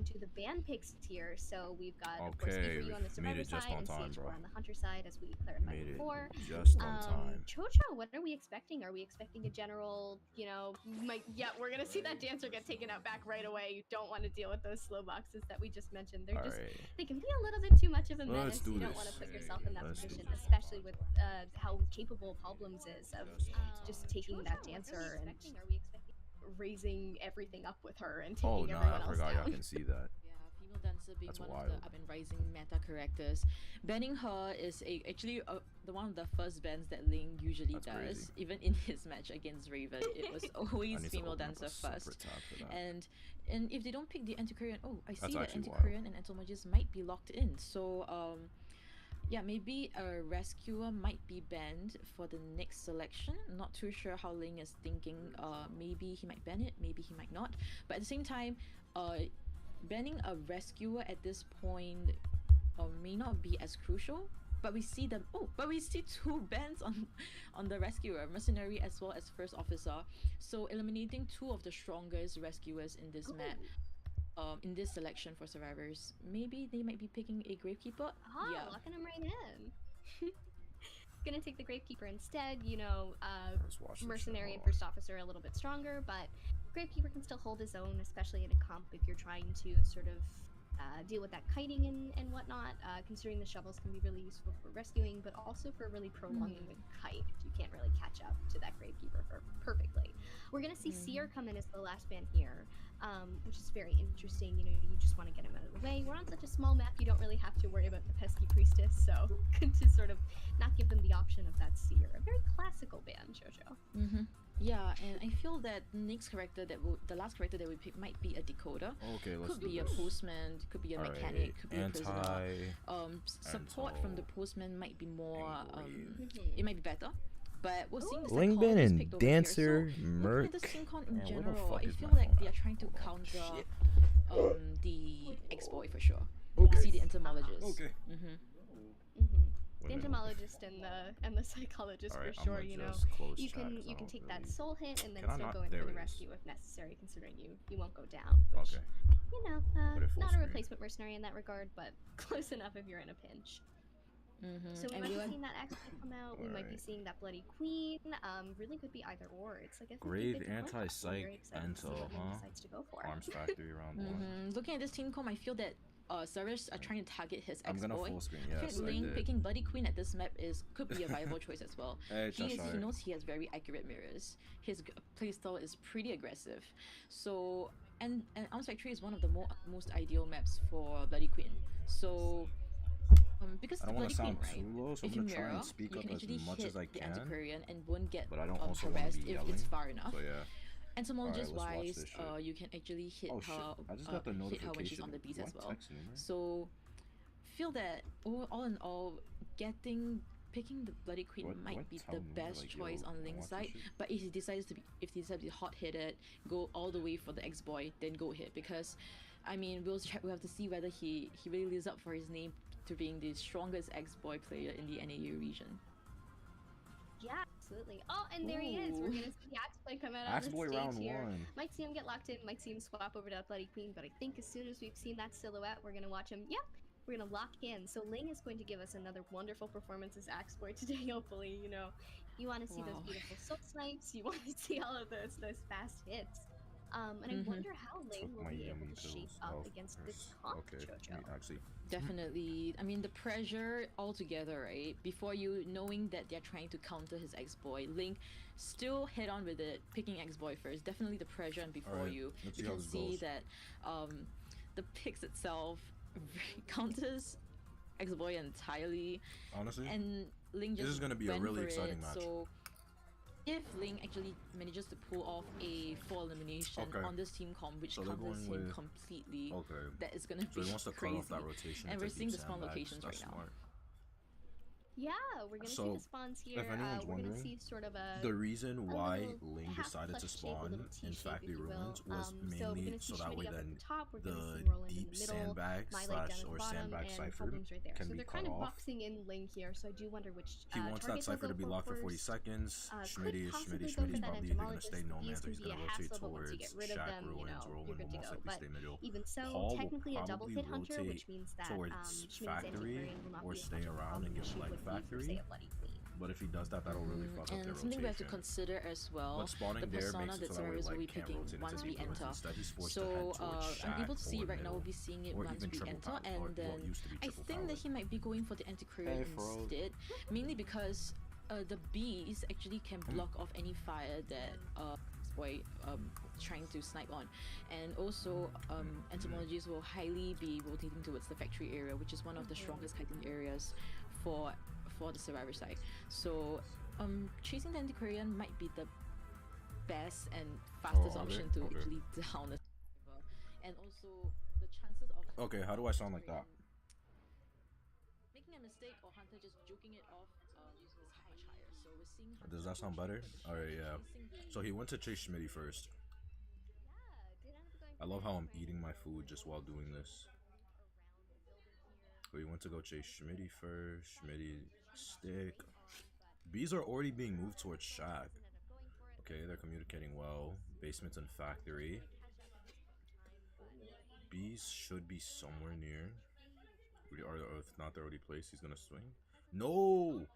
into the ban picks tier. So we've got, of course, Okay, E3 on the made survivor it just side on and time, CH4 bro. on the hunter side, as we clarified Made it before. just on time. Chocho, what are we expecting? Are we expecting a general, yeah, we're gonna see that dancer get taken out back right away. You don't want to deal with those slow boxes that we just mentioned. They're just, Alright. they can be a little bit too much of a Let's menace. do You don't this. want to put yourself in that Let's do position, this. especially with how capable Problems is of just taking that dancer and raising everything up with her and Oh, taking nah, everyone I else forgot down. y'all can see that. Yeah, female dancer being That's one wild. of the up and rising meta characters. Banning her is actually the one of the first bans that Ling usually That's does. crazy. Even in his match against Raven, it was I always need to female open up a dancer separate first. tab for that. And if they don't pick the Antiquarian, oh, I see That's that actually wild. Antiquarian and Entomologist might be locked in. So yeah, maybe a rescuer might be banned for the next selection. Not too sure how Ling is thinking. Maybe he might ban it, maybe he might not. But at the same time, banning a rescuer at this point may not be as crucial. But we see them. Oh, but we see two bans on the rescuer, mercenary as well as first officer. So eliminating two of the strongest rescuers in this map. In this selection for survivors, maybe they might be picking a gravekeeper. Yeah, Locking him right in. Gonna take the gravekeeper instead. Let's watch this Mercenary shit. and Hold on. first officer a little bit stronger, but gravekeeper can still hold his own, especially in a comp if you're trying to sort of deal with that kiting and whatnot. Considering the shovels can be really useful for rescuing, but also for really prolonging the kite if you can't really catch up to that gravekeeper perfectly. We're gonna see Seer come in as the last ban here, which is very interesting. You just want to get him out of the way. We're on such a small map, you don't really have to worry about the pesky priestess, so good to sort of not give them the option of that Seer. A very classical ban, Jojo. Yeah, and I feel that the next character the last character that we pick might be a decoder. Okay, let's Could do be this. a postman, could be a Alright, mechanic, could be a prisoner. anti. Support from the postman might be more. Engrave. It might be better. But we're seeing the Lingbin psychologist and picked over Dancer, here. So looking Merc. at the SimCon in Man, where the general, fuck I is feel my like phone they are at? trying to Hold on. counter Shit. the ex-boy for sure. Okay. See the entomologist. Okay. The entomologist and the psychologist Alright, for I'm sure. gonna just close You chat can 'cause I don't take really- that soul hit and then Can I still not? go in There for the it is. rescue if necessary, considering you won't go down. Which, Okay. Put it full not a screen. replacement mercenary in that regard, but close enough if you're in a pinch. So we And might we be were- seeing that actually come out. We might be Alright. seeing that bloody queen. Really could be either or. It's like a 50-50 Grave coin toss. I'm very anti-psych excited to see Ento, what Link huh? decides to go for. Arms Factory round one. Looking at this team comp, I feel that servers are trying to target his I'm gonna ex-boy. full screen. I Yes, feel I Ling did. picking Bloody Queen at this map could be a viable choice as well. Hey, He Cheshire. knows he has very accurate mirrors. His playstyle is pretty aggressive. So and Arms Factory is one of the most ideal maps for Bloody Queen. So because I the don't want Bloody to sound Queen, too low, so if I'm you gonna try mirror, and speak you up can as actually much hit as I the can. Antiquarian and won't get But I don't also want harassed to be if yelling. it's far enough. So yeah. Entomologist Alright, let's watch wise, this shit. you can actually hit Oh shit! her, I just got the hit notification. her when she's on the beat as What? well. Text Numer? So feel that all in all, picking the Bloody Queen What- might what be tell the me, best like, choice yo, on I Ling's want this side. shit. But if he decides to be hot headed, go all the way for the ex-boy, then go ahead, because I mean we'll have to see whether he really lives up for his name to being the strongest ex-boy player in the NAU region. Yeah, absolutely. Oh, and there he is. We're Ooh. gonna see the Axeboy come out on Axe the Boy stage round here. one. Might see him get locked in. Might see him swap over to that Bloody Queen. But I think as soon as we've seen that silhouette, we're gonna watch him. Yep. We're gonna lock in. So Ling is going to give us another wonderful performance as Axeboy today. Hopefully, you want to see those Wow. beautiful soul snipes. You want to see all of those fast hits. And I wonder how Ling Took will my be able yummy to shape pills. up Oh, against this yes. comp, Okay. Jojo. Actually, Definitely. I mean, the pressure altogether, right? Before you knowing that they're trying to counter his ex-boy, Link still head on with it, picking ex-boy first. Definitely the pressure, and before Alright, you let's see can how this see goes. that the picks itself counters ex-boy entirely, honestly, and Link just this is gonna be a went really for exciting it. match. So if Link actually manages to pull off a full elimination Okay. on this team comp, which So they're counters going him with- completely, okay. that is gonna So be he wants to crazy. cut off that rotation. And to we're seeing keep the spawn sandbags. locations That's right now. smart. Yeah, we're gonna see So, the spawns here. if anyone's We're gonna wondering, see sort of the reason why little Ling half decided to clutch shape, a spawn little in T-shape, Factory if you will. Ruins was So we're mainly gonna see so that way Schmitty up at then the top. We're gonna see the Roland in deep the middle, sandbag Mylite slash down at the or bottom, sandbag and cipher Problems right there. can So be they're cut kind of off. boxing in Ling here. So I do wonder which He wants that target they'll cipher to go be locked for 40 first. seconds. Could Schmitty possibly is go for that probably either gonna entomologist. stay no These man's or can he's be a gonna rotate hassle, but once you towards get rid of Shack them, you Ruins. know, Roland you're will good to most go. likely But stay middle. even so, Paul will technically a double probably hit hunter, rotate which means that towards Schmitty's Factory anti-Quarian will not or be as stay much of a around problem and as get she like would be for, say, Factory. a Bloody Queen. But if he does that, that'll really fuck up their And something we have to rotation. consider as well, But spawning the there persona makes it that so that way Seraris will like be can't picking rotate once into we deep ruins. enter. Instead, he's forced to So head towards I'm Shack able to see or right now. middle, We'll be seeing it or once even we triple enter, power, or and what then used to be I triple think power. that he might be going for the Antiquarian Hey, Fro. instead, mainly because the bees actually can block off any fire that boy trying to snipe on, and also entomologists will highly be rotating towards the factory area, which is one of the strongest hiding areas for the survivor side. So chasing the Antiquarian might be the best and fastest option to actually down a survivor, and also the chances of Okay, how do I sound like that? making a mistake or Hunter just joking it off is much higher. So we're seeing Hunter Does that sound better? Alright, yeah. chasing the So he went to chase Schmitty first. I love how I'm eating my food just while doing this. So he went to go chase Schmitty first. Schmitty stick. Bees are already being moved towards Shack. Okay, they're communicating well. Basements and factory. Bees should be somewhere near. Or if not, they're already placed. He's gonna swing. No!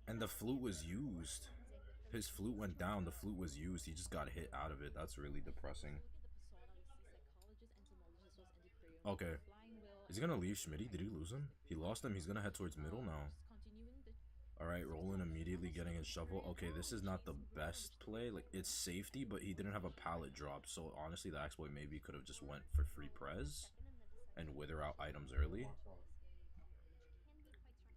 And the flute was used. His flute went down. The flute was used. He just got hit out of it. That's really depressing. Okay. Is he gonna leave Schmitty? Did he lose him? He lost him. He's gonna head towards middle now. Alright, Roland immediately getting his shovel. Okay, this is not the best play. Like, it's safety, but he didn't have a pallet drop. So, honestly, the Axeboy maybe could have just went for free prez and wither out items early.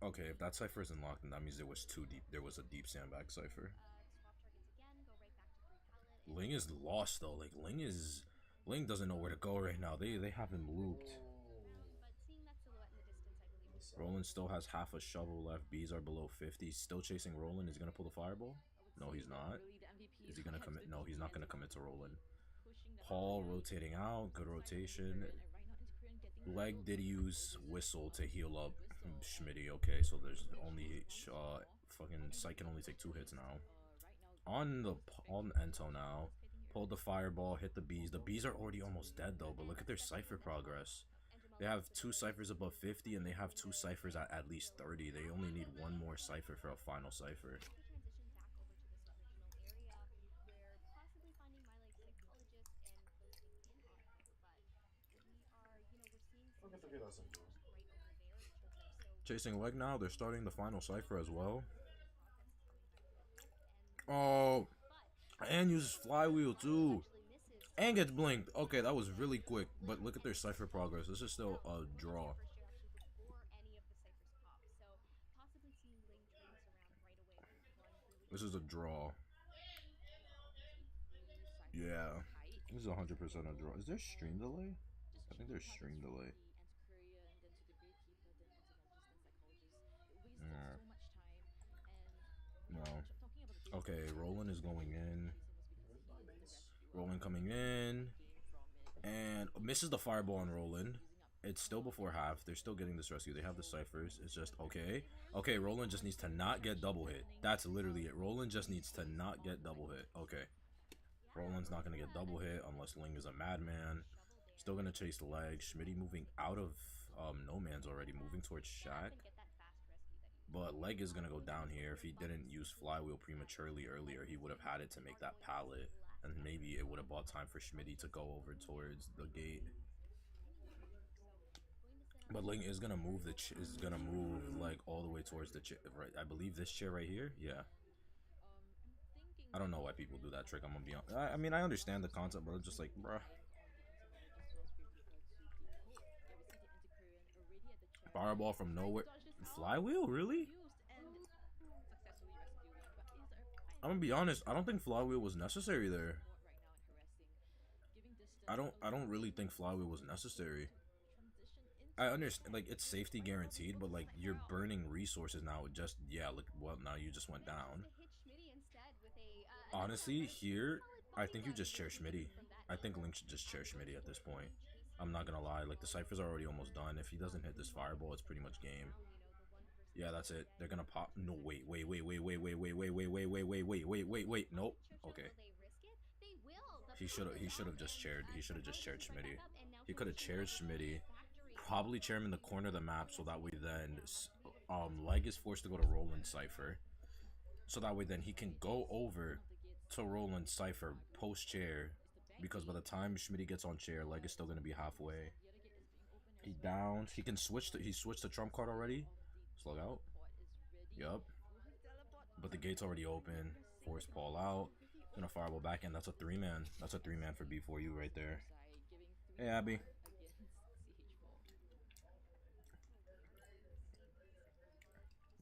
Okay, if that cipher isn't locked, then that means it was too deep. There was a deep sandbag cipher. Ling is lost, though. Like, Ling doesn't know where to go right now. They have him looped. Roland still has half a shovel left. Bees are below 50. He's still chasing Roland. Is he gonna pull the fireball? No, he's not. Is he gonna commit? No, he's not gonna commit to Roland. Paul rotating out. Good rotation. Leg did use whistle to heal up Schmitty. Okay, so there's only fucking Sight can only take 2 hits now. On Ento now. Pulled the fireball. Hit the bees. The bees are already almost dead though. But look at their cipher progress. They have 2 ciphers above 50, and they have 2 ciphers at least 30. They only need 1 more cipher for a final cipher. Chasing Leg now. They're starting the final cipher as well. Oh, and uses flywheel too. And gets blinked. Okay, that was really quick. But look at their cipher progress. This is still a draw. This is a draw. Yeah. This is 100% a draw. Is there stream delay? I think there's stream delay. No. Okay, Roland is going in. Roland coming in. And misses the fireball on Roland. It's still before half. They're still getting this rescue. They have the ciphers. It's just, okay. Okay, Roland just needs to not get double hit. That's literally it. Roland just needs to not get double hit. Okay. Roland's not going to get double hit unless Ling is a madman. Still going to chase the leg. Schmitty moving out of no man's already. Moving towards Shack. But Leg is going to go down here. If he didn't use flywheel prematurely earlier, he would have had it to make that pallet. And maybe it would have bought time for Schmitty to go over towards the gate. But Ling is gonna move like all the way towards the chair, right? I believe this chair right here. Yeah. I don't know why people do that trick. I'm gonna be honest. I mean, I understand the concept, but I'm just like, bruh. Fireball from nowhere. Flywheel, really? I'm gonna be honest. I don't think flywheel was necessary there. I don't really think flywheel was necessary. I understand, like, it's safety guaranteed, but like you're burning resources now. Just look, well, now you just went down. Honestly, here I think you just chair Schmitty. I think Link should just chair Schmitty at this point. I'm not gonna lie, like the ciphers are already almost done. If he doesn't hit this fireball, it's pretty much game. Yeah, that's it. They're gonna pop. No, wait. Nope. Okay. He should have just chaired. He should have just chaired Schmitty. He could have chaired Schmitty. Probably chair him in the corner of the map, so that way then Leg is forced to go to Roland Cypher. So that way then he can go over to Roland Cypher post chair, because by the time Schmitty gets on chair, Leg is still gonna be halfway. He downs. He can switch. He switched the trump card already. Slug out. Yup. But the gate's already open. Force Paul out. Gonna fireball back in. That's a 3-man. That's a 3-man for B4U right there. Hey, Abby.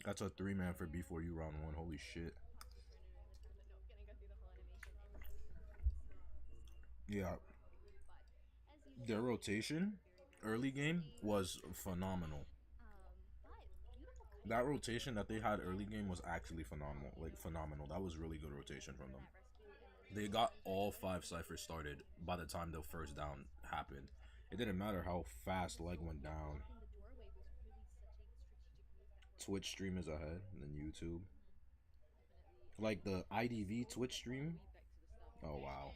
That's a 3-man for B4U round 1. Holy shit. Yeah. Their rotation early game was phenomenal. That rotation that they had early game was actually phenomenal. Like, phenomenal. That was really good rotation from them. They got all 5 ciphers started by the time the first down happened. It didn't matter how fast Leg went down. Twitch stream is ahead than YouTube. Like the IDV Twitch stream. Oh wow.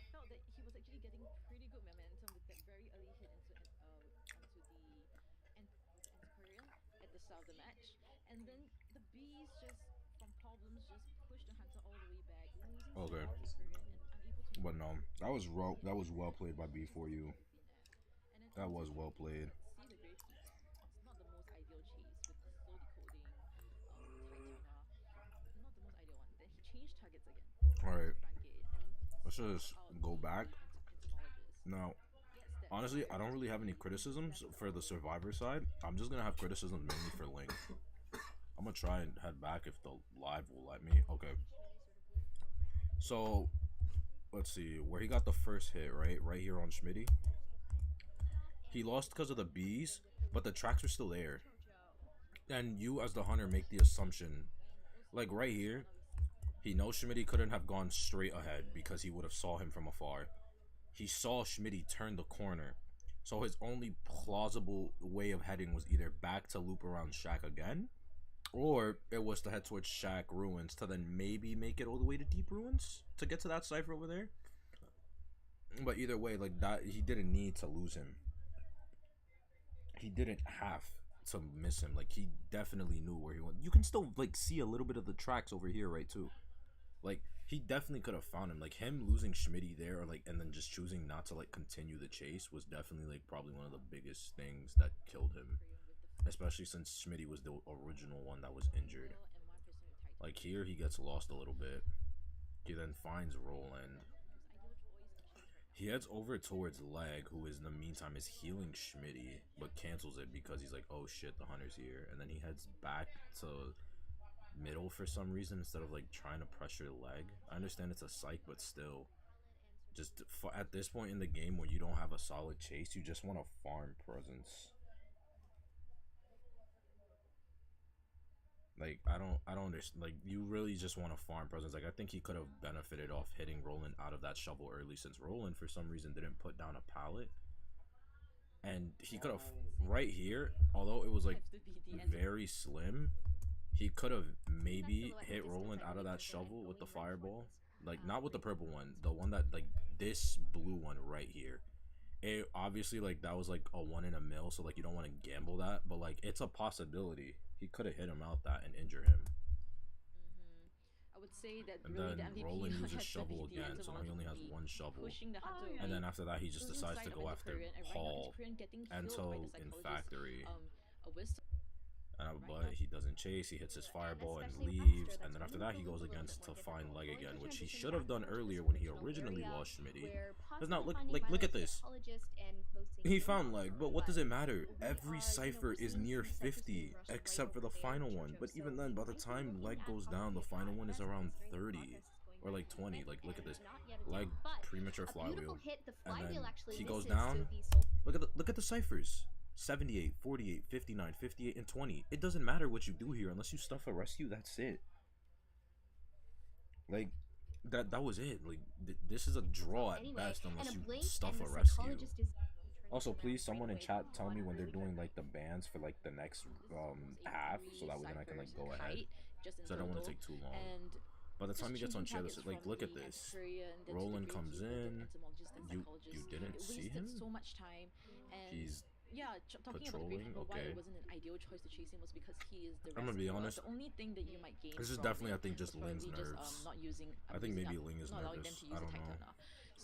Okay. But no, that was well played by B4U. That was well played. Alright. Let's just go back. Now, honestly, I don't really have any criticisms for the Survivor side. I'm just gonna have criticisms mainly for Link. I'm gonna try and head back if the live will let me. Okay. So, let's see. Where he got the first hit, right here on Schmitty. He lost because of the bees, but the tracks were still there. And you, as the hunter, make the assumption, like right here, he knows Schmitty couldn't have gone straight ahead because he would have saw him from afar. He saw Schmitty turn the corner. So his only plausible way of heading was either back to loop around Shack again, or it was to head towards Shack Ruins to then maybe make it all the way to Deep Ruins to get to that cipher over there. But either way, like that, he didn't need to lose him. He didn't have to miss him. Like, he definitely knew where he went. You can still like see a little bit of the tracks over here, right, too. Like, he definitely could have found him. Like, him losing Schmitty there, or like, and then just choosing not to like continue the chase was definitely like probably one of the biggest things that killed him. Especially since Schmitty was the original one that was injured. Like, here he gets lost a little bit. He then finds Roland. He heads over towards Leg, who is in the meantime is healing Schmitty, but cancels it because he's like, oh shit, the hunter's here. And then he heads back to middle for some reason instead of like trying to pressure Leg. I understand it's a psych, but still, just at this point in the game where you don't have a solid chase, you just want to farm presence. Like, I don't understand. Like, you really just want to farm presence. Like, I think he could have benefited off hitting Roland out of that shovel early, since Roland for some reason didn't put down a pallet. And he could have, right here, although it was like very slim, he could have maybe hit Roland out of that shovel with the fireball. Like, not with the purple one, the one that, like, this blue one right here. It obviously, like, that was like a 1 in a mil, so like you don't want to gamble that, but like it's a possibility. He could have hit him out that and injure him. I would say that and really then the MVP Roland uses shovel again, so now he only has 1 shovel. And then after that, he just decides to go after Paul until in factory. But he doesn't chase, he hits his fireball and leaves, and then after that he goes against to find Leg again, which he should have done earlier when he originally lost Schmitty. Because now look at this. He found Leg, but what does it matter? Every cipher is near 50 except for the final one, but even then, by the time Leg goes down, the final one is around 30 or like 20. Like, look at this. Leg premature flywheel, and then he goes down. Look at the ciphers. 78, 48, 59, 58, and 20. It doesn't matter what you do here unless you stuff a rescue. That's it. Like, that was it. Like, this is a draw at best unless you stuff a rescue. Also, please, someone in chat tell me when they're doing like the bans for like the next half, so that way then I can like go ahead. So I don't want to take too long. By the time he gets on chair, like, look at this. Roland comes in. You didn't see him? He's patrolling. Okay. I'm gonna be honest. This is definitely, I think, just Ling's nerves. I think maybe Ling is nervous. I don't know.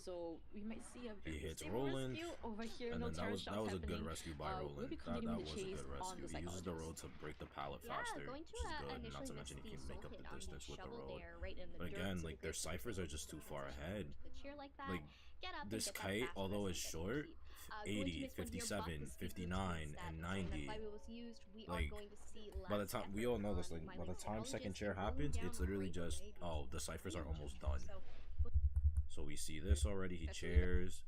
So we might see a he hits Roland, over here. and no then that was a good rescue by Roland. We'll that was a good rescue. He uses the road to break the pallet faster, which is good. Not to mention he can make up the distance with the road. But again, like, their ciphers are just too far ahead. Like, this kite, although it's short, 80, 57, 59, and 90. Like, by the time we all know this, like, by the time second chair happens, it's literally just, oh, the ciphers are almost done. So we see this already. He chairs.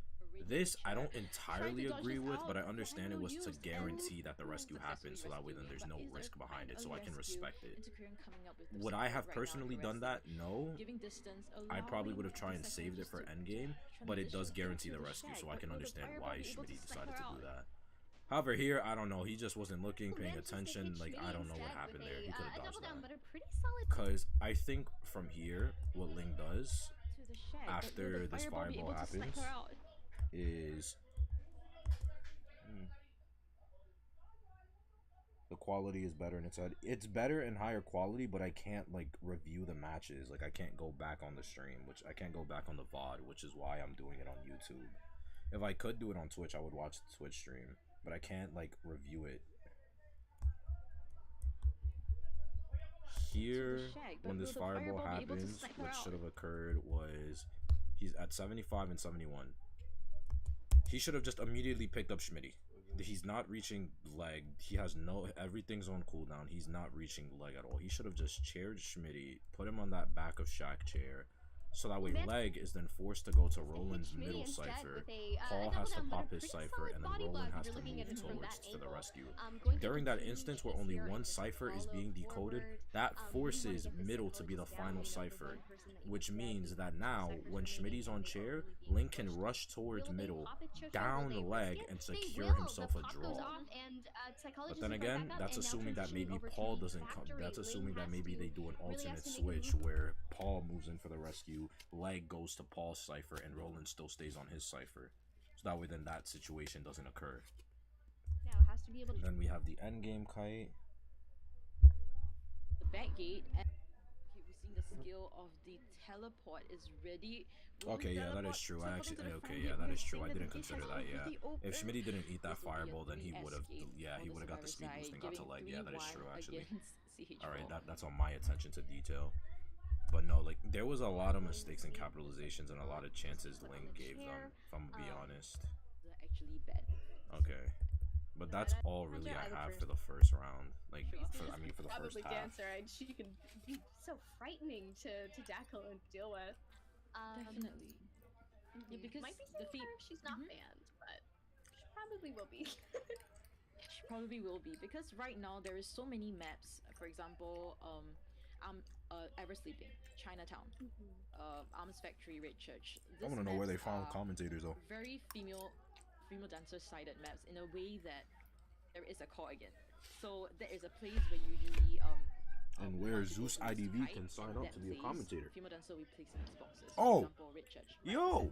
This I don't entirely agree with, but I understand it was to guarantee that the rescue happens, so that way then there's no risk behind it, so I can respect it. Would I have personally done that? No. I probably would have tried and saved it for endgame, but it does guarantee the rescue, so I can understand why Schmitty decided to do that. However, here, I don't know. He just wasn't looking, paying attention. Like, I don't know what happened there. He could have dodged that. Because I think from here, what Ling does after this fireball happens is the quality is better, and it's better and higher quality, but I can't like review the matches. Like, I can't go back on the stream, which I can't go back on the VOD, which is why I'm doing it on YouTube. If I could do it on Twitch, I would watch the Twitch stream, but I can't like review it. Here, when this fireball happens, what should have occurred was he's at 75 and 71. He should have just immediately picked up Schmitty. He's not reaching leg. He has no, everything's on cooldown. He's not reaching leg at all. He should have just chaired Schmitty, put him on that back of Shaq chair, so that way leg is then forced to go to Roland's middle cipher. Paul has to pop his cipher, and then Roland has to move towards to the rescue. During that instance where only one cipher is being decoded, that forces middle to be the final cipher, which means that now when Schmitty's on chair, Link can rush towards middle, down the leg, and secure himself a draw. But then again, that's assuming that maybe Paul doesn't come. That's assuming that maybe they do an alternate switch where Paul moves in for the rescue, leg goes to Paul's cipher, and Roland still stays on his cipher. So that way then that situation doesn't occur. Now has to be able to. Then we have the endgame kite. The back gate, and we've seen the skill of the teleport is ready. Okay, yeah, that is true. I actually, okay, yeah, that is true. I didn't consider that, yeah. If Schmitty didn't eat that fireball, then he would have, yeah, he would have got the speed boost and got to leg. Yeah, that is true, actually. Alright, that's on my attention to detail. But no, like, there was a lot of mistakes and capitalizations and a lot of chances Ling gave them, if I'm gonna be honest. Okay. But that's all really I have for the first round. Like, for the first half. Dancer, she can be so frightening to tackle and deal with. Definitely. Yeah, because might be she's not banned, but she probably will be. She probably will be, because right now there is so many maps. For example, Ever Sleeping, Chinatown, Arms Factory, Red Church. I want to know where they found commentators though. Very female dancer sided maps in a way that there is a core again. So there is a place where usually and where Zeus IDV can sign up to be a commentator. Female dancer we place in these boxes. Oh, for example, Red Church. Yo,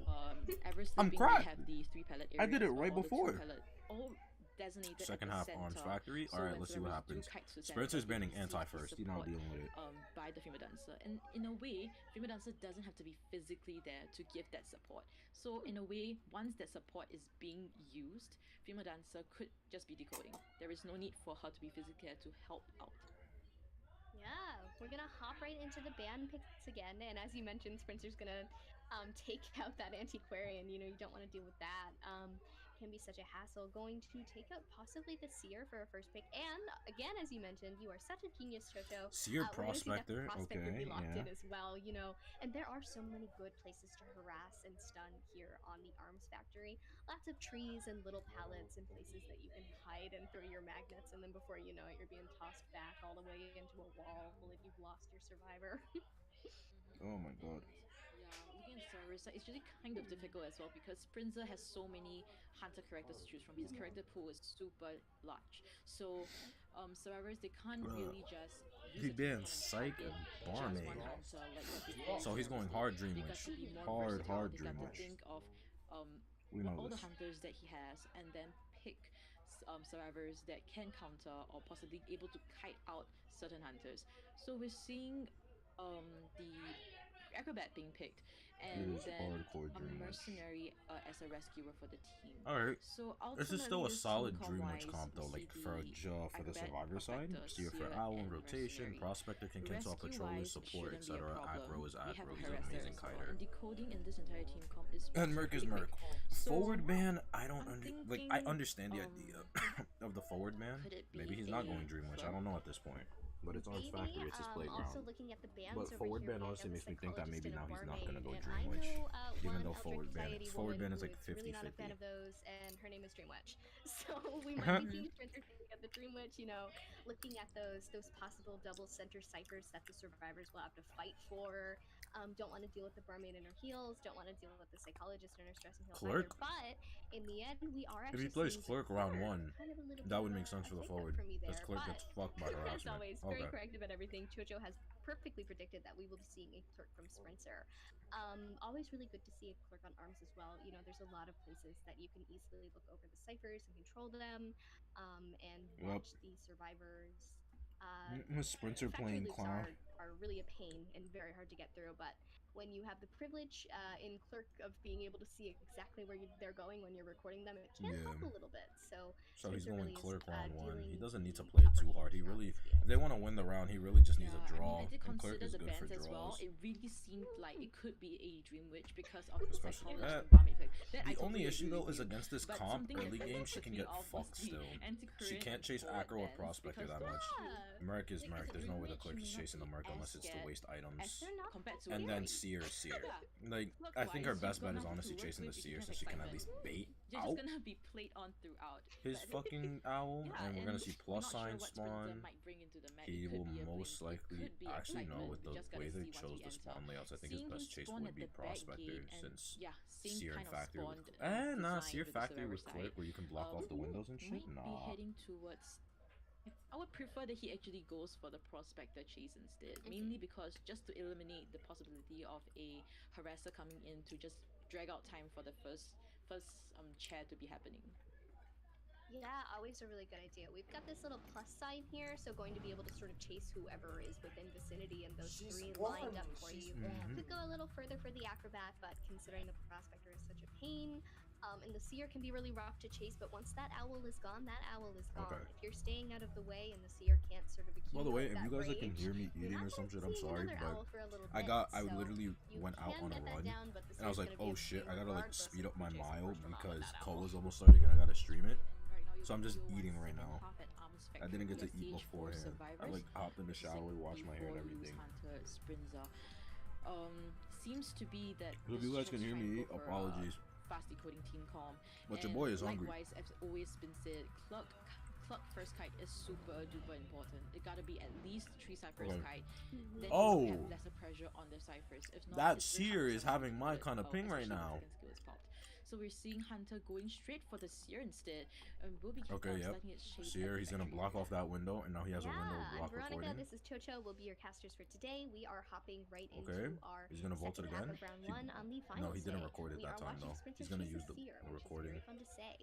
Ever Sleeping, I'm cracked. Have the 3 pallet areas, I did it right before. All designated second at half the Arms center. Factory. So Alright, let's see what happens. Spencer's banning anti first. He's not dealing with it. By the female dancer, and in a way, female dancer doesn't have to be physically there to give that support. So in a way, once that support is being used, female dancer could just be decoding. There is no need for her to be physically there to help out. Yeah, we're gonna hop right into the band picks again, and as you mentioned, Spencer's gonna take out that antiquarian. You know, you don't want to deal with that. can be such a hassle. Going to take up possibly the Seer for a first pick, and again, as you mentioned, you are such a genius, Chocho. Seer We're gonna see that the Prospector, Prospector okay, be locked yeah. in as well, you know. And there are so many good places to harass and stun here on the Arms Factory. Lots of trees and little pallets and places that you can hide and throw your magnets, and then before you know it, you're being tossed back all the way into a wall if you've lost your survivor. Oh my god. Yeah, looking at Cyrus, it's really kind of difficult as well because Sprinzer has so many hunter characters to choose from. His character pool is super large. So, survivors, they can't really just use He a banned Team Psych and and target just Barmaid. one hunter like what before. So he's going hard Dream They got Witch. to be more versatile. Hard They Dream got to Witch. think of We know all the this. hunters that he has and then pick survivors that can counter or possibly able to kite out certain hunters. So we're seeing the acrobat being picked and It is then hardcore a Dream Witch. mercenary as a rescuer for the team. Alright. So This is still a ultimately, solid team Dream Witch comp-wise, comp though, we like see for the for the acrobat, survivor side. prospector, Seer for seer, owl, and rotation, mercenary. prospector can cancel out patrollers, Rescue-wise support, shouldn't be a etc. problem. Aggro is We have aggro, a he's an harasser amazing as well. kiter. And decoding in this entire team comp is And Merc is pretty Merc. quick. So, Forward ban, I don't I'm like. I thinking, understand the idea of the forward ban. could it Maybe be he's not a going Dream Witch. I don't know at this point. But it's Arms Maybe, Factory. It's his also playground. looking at the bands But over forward here, ban we honestly have a makes me think that psychologist maybe and a now he's not gonna go barmaid, Dream and Witch. I know, Even one though Altered forward ban, Society forward woman ban is like who really not a 50-50. fan of those, and her name is Dreamwitch. So we might be seeing Sprinter taking at the Dreamwitch, you know, looking at those possible double center ciphers that the survivors will have to fight for. Don't want to deal with the barmaid in her heels. Don't want to deal with the psychologist in her stress and heels Clerk? either. But in the end, we are If actually he plays seeing Clerk the round 1, kind of a little that bit would of make sense a for the take up forward. for me Because there, Clerk but gets fucked by as harassment. always, very Okay. corrective at everything. Chocho has perfectly predicted that we will be seeing a clerk from Sprinter. Always really good to see a clerk on Arms as well. You know, there's a lot of places that you can easily look over the ciphers and control them, and watch the survivors. Sprinter Factory playing loops clown. are really a pain and very hard to get through, but when you have the privilege in Clerk of being able to see exactly where they're going when you're recording them, it can help a little bit. So he's Sprinter going really is, Clerk round 1. He dealing doesn't need to the play it upper too hard. hand He throughout really, this if field. they want to win the round, he really just needs a draw. I did And Clerk consider is the good for bands as well. draws. It really seemed like it could be a Dream Witch because of the Especially psychologist that. and barmaid pick. That I The only totally issue agree though with is you. against this But comp something that early game, she took can me get off was fucked the still. She anti-current can't chase forward Acro or bands Prospector because that much. Yeah. Merc is Like, Merc. as a There's no way the Dream Clerk Witch, is you may chasing not the be Merc as unless it's to scared waste As items. they're not compared to And a then Fury. Seer. Yeah. Like, Look I think her wise, best you've bet got is nothing honestly to work chasing the with if you Seer have so she can at least excitement. bait You're out just gonna be played on throughout. his But- fucking owl, Yeah, and we're gonna and see we're plus not sure sign what Sprinter spawn. might bring into the match. He It could will be a most blink, it likely could be actually know excitement. with We the just gotta way they see once chose we the enter. spawn layouts. I think his Seeing best him chase spawn would at be the back Prospector gate and, since yeah, same Seer kind and of Factory spawned with Seer design with the Factory with survivor Clerk side. where you can block off the windows and shit. Might be Nah. heading towards. I would prefer that he actually goes for the Prospector chase instead, mainly because just to eliminate the possibility of a harasser coming in to just drag out time for the first chair to be happening. Yeah, always a really good idea. We've got this little plus sign here, so going to be able to sort of chase whoever is within vicinity, and those three lined up for you. Could go a little further for the acrobat, but considering the prospector is such a pain, and the seer can be really rough to chase, but once that owl is gone, that owl is gone. Okay. If you're staying out of the way and the seer can't sort of accumulate By the way, if that you guys rage, can hear me you're eating not or some gonna shit, I'm see sorry, another but owl for a little I bit, so literally you went out can on a get that run, down, but the and I was seer's like, gonna be oh a shit, pain I gotta like regardless speed if up you my chase a mile portion amount of because that call owl. is almost starting and I gotta stream it. Right now, So I'm just you're eating one right second now. half at Arms I didn't get to Factory, eat stage four beforehand. I survivors, like hopped in the which is shower, like washed my hair and before Loose everything. Hunter, Sprinza. Seems to be that So if this you guys show's can hear trying to me, go for, apologies. fast decoding team com. But your And boy is hungry. Likewise, as always been said, Cluck first kite is super duper important. It gotta be at least 3 ciphers Okay. kite. Then Oh! you have lesser pressure on the ciphers. If not, That it's very seer hard is to having my do it, kind of ping right especially now. when second skill is popped. So we're seeing Hunter going straight for the seer instead, and will be Okay, yep. starting its chase Seer, at he's gonna Factory. block off that window, and now he has a window to I'm block Veronica, recording. this is Chocho. We'll be your casters for today. We are hopping right Okay, into our he's gonna vault it second half again. of round He- one on the final No, he didn't day. record it We that are time watching though. Sprinter He's gonna chase use the the seer, which is recording. very fun to say.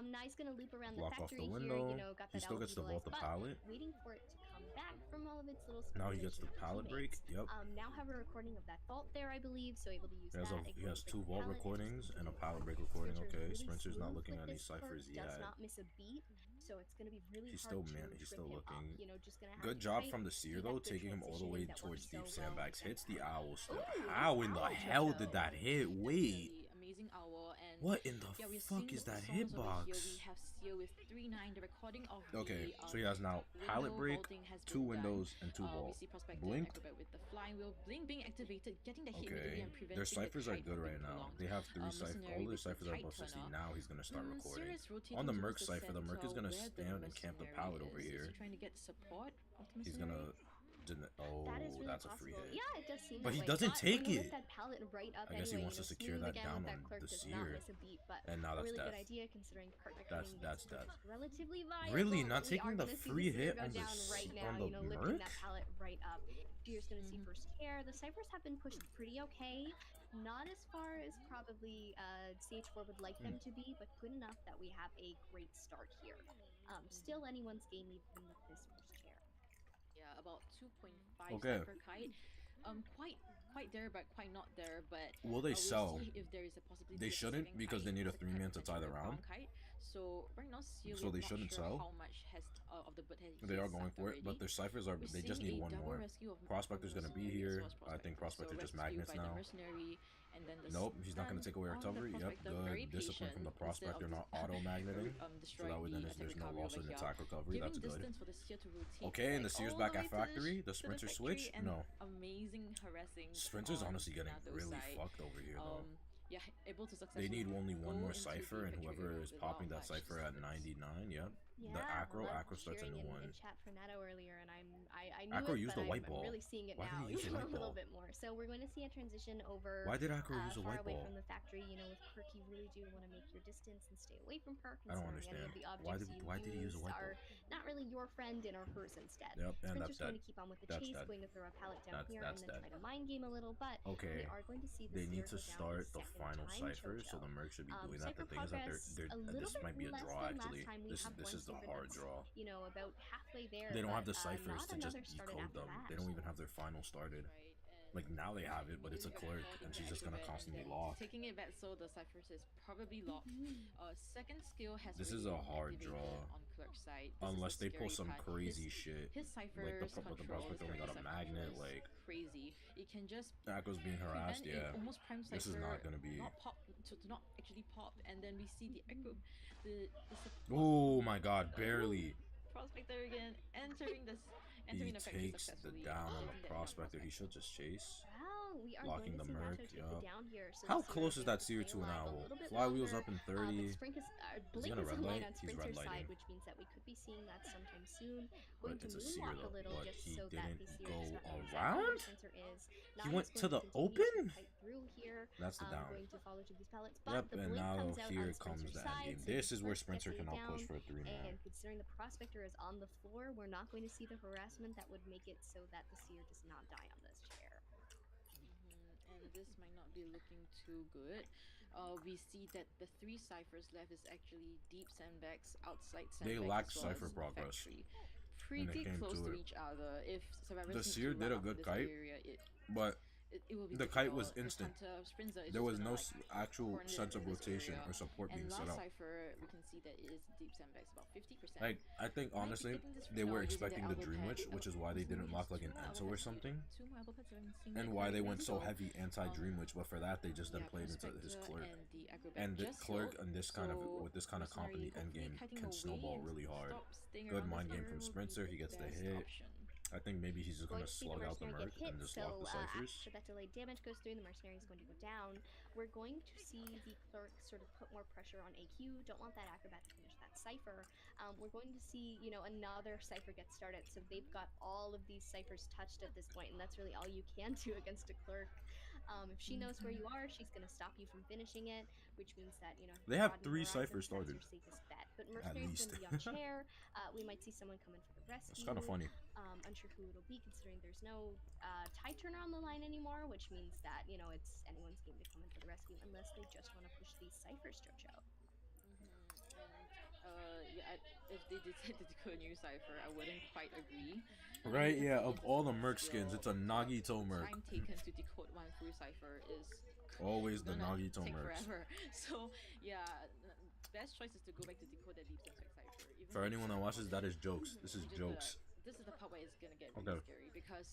Now he's gonna loop around the Block off factory the here. window. You know, got He that still owl gets to vault the but pallet. waiting for it to come back from all of its little. Now he gets the sponsorization of pallet break. teammates. Yep. Now have a recording of that vault there, I believe, so able to use He has, that. he has Ignore 2 the vault pallet, recordings just and a continue. pallet break recording. Sprinter's Okay, really Sprinter's not smooth looking with at any this clerk, ciphers does yet. not miss a beat, so it's gonna be really He's hard still to he's trip still him looking. up. You know, just gonna have Good to job fight, from the do seer that though, good taking him all the transitioning way that towards works deep so well sandbags. with Hits the that. owl still. Ooh, How nice in the owl, hell Chocho. did that hit? Wait. Amazing owl, and What in the yeah, we're fuck seeing is that songs over here. hitbox? We have Seal with 3-9, the recording of Okay, the, so he has now pallet window break, vaulting has 2 been windows, and 2 we vault. see Prospector Blink. Acrobat with the flying wheel, Blink being activated, getting the hit Okay, immediately and preventing their ciphers the are kite good from right being now. prolonged. They have 3 ciphers. Mercenary All their with the ciphers are Tide above 60. Turner. Now he's gonna start recording. Sirius rotating On the towards Merc cipher, the Merc is gonna where the stand and camp the mercenary pallet over is. Is here. he trying to get support of the He's mercenary? gonna. Oh, That is really that's a possible. free hit. Yeah, it does seem But that he way. doesn't But take we're gonna it. lift that pallet right up I guess he anyway, wants to secure smooth that again down with on that Clerk the does Seer. not miss a beat, but And now that's really death. good idea considering Clerk That's gets death. relatively viable. Really? Not We taking are the gonna see free Seer hit go on the down right now, on the lifting Merc? that pallet right up. Seer's gonna see first care. The ciphers have been pushed pretty okay. Not as far as probably CH4 would like them to be, but good enough that we have a great start here. Still anyone's game even with this first chair. Yeah, about 2.5 Okay. per kite. Quite there, but quite not there. But Will they we'll sell? see if there is a possibility They of a shouldn't, second because they kite need a as 3-man to kite tie the potentially a round. brown kite. So right now, Seal, So they not shouldn't sure sell. how much has of the bird has They he are has going sucked for it, but already. their ciphers are. We're They just seeing need a one double more. rescue of Prospector's gonna be mercenary as here. well as I think Prospector So just rescue magnets by the now. mercenary, and then the Nope, he's not gonna take away on the recovery. Yep, Prospector, very good discipline from the patient instead Prospector, of not auto magneting. So destroying that way then the there's no recovery loss over in here. attack recovery. Giving That's good. distance for the Seer to rotate. Okay, and the like, Seer's all back the at way factory. to The Sprinter factory, switch? and No. amazing harassing. Sprinter's on honestly getting Nato really side. fucked over here though. Yeah, able to successfully. They need only one go more into cipher, the and factory whoever is without popping that much cipher at distance. 99, yep. Yeah, The Acro I loved starts at cheering new one. in chat for Nato earlier, and I knew Acro it, used but the white I'm ball. really seeing it Why did now he use the even a white little ball? bit more. So we're going to see a transition over. Why did Acro use a far white away ball? from the factory, you know, with Perk, you really do want to make your distance and stay away from Perk. I don't Considering any of understand. the objects Why did he use a white are ball? not really your friend and are hers instead. Yep, and Sprinter's that's going dead. to keep on with the That's chase, dead. going to throw a pallet down here That's and then dead. try to mind game a little, but Okay, we are going to see the they need Seer to go down start a the second final time, cipher, so Chocho. the Merc should be doing that. Cipher The thing is that progress they're a little this bit might be a less draw than last actually. time. We This have is the one hard Seer draw. you know, about halfway there. They don't have but, the ciphers not to just another started decode after them. that. They don't even have their final started. Right, and Like now they have it, but it's a clerk, and she's just gonna constantly lock. Taking it back, so the ciphers is probably locked. Second skill has. This already is a been hard activated draw. on Clerk's side. This is Unless the they pull scary some part. crazy shit. His ciphers but the control, Prospector only got a his magnet, control is like crazy. It can just Acro's being harassed. prevent Yeah, an almost prime cipher this is not gonna be. not pop to not actually pop, and then we see the echo, the support Oh my God, barely. Prospector again entering He the factory takes the successfully. down on Taking the that Prospector. He should just chase. Wow, we are Blocking going to the see Merc, Nacho take yup. the down here. So How the Seer close is able that to Seer stay to an alive a owl? little bit Flywheel's longer. up in But 30. Blink gonna is red online light? on He's Sprinter's red lighting. side, which means that we could be seeing that sometime soon. But Going to it's a Seer moonwalk a though. little But just he so that didn't the Seer go does not know exactly around? where Sprinter is. Now He he's went going to the continue open? fight through here. That's the down. Going to follow to these pellets, but Yep, the and blink now comes out here on comes Sprinter's the side, end game. so This the is where first Sprinter gets can laid now push down, for a 3-man. and considering the Prospector is on the floor, we're not going to see the harassment that would make it so that the Seer does not die on this chair. And this might not be looking too good. We see that the 3 ciphers left is actually deep sandbags outside sandbags. They lack as well cipher as progress factory. when it Pretty came close to to it. each other. If survivors The need Seer to did run a out good of this kite, area, but it will be the kite was difficult. instant. The Hunter Sprinter is there just was gonna, no like, actual corner sense of this rotation area. or support And being set last up. cipher, we can see that it is deep sandbags, about 50%. Like, I think Might be honestly, taking this they route were using expecting the elbow Dream pad. Witch, which is why they didn't Mercenary lock has like an 2 more Enso elbow or pads, something. 2 more elbow pads, haven't seen And that why they correctly. went so So, heavy anti-Dream Witch, but for that they just then yeah, played into his Prospector clerk. and the acrobat And the just clerk healed, and this kind of so with this kind of comp in the Mercenary end game hopefully kiting can away snowball and really hard. stop staying Good around mind this game area from will be Sprinter, he the gets the best hit. option. I think maybe he's just Going gonna to see the slug out the mercenary Merc get hit, and just so lock the ciphers. after that delayed damage goes through, the mercenary is going to go down. We're going to see the clerk sort of put more pressure on AQ. Don't want that acrobat to finish that cipher. We're going to see, you know, another cipher get started, so they've got all of these ciphers touched at this point, and that's really all you can do against a clerk. If she knows where you are, she's going to stop you from finishing it, which means that, you know, They have Broaden 3 Horizons, ciphers that's your started. safest bet. But mercenary's going to be on chair. We might see someone come in for the rescue. It's kind of funny. Unsure who it'll be, considering there's no Tide Turner on the line anymore, which means that, you know, it's anyone's game to come in for the rescue unless they just want to push these ciphers, Jojo. If they decide to do a new cipher, I wouldn't quite agree. Right, yeah, of Because all the the Merc skins, it's a Nagito Merc. time taken to decode one full cipher is Always the gonna Nagito take Mercs. forever. So yeah, best choice is to go back to decode that deep sandbag cipher. Even For if anyone that it's watches, that is jokes. This is just jokes. this is the part where it's gonna get Okay. really scary because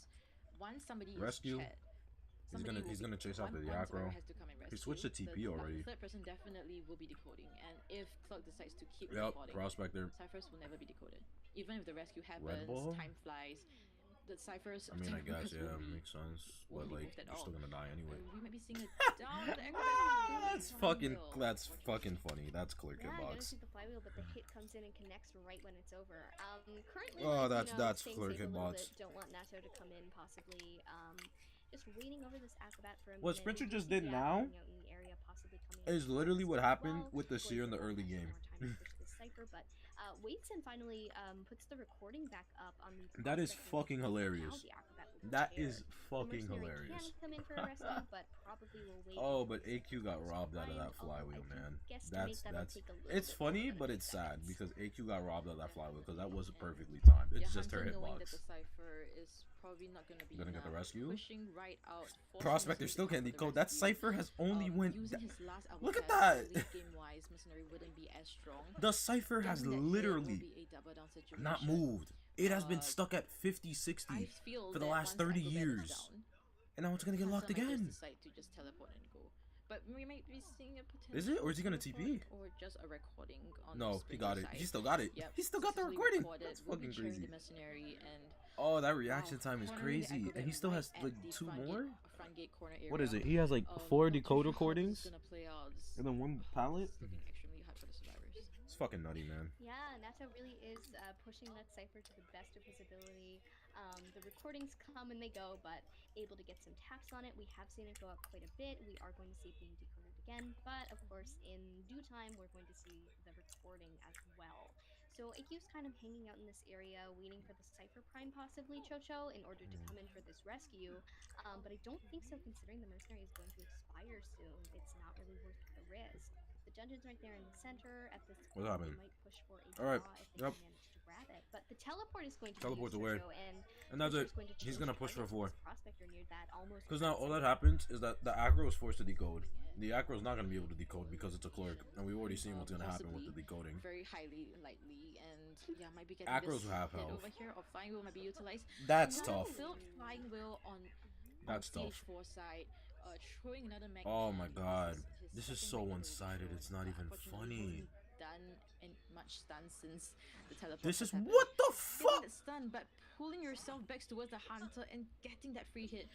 once somebody Rescue. is chat, He's gonna chase after the aggro. He switched to TP already. The third person definitely will be decoding, and if Clerk decides to keep Yep, recording, Prospector. ciphers will never be decoded. Even if the rescue Red ball? happens, time flies. The ciphers. I mean, I guess, yeah, will be- makes sense. won't But be like, moved at you're all. still gonna die anyway. We might be seeing it down. The acrobat That's fucking funny. That's clear Yeah, I gotta hitbox. shoot the flywheel, but the hit comes in and connects right when it's over. Currently, Oh, like, that's staying clear safe a little hitbox. bit, don't want Nato to come in, possibly. Just waiting over this acrobat for a What minute. Spencer We just see did the now hanging out in the area, possibly coming in is from literally this what as happened well. with the Of course, Seer in the will early have some game. more time to push this cipher, but waits and finally puts the recording back up on the That is prospect fucking now hilarious. the acrobat will be That paired. is The fucking mercenary hilarious. Can come in for a rescue, but probably will wait. Oh, until but this AQ got goes robbed out of online, that although I flywheel, do man. guesstimate that'll That's take a little it's bit longer funny, than but a it's few sad seconds. because AQ got robbed out of that flywheel because that was perfectly timed. It's just her Hunter knowing that hitbox. the cipher is probably not gonna be Gonna get the enough, rescue? pushing right out, forcing Prospector Mercenary still to can't come for the decode. That rescue. cipher has only went. Using his last Look at hourglass, that. late game wise, Mercenary wouldn't be as strong. The cipher has Getting that hit will literally be a double down situation. not moved. It has been Uh, stuck at 50, I 60 feel for the that last once 30 acrobat is years. down, And now it's gonna get Hunter locked might just again. decide to just teleport and go. But we might be seeing a potential. Is it? Or is he gonna teleport TP? Or just a recording on No, the he got it. Sprinter He side. still got it. Yep, He still got the successfully recording. recorded. That's We'll be fucking cheering crazy. The mercenary and Oh, that reaction time is cornering the crazy. And acrobat he still right has at like the 2 front gate- more? front gate corner What is area. it? He has like Not 4 too decoder sure how this is recordings gonna play out. This and then 1 pallet. is looking extremely hard for the survivors. It's fucking nutty, man. Yeah, Nato really is pushing that cipher to the best of his ability. The recordings come and they go, but able to get some taps on it. We have seen it go up quite a bit. We are going to see it being decoded again, but of course, in due time, we're going to see the recording as well. So AQ's kind of hanging out in this area, waiting for the cipher prime, possibly Chocho, in order to come in for this rescue. But I don't think so, considering the mercenary is going to expire soon. It's not really worth the risk. The dungeon's right there in the center. At this point, happened? they might push for a All right, draw if they yep. can manage to grab it. But the teleport is going to Teleport's be away. Chocho, And that's it. Chocho's going to He's change gonna push for targets 4. this Prospector near that almost Because now all that exact happens is that the aggro is forced to decode. The aggro is not going to be able to decode because it's a clerk. And we've already seen what's going to happen with the Possibly. decoding. Very highly likely, and yeah, might be getting Aggros this will have hit health. over here, or flying wheel might be utilized. That's Another tough. Built flying wheel on That's tough. CH4 side, throwing another magnet. Oh my This god. is his This is second so magnet one-sided. throw, It's not but even unfortunately funny. wasn't done and much stun since the teleport. This has is happened. what the Getting fuck? that stun, but pulling yourself back towards the hunter and getting that free hit.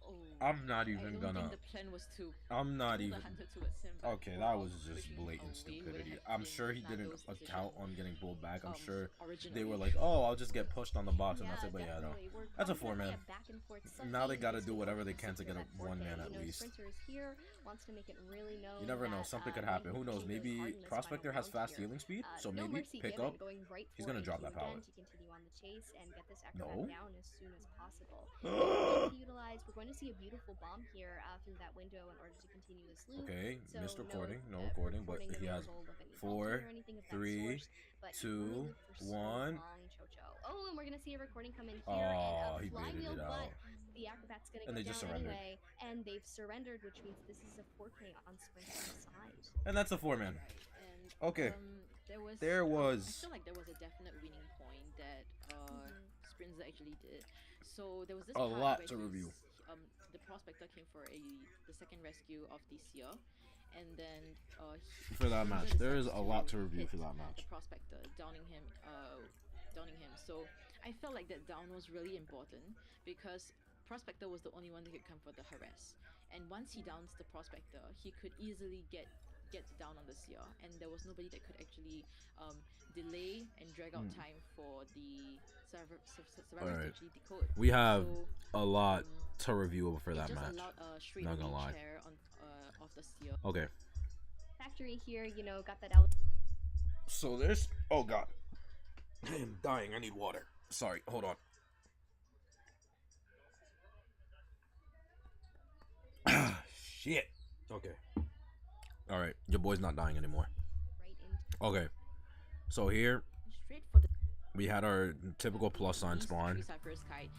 Oh, I'm not I even don't gonna. think the plan was to I'm not pull even. the hunter towards him. but Okay, that was while just pushing blatant away would stupidity. have I'm been sure he didn't Nando's account decision, on getting pulled back. I'm sure they originally. were like, oh, I'll just get pushed on the box and that's Yeah, it. But yeah, no. definitely. We're That's a constantly 4-man. a back and forth Now they something gotta just do to whatever they help can to secure get a that 4K. 1-man at You know, least. Sprinter is here, wants to make it really known You never know. that, Something could being happen. Who knows? pushing really Maybe hard in this Prospector final has round fast here. healing speed, so No maybe mercy pick given, up. going right He's for gonna drop AQ that pallet. again to continue on the chase and get this acrobat No. down as soon as possible. Going to utilize, we're going to see a beautiful bomb here through that window in order to continue this loop. Okay, So missed no, recording. No uh, recording, but recording he has available with any 4, vaulting or anything of that 3, sort, but 2, you only live for so 1. long, Chocho. Oh, and we're gonna see a recording come in here, Oh, and he a baited flywheel, it but out. the acrobat's gonna And go they just down surrendered. anyway, and they've surrendered, which means this is a 4K on Sprinter's side. And that's a 4-man. And, Okay. There was. was- I feel like there was a definite winning point that Sprinter actually did. So there was this A part lot where to review. The prospector came for the second rescue of this year, and then For that Sprinter match. There is decides a lot to to review hit for that match. The prospector, downing him. So I felt like that down was really important because prospector was the only one that could come for the harass, and once he downs the prospector, he could easily get down on the seer, and there was nobody that could actually delay and drag out time for the survivors to Alright. actually decode. We have So, a lot um, to review for it that just match. allowed a straight Not gonna away lie. chair on of the seer. Okay. Factory here, you know, got that out. So there's. Oh god. I am dying. I need water. Sorry. Hold on. Shit. Okay. All right. Your boy's not dying anymore. Right into Okay. So here Straight for the we had our typical plus sign spawn. Cypher's kite.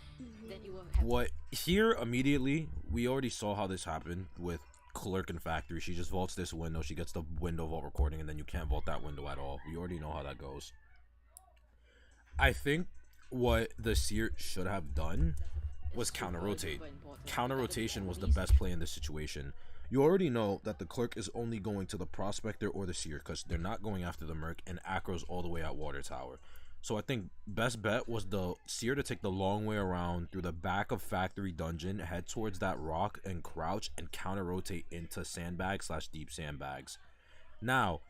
Then you will have What here immediately? We already saw how this happened with Clerk and Factory. She just vaults this window. She gets the window vault recording, and then you can't vault that window at all. We already know how that goes. I think what the Seer should have done was counter rotate. super important. Counter That was the rotation was the only best play in this situation. You already know that the clerk is only going to the prospector or the seer because they're not going after the merc, and Acro's all the way at water tower. So I think best bet was the seer to take the long way around through the back of factory dungeon, head towards that rock and crouch and counter rotate into sandbags / deep sandbags. Now,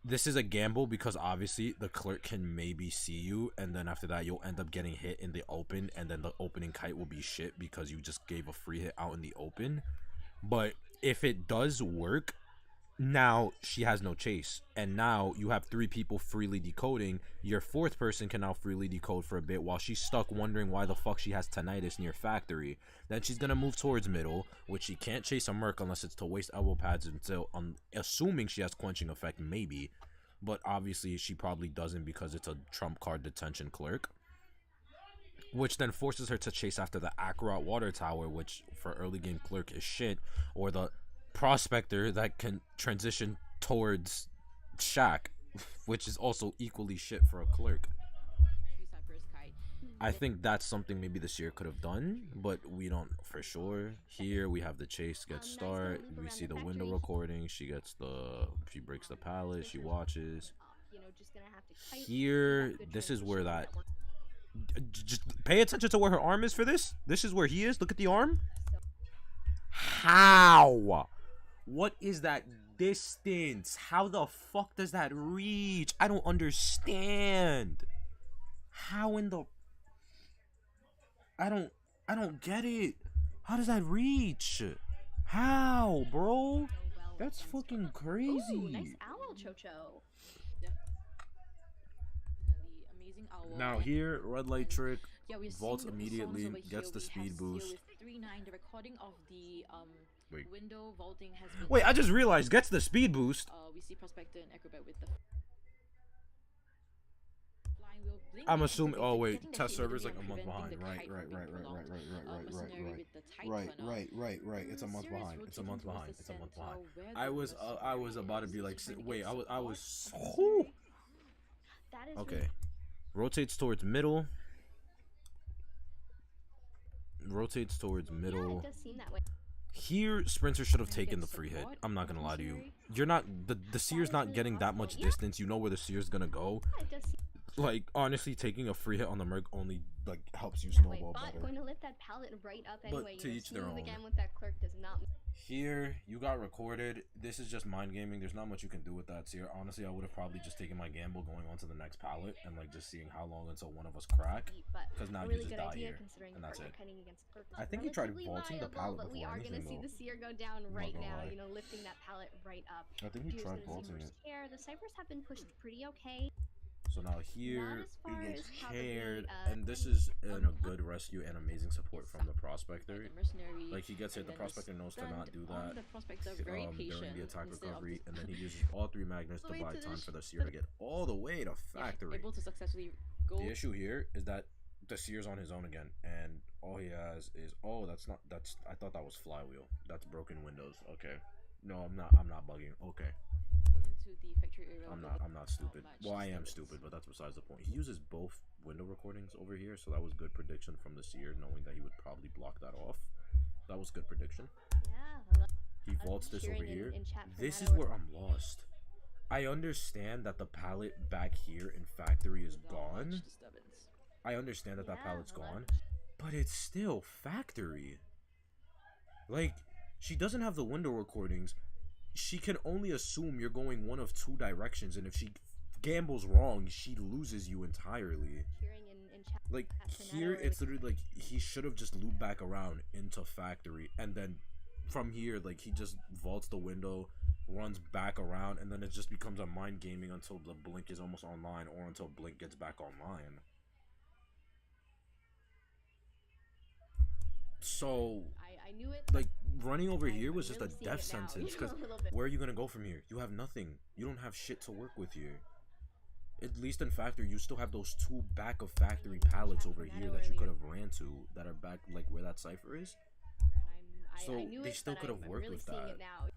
this is a gamble because obviously the clerk can maybe see you, and then after that you'll end up getting hit in the open, and then the opening kite will be shit because you just gave a free hit out in the open. But if it does work, now she has no chase, and now you have 3 people freely decoding. Your 4th person can now freely decode for a bit while she's stuck wondering why the fuck she has tinnitus near factory. Then she's gonna move towards middle, which she can't chase a merc unless it's to waste elbow pads until assuming she has quenching effect, maybe, but obviously she probably doesn't because it's a trump card detention clerk, which then forces her to chase after the Acro at water tower, which for early game clerk is shit, or the prospector that can transition towards Shack, which is also equally shit for a clerk. I think that's something maybe the seer could have done, but we don't for sure. Here we have the chase get start. We see the window recording. She breaks the pallet. She watches. Here, this is where that. Just pay attention to where her arm is for this. This is where he is. Look at the arm. How? What is that distance? How the fuck does that reach? I don't understand. How in the... I don't get it. How does that reach? How, bro? That's fucking crazy. Ooh, nice owl, Chocho. Amazing owl. Now here, red light trick. Yeah, Vaults immediately, gets the speed boost. 3-9, the recording of the Wait. window vaulting has been... Wait, I just realized gets the speed boost. We see Prospector and Acrobat with the flying wheel blink. I'm assuming. Oh wait, Getting the test hit server's with like the a month preventing behind. the Right. kite from being prolonged. Mercenary with the tight turner. Right. It's a month Series behind. It's a rotating month towards behind. the It's a month center behind. where the I was about to be like, trying to wait, get I was. support. That is Okay. Rotates towards middle. Rotates towards Yeah, middle. it does seem that way. Here, Sprinter should have And taken get the free hit. support I'm not gonna from lie to you. Siri. You're not the seer's is not really getting that possible. much Yeah. distance. You know where the seer's gonna go. Yeah, it does seem Like honestly, taking a free hit on the merc only like helps you that way. snowball But better. going to lift that pallet right up anyway. to each their Smooth own. again with that clerk does not. Here, you got recorded. This is just mind gaming. There's not much you can do with that seer. Honestly, I would have probably just taken my gamble going on to the next pallet and like just seeing how long until one of us crack. But Because now a you really just good die idea here, considering and the that's clerk it. cutting against clerk was I think he tried relatively vaulting the viable, pallet but we before are going to anything, see the though. seer go down not right gonna now. lie. You know, lifting that pallet right up. I think he Deer's tried gonna see vaulting more it. scare. The ciphers have been pushed pretty okay. So now here as far he gets as probably, cared, and this is a good rescue and amazing support from the prospector. The mercenary, Like he gets hit, and the then prospector knows to not stunned do on that the prospector, very patient during the attack instead of recovery, just and then he uses all 3 magnets to Wait buy to time this- for the seer to get all the way to yeah, factory. able to successfully go. The issue here is that the seer's on his own again, and all he has is I thought that was flywheel. That's broken windows. Okay, no, I'm not bugging. Okay, into the factory area. I'm with not stupid. much Well, I am disturbance. stupid, but that's besides the point. He uses both window recordings over here, so that was good prediction from the seer, knowing that he would probably block that off. That was good prediction. Yeah. I love He vaults this over cheering in- here. in chat for This that is hour. where I'm lost. I understand that the pallet back here in factory is Not much gone. disturbance. I understand that Yeah, pallet's I love gone, but it's still factory. Like, she doesn't have the window recordings. She can only assume you're going one of 2 directions, and if she gambles wrong, she loses you entirely. Cheering in chat. Like, for that here, hour. it's literally like he should have just looped back around into factory, and then from here, like, he just vaults the window, runs back around, and then it just becomes a mind gaming until the blink is almost online, or until blink gets back online. So, I knew it. like, running over here was I'm just really a seeing death it now, sentence, you know, because a little bit. where are you gonna go from here? You have nothing. You don't have shit to work with here. At least in factory, you still have those 2 back of factory pallets over here that you could have ran to, that are back, like, where that cipher is. I So, knew they it, still but could have I'm worked really with seeing that. it now.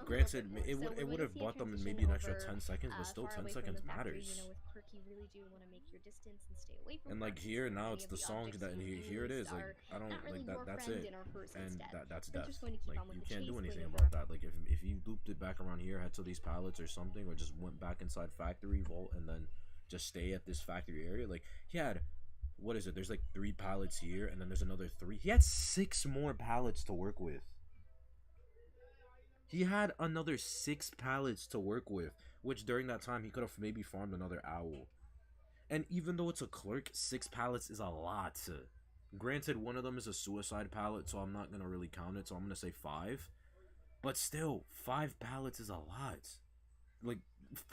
Granted, more. it So would we're it would going to have see a bought them transition maybe an extra over, 10 seconds, but still far 10 away from seconds the factory. matters. You know, with Quirk, you really do want to make your distance and stay away from And like Quirk, here since now many it's of the song objects that you here it use is. Like are I don't not really like that. your That's friend it. and are hers And instead. that's death. Spencer's going to keep Like on with you the can't chase, do anything going about over that. Like if you looped it back around here, head to these pallets or something, or just went back inside factory vault and then just stay at this factory area. Like he had, what is it? There's like 3 pallets here, and then there's another 3. He had 6 more pallets to work with. He had another 6 pallets to work with, which during that time he could have maybe farmed another owl. And even though it's a clerk, 6 pallets is a lot. Granted, one of them is a suicide pallet, so I'm not gonna really count it, so I'm gonna say 5. But still, 5 pallets is a lot. Like,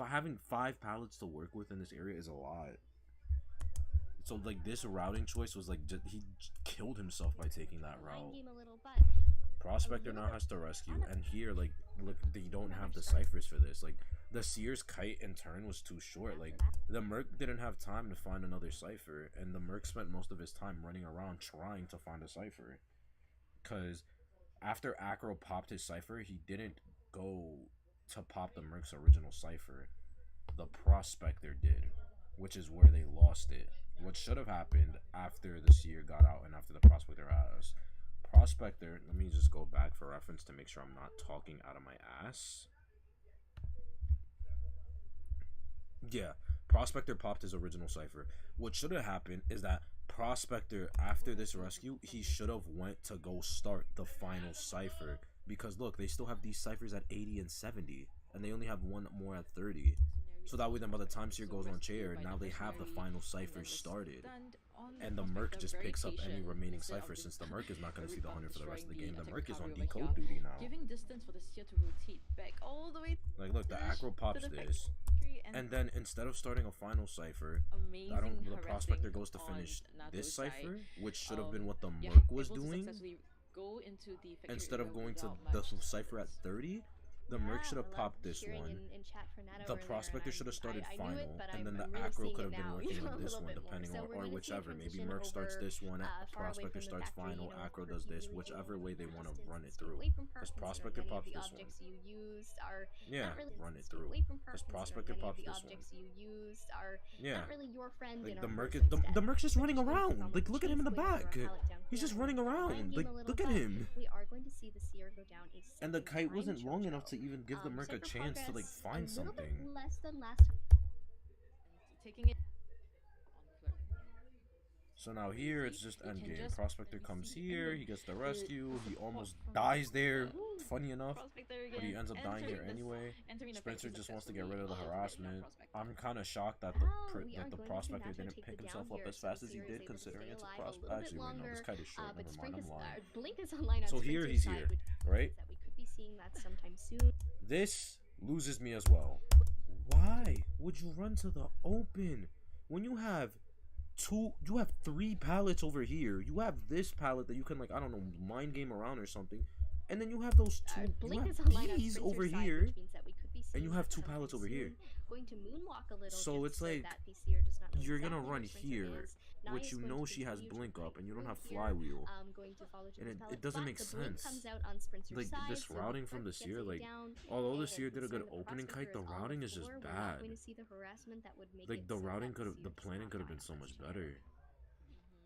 having 5 pallets to work with in this area is a lot. So, like, this routing choice was like, he killed himself by taking that route. Prospector now has to rescue, and here, like, look, they don't have the ciphers for this. Like, the Seer's kite in turn was too short. Like, the Merc didn't have time to find another cipher, and the Merc spent most of his time running around trying to find a cipher. Because after Acro popped his cipher, he didn't go to pop the Merc's original cipher. The Prospector did, which is where they lost it. What should have happened after the Seer got out and after the Prospector has. Prospector, let me just go back for reference to make sure I'm not talking out of my ass. Yeah, Prospector popped his original cipher. What should have happened is that Prospector, after this rescue, he should have went to go start the final cipher. Because look, they still have these ciphers at 80 and 70, and they only have one more at 30. So that way then by the time Seer goes on chair, now they have the final cipher started. And the Merc just picks up any remaining cipher. Since the Merc is not going to see the 100 for the rest of the game, the Merc is on decode duty now. Giving distance for the Seer to rotate back all the way. Like look, the Acro pops this. And then instead of starting a final cipher, the Prospector goes to finish this cipher, which should have been what the Merc was doing. Instead of going to the cipher at 30, the Merc should have popped this one. The Prospector should have started final, and then the Acro could have been working on this one, depending on, or whichever. Maybe Merc starts this one, Prospector starts final, Acro does this, whichever way they want to run it through. Because Prospector pops this one. Yeah, run it through. Because Prospector pops this one. Yeah. Like the Merc's just running around. Like look at him in the back. He's just running around. Like look at him. We are going to see the Seer go down a And the kite wasn't long enough to even give the Merc a chance to like find something. Less than last time. Taking it. So now here it's just endgame. Prospector comes here, he gets the rescue, he almost dies there, funny enough, but he ends up dying here anyway. Spencer just wants to get rid of the harassment. I'm kind of shocked that the Prospector didn't pick himself up as fast as he did, considering it's a Prospector. Actually, wait, no, this kite is short, never mind, I'm lying. So here he's here, right? We could be seeing that sometime soon. This loses me as well. Why would you run to the open when you have 3 pallets over here? You have this pallet that you can, like, I don't know, mind game around or something, and then you have those 2 you have these over here, and you have 2 pallets over here. Going to moonwalk a little, so it's like you're gonna run here, which you know she has blink up, and you don't have flywheel, and it doesn't make sense. Like this routing from the Seer, like although the Seer did a good opening kite, the routing is just bad. Like the routing could have, the planning could have been so much better.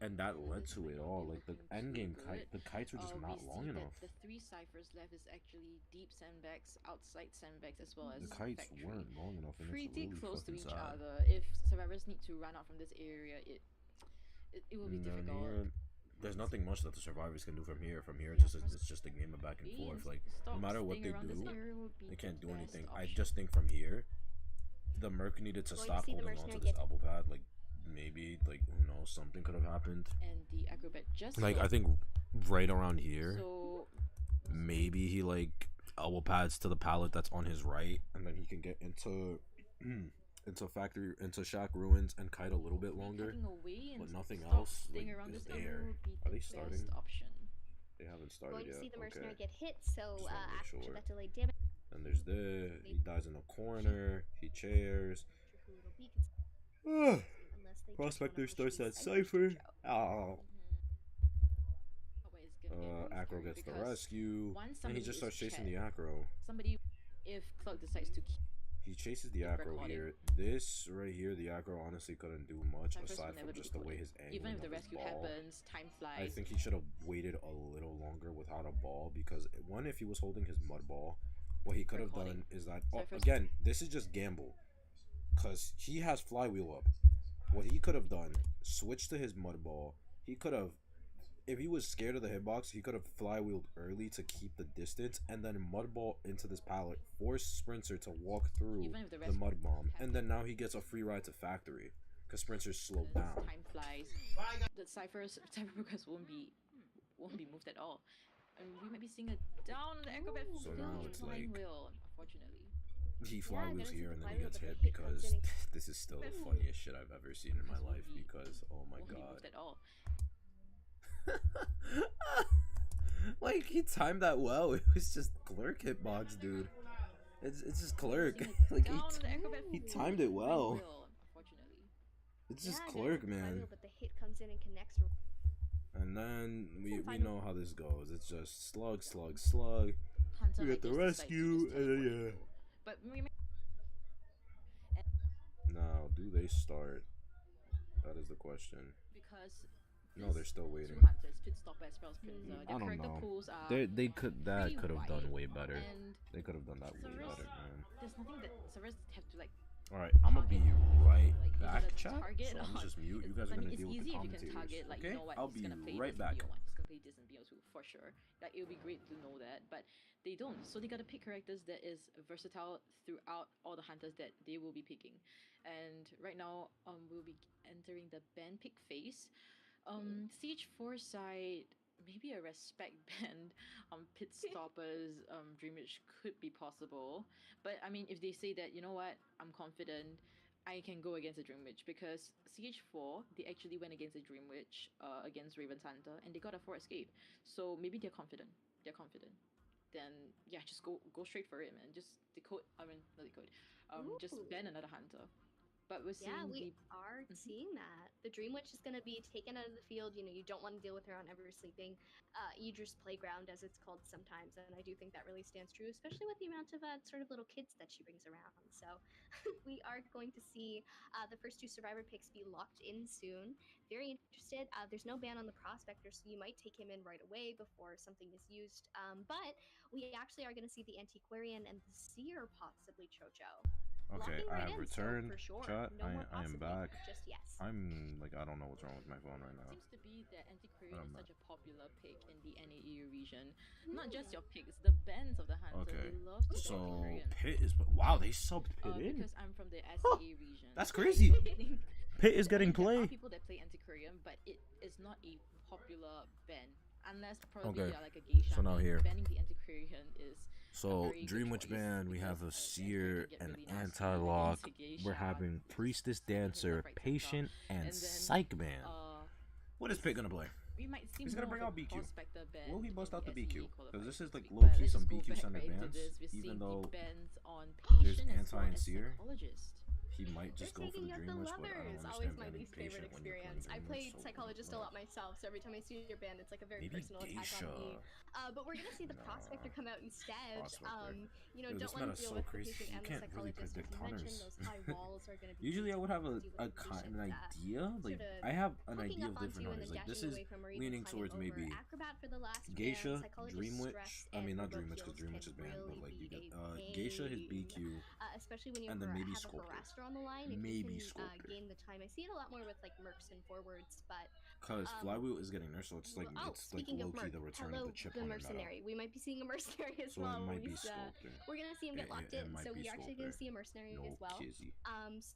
And that led to it all. Like the endgame kite, the kites were just not long enough. The 3 ciphers left is actually deep sandbags, outside sandbags, as well as the kites factory. Weren't long enough. And pretty it's really close to each sad. other. If survivors need to run out from this area, it will be difficult. There's nothing much that the survivors can do from here. From here, it's just a game of back and forth. Like no matter what they do, they can't do anything. I just think from here, the Merc needed to stop holding on to this elbow pad. Like maybe, like who knows, something could have happened. And the acrobat just like I think right around here, maybe he like elbow pads to the pallet that's on his right, and then he can get into Shack ruins and kite a little bit longer, but nothing else like, is there. Are they starting? They haven't started going yet. To see the mercenary okay. get hit, so after that delayed damage. And there's he dies in the corner. He chairs. Prospector starts that cipher. Oh. gonna get really Acro scary gets the because rescue, once and he somebody just is starts chasing the Chet, Acro. somebody, if Clerk decides to keep He chases the Keep Acro recording. here. This right here, the Acro honestly couldn't do much Cyphers will aside never from be just the way decoded. his angling even if the of his rescue ball. happens, time flies. I think he should have waited a little longer without a ball because one, if he was holding his mud ball, what he could have Recording. done is that Cyphers- again, this is just gamble, cause he has flywheel up. What he could have done, switch to his mud ball. He could have, if he was scared of the hitbox, he could have flywheeled early to keep the distance, and then mud ball into this pallet, force Sprinter to walk through Even if the the rescue mud bomb, happens. and then now he gets a free ride to factory, cause Sprinter's slowed Because down. time flies. The Cypher progress won't be moved at all. And we might be seeing a down on the acrobat So now it's flying like- wheel, unfortunately. He Yeah, flywheels gonna see here the and then he flywheel, gets but the hit hit comes because in this is still the funniest shit I've ever seen in my life because oh my Won't be god. moved at all. Like he timed that well. It was just Clerk hitbox, dude. It's just Clerk. Seeing a Like down on the acrobat he flying timed it well. wheel, unfortunately. It's just Yeah, Clerk, gonna see the man. flywheel, but the hit comes in and connects. And then we Final- know how this goes. It's just slug, slug, slug. Hunter We might get the just decide to rescue, just and then, teleport yeah. through. But we may Now, do they start? That is the question. because No, they're this still two waiting. hunters, Pit Stopper as well as Prince, Mm. their I don't character know. pools are They could pretty could have done wide, way better. and They could have done that way Cyrus- better, man. there's nothing that Cyrus have to like. All right, I'm gonna be right Like, you back, gotta chat. target So I'm on- just mute. You It's- guys are I mean, gonna it's deal with easy the if you can commentators. target, like, Okay, you know what, I'll he's be gonna play right this back. BO1, he's gonna play this in BO2 for sure. Like, it would be great to know that, but they don't. So they gotta pick characters that is versatile throughout all the hunters that they will be picking. And right now, we'll be entering the ban pick phase. Siege Foresight, maybe a respect band Pit Stoppers, Dreamwitch could be possible. But I mean, if they say that, you know what, I'm confident, I can go against a Dreamwitch because CH4 they actually went against a Dreamwitch against Raven's Hunter and they got a 4 escape. So maybe they're confident. Then yeah, just go straight for it, man. Just decode. I mean, not decode. Just Ooh. ban another Hunter. But we're seeing Yeah, we the are seeing that. The Dream Witch is going to be taken out of the field. You know, you don't want to deal with her on Ever Sleeping. Idris Playground, as it's called sometimes. And I do think that really stands true, especially with the amount of sort of little kids that she brings around. So we are going to see the first 2 survivor picks be locked in soon. Very interested. There's no ban on the Prospector, so you might take him in right away before something is used. But we actually are going to see the Antiquarian and the Seer possibly, Chocho. Okay, Locking I right have in, so returned. for sure. Chat, No more I am possibly, back. just yes. I'm like I don't know what's wrong with my phone right now. seems to be that Antiquarian I'm is not. such a popular pick in the NAE region. Not just Hmm. your picks, the bands of the Hunter. Okay, They love to pick So Antiquarian. Pit is wow, they subbed Pit in. Because I'm from the SAE region. That's crazy. I think- Pit is I getting mean, there are play. people that play Antiquarian, but it is not a popular ban. Unless probably Okay, you are like a geisha. so now main. here. Banning the Antiquarian is So very good Dreamwitch choice Band, we have a because, Seer, they can get an really nasty anti-lock. against a We're geisha, having Priestess hit left, Dancer, right, center, Patient, and and then, Psych Band. What is Pit gonna play? We might see He's gonna more bring of out a BQ. Prospector band Will he bust in out the SAE BQ? Because qualifiers this is like this week. low But key let's some just go BQ back center right into bands, this. We're even seeing though the bands on there's patient as well as anti-and-seer. psychologist. he might just They're go for the taking out the Dreamwitch, but I lovers. don't Always understand my banning least favorite Patient when you're playing experience. I Dreamwitch, played so psychologist a what? lot myself, so every time I see your band, it's like a very Maybe personal attack Geisha. on me. But we're gonna see the Nah. Prospector come out instead. Prospector. You know, Dude, don't this want meta's to deal so with crazy. the patient You and the can't really psychologist. predict As you mentioned, hunters. those high walls are gonna be. Usually I would have deal with an patients, idea, like sorta I have an hooking idea up of onto different you and hunters. then Like this dashing is away from or even leaning climbing towards over. maybe Acrobat for the last Geisha, band, Psychologist Dreamwitch. Stress, I mean and not Dreamwitch because Robokios Dreamwitch is can banned, but really like you be get a Geisha, his pain. BQ. Especially when you And then maybe have a Sculptor. harasser on the line. If Maybe you can Sculptor. gain the time. I see it a lot more with like mercs and forwards, but Cause Flywheel is getting nerfed, so it's like oh, it's like speaking low of key merc, the return hello, of the chip the hunter meta. mercenary. We might be seeing a mercenary as So well. it might We be s- Sculptor. we're gonna see him get locked in, might so be we're actually gonna Sculptor. see a mercenary No as well. kizzy.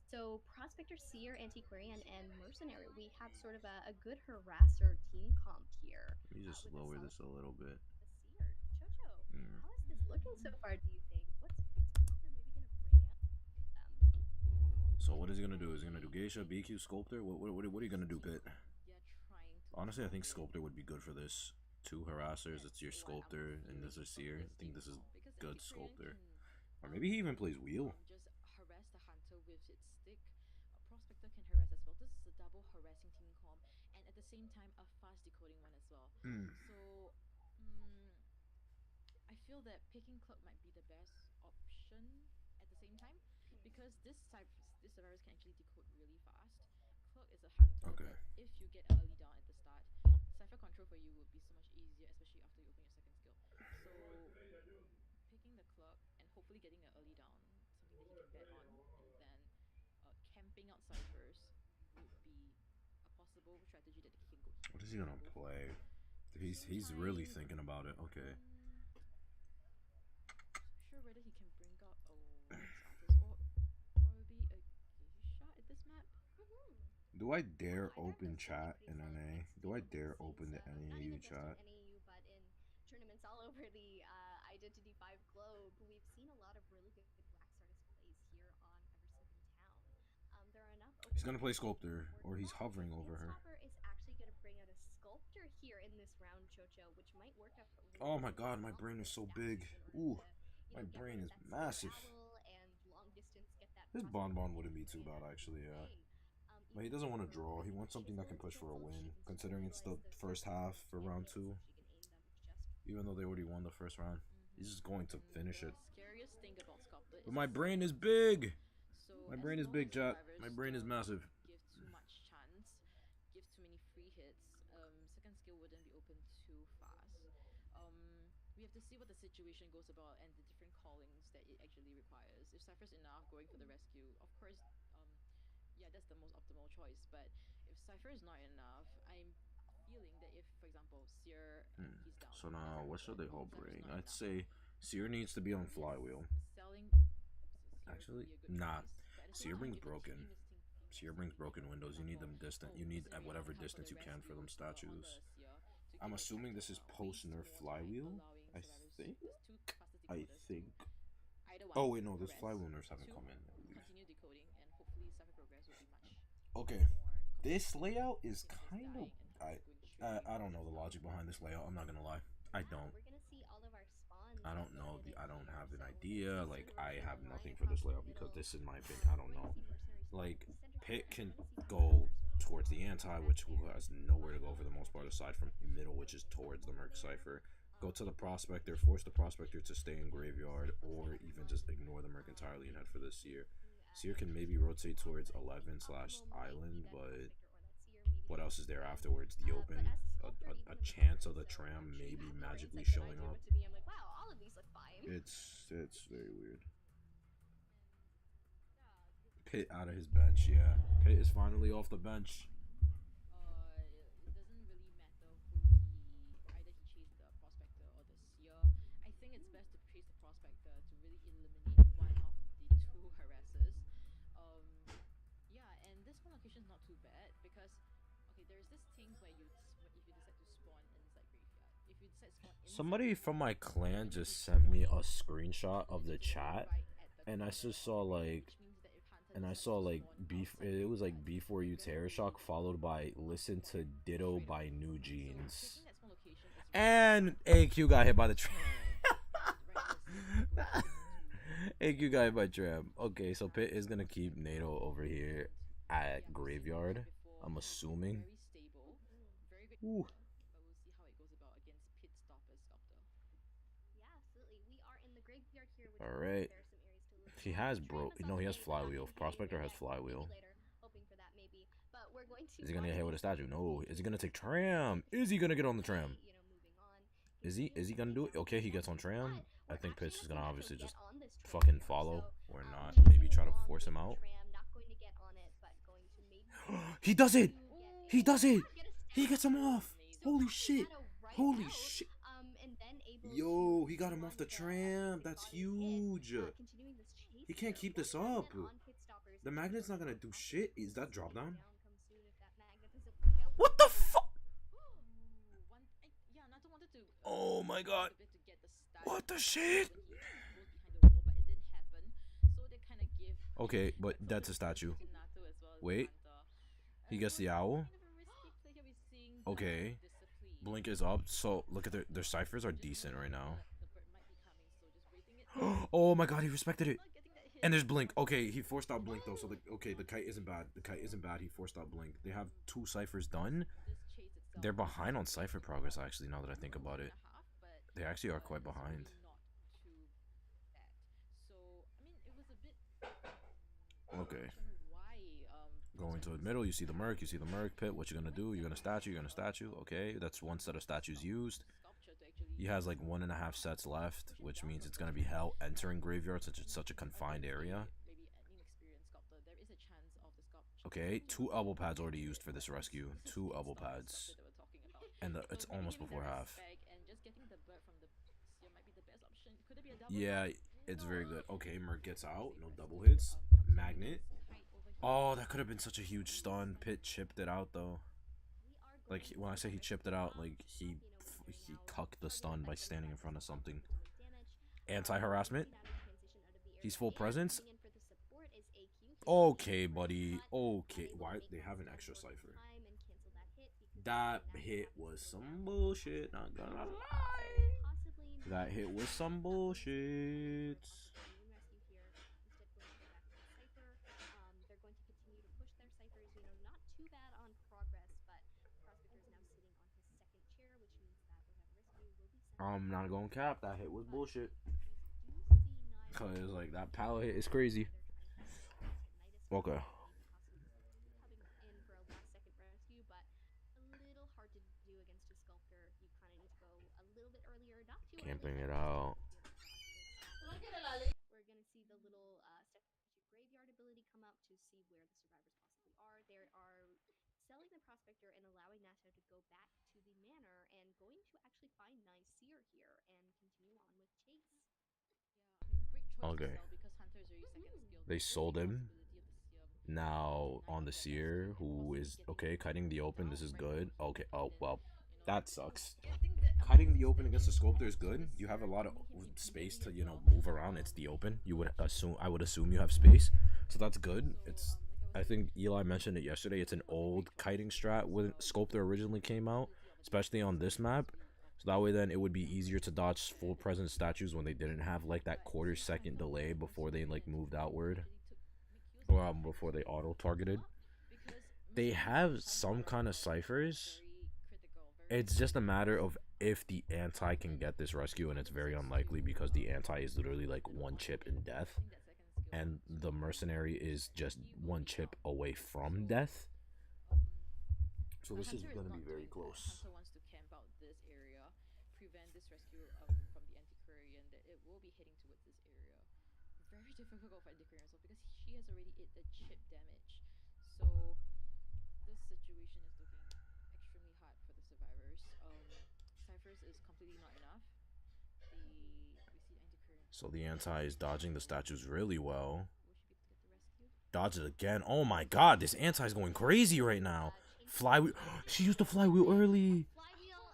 So Prospector, Seer, Antiquarian, and Mercenary. We have sort of a good harasser team comp here. Let me just with the lower Sol- this a little bit. The Seer, Chocho. Mm. How is this looking so far? Do you think? What's Prospector maybe gonna bring out? So what is he gonna do? Is he gonna do Geisha, BQ, Sculptor? What are you gonna do, Pit? Yeah, trying to Honestly, I think Sculptor would be good for this. 2 harassers, it's your Sculptor, and this is Seer. I think this is good Sculptor. Or maybe he even plays Wheel. Just harass the hunter with its stick. A prospector can harass as well. This is a double harassing team comp, and at the same time a fast decoding one as well. Mm. So feel that picking Cloak might be the best option at the same time because this virus can actually decode really fast. Cloak is a hunter Okay. that if you get early down at the start, cipher control for you would be so much easier, especially after you open your second skill. So picking the Cloak and hopefully getting an early down, something that he can bet on, and then camping out ciphers would be a possible strategy that he can go. What is he gonna play? He's really thinking about it. Okay. Sure whether he can bring out a wax artist or probably a geisha at this map. Do I dare open chat in NA? Do I dare open the NAU chat? NAU, but in tournaments all over the Identity 5 globe, we've seen a lot of really good wax artist plays here on Eversink in town. There are enough. He's gonna play Sculptor, or he's hovering over her. Is actually gonna bring out a Sculptor here in this round, Chocho, which might work out. Really Oh my god, my brain is so big. Ooh, my brain is massive. This Bonbon wouldn't be too bad, actually, yeah. But he doesn't want to draw. He wants something that can push for a win, considering it's the first half for round 2. Even though they already won the first round. He's just going to finish it. But my brain is big! My brain is big, chat. My brain is massive. Give too much chance, give too many free hits. Second skill wouldn't be open too fast. We have to see what the situation goes about and the different callings that it actually requires. If Cypher's enough going for the rescue, of course, yeah, that's the most optimal choice. But if Cypher is not enough, I'm feeling that if, for example, Seer he's down. So now, what should they all bring? I'd say Seer needs to be on Flywheel. Actually, nah. Seer brings broken. Seer brings broken windows. You need them distant. You need at whatever distance you can for them statues. I'm assuming this is post-nerf Flywheel. I think. Oh wait, no, those Flywheel nerfs haven't come in. Okay, this layout is kind of. I don't know the logic behind this layout. I'm not gonna lie. I don't. I don't know. I don't have an idea. Like, I have nothing for this layout because this, in my opinion, I don't know. Like, Pit can go towards the anti, which has nowhere to go for the most part, aside from middle, which is towards the Merc Cypher. Go to the Prospector, force the Prospector to stay in Graveyard, or even just ignore the Merc entirely and head for the Seer. Seer can maybe rotate towards 11/Island, but what else is there afterwards? The Open, a chance of the Tram maybe magically showing up. It's very weird. Pit out of his bench, yeah. Pit is finally off the bench. It doesn't really matter who either he chased the Prospector or the Seer. I think it's best to chase the Prospector to really eliminate one of the two harassers. Yeah, and this one location is not too bad because there's this thing where if you decide to spawn inside Graveyard, if you decide to spawn inside Somebody from my clan just sent me a screenshot of the chat, and I just saw like, it was like before you Terror Shock followed by Listen to Ditto by New Jeans, and AQ got hit by the tram. AQ got hit by tram. Okay, so Pit is gonna keep NATO over here at Graveyard, I'm assuming. Ooh. But we'll see how it goes about against Pit Stopper Sculptor. Yeah, absolutely. We are in the graveyard here. All right. He has no, he has Flywheel. Prospector has Flywheel. Is he gonna get hit with a statue? No. Is he gonna take tram? Is he gonna get on the tram? Is he gonna do it? Okay, he gets on tram. I think Pitch is gonna obviously just fucking follow or not. Maybe try to force him out. He does it! He does it! He gets him off! Holy shit! Holy shit! Yo, he got him off the tram. That's huge. He can't keep this up. The magnet's not gonna do shit. Is that drop down? What the fuck? Oh my god. What the shit? Okay, but that's a statue. Wait. He gets the owl? Okay. Blink is up, so look at their ciphers are decent right now. Oh my god, he respected it. And there's Blink. Okay, he forced out Blink though, so the kite isn't bad. The kite isn't bad. He forced out Blink. They have 2 ciphers done. They're behind on cipher progress actually, now that I think about it. They actually are quite behind. Okay. Why, Going to the middle, you see the Merc, Pit. What you gonna do? You're gonna statue, Okay, that's one set of statues used. He has like 1.5 sets left, which means it's gonna be hell entering graveyard, such a confined area. Okay, 2 elbow pads already used for this rescue. 2 elbow pads. And it's almost before half. Yeah, it's very good. Okay, Merc gets out. No double hits. Magnet. Oh, that could have been such a huge stun. Pit chipped it out, though. Like, when I say he chipped it out, like, he cucked the stun by standing in front of something. Anti-harassment. He's full presence. Okay, buddy. Okay. Why? They have an extra cipher. That hit was some bullshit. Not gonna lie. That hit was some bullshit. I'm not gonna cap. That hit was bullshit. Cause like that pallet hit is crazy. Okay. Camping it out. We're gonna see the little statue graveyard ability come up to see where the survivors possibly are. They are selling the prospector and allowing Nato to go back to the manor and going to actually find Nicaer here and continue on with Chase. Okay. They sold him. Now on the Seer, who is okay, kiting the open. This is good. Okay. Oh well, that sucks. Kiting the open against the sculptor is good. You have a lot of space to move around. It's the open. I would assume you have space, so that's good. I think Eli mentioned it yesterday. It's an old kiting strat when Sculptor originally came out, especially on this map. So that way, then it would be easier to dodge full presence statues when they didn't have like that quarter-second delay before they like moved outward. Before they auto-targeted. They have some kind of ciphers. It's just a matter of if the anti can get this rescue, and it's very unlikely because the anti is literally like 1 chip in death, and the mercenary is just 1 chip away from death. So this is going to be very close. Hunter wants to camp out this area, prevent this rescue from the Antiquarian, that it will be heading towards this area. Very difficult for Antiquarian because she has already hit the chip damage. So this situation is looking extremely hard for the survivors. Ciphers is completely not enough. So the anti is dodging the statues really well. Dodge it again. Oh my god, this anti is going crazy right now. Flywheel. She used the flywheel early.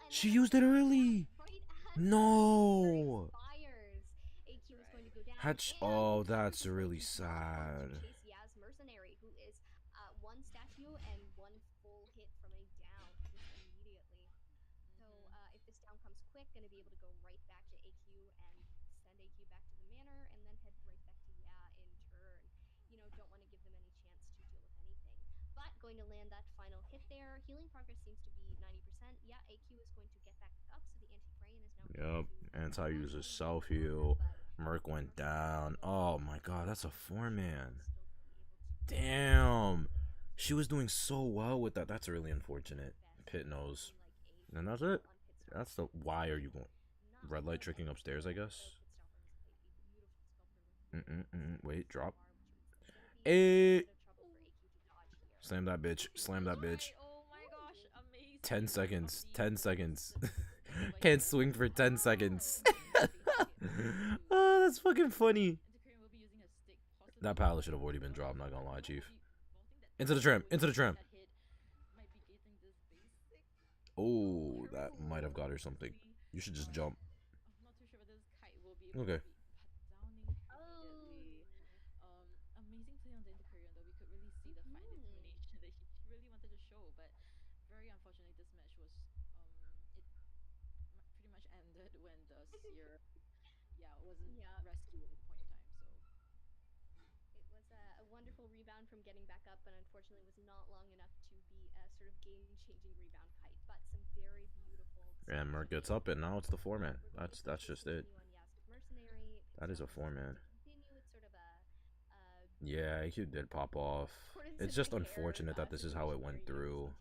She used it early. No. Oh, that's really sad. Gonna be able to go right back to AQ and send AQ back to the manor and then head right back to in turn. Don't want to give them any chance to deal with anything. But going to land that final hit there. Healing progress seems to be 90%. Yeah, AQ is going to get back up, so the Antiquarian is now. Yep, anti uses self heal. Merc went down. Oh my god, that's a 4-man. Damn. She was doing so well with that. That's really unfortunate. Pit knows. And that's it. That's the. Why are you going? Red light tricking upstairs, I guess. Wait, drop. Slam that bitch. Slam that bitch. 10 seconds. 10 seconds. Can't swing for 10 seconds. Oh, that's fucking funny. That pallet should have already been dropped, not gonna lie, Chief. Into the tram. Into the tram. Oh, that might have got her something. You should just jump. Okay. Amazing play on the Antiquarian though. We could really see the fight and determination that he really wanted to show, but very unfortunately this match was it pretty much ended when the Seer wasn't rescued at the point in time. So it was a wonderful rebound from getting back up, but unfortunately was not long enough to be a sort of game-changing rebound kite. But some very beautiful. And Merc gets up, and now it's the 4-man. That's just it. That is a 4-man. Yeah, IQ did pop off. It's just unfortunate that this is how it went through.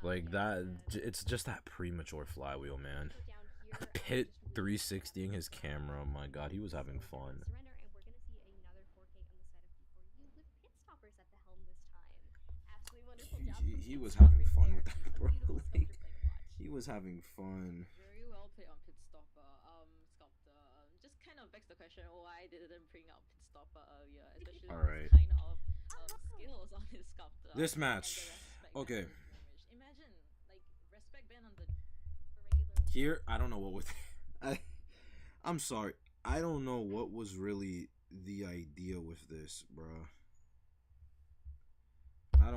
Like that, it's just that premature flywheel, man. Pit 360ing his camera. Oh my god, he was having fun. He was having fun with that, bro. Like, he was having fun. Very well played on Pit Stopper. Sculptor. Just kind of begs the question, why didn't bring out Pit Stopper earlier, especially with kind of skills on his Sculptor. This match, okay. Imagine like respect ban on the here. I don't know what was. I'm sorry. I don't know what was really the idea with this, bro. I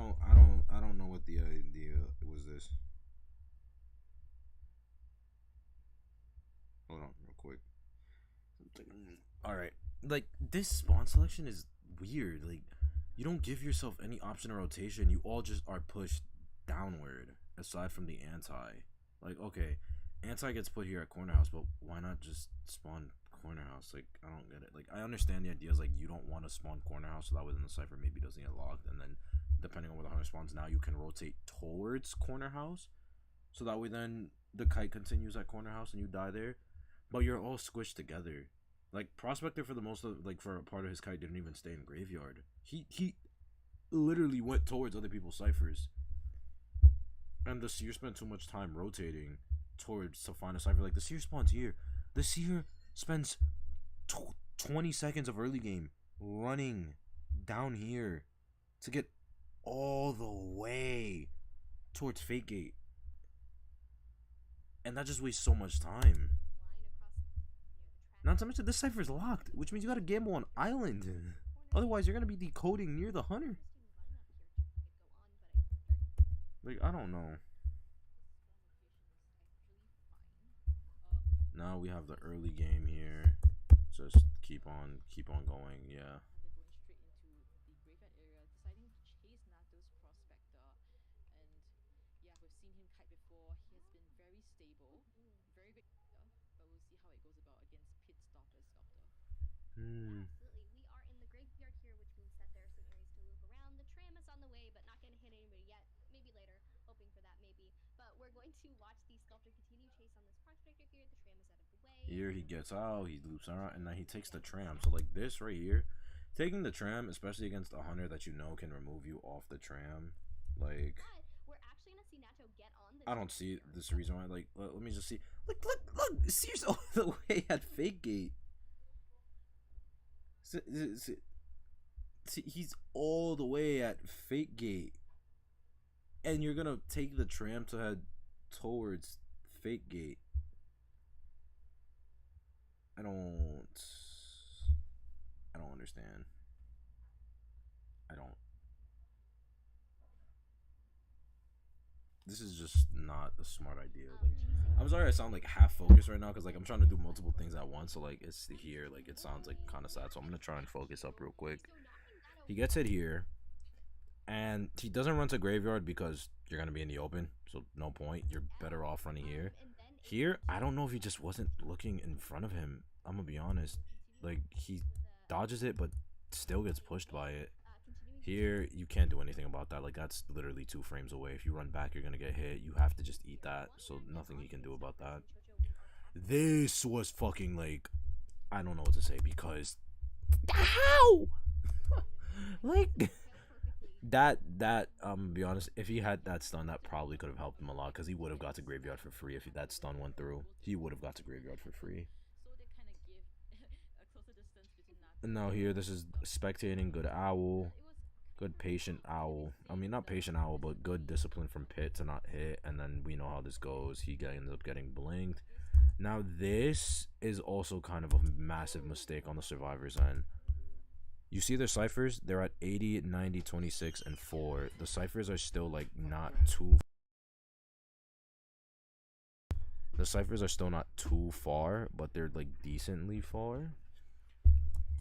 don't know what the idea was. This. Hold on, real quick. All right, like this spawn selection is weird. Like, you don't give yourself any option or rotation. You all just are pushed downward. Aside from the anti, like okay, anti gets put here at corner house, but why not just spawn corner house? Like I don't get it. Like I understand the idea is like you don't want to spawn corner house so that way then the cipher maybe doesn't get locked, and then depending on where the hunter spawns now you can rotate towards corner house so that way then the kite continues at corner house and you die there, but you're all squished together. Like prospector for the most of like for a part of his kite didn't even stay in graveyard. He literally went towards other people's ciphers, and the seer spent too much time rotating towards to find a cipher. Like the seer spawns here, the seer spends 20 seconds of early game running down here to get all the way towards Fate Gate, and that just wastes so much time. Not to mention this cipher is locked, which means you gotta gamble on island. Otherwise, you're gonna be decoding near the hunter. Like I don't know. Now we have the early game here. Just keep on going. Yeah. Absolutely. We are in the graveyard here, which means that there are some areas to move around. The tram is on the way, but not going to hit anybody yet. Maybe later. Hoping for that, maybe. But we're going to watch the Sculptor continue chase on this prospector here. The tram is out of the way. Here he gets out, he loops around, and then he takes the tram. So like this right here, taking the tram, especially against a hunter that you know can remove you off the tram, like. But we're actually gonna see Nacho get on. I don't see this reason why. Like, let me just see. Look! Sears all the way at Fate Gate. See, he's all the way at Fate Gate, and you're gonna take the tram to head towards Fate Gate. I don't understand. This is just not a smart idea. Like, I'm sorry I sound like half focused right now because like I'm trying to do multiple things at once. So like it's here, like it sounds like kind of sad. So I'm gonna try and focus up real quick. He gets it here, and he doesn't run to graveyard because you're gonna be in the open. So no point. You're better off running here. Here, I don't know if he just wasn't looking in front of him. I'm gonna be honest. Like he dodges it, but still gets pushed by it. Here, you can't do anything about that. Like, that's literally 2 frames away. If you run back, you're gonna get hit. You have to just eat that. So, nothing you can do about that. This was fucking, like... I don't know what to say, because... How? Like... That, I'm gonna be honest, if he had that stun, that probably could have helped him a lot, because he would have got to graveyard for free. If that stun went through, he would have got to graveyard for free. And now here, this is spectating, good owl. Good patient owl. I mean, not patient owl, but good discipline from Pit to not hit. And then we know how this goes. He ends up getting blinked. Now, this is also kind of a massive mistake on the survivors' end. You see their ciphers? They're at 80, 90, 26, and 4. The ciphers are still, like, not too... The ciphers are still not too far, but they're, like, decently far.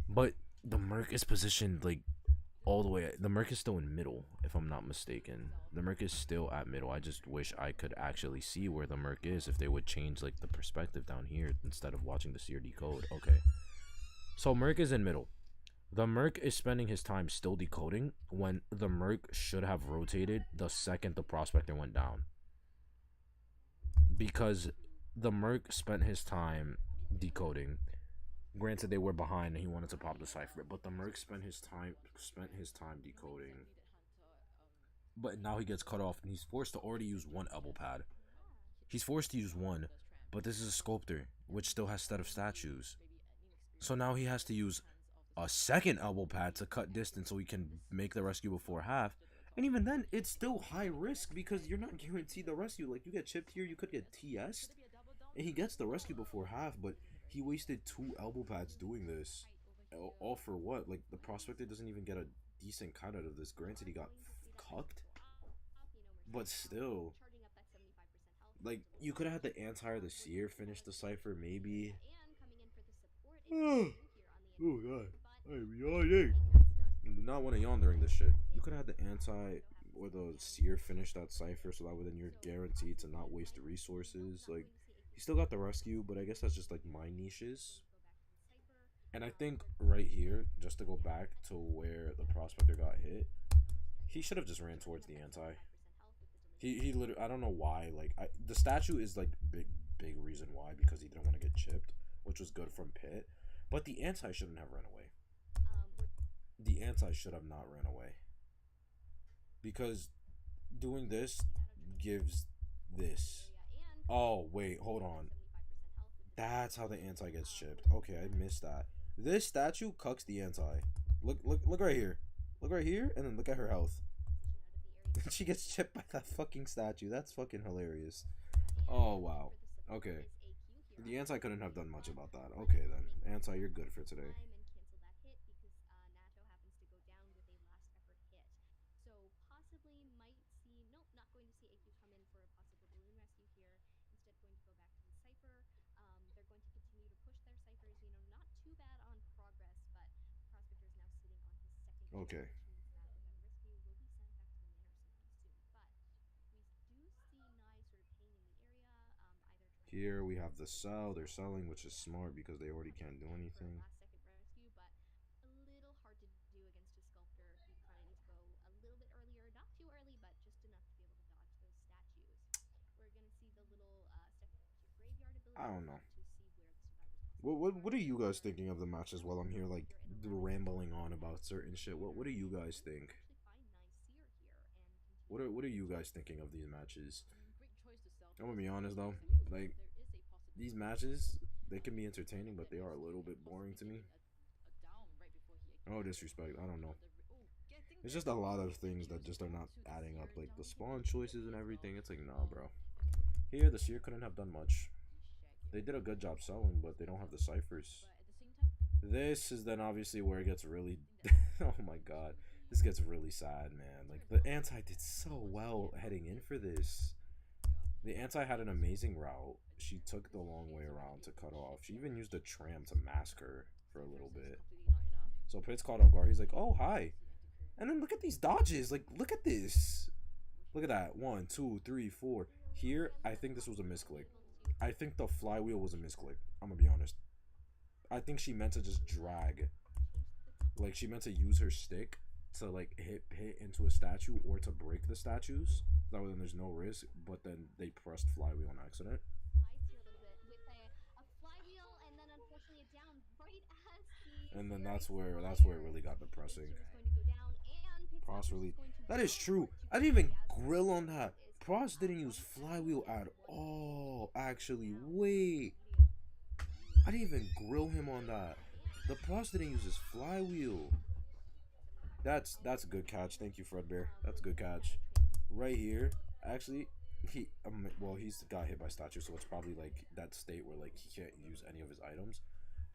But the Merc is positioned, like... all the way. The Merc is still in middle, if I'm not mistaken. The Merc is still at middle. I just wish I could actually see where the Merc is if they would change like the perspective down here instead of watching the seer decode. Okay. So Merc is in middle. The Merc is spending his time still decoding when the Merc should have rotated the second the Prospector went down. Because the Merc spent his time decoding. Granted, they were behind and he wanted to pop the cipher, but the Merc spent his time decoding. But now he gets cut off and he's forced to already use one elbow pad. He's forced to use one, but this is a sculptor, which still has set of statues. So now he has to use a second elbow pad to cut distance so he can make the rescue before half. And even then, it's still high risk because you're not guaranteed the rescue. Like, you get chipped here, you could get TS'd. And he gets the rescue before half, but he wasted 2 elbow pads doing this. All for what? Like, the Prospector doesn't even get a decent cut out of this. Granted, he got cucked. But still. Like, you could have had the Anti or the Seer finish the cipher, maybe. Oh, God. I'm yawning. You do not want to yawn during this shit. You could have had the Anti or the Seer finish that cipher so that way then you're guaranteed to not waste the resources. Like, he still got the rescue, but I guess that's just like my niches. And I think right here, just to go back to where the Prospector got hit, he should have just ran towards the Anti. He literally, I don't know why, like, the statue is like big reason why, because he didn't want to get chipped, which was good from Pit. But the Anti shouldn't have run away. The Anti should have not ran away. Because doing this gives this. Oh, wait, hold on. That's how the Anti gets chipped. Okay, I missed that. This statue cucks the Anti. Look right here. Look right here, and then look at her health. She gets chipped by that fucking statue. That's fucking hilarious. Oh, wow. Okay. The Anti couldn't have done much about that. Okay, then. Anti, you're good for today. Okay. Here we have the sell. They're selling, which is smart because they already can't do anything. I don't know. What are you guys thinking of the matches while I'm here, like, rambling on about certain shit? What do you guys think? What are you guys thinking of these matches? I'm gonna be honest though, like, these matches, they can be entertaining, but they are a little bit boring to me. No disrespect, I don't know. It's just a lot of things that just are not adding up, like the spawn choices and everything. It's like, nah, bro. Here, the Seer couldn't have done much. They did a good job selling, but they don't have the ciphers. This is then obviously where it gets really... oh my god. This gets really sad, man. Like, the Anti did so well heading in for this. The Anti had an amazing route. She took the long way around to cut off. She even used a tram to mask her for a little bit. So Pit's caught off guard. He's like, oh, hi. And then look at these dodges. Like, look at this. Look at that. 1, 2, 3, 4. Here, I think this was a misclick. I think the flywheel was a misclick. I'm gonna be honest. I think she meant to just drag. Like, she meant to use her stick to, like, hit into a statue or to break the statues. That way then there's no risk. But then they pressed flywheel on accident. And then that's where it really got depressing. Pros really... That is true. I didn't even grill on that. Pros didn't use flywheel at all. Actually, wait. I didn't even grill him on that. The Pros didn't use his flywheel. That's a good catch. Thank you, Fredbear. That's a good catch. Right here. Actually, he's got hit by statue, so it's probably like that state where like he can't use any of his items.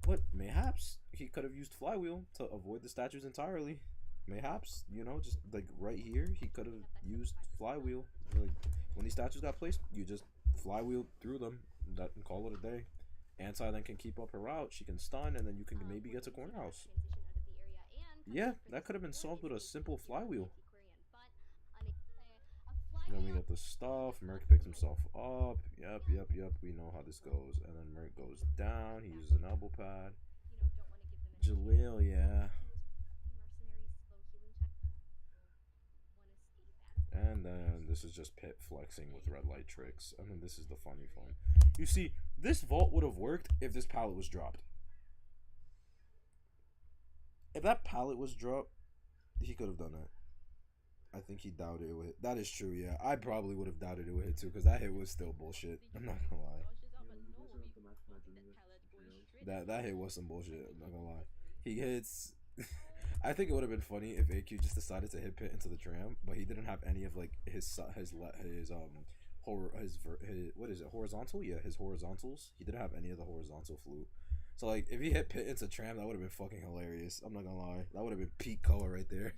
But mayhaps he could have used flywheel to avoid the statues entirely. Mayhaps, you know, just like right here, he could have used flywheel. Like when these statues got placed, you just flywheel through them and call it a day. Anti then can keep up her route. She can stun, and then you can maybe get to corner house. Yeah, that could have been solved with a simple flywheel. Then we get the stuff. Merc picks himself up. Yep. We know how this goes. And then Merc goes down. He uses an elbow pad. Jaleel, yeah. And then this is just Pit flexing with red light tricks. I mean, this is the funny fun. You see, this vault would have worked if this pallet was dropped. If that pallet was dropped, he could have done that. I think he doubted it would hit. That is true, yeah. I probably would have doubted it would hit too, because that hit was still bullshit. I'm not gonna lie. That hit was some bullshit. I'm not gonna lie. He hits. I think it would have been funny if AQ just decided to hit Pit into the tram, but he didn't have any of like his what is it, horizontal? Yeah, his horizontals. He didn't have any of the horizontal flute. So like if he hit Pit into tram, that would have been fucking hilarious. I'm not gonna lie. That would have been peak color right there.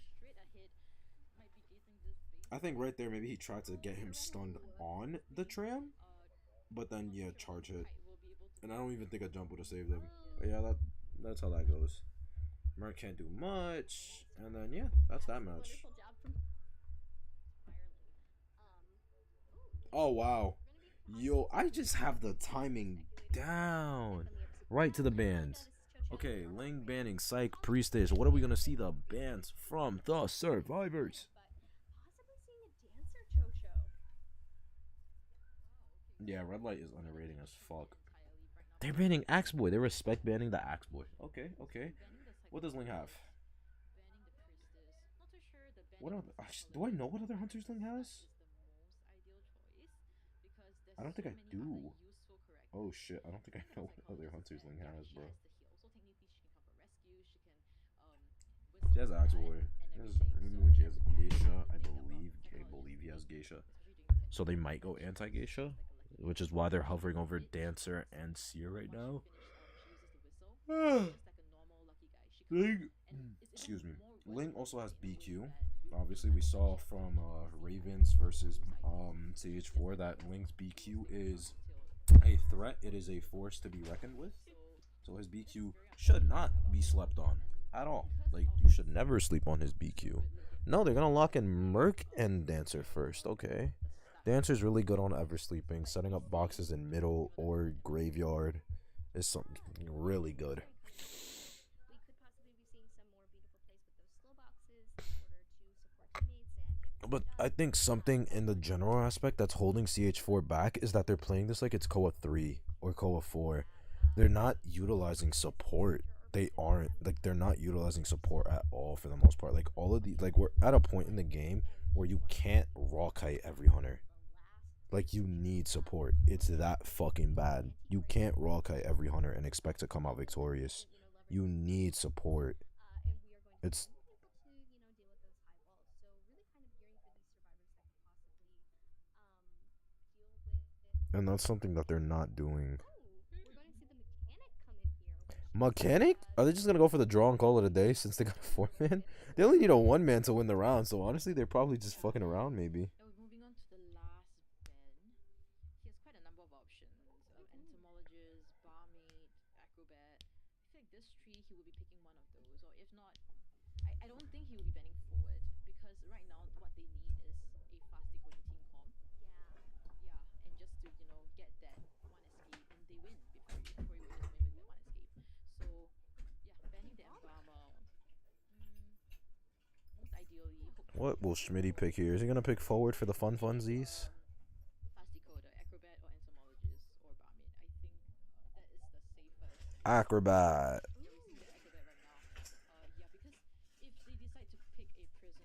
I think right there maybe he tried to get him stunned on the tram, but then yeah, charge hit. And I don't even think a jump would have saved him. But yeah, that's how that goes. Merc can't do much, and then yeah, that's that match. Oh wow, yo, I just have the timing down. Right to the bands. Okay, Ling banning Psych Priestess. What are we gonna see the bands from the survivors? Yeah, red light is underrating as fuck. They're banning Axe Boy. They respect banning the Axe Boy. Okay, okay. What does Ling have? What other, do I know what other hunters Ling has? I don't think I do. Oh shit, I don't think I know what other hunters Ling has, bro. She has Axe Boy. She has Rimu, she has Geisha. I believe he has Geisha. So they might go anti-Geisha, which is why they're hovering over Dancer and Seer right now. Ling, excuse me. Ling also has BQ. Obviously, we saw from Ravens versus CH4 that Ling's BQ is a threat. It is a force to be reckoned with. So his BQ should not be slept on at all. Like, you should never sleep on his BQ. No, they're gonna lock in Merc and Dancer first. Okay. Dancer's really good on ever sleeping. Setting up boxes in middle or graveyard is something really good. But I think something in the general aspect that's holding CH4 back is that they're playing this like it's KOA 3 or KOA 4. They're not utilizing support. They aren't. Like, they're not utilizing support at all for the most part. Like, all of these, like, we're at a point in the game where you can't raw kite every hunter. Like, you need support. It's that fucking bad. You can't raw kite every hunter and expect to come out victorious. You need support. It's... And that's something that they're not doing. Mechanic? Are they just gonna go for the draw and call it a day since they got a 4-man? They only need a 1-man to win the round, so honestly, they're probably just fucking around, maybe. What will Schmitty pick here? Is he gonna pick forward for the fun funsies? Acrobat.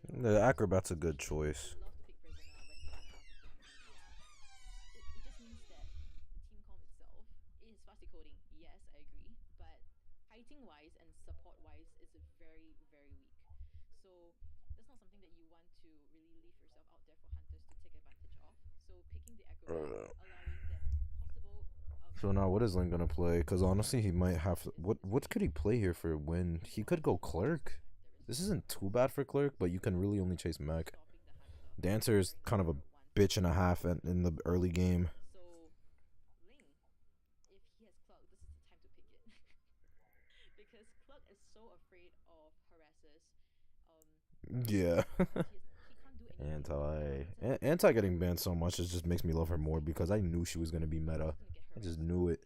The Acrobat's a good choice. So now what is Ling gonna play? Because honestly, he might have to, what could he play here for a win? He could go Clerk. This isn't too bad for Clerk, but you can really only chase Mech. Dancer is kind of a bitch and a half in the early game. Yeah. Anti getting banned so much, it just makes me love her more because I knew she was gonna be meta. I just knew it.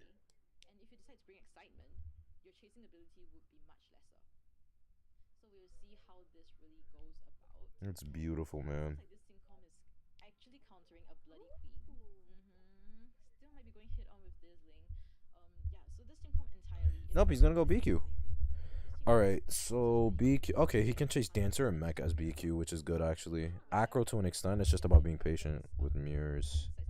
It's beautiful, man. Like this Syncom is actually countering a bloody queen. Still might be going hit on with this Ling. Yeah, so this Syncom entirely is Nope, he's gonna go BQ. This All Syncom right, is so BQ. Okay, he can chase Dancer and Mech as BQ, which is good actually. Acro to an extent. It's just about being patient with mirrors. besides the mirror.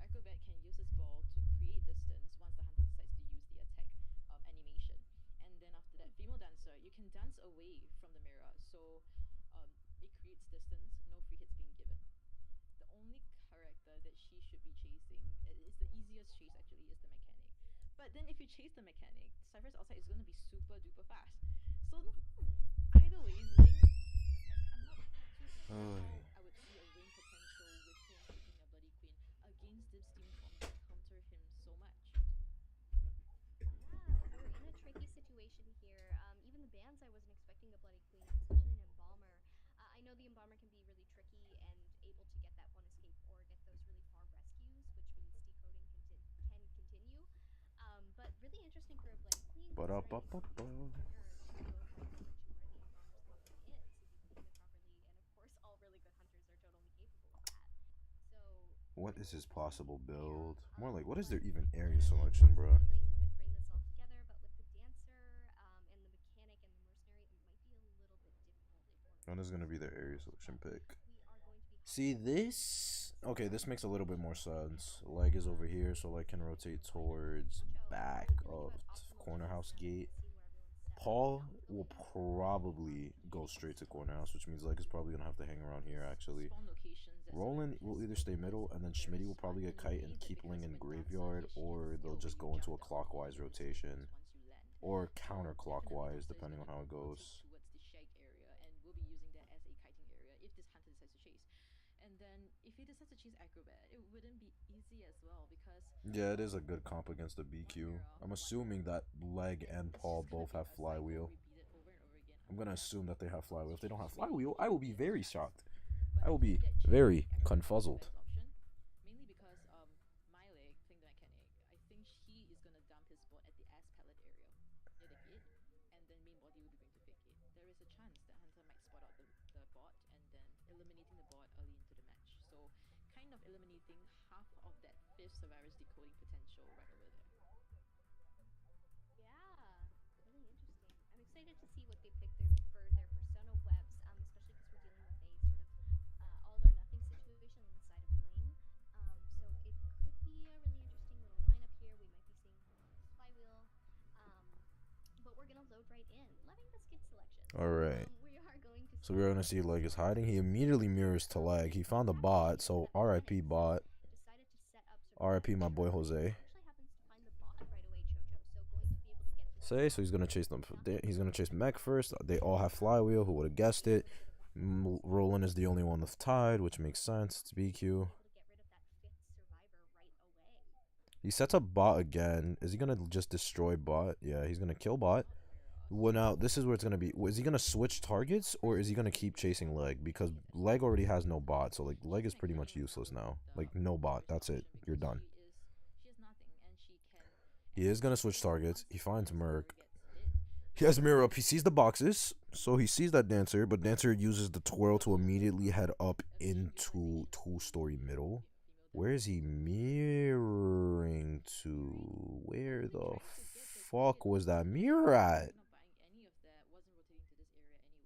Acrobat can use his ball to create distance once the hunter decides to use the attack animation. And then after that, female dancer, you can dance away from the mirror, so it creates distance, no free hits being given. The only character that she should be chasing is the easiest chase actually is the mechanic. But then if you chase the mechanic, Cypher's outside is gonna be super duper fast. So either way, Ling, I'm not too sure how I would see a Ring potential with him taking a bloody queen against this team form that counter him so much. Yeah, we're in a tricky situation here. Even the bans, I wasn't expecting a Bloody Queen, especially an Embalmer. I know the Embalmer can be really tricky and able to get that one escape or get those really far rescues, which means decoding can continue. But really interesting for a Bloody Queen, considering if you use the mirror, then you go right over to where the Embalmer's copy is, if you can aim it properly. And of course, all really good hunters are totally capable of that. So What is his possible build? More like, what is but their even area selection, bro? Ling could bring this all together, but with the dancer and the mechanic and the mercenary, it might be a little bit difficult if we're When is gonna be their area selection pick? we are going to be See this? Okay, this makes a little bit more sense. Leg is over here, so leg can rotate towards back of corner house gate. Paul will probably go straight to corner house, which means leg is probably gonna have to hang around here actually. Spawn locations that Roland will either stay middle, and then Schmitty will probably get kite and keep Ling in graveyard, or they'll just go into a clockwise rotation, or counterclockwise depending on how it goes. Towards the shag area, and we'll be using that as a kiting area if this hunter decides to chase. And then if he decides to chase Acrobat, it wouldn't be easy as well because Yeah, it is a good comp against the BQ. I'm assuming that leg and Paul both have flywheel. I'm gonna assume that they have flywheel. If they don't have flywheel, I will be very shocked. I will be very confuzzled. Mainly because my leg playing the mechanic, I think he is gonna dump his bot at the ass palette area near the gate, and then main body will be going to pick it. There is a chance that hunter might spot out the bot and then eliminating the bot early into the match. So kind of eliminating half of that fifth survivor's decoding potential right over there. Yeah, really interesting. I'm excited to see what they pick their for their persona webs, especially because we're dealing with a sort of all or nothing situation on the side of Ling. So it could be a really interesting little lineup here. We might be seeing flywheel, but we're gonna load right in, loving the skid selection. All right. We are going to. So we're gonna see leg is hiding. He immediately mirrors to leg. He found the bot, so RIP bot. Decided to set up. Sort of RIP my boy Jose. actually happens to find the bot right away, Chocho. So going to be able to get to Say, so he's gonna chase them. He's gonna chase Mech first. They all have flywheel. Who would have guessed it? Roland is the only one with tied, which makes sense. It's BQ. able to get rid of that fifth survivor right away. He sets up bot again. Is he gonna just destroy bot? Yeah, he's gonna kill bot. Well, now this is where it's gonna be. Is he gonna switch targets, or is he gonna keep chasing leg? Because leg already has no bot, so like leg is pretty much useless now. Like no bot. That's it. You're done. She has nothing, and she can. He is gonna switch targets. He finds Merc. He has mirror up. He sees the boxes, so he sees that Dancer, but Dancer uses the twirl to immediately head up into two-story middle. Where is he mirroring to? Where the fuck was that mirror at?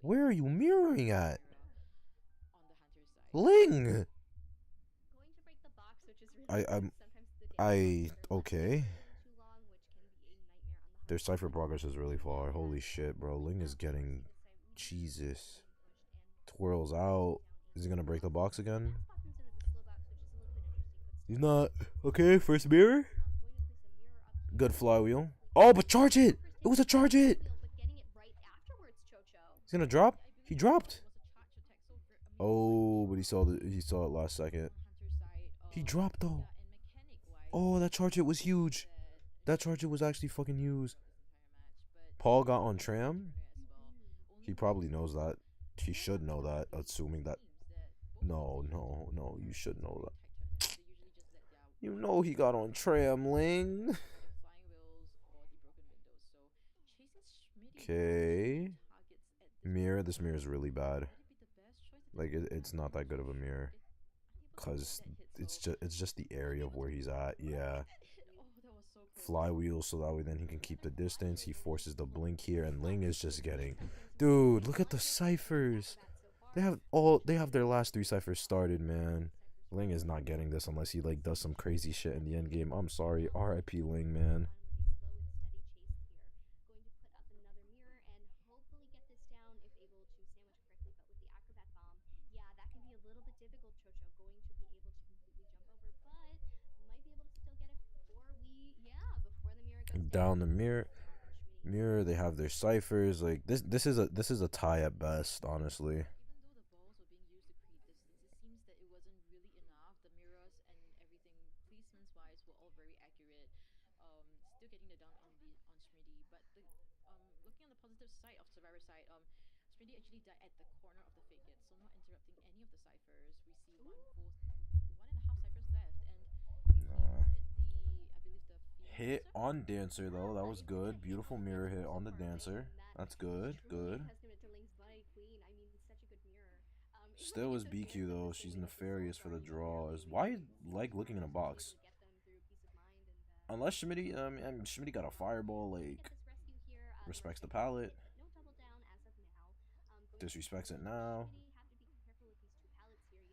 Where are you mirroring at? Ling! Going to break the box, which is really I'm- sometimes the Okay. too long, which can be a nightmare on the Their cipher progress is really far. Holy shit, bro. Ling is getting Jesus. Twirls out. Is he gonna break the box again? He's not. Okay, first mirror. Good flywheel. Oh, but charge it! It was a charge it! He's gonna drop? He dropped. Oh, but he saw it last second. He dropped though. Oh, that charge hit was huge. That charge hit was actually fucking huge. Paul got on tram. He probably knows that. He should know that, assuming that. No, you should know that. You know he got on tram, Ling. Okay. Mirror. This mirror is really bad. Like it's not that good of a mirror, cause it's just the area of where he's at. Yeah. Oh, that was so close. Flywheel, so that way then he can keep the distance. He forces the blink here, and Ling is just getting, dude. Look at the ciphers. They have their last 3 ciphers started, man. Ling is not getting this unless he like does some crazy shit in the end game. I'm sorry, R.I.P. Ling, man. Down the mirror, they have their ciphers. Like this is a tie at best, honestly. Even though the balls were being used to create distance, it seems that it wasn't really enough. The mirrors and everything, placements wise, were all very accurate. Still getting the down on Schmitty, but looking on the positive side of Survivor side, Schmitty actually died at the corner of the Faggot, so not interrupting any of the ciphers. We see one and a half ciphers left, and he Nah. hit I believe the Hit on Dancer though, that was good. Beautiful mirror hit on the Dancer. That's good, good. Still is BQ though. She's nefarious for the draws. Why is like looking in a box? Unless Schmitty got a fireball, like respects the palette. Disrespects it now.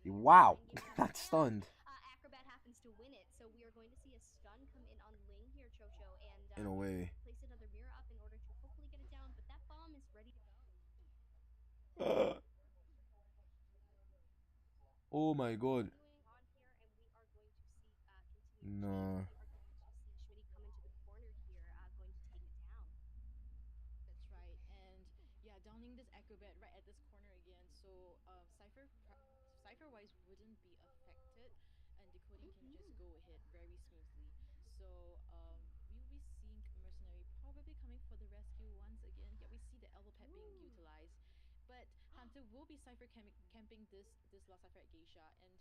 Wow, that's stunned. In a way. Oh my god. No. That's right, and yeah, downing this acrobat right at this corner again. So cipher wise wouldn't be affected, and decoding can just go ahead very smoothly. So we will be seeing mercenary probably coming for the rescue once again. Yeah, we see the elbow pad being utilized, but Hunter will be camping this last cipher at Geisha, and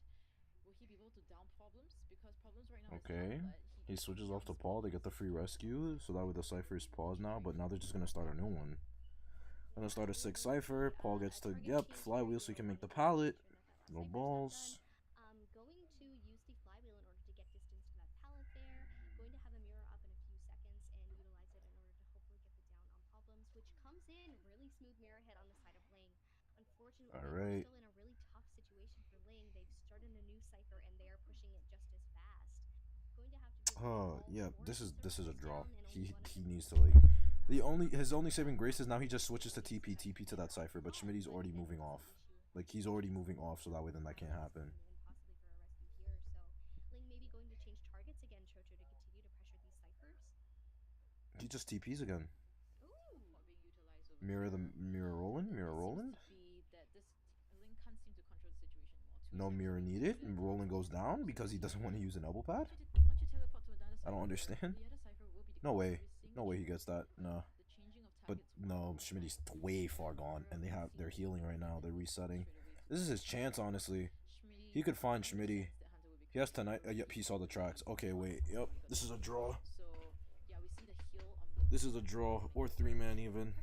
will he be able to down problems? Because problems right now is Okay. down, but He switches off to Paul. They get the free rescue, so that way the cipher is paused now. But now they're just gonna start a new one. Gonna start a 6 cipher. Paul gets to flywheel so he can make the pallet. No balls. All right. Oh yeah, this is a draw. He needs to like his only saving grace is now he just switches to TP to that cipher, but Schmitty's already moving off. Like he's already moving off, so that way then that can't happen. He just TPs again. Mirror Roland. No mirror needed. Roland goes down because he doesn't want to use an elbow pad. I don't understand. No way. No way he gets that. No. But no, Schmitty's way far gone, and they're healing right now. They're resetting. This is his chance, honestly. He could find Schmitty. He has tonight. Yep, he saw the tracks. Okay, wait. Yep, this is a draw. This is a draw, or 3-man even.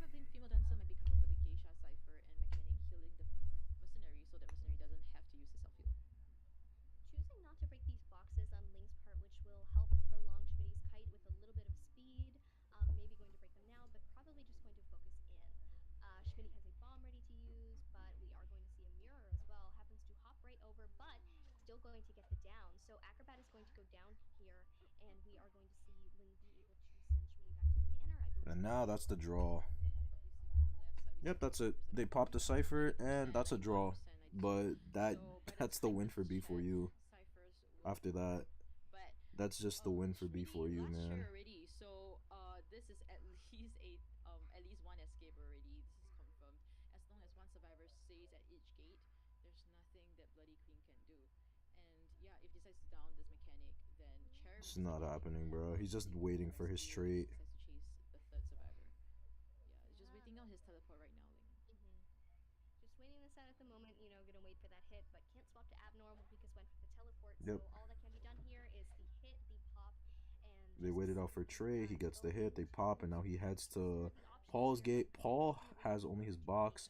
And now that's the draw. Yep, that's it. They popped a cipher, and that's a draw. But that's the win for B4U. After that, that's just the win for B4U, man. So this is at least one escape already. This is confirmed. As long as one survivor stays at each gate, there's nothing that Bloody Queen can do. And yeah, if he decides to down this mechanic, then Cherub. It's not happening, bro. He's just waiting for his trait. On his teleport right now, just waiting this out at the moment, gonna wait for that hit, but can't swap to abnormal because went for the teleport. Yep. So all that can be done here is the hit, the pop, and they waited out for Trey. He gets the hit, they pop, and now he heads to Paul's gate. Paul has only his box.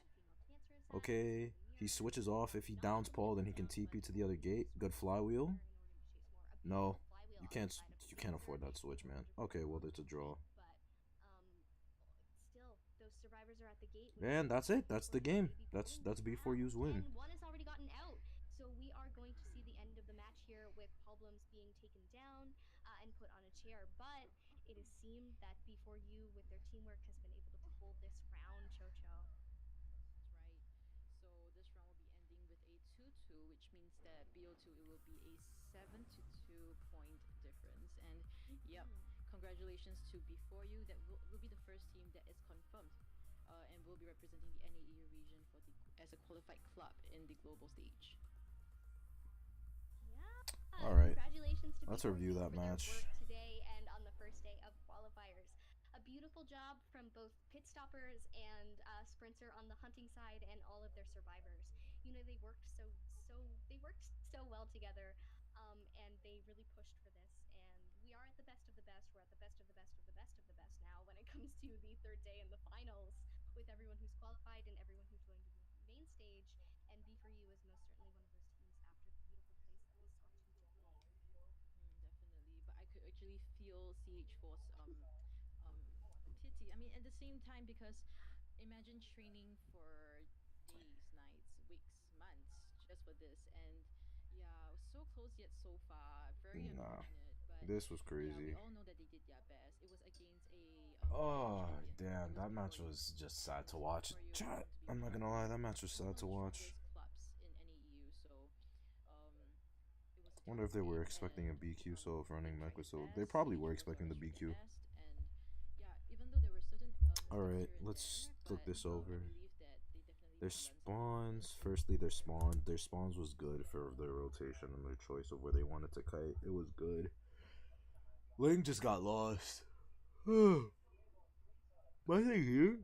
Okay, He switches off. If he downs Paul, then he can TP to the other gate. Good flywheel. No, you can't. You can't afford that switch, man. Okay, well it's a draw. And that's it. That's the game. That's B4U's win. One has already gotten out, so we are going to see the end of the match here with Paul Blums being taken down and put on a chair. But it has seemed that B4U, with their teamwork, has been able to hold this round. Chocho. That's right. So this round will be ending with a 2-2, which means that BO2 it will be a 7-2 point difference. And yep, congratulations to B4U. That will be the first team that is confirmed. And will be representing the NAEU region as a qualified club in the global stage. Yeah. All right. Congratulations to Let's review that match today and on the first day of qualifiers. A beautiful job from both pit stoppers and sprinter on the hunting side and all of their survivors. You know, they worked so well together, and they really pushed for this. And we are at the best of the best. We're at the best of the best of the best of the best now when it comes to the third day and the finals, with everyone who's qualified and everyone who's going to the main stage. And B4U is most certainly one of those teams after the beautiful plays that we saw today. Definitely, but I could actually feel CH4's pity. I mean, at the same time, because imagine training for days, nights, weeks, months just for this, and yeah, so close yet so far. Very unfortunate. But this was crazy. Yeah, we all know that they did their best. It was against a oh damn, that match was just sad to watch. Chat, I'm not gonna lie, that match was sad to watch. Wonder if they were expecting a BQ, so if running mech was so they probably were expecting the BQ. Alright, let's look this over. Their spawns, firstly their spawns was good for their rotation and their choice of where they wanted to kite. It was good. Ling just got lost. My thing here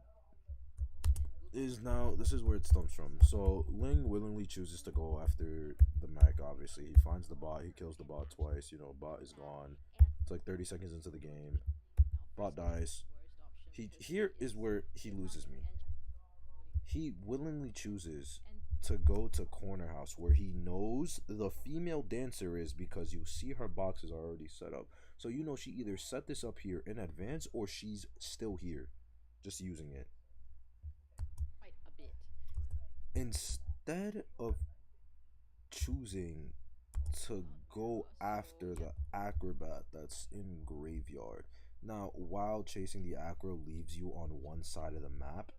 is now, this is where it stems from. So Ling willingly chooses to go after the mech. Obviously he finds the bot, he kills the bot twice. You know, bot is gone. It's like 30 seconds into the game, bot dies. Here is where he loses me. He willingly chooses to go to corner house where he knows the female dancer is, because you see her boxes are already set up. So you know she either set this up here in advance or she's still here just using it. Quite a bit. Instead of choosing to go after the acrobat that's in graveyard. Now, while chasing the acro leaves you on one side of the map,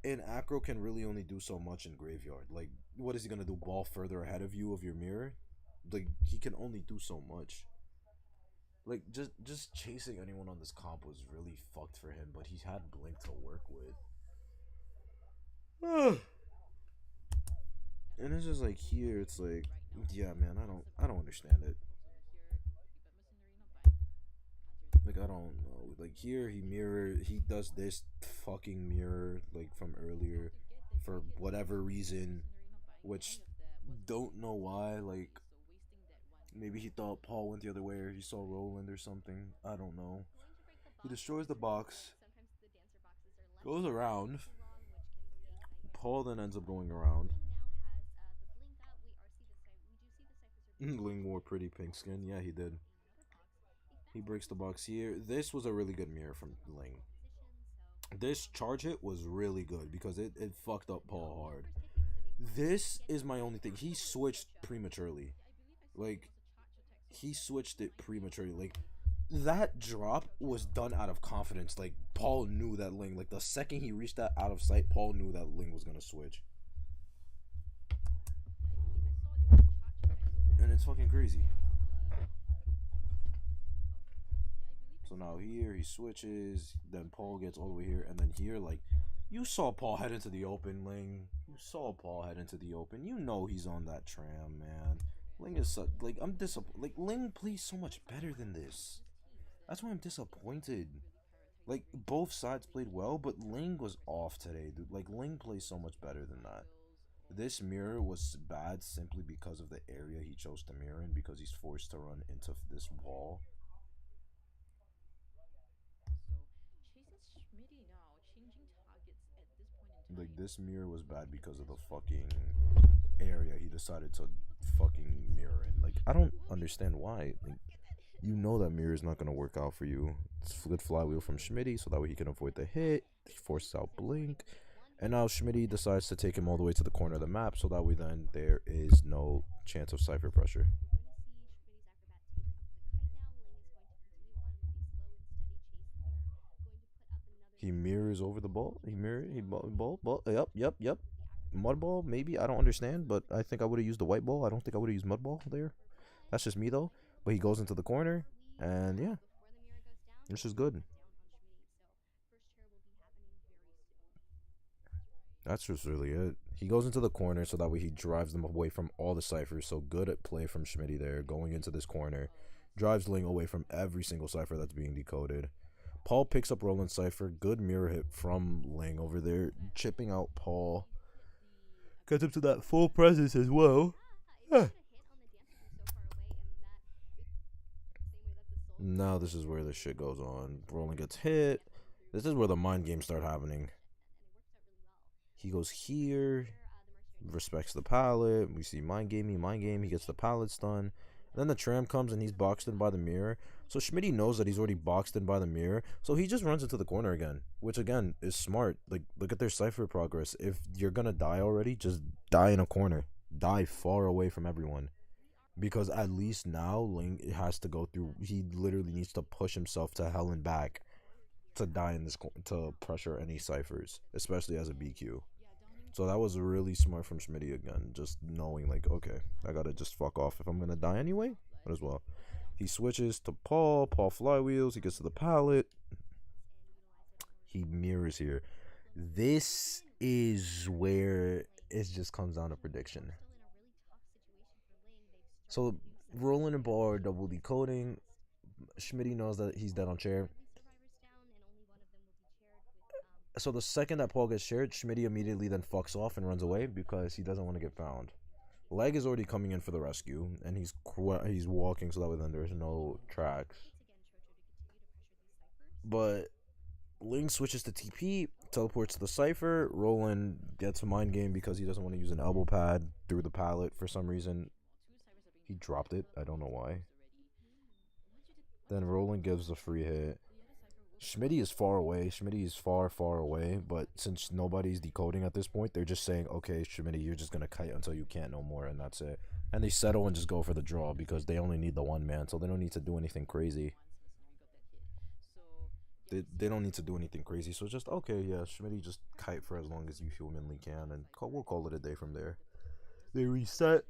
an acro can really only do so much in graveyard. Like, what is he gonna do? Ball further ahead of you of your mirror? Like, he can only do so much. Like, just chasing anyone on this comp was really fucked for him, but he had Blink to work with. And it's just like here, it's like, yeah, man, I don't understand it. Like, I don't know. Like, here he does this fucking mirror, like, from earlier, for whatever reason, which don't know why. Like, maybe he thought Paul went the other way, or he saw Roland or something. I don't know. He destroys the box, goes around. Paul then ends up going around. Ling wore pretty pink skin. Yeah, he did. He breaks the box here. This was a really good mirror from Ling. This charge hit was really good because it fucked up Paul hard. This is my only thing. He switched prematurely. Like, he switched it prematurely. Like, that drop was done out of confidence. Like, Paul knew that Ling, like, the second he reached that out of sight, Paul knew that Ling was gonna switch. And it's fucking crazy. So now here he switches, then Paul gets all the way here, and then here, like, you saw Paul head into the open, Ling. You saw Paul head into the open. You know he's on that tram, man. Ling is such, like, I'm disappointed. Like, Ling plays so much better than this. That's why I'm disappointed. Like, both sides played well, but Ling was off today, dude. Like, Ling plays so much better than that. This mirror was bad simply because of the area he chose to mirror in, because he's forced to run into this wall. like this mirror was bad because of the fucking area he decided to fucking mirror in. Like I don't understand why. Like you know that mirror is not gonna work out for you. It's good flywheel from Schmitty, so that way he can avoid the hit. He forces out Blink. And now Schmitty decides to take him all the way to the corner of the map, so that way then there is no chance of Cypher pressure. He mirrors over the ball. Yep. Mud ball, maybe. I don't understand, but I think I would have used the white ball. I don't think I would have used mud ball there. That's just me, though. But he goes into the corner, and yeah. This is good. That's just really it. He goes into the corner, so that way he drives them away from all the ciphers. So good at play from Schmitty there, going into this corner. Drives Ling away from every single cipher that's being decoded. Paul picks up Roland's cipher. Good mirror hit from Ling over there, chipping out Paul. Gets up to that full presence as well. Now this is where the shit goes on. Roland gets hit. This is where the mind games start happening. He goes here, respects the pallet. We see mind game. He gets the pallet stun. Then the tram comes and he's boxed in by the mirror. So Schmitty knows that he's already boxed in by the mirror. So he just runs into the corner again, which again is smart. Like, look at their cipher progress. If you're gonna die already, just die in a corner. Die far away from everyone. Because at least now Ling has to go through. He literally needs to push himself to hell and back to die in this to pressure any ciphers, especially as a BQ. So that was really smart from Schmitty again, just knowing like, okay, I gotta just fuck off if I'm gonna die anyway. Might as well. He switches to Paul. Paul flywheels. He gets to the pallet. He mirrors here. This is where it just comes down to prediction. So Roland and Paul are double decoding. Schmitty knows that he's dead on chair. So the second that Paul gets shared, Schmitty immediately then fucks off and runs away because he doesn't want to get found. Leg is already coming in for the rescue, and he's walking so that way then there's no tracks. But Ling switches to TP, teleports to the cipher. Roland gets a mind game because he doesn't want to use an elbow pad through the pallet for some reason. He dropped it. I don't know why. Then Roland gives a free hit. Schmitty is far away. Schmitty is far, far away. But since nobody's decoding at this point, they're just saying, okay, Schmitty, you're just going to kite until you can't no more, and that's it. And they settle and just go for the draw because they only need the one man, so they don't need to do anything crazy. They don't need to do anything crazy, so just, okay, yeah, Schmitty, just kite for as long as you humanly can, and we'll call it a day from there. They reset.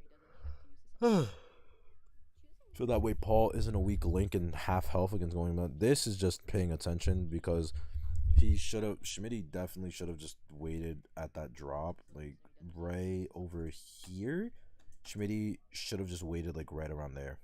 So that way Paul isn't a weak link and half health against going on. This is just paying attention because Schmitty definitely should have just waited at that drop, like right over here. Schmitty should have just waited like right around there.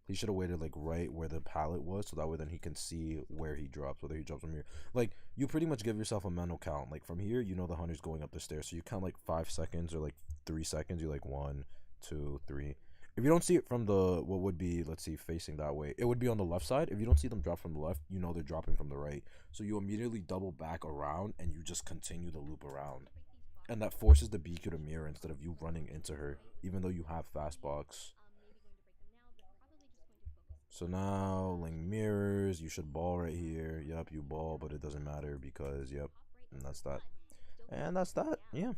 He should have waited like right where the pallet was, so that way then he can see where he drops, whether he drops from here. Like, you pretty much give yourself a mental count. Like from here, you know the hunter's going up the stairs, so you count like 5 seconds or like 3 seconds. You're like 1, 2, 3. If you don't see it from the, what would be, let's see, facing that way, it would be on the left side. If you don't see them drop from the left, you know they're dropping from the right. So you immediately double back around and you just continue the loop around. And that forces the BQ to mirror instead of you running into her, even though you have fast box. So now Ling mirrors. You should ball right here. Yep, you ball, but it doesn't matter because, yep, and that's that. And that's that, yeah.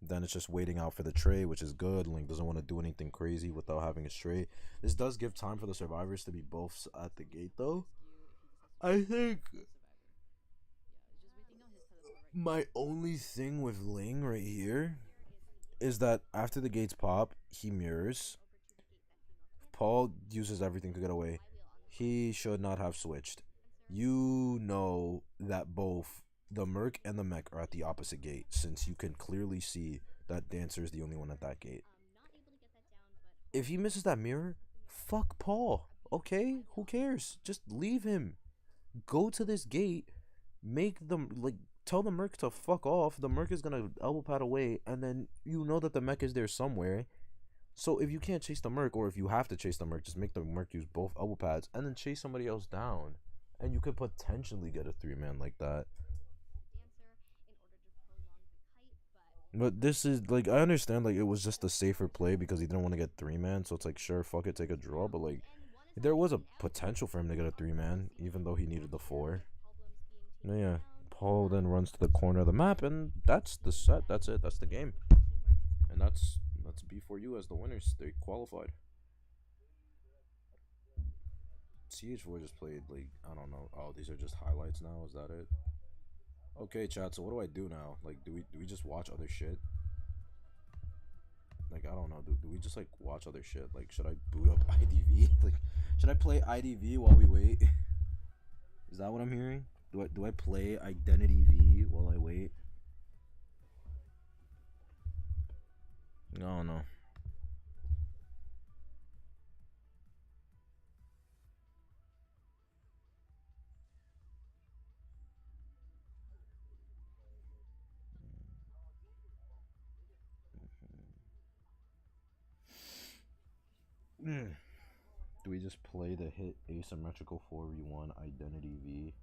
Then it's just waiting out for the trade, which is good. Link doesn't want to do anything crazy without having a trade. This does give time for the survivors to be both at the gate, though. I think my only thing with Ling right here is that after the gates pop, he mirrors. Paul uses everything to get away. He should not have switched. You know that both the Merc and the Mech are at the opposite gate, since you can clearly see that Dancer is the only one at that gate. If he misses that mirror, fuck Paul, okay? Who cares? Just leave him. Go to this gate, make them, like, tell the Merc to fuck off. The Merc is gonna elbow pad away, and then you know that the Mech is there somewhere. So if you can't chase the Merc, or if you have to chase the Merc, just make the Merc use both elbow pads, and then chase somebody else down. And you could potentially get a 3-man like that. But this is like I understand like it was just a safer play because he didn't want to get 3-man, so it's like sure fuck it take a draw, but like there was a potential for him to get a 3-man even though he needed the 4. Yeah, Paul then runs to the corner of the map and that's the set. That's it. That's the game. And that's B4U as the winners. They qualified. CH4 just played like I don't know. Oh, these are just highlights now. Is that it? Okay, chat. So what do I do now? Like, do we just watch other shit? Like, I don't know. Do we just like watch other shit? Like, should I boot up IDV? Like, should I play IDV while we wait? Is that what I'm hearing? Do I play Identity V while I wait? No, no. Do we just play the hit asymmetrical 4v1 Identity V?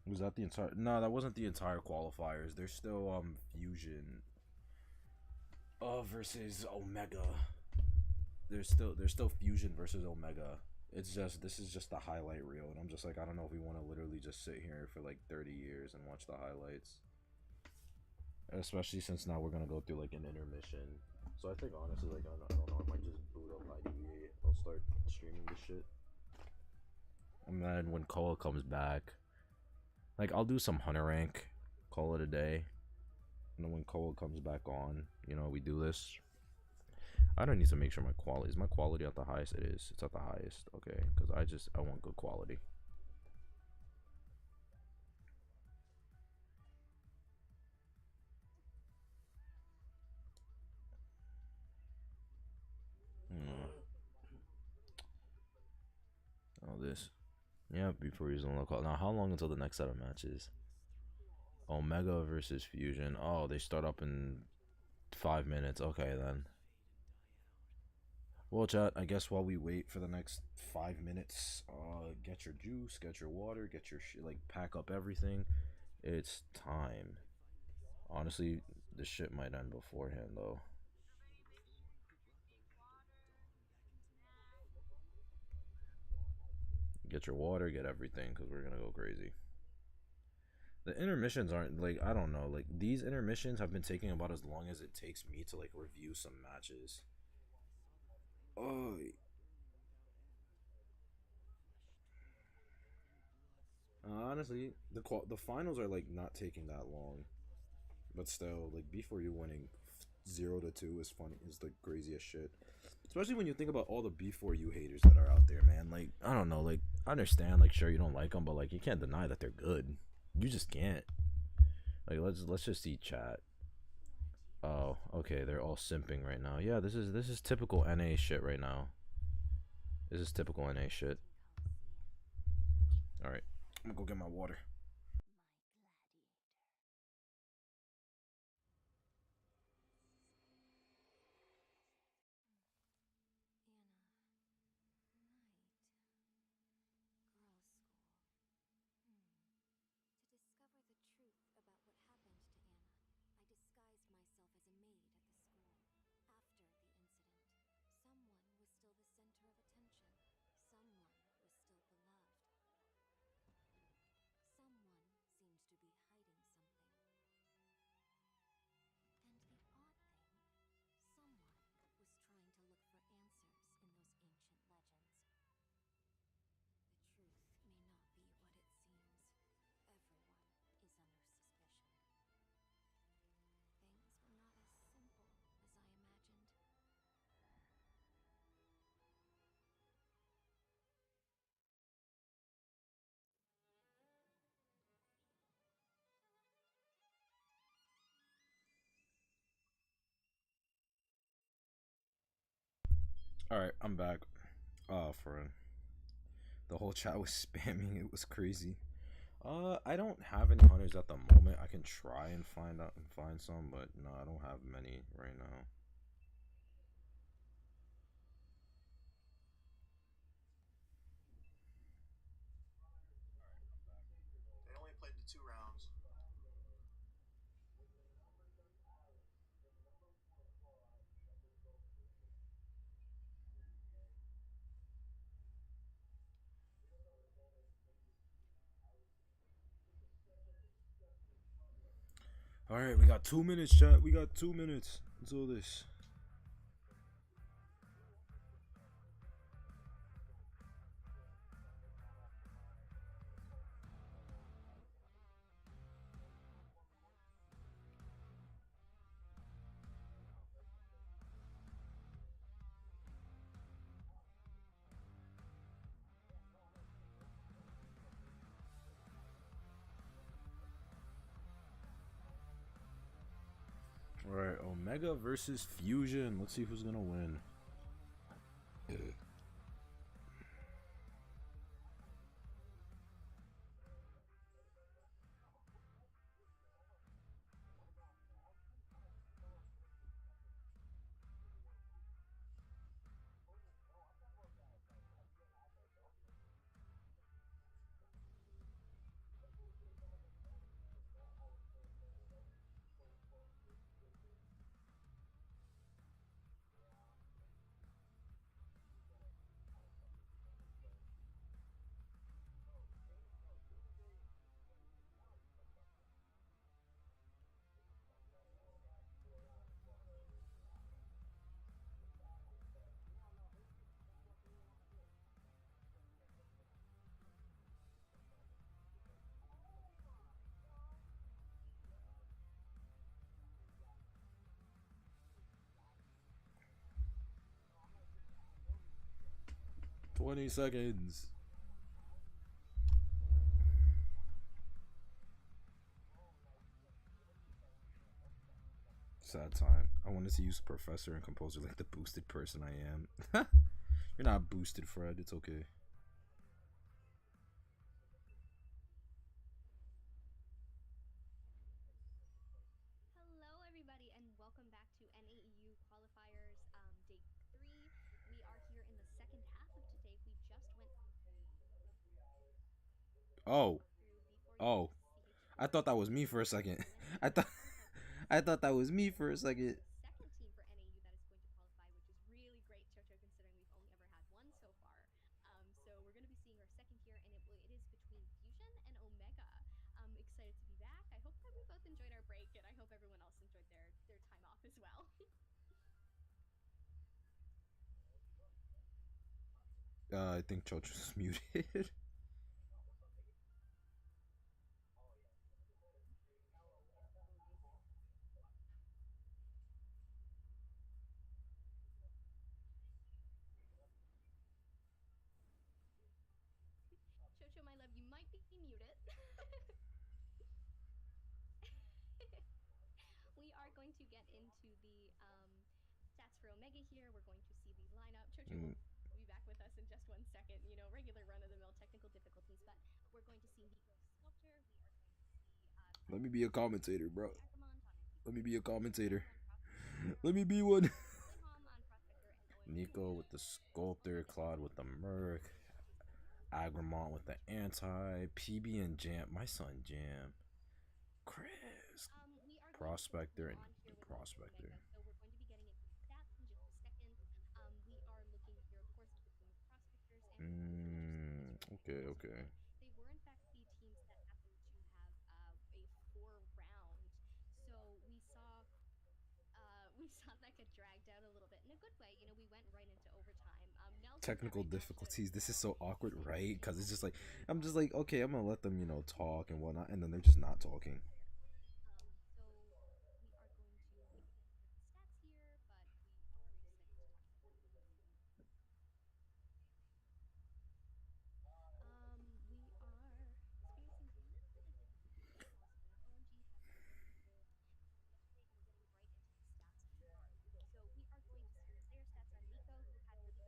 Was that the entire? No, that wasn't the entire qualifiers. There's still Fusion versus Omega. There's still Fusion versus Omega. It's just this is just the highlight reel, and I'm just like I don't know if we want to literally just sit here for like 30 years and watch the highlights. Especially since now we're gonna go through like an intermission. So I think honestly like I don't know, I might just boot up IDV. I'll start streaming this shit. And then when Koa comes back, like I'll do some hunter rank, call it a day. And then when Koa comes back on, you know, we do this. I don't need to make sure my quality is my quality at the highest. It is. It's at the highest. Okay, because I want good quality. Oh, this. Yeah, before using local. Now, how long until the next set of matches? Omega versus Fusion. Oh, they start up in 5 minutes. Okay, then. Well, chat, I guess while we wait for the next 5 minutes, get your juice, get your water, get your shit, like, pack up everything. It's time. Honestly, this shit might end beforehand, though. Get your water, get everything, because we're gonna go crazy. The intermissions aren't, like, I don't know, like, these intermissions have been taking about as long as it takes me to, like, review some matches. Oh, honestly, the finals are like not taking that long, but still, like B4U winning 0-2 is funny, is like crazy as shit. Especially when you think about all the B4U haters that are out there, man. Like I don't know, like I understand, like sure you don't like them, but like you can't deny that they're good. You just can't. Like let's just see chat. Oh, okay, they're all simping right now. Yeah, this is typical NA shit right now. This is typical NA shit. All right, I'm gonna go get my water. All right, I'm back. For the whole chat was spamming. It was crazy. I don't have any hunters at the moment. I can try and find some, but no, I don't have many right now. They only played the 2 rounds. All right, we got 2 minutes, chat. We got 2 minutes until this. All right, Omega versus Fusion. Let's see who's gonna win. "20 seconds." Sad time. I wanted to use Professor and Composer like the boosted person I am. You're not boosted, Fred. It's okay. Hello, everybody, and welcome back to NAEU qualifiers day 3. We are here in the second half of today. We just went Oh. through the 40 Oh. I CH4 thought that was me for a second. I thought I thought that was me for a second. the second team for NAU that is going to qualify, which is really great, Chocho, considering we've only ever had one so far. So we're going to be seeing our second here, and it is between Fusion and Omega. I'm excited to be back. I hope that we both enjoyed our break, and I hope everyone else enjoyed their time off as well. I think Choch was muted. Chocho, my love, you might be muted. We are going to get into the stats for Omega here. We're going to see the lineup. Chocho will be back with us in just 1 second. You know, regular run-of-the-mill technical difficulties, but we're going to see Nico Sculptor. We are going to see... Let me be a commentator, bro. Let me be a commentator. Let me be one. Nico with the Sculptor, Claude with the Merc, Agramont with the Anti, PB and Jam, my son Jam, Chris, Prospector, and the Prospector. So we're going to be getting into stats in just a second. We are looking here, of course, between the Prospectors and Okay. They were in fact the teams that happened to have a 4 round. So we saw that get dragged out a little bit in a good way. You know, we went right into overtime. Technical difficulties. This is so awkward, right? Because it's just like, I'm just like, okay, I'm gonna let them, talk and whatnot, and then they're just not talking. So we are going to get into the stats here, but we are excited to talk about them. We are experiencing a little bit of difficulty here also. OMG had some challenges yesterday, and we're getting right into the stats chart. So we are going to see player stats on Nico, who had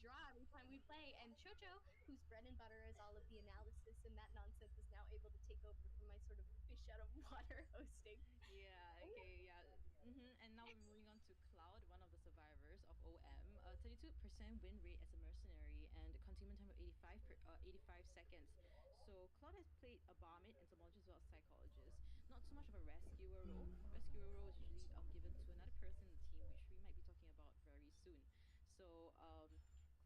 draw every time we play. And Chocho, whose bread and butter is all of the analysis and that nonsense, is now able to take over from my sort of fish out of water hosting. Yeah, okay, yeah. And now we're moving on to Cloud, one of the survivors of OM. 32% win rate as a mercenary and a containment time of 85 seconds. So Cloud has played a barmaid, entomologist, as well as psychologist. Not so much of a rescuer role. Rescuer role is usually given to another person in the team, which we might be talking about very soon. So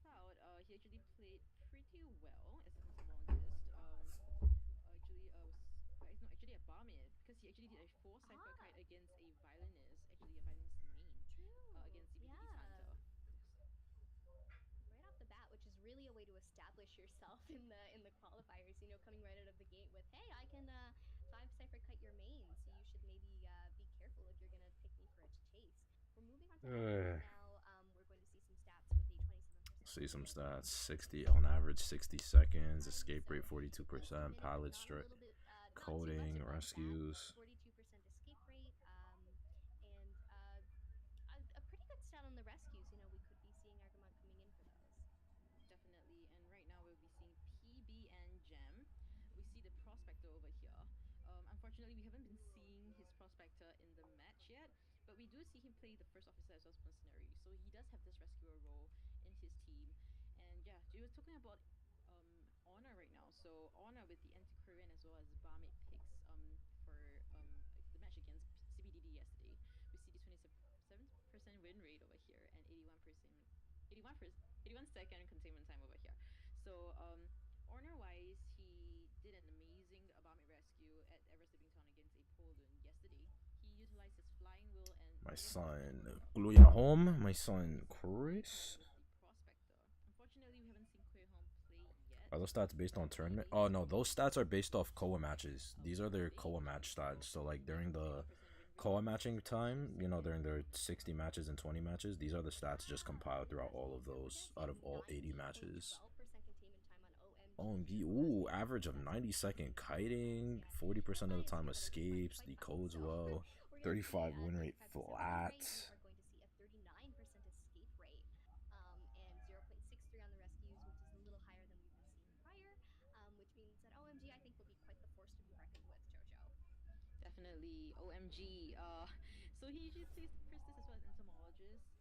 Cloud, he actually played pretty well as an entomologist. Was no, actually a barmaid, because he actually did a 4 cipher kite against a violinist, actually a violinist main, against CBDD's Hunter. Right off the bat, which is really a way to establish yourself in the qualifiers. You know, coming right out of the gate with, "Hey, I can 5 cipher kite your main, so you should maybe be careful if you're gonna pick me for a chase." We're moving on to now. We're going to see some stats with a 27%. See some stats: 60 on average, 60 seconds. Escape rate 42%. Pallet strike, coding, rescues. 42% escape rate, and a pretty good stat on the rescues. You know, we could be seeing Agumon coming in for those. Definitely, and right now we'll be seeing PB and Gem. We see the Prospector over here. Unfortunately, we haven't been seeing his Prospector in the match yet, but we do see him play the first officer as well as mercenary. So he does have this rescuer role in his team. And yeah, we were talking about Honor right now. So Honor with the Antiquarian as well as Barmaid picks for the match against CBDD yesterday. We see the 27% win rate over here and 81 second containment time over here. So Honor wise, he did an amazing barmaid rescue at Everest Living Town against a Poland yesterday. He utilized his flying wheel and My son, Gluya home. My son, Chris. Prospector. Unfortunately, we haven't seen Quay Home play yet. Are those stats based on tournament? Oh no, those stats are based off Koa matches. These are their Koa match stats. So like during the Koa matching time, you know, during their 60 matches and 20 matches, these are the stats just compiled throughout all of those, out of all 80 matches. OMG, ooh, average of 90-second kiting, 40% of the time escapes, decodes well, 35 win rate flat. Are going to see a 39% escape rate, and 0.63 on the rescues, which is a little higher than we've been seeing prior, which means that OMG, I think, will be quite the force to be reckoned with, Jojo. Definitely, OMG. So he usually plays Priestess as well as Entomologist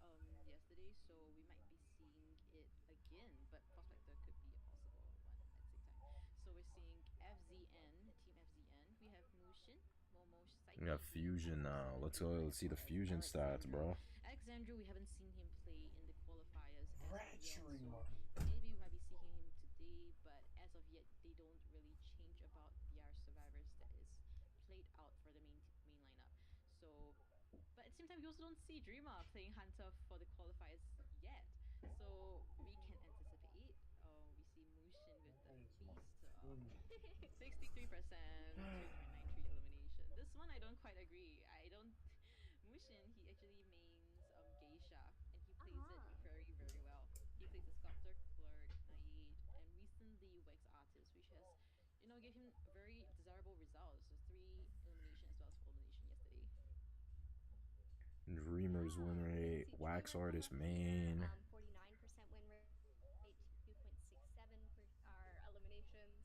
yesterday, so we might be seeing it again, but Prospector could be a possible one at the same time. So we're seeing FZN, Team FZN. We have Mushin, Momo, Psyche. We got Fusion now. Let's go. Let's see the Fusion stats, bro. Alexandru, we haven't seen him play in the qualifiers as of yet, so maybe we might be seeing him today, but as of yet, they don't really change about VR survivors that is played out for the main lineup. So, but at the same time, we also don't see Dreamer playing Hunter for the qualifiers yet. So we can anticipate. We see Mushin with the beast, 63%, 2.93 elimination. This one I don't quite agree. Mushin, he actually mains Geisha, and he plays it very, very well. He plays the Sculptor, Clerk, Naiad, and recently Wax Artist, which has, you know, gave him very desirable results. So 3 elimination as well as 4 elimination yesterday. Dreamer's win rate, Wax Artist main. 49% win rate, 2.67 for our eliminations.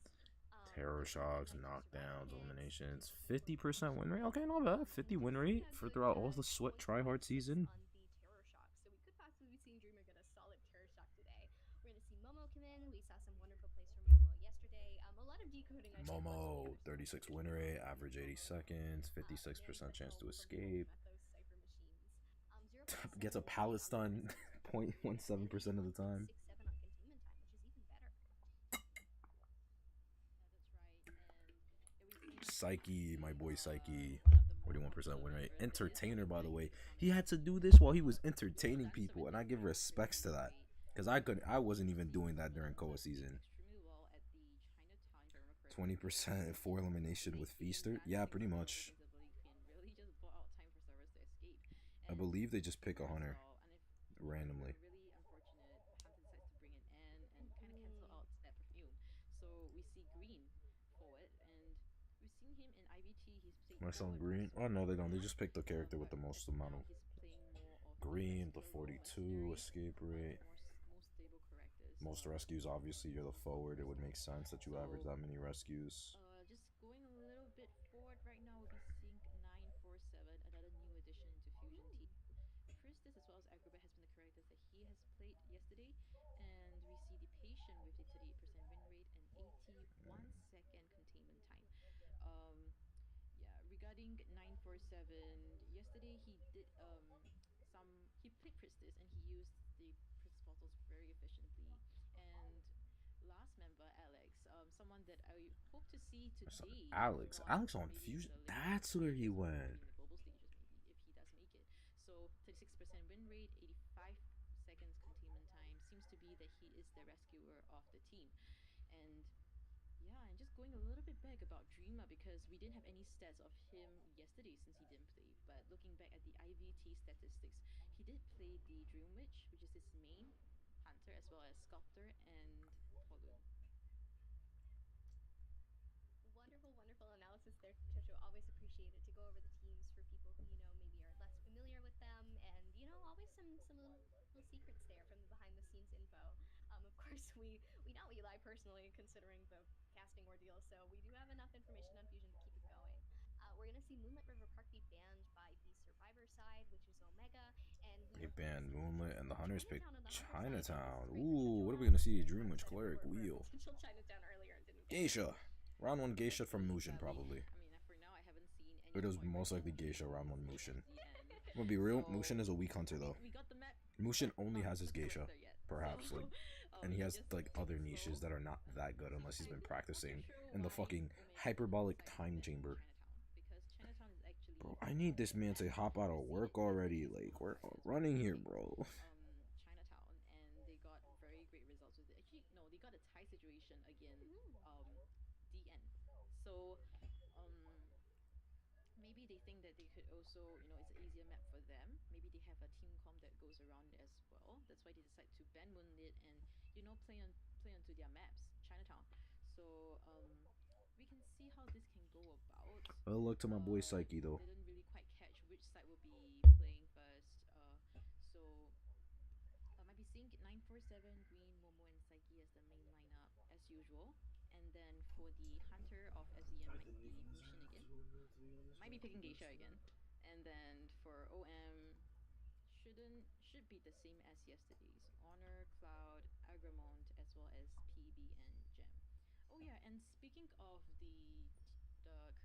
Terror shocks, knockdowns, eliminations, 50% win rate. Okay, not bad. 50 win rate for throughout all the sweat tryhard season. On the terror shock, so we could possibly be seeing Dreamer get a solid terror shock today. We're gonna see Momo come in. We saw some wonderful plays from Momo yesterday. A lot of decoding. Momo, 36 win rate, average 80 seconds, 56% chance to escape. Gets a pallet stun 0.17% of the time. 6.7 on containment time, which is even better. Psyche, my boy Psyche, 41% win rate. Entertainer, by the way. He had to do this while he was entertaining people, and I give respects to that. Because I wasn't even doing that during Koa season. 20% 4 elimination with Feaster. Yeah, pretty much. I believe they just pick a hunter randomly. Really unfortunate. Hunter decides to bring it in and kind of cancel out that perfume. So we see Green forward, and we've seen him in IVT. He's played. My son Green. Oh no, they don't. They just pick the character with the most amount of He's playing more of Green, the 42 escape rate. more stable Most rescues, obviously, you're the forward. It would make sense that you average that many rescues. Just going a little bit forward right now, we'll be seeing 947, another new addition into Fusion Team. Priestess as well as Agrabah has been the characters that he has played yesterday, and we see the Patient with the 38% win rate and 81-second containment time. Yeah, regarding 947, yesterday he did he played Priestess and he used the Priestess portals very efficiently. And last member Alex, someone that I hope to see today. Alex on Fusion. That's where he went. In the global stages, maybe if he does make it. So 36% win rate, 85 seconds containment time. Seems to be that he is the rescuer of the team. And yeah, and just going a little bit back about Dreamer because we didn't have any stats of him yesterday since he didn't play. But looking back at the IVT statistics, he did play the Dream Witch, which is his main hunter, as well as Sculptor and Polun. Wonderful analysis there, Jojo. Always appreciate it to go over the teams for people who, maybe are less familiar with them, and, always some little secrets there from the behind the scenes info. Of course, we know Eli personally, considering the casting ordeal, so we do have enough information on Fusion to keep it going. We're going to see Moonlit River Park be banned by the Survivor side, which is Omega, and They banned Moonlit, and the Hunters picked Chinatown. Ooh, what are we going to see? Dream Witch, Cleric, Wheel. Potential Chinatown earlier and didn't get Geisha. Round 1 Geisha from Mushin, probably. I mean, for now, I haven't seen any. It was most likely Geisha round 1 Mushin. I'm gonna be real, Mushin is a weak hunter though. Mushin only has his Geisha, perhaps, like, and he has like other niches that are not that good unless he's been practicing in the fucking hyperbolic time chamber. Bro, I need this man to hop out of work already. Like, we're running here, bro. Chinatown, and they got very great results with it. Actually, no, they got a tie situation against DN. So maybe they think that they could also, it's an easier map for them. Maybe they have a team comp that goes around it as well. That's why they decide to ban Moonlit and play onto their maps, Chinatown. So we can see how this can go about. Well, luck to my boy Psyche though. They didn't really quite catch which side will be playing first. So I might be seeing 947, Green, Momo, and Psyche as the main lineup as usual. And then for the Hunter of FZM might be Mushin again. Might be picking Geisha again. And then for OM, should be the same as yesterday's. Honor, Cloud, Agramont, as well as PB and Gem. Oh yeah, and speaking of the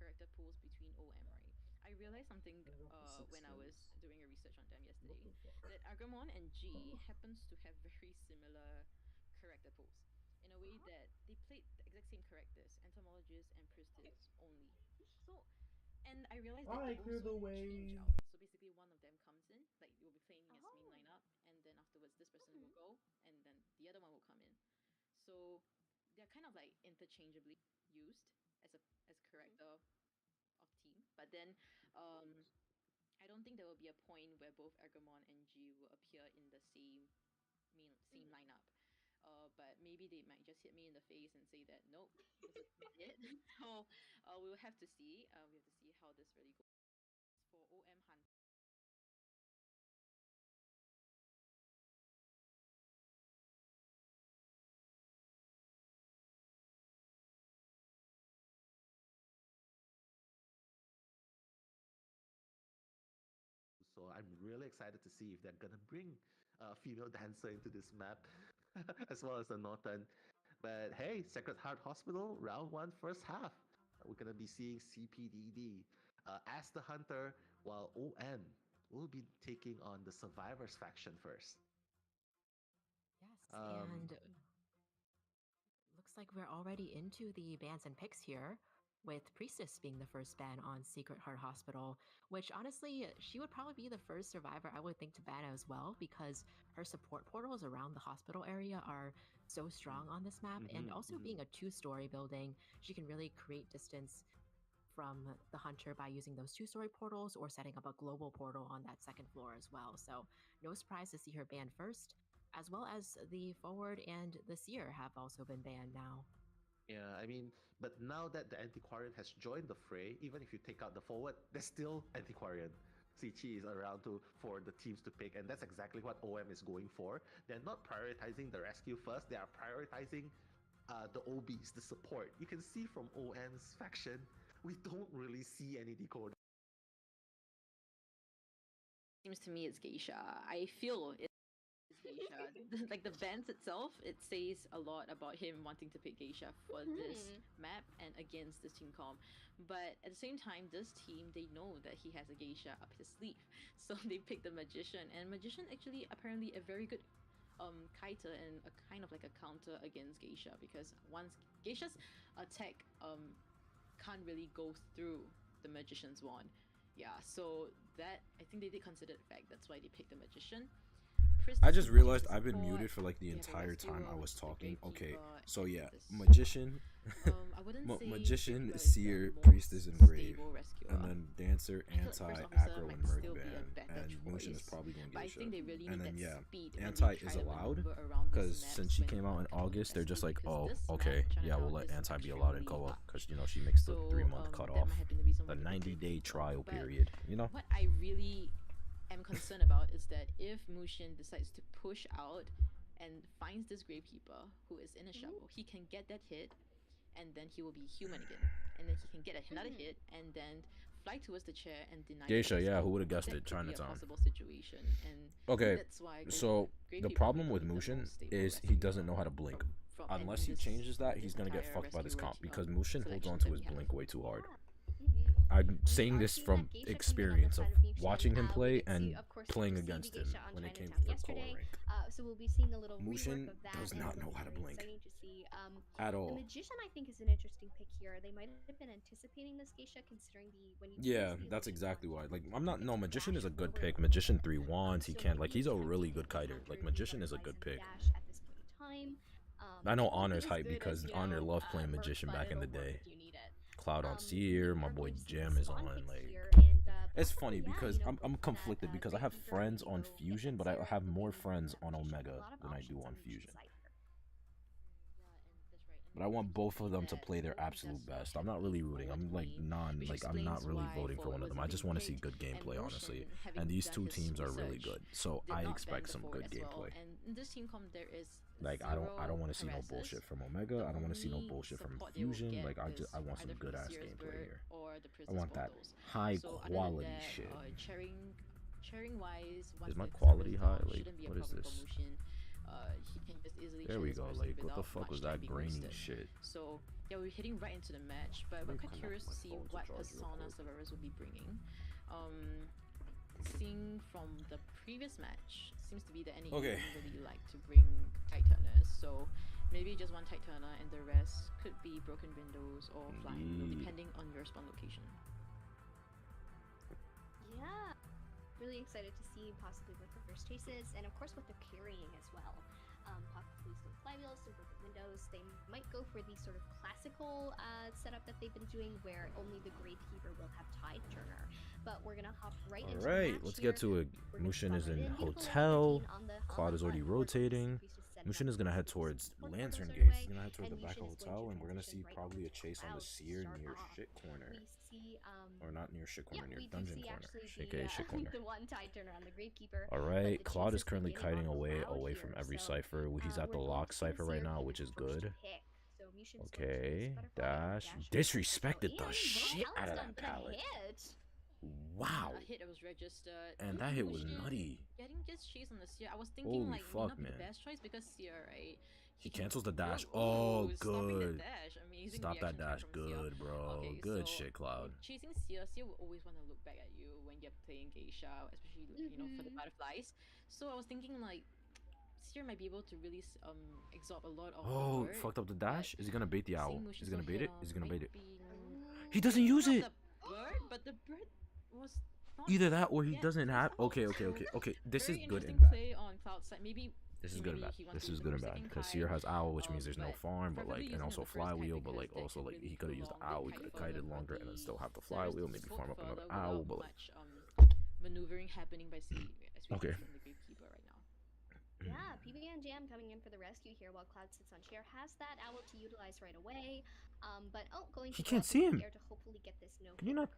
character pools between OM, right? I realized something when I was doing a research on them yesterday, that Agramon and G happens to have very similar character pools, in a way that they played the exact same characters, Entomologist and Priestess only. So, and I realized that they also change out. So basically one of them comes in, like you'll be playing as main lineup, and then afterwards this person will go, and then the other one will come in. So they're kind of like interchangeably used as a character of team. But then I don't think there will be a point where both Agramon and G will appear in the same lineup. But maybe they might just hit me in the face and say that nope, this is not it. So we'll have to see. We have to see how this really goes for OM Hunt. So I'm really excited to see if they're gonna bring a female dancer into this map, as well as the Northern. But hey, Sacred Heart Hospital, round 1, first half. We're gonna be seeing CPDD as the hunter, while OM will be taking on the Survivors faction first. Yes, and looks like we're already into the bans and picks here, with Priestess being the first ban on Sacred Heart Hospital, which honestly, she would probably be the first survivor I would think to ban as well, because her support portals around the hospital area are so strong on this map, and also being a 2-story building, she can really create distance from the hunter by using those 2-story portals or setting up a global portal on that second floor as well. So no surprise to see her banned first, as well as the forward and the seer have also been banned now. Yeah, I mean, but now that the Antiquarian has joined the fray, even if you take out the forward, there's still Antiquarian. Sichi is around for the teams to pick, and that's exactly what OM is going for. They're not prioritizing the rescue first; they are prioritizing the OBs, the support. You can see from OM's faction, we don't really see any decoder. Seems to me it's Geisha. I feel it's Geisha. Like the band itself, it says a lot about him wanting to pick Geisha for this map and against this team comp. But at the same time, this team, they know that he has a Geisha up his sleeve. So they picked the Magician. And Magician actually apparently a very good kiter and a kind of like a counter against Geisha, because once Geisha's attack can't really go through the Magician's wand. Yeah, so that, I think they did consider the fact, that's why they picked the Magician. I just realized I've been muted for like the entire time I was talking. Okay, so yeah, Magician, Magician, Seer, Priestess, and Grave, and then Dancer, Anti, Acro, and Merc Band, and Mushin is probably going Geisha. And then yeah, Anti is allowed, because since she came out in August, they're just like, oh, okay, yeah, we'll let Anti be allowed in co-op, because, you know, she makes the 3-month cutoff, the 90-day trial period, you know? What I really am concerned about is that if Mushin decides to push out and finds this Gravekeeper who is in a shovel, he can get that hit, and then he will be human again, and then he can get another hit, and then fly towards the chair and deny Geisha, yeah, who would have guessed it? Chinatown. Possible situation, and okay, that's why so the problem with Mushin is he doesn't know how to blink. Unless he changes that, he's gonna get fucked by this comp, because Mushin holds on to his blink way too hard. I'm saying this from experience of watching him play and playing against him when it came to the color rank. So we'll be seeing a little Mushin rework of that, does not know how to blink exciting to see. at all. The Magician, I think, is an interesting pick here. They might have been anticipating this Geisha, considering yeah, that's exactly why. Like, no, Magician is a good pick. Magician 3 wands, he can't, like, he's a really good kiter. Like, Magician is a good pick. I know Honor's hype because Honor loved playing Magician back in the day. Cloud on Seer, my boy Jam is on, like, it's funny because I'm conflicted because I have friends on Fusion, but I have more friends on Omega than I do on Fusion. But I want both of them to play their absolute best. I'm not really rooting. I'm like I'm not really voting for one of them. I just want to see good gameplay, honestly. And these two teams are really good, so I expect some good gameplay. And this team comp, there is like I don't want to see no bullshit from Omega. I don't want to see no bullshit from Fusion. Like I want some good ass gameplay here. I want that high quality shit. Sharing wise, is my quality high? Like what is this? He can just easily there we go. Like what the fuck was that grainy shit? So yeah, we're heading right into the match, but we're quite curious to see what persona Severus will be bringing. Seeing from the previous match, seems to be that any really like to bring Tide Turners, so maybe just one Tide Turner and the rest could be broken windows or flying wheel, depending on your spawn location. Yeah, really excited to see possibly what the first chase is, and of course what they're carrying as well. Possibly some flywheels, some broken windows. They might go for the sort of classical setup that they've been doing, where only the Gravekeeper will have Tide Turner. But we're gonna hop right into the match let's get to it. Mushin is in hotel. Cloud is already rotating. Mushin is gonna head towards Lantern Gates. He's gonna head towards the back of the hotel, and we're gonna see probably a chase on the Seer near shit corner. Or not near shit corner, near dungeon corner. AKA shit corner. Alright, Cloud is currently kiting away from every cipher. He's at the lock cipher right now, which is good. Okay, dash. Disrespected the shit out of that pallet. Wow. That hit was registered. And that hit was nutty. Getting just chase on the Seer, I was thinking holy like fuck, not be man. the best choice because Seer, right? He cancels the dash. Oh, good. Stop that dash. Good, bro. Okay, good so shit, Cloud. Chasing Seer will always want to look back at you when you're playing Geisha, especially you know for the butterflies. So I was thinking like Seer might be able to really absorb a lot of. Oh, bird, fucked up the dash. Is he gonna bait the owl? Is he gonna bait it? Is he gonna bait it? He He doesn't use it. But the bird was either that or he doesn't have. Okay. This is good and bad. This is good and bad. This is good and bad because Seer has owl, which means there's no farm, but like, and also flywheel, but like also like he could have used the owl, he could have kited longer and then still have the flywheel, maybe farm up another owl, but like maneuvering happening by Seer. Okay. Yeah, PB and Jam coming in for the rescue here while Cloud sits on chair. Has that owl to utilize right away. But going he can't see him. to hopefully get this Can you not?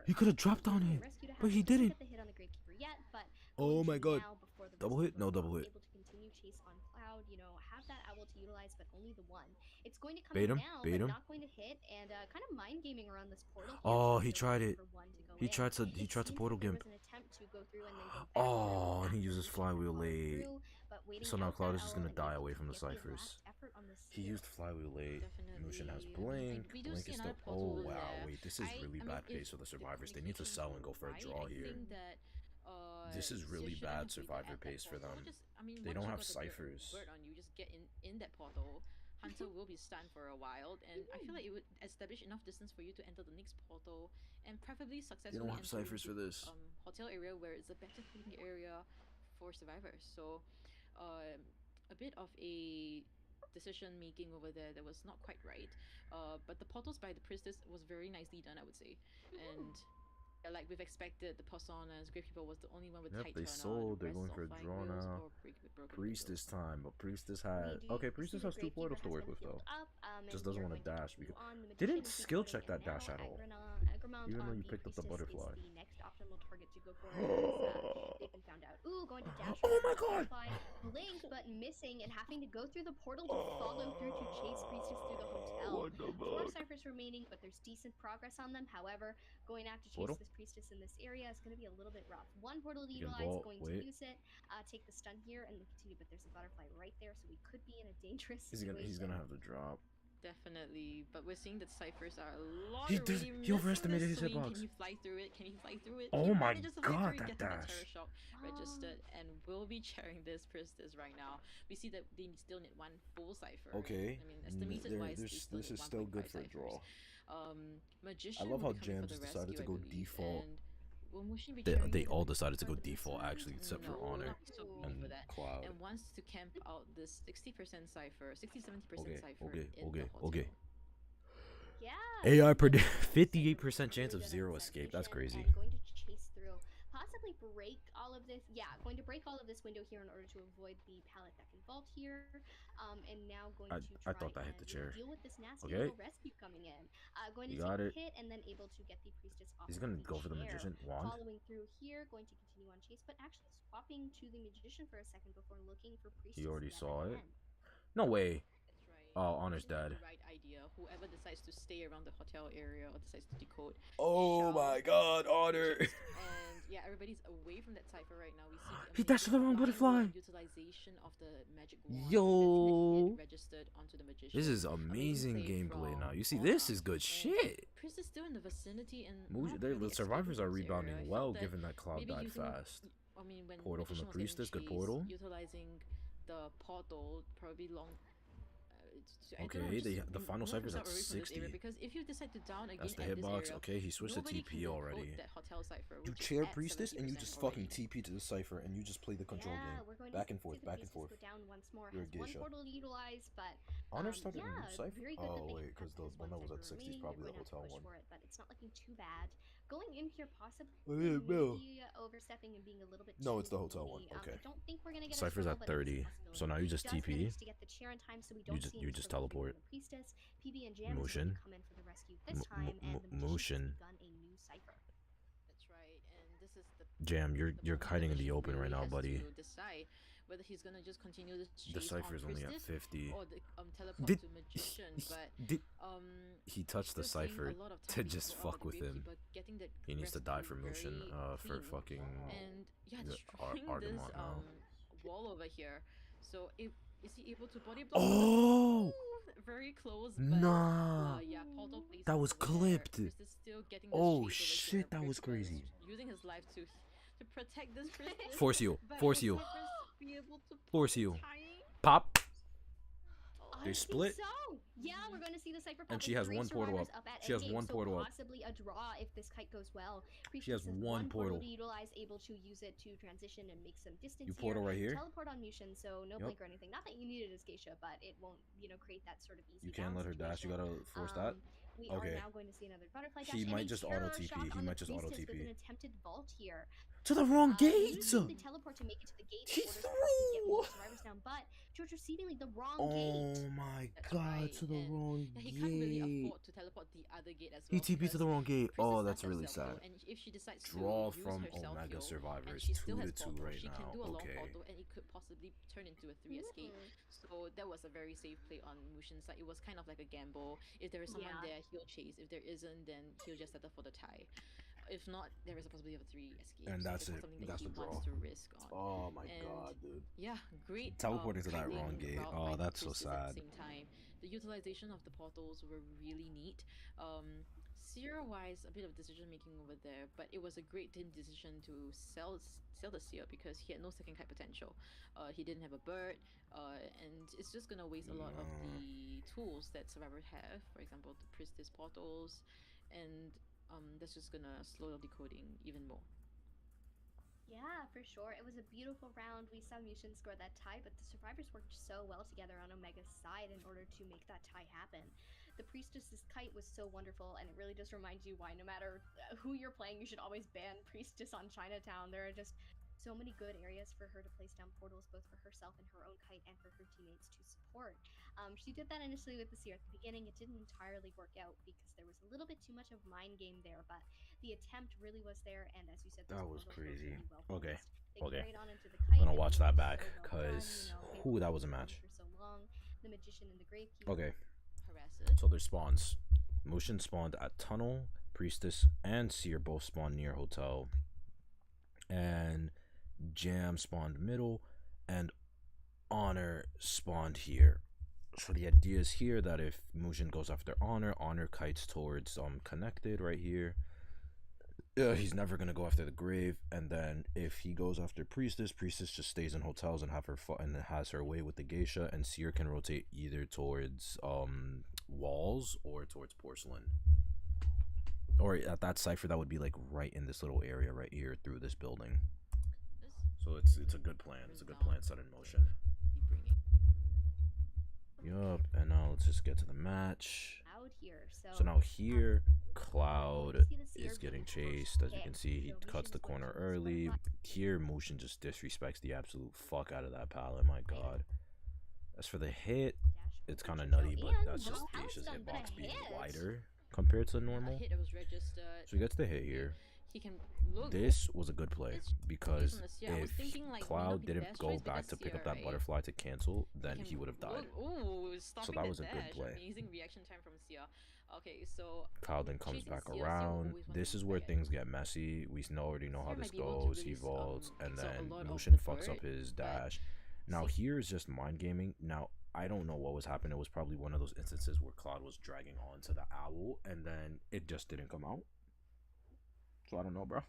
He could have dropped on it, but he didn't. Get the hit on the Gravekeeper yet, but Oh my god. now, before the Double hit? Rescue No goes double off, hit. able to continue chase on Cloud, have that owl to utilize, but only the one. It's going to come Bait in him, now, bait but him. not going to hit, and kind of mind gaming around this portal. Oh, he tried it. He tried to portal gimp. Oh, and he uses flywheel late. So now Cloud is just gonna die away from the ciphers. He used flywheel late. Mushin has blink. Blink is still. Oh wow, wait, this is really bad pace for the survivors. They need to sell and go for a draw here. This is really bad survivor pace for them. They don't have ciphers. You just get in that portal. Hunter will be stunned for a while, and I feel like it would establish enough distance for you to enter the next portal and preferably successfully. They don't have ciphers for this. Hotel area where it's a better cleaning area for survivors. So, a bit of a decision making over there that was not quite right. But the portals by the priestess was very nicely done, I would say, and. Like we've expected, the Personas, Gravekeeper was the only one with tight they turnout. sold. They're going for a draw now. Priestess time, but Priestess had Priestess has 2 portals to work with though. Just doesn't want to dash because didn't skill check that dash at all. Even though you picked up the butterfly. The next optimal target to go for they've been found out. Ooh, going to dash. Oh my god! Blink, but missing and having to go through the portal to follow through to chase Priestess through the hotel. 4 ciphers remaining, but there's decent progress on them. However, going out to chase this Priestess in this area is going to be a little bit rough. 1 portal to utilize, going to use it, take the stun here, and continue. But there's a butterfly right there, so we could be in a dangerous situation. He's gonna have to drop. Definitely, but we're seeing that ciphers are a lot. He overestimated his hitbox. Can he fly through it? Can he fly through it? Oh my god, that dash! Shock registered, and we'll be sharing this Priestess right now. We see that they still need 1 full cipher. Okay, I mean, estimated wise, this is still good for a draw. Magician. I love how Jams decided to go default. And they all decided to go default actually, except for Honor and Cloud. And wants to camp out this 60% cipher, 60-70% cipher. Okay. Yeah. AI predict 58% chance of 0 escape. That's crazy. Going to chase through, possibly break all of this. Yeah, going to break all of this window here in order to avoid the pallet deck involved here. And now going to try I thought that hit the chair. Deal with this nasty little rescue coming in. Going to take a hit and then able to get the Priestess off. He's gonna go for the Magician wand. Following through here, going to continue on chase, but actually swapping to the Magician for a second before looking for Priestess. He already saw it. No way. Oh, Honor's dead. Right idea. Whoever decides to stay around the hotel area or decides to decode. Oh my god, Honor. And yeah, everybody's away from that cipher right now. We see he dashed the wrong butterfly. Utilization of the magic wand. Yo. Registered onto the Magician. This is amazing gameplay now. You see, this is good shit. Priestess still in the vicinity and the survivors are rebounding well, given that Cloud died fast. I mean, when portal from the Priestess, good portal. Utilizing the portal, probably long. Okay, the final cipher's at 60. Because if you decide to down again, that's the hitbox. Okay, he switched to TP already. You chair Priestess and you just fucking TP to the cipher and you just play the control game. Back and forth, back and forth. Down once more. You're a geisha. Honor started a new cipher? Oh wait, because the one that was at 60 is probably the hotel one. But it's not looking too bad. Going in here possibly overstepping and being a little bit. No, it's the hotel one. Okay. I don't think we're gonna get Cipher's at 30, so now you just TP. You just teleport. Motion. Motion. That's right, and this is the Jam, you're hiding in the open right now, buddy. Decide whether he's gonna just continue this the cipher's only at 50. Or the, teleport to Magician, but he touched the cipher to just fuck with him. He needs to die for Motion, for fucking and yeah, destroying this wall over here. So is he able to body block? Oh, very close. But, nah, yeah, that was clipped. Oh shit, that was crazy. Using his life to protect this priestess. Force you. Pop. They split. Yeah, we're going to see the cipher pop. And she has 1 portal up. She has 1 portal up. Possibly a draw if this kite goes well. She has 1 portal. To utilize, able to use it to transition and make some distance. You portal right here. Teleport on Mushin, so no blink or anything. Not that you need it as geisha, but it won't, create that sort of easy. You can't let her dash. You gotta force that. We are now going to see another butterfly dash. He might just auto TP. He might just auto TP. An attempted vault here. To the wrong You gate! need to teleport to make it to the gate He in order for us to get threw! more survivors down, but Jojo seemingly the wrong gate. Oh my That's god, right, to the and wrong yeah, he can't really gate. afford to teleport the other gate as He well. TP'd to the wrong gate. Priestess Oh, does that's have really self-heal, sad. and if she decides Draw to use from her self-heal, Omega and Survivors, she still 2 has to 2 portal, right she can now. do a long Okay. portal, and it could possibly turn into a 3 escape. So that was a very safe play on Mushin's side. It was kind of like a gamble. If there is someone Yeah. there, he'll chase. If there isn't, then he'll just settle for the tie. If not, there is a possibility of a 3 escape. And so that's it's not it. something that That's he the draw. wants to risk on. Oh my And god, dude. Yeah, great. Teleporting to that kiting wrong gate. route Oh, by that's so Priestess At sad. the same time, the utilization of the portals were really neat. Seer wise, a bit of decision making over there, but it was a great team decision to sell the Seer because he had no second kite potential. He didn't have a bird, and it's just gonna waste a lot of the tools that Survivor have. For example, the Priestess portals, and that's just gonna slow the decoding even more. Yeah, for sure. It was a beautiful round. We saw Mushin score that tie, but the survivors worked so well together on Omega's side in order to make that tie happen. The Priestess's kite was so wonderful, and it really just reminds you why no matter who you're playing, you should always ban Priestess on Chinatown. There are just so many good areas for her to place down portals, both for herself and her own kite, and for her teammates to support. She did that initially with the Seer at the beginning. It didn't entirely work out because there was a little bit too much of mind game there, but the attempt really was there, and as you said, That was crazy. Okay. They Okay. carried on into the kite. I'm gonna and watch it that was back, so well done, because they whew, were that was a holding match. for so long. The Magician and the Gravekeeper. Okay. Harass it. So there's spawns. Mushin spawned at Tunnel, Priestess, and Seer both spawned near Hotel. And Jam spawned middle, and Honor spawned here. So the idea is here that if Mushin goes after Honor, Honor kites towards Connected right here. He's never gonna go after the Grave, and then if he goes after Priestess, Priestess just stays in hotels and has her way with the Geisha, and Seer can rotate either towards walls or towards Porcelain. Or at that cipher, that would be like right in this little area right here through this building. So it's a good plan. It's a good plan set in motion. Yup, and now let's just get to the match. Out here. So now here, Cloud see the Seer is getting being chased. As you hit. can see, he So cuts the Mushin's going corner to this early. one. Here, Mushin just disrespects the absolute fuck out of that pallet. My god. As for the hit, it's kind of nutty, but that's just Geisha's hitbox being wider compared to A normal. hit that was registered. So he gets the hit here. He can look. This was a good play This- because on the Seer, I was if thinking, like, may not Cloud be the didn't best go choice, but back that's to pick Seer, up that right? butterfly to cancel, then can he would have died. Ooh, stopping that the was a good dash. play. Amazing reaction time from Seer. Okay, so Cloud then comes chasing back Seer, Seer around. always wants This to is be where back. things get messy. We already know how Seer this might be able to goes. He release, vaults, and picks out a then lot of Mushin the fucks up bird, his but dash. Now see- here is just mind gaming. Now I don't know what was happening. It was probably one of those instances where Cloud was dragging on to the owl, and then it just didn't come out. So I don't know, bro.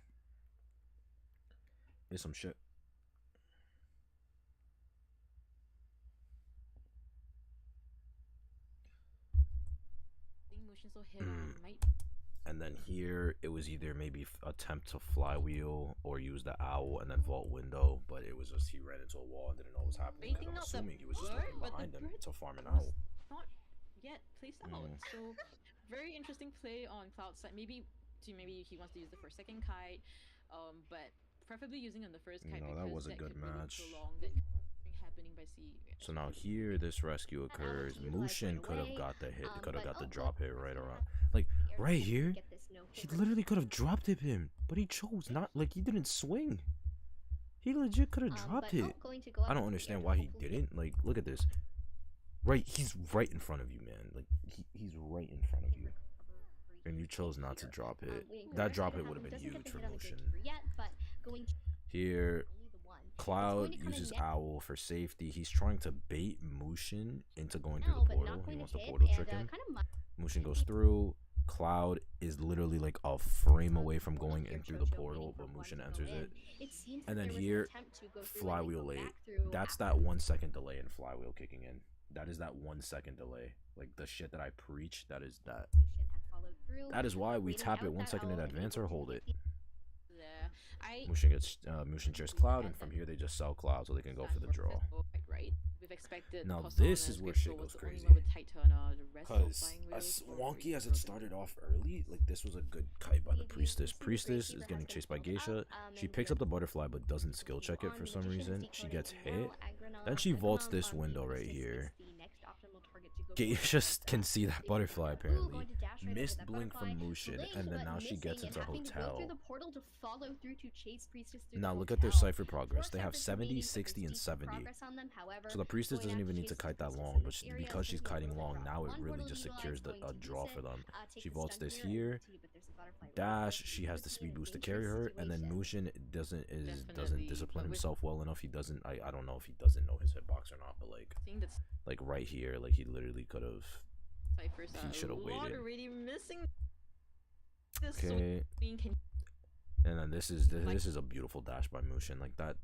It's some shit. I think Mushin's hit on might. And then here, it was either maybe attempt to flywheel or use the owl and then vault window, but it was just he ran into a wall and didn't know what was happening. Baiting And I'm out the assuming he was just bird, looking but the behind him bird to farm an was owl. not yet placed out. Mm. So very interesting play on Cloud's side. Maybe he wants to use it for a second kite, but preferably using on the first kite. No, that because was a good could really match. prolong that kind of thing happening by sea. So now here, this rescue occurs. Mushin could have got the hit, could have got the drop hit right around. Like, right here, he literally could have drop tipped him, but he chose not. Like, he didn't swing. He legit could have dropped it. I don't understand why he didn't. Like, look at this. Right, he's right in front of you, man. Like, he's right in front of you. And you chose not to drop it. That drop hit would have been huge for Mushin. Here, Cloud uses Owl for safety. He's trying to bait Mushin into going through the portal. He wants to portal trick him. Mushin goes through. Cloud is literally like a frame away from going in through the portal, but Mushin enters it. And then here, flywheel late. That's that 1 second delay in flywheel kicking in. That is that 1 second delay. Like the shit that I preach, that is that. That is why we tap it 1 second in advance or hold it. Mushin shares Cloud, and from here they just sell Cloud so they can go for the draw. Right, with have expected. Now Persona this is and where Pixel shit was goes the only crazy. one with tight turner. The rest all Because flying as wheels were wonky pretty as it broken. started off early, like this was a good kite by the priestess. Priestess is getting chased by Geisha. She picks up the butterfly but doesn't skill check it for some reason. She gets hit. Then she vaults this window right here. Geisha can see that butterfly apparently. Missed blink from Mushin, and then now she gets into hotel. Now look at their cipher progress. They have 70, 60, and 70. So the priestess doesn't even need to kite that long, but because she's kiting long, now it really just secures a draw for them. She vaults this here. Dash, she has the speed boost to carry her, and then Mushin doesn't discipline himself well enough. He doesn't. I don't know if he doesn't know his hitbox or not, but like right here, like he literally could have. He should have waited. Okay. And then this is a beautiful dash by Mushin. Like that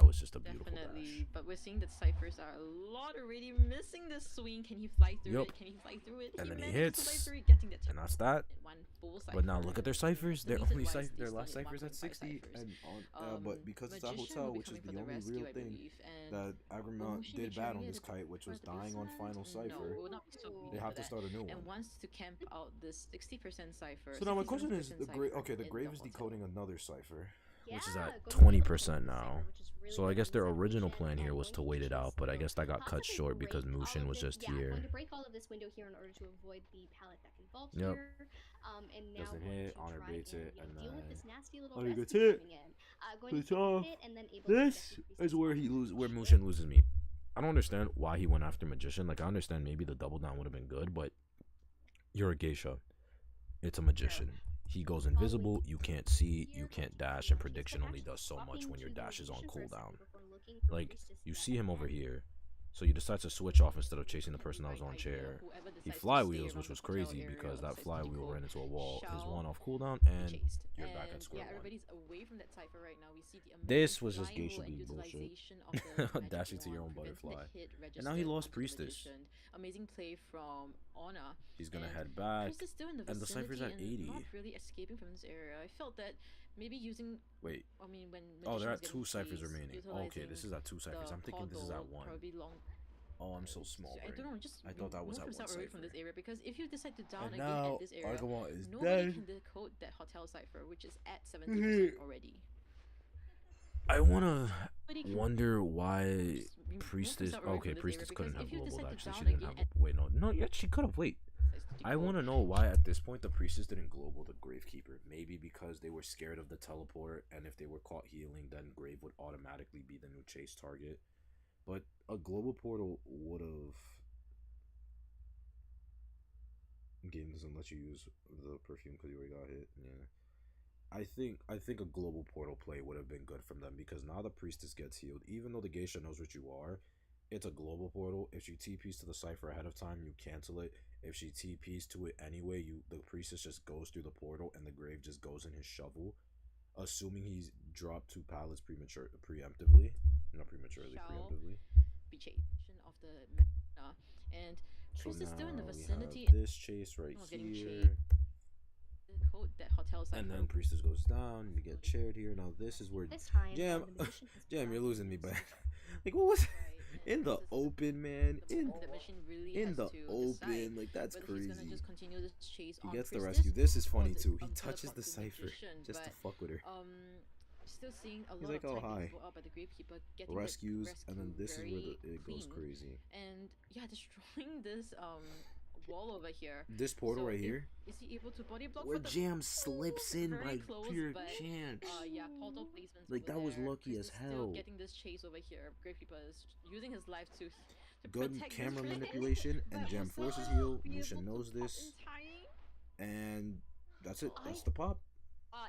was just a beautiful dash. But we're seeing that ciphers are a lot already missing this swing. Can he fly through it? Can he fly through it? And then he managed to fly hits. through it, getting the And that's that. one full cipher. But now look at their ciphers. The Their reason only why is their they last still need ciphers at 1.5 60, ciphers. and but because it's a Magician hotel, will be which is coming for the only rescue, real I thing believe, and that Agramont Mushin did be bad trying on it this kite, which was for the dying on business? final No, cipher. it will not be so They good have for to that. start a new And one. wants to camp out this 60% cipher. So now my question is, 67% the grave. cipher Okay, the in grave is hotel. decoding another cipher. which is at 20% now. So I guess their original plan here was to wait it out, but I guess that got cut short because Mushin was just here. Going to break all of this window here in order to avoid the pallet that can vault Yep. here. And now Doesn't going hit, to Honor try baits it, you know, and deal with then this nasty little Honor rescue gets hit. coming in. Going Puts to off. hit and then able This to get is where he loses where Mushin loses me. I don't understand why he went after Magician. Like, I understand maybe the double down would have been good, but you're a geisha. It's a magician. He goes invisible, you can't see, you can't dash, and prediction only does so much when your dash is on cooldown. Like, you see him over here, so you decide to switch off instead of chasing the person that was on chair. He flywheels, which was crazy because that flywheel ran into a wall. His one off cooldown, and you're back at square one. Everybody's away from that cipher right now. We see the This was just amazing geisha flying being and bullshit. utilization of the Dashing magic to your wand, own preventing the butterfly. hit And now he registered lost onto the Priestess. magician. Amazing play from Honor. He's gonna And head back. Priestess still in the and the cipher's vicinity at and 80. Not really escaping from this area. I felt that maybe using. Wait. I mean, when Oh, they're Magician at was 2 getting ciphers chased, remaining. Okay, this is at 2 ciphers. the I'm thinking this is at portal 1. probably long. Oh, I'm so small. I don't know. Just I thought that was move at 1 yourself away from cipher. this area because if you decide to down And again now at this area, Agramont is nobody dead. can decode that hotel cipher, which is at 70% already. I wanna Nobody can wonder why just move Priestess. yourself away Okay, from this Priestess area, couldn't because have if you global. decide to Actually, she down didn't again have. Wait, no, yeah, she could have. Wait. I want to know why at this point the Priestess didn't global the Gravekeeper. Maybe because they were scared of the teleport, and if they were caught healing, then Grave would automatically be the new chase target. But a global portal would have. Game doesn't let you use the perfume because you already got hit. Yeah. I think a global portal play would have been good from them because now the Priestess gets healed. Even though the Geisha knows what you are, it's a global portal. If she TPs to the cipher ahead of time, you cancel it. If she TPs to it anyway, the Priestess just goes through the portal and the Grave just goes in his shovel. Assuming he's dropped 2 pallets preemptively. Not prematurely, preemptively. Be chasing of the mana. And So Priestess still in the now we vicinity. have this chase right getting here. chased. Code that hotel cipher. And then Priestess goes down. You get chaired here. Now this is where This time, Jam, the magician has Jam, you're become losing me, but like what was Right, and in the this is open, man? In the machine really in has the to open, decide like that's whether crazy. He's gonna just continue this chase He on gets the Priestess rescue. This is or funny the- too. He teleport touches the to cipher Magician, just to but, fuck with her. Still seeing a He's lot like, of "Oh, time hi." being brought out by the Gravekeeper, getting that Rescues, and then rescue this is where very it goes clean. crazy. And yeah, destroying this wall over here. This portal So right if- here, Is he able to body block where for the Jam slips in very by close, pure but, chance. yeah, portal placements. Like, over that was there. lucky as Priest is hell. Still getting this chase over here. Gravekeeper is using his life to Good protect camera this Priest, manipulation, and but Jam also forces heal. be Mushin able to knows pop this, in time. and that's it. That's the pop.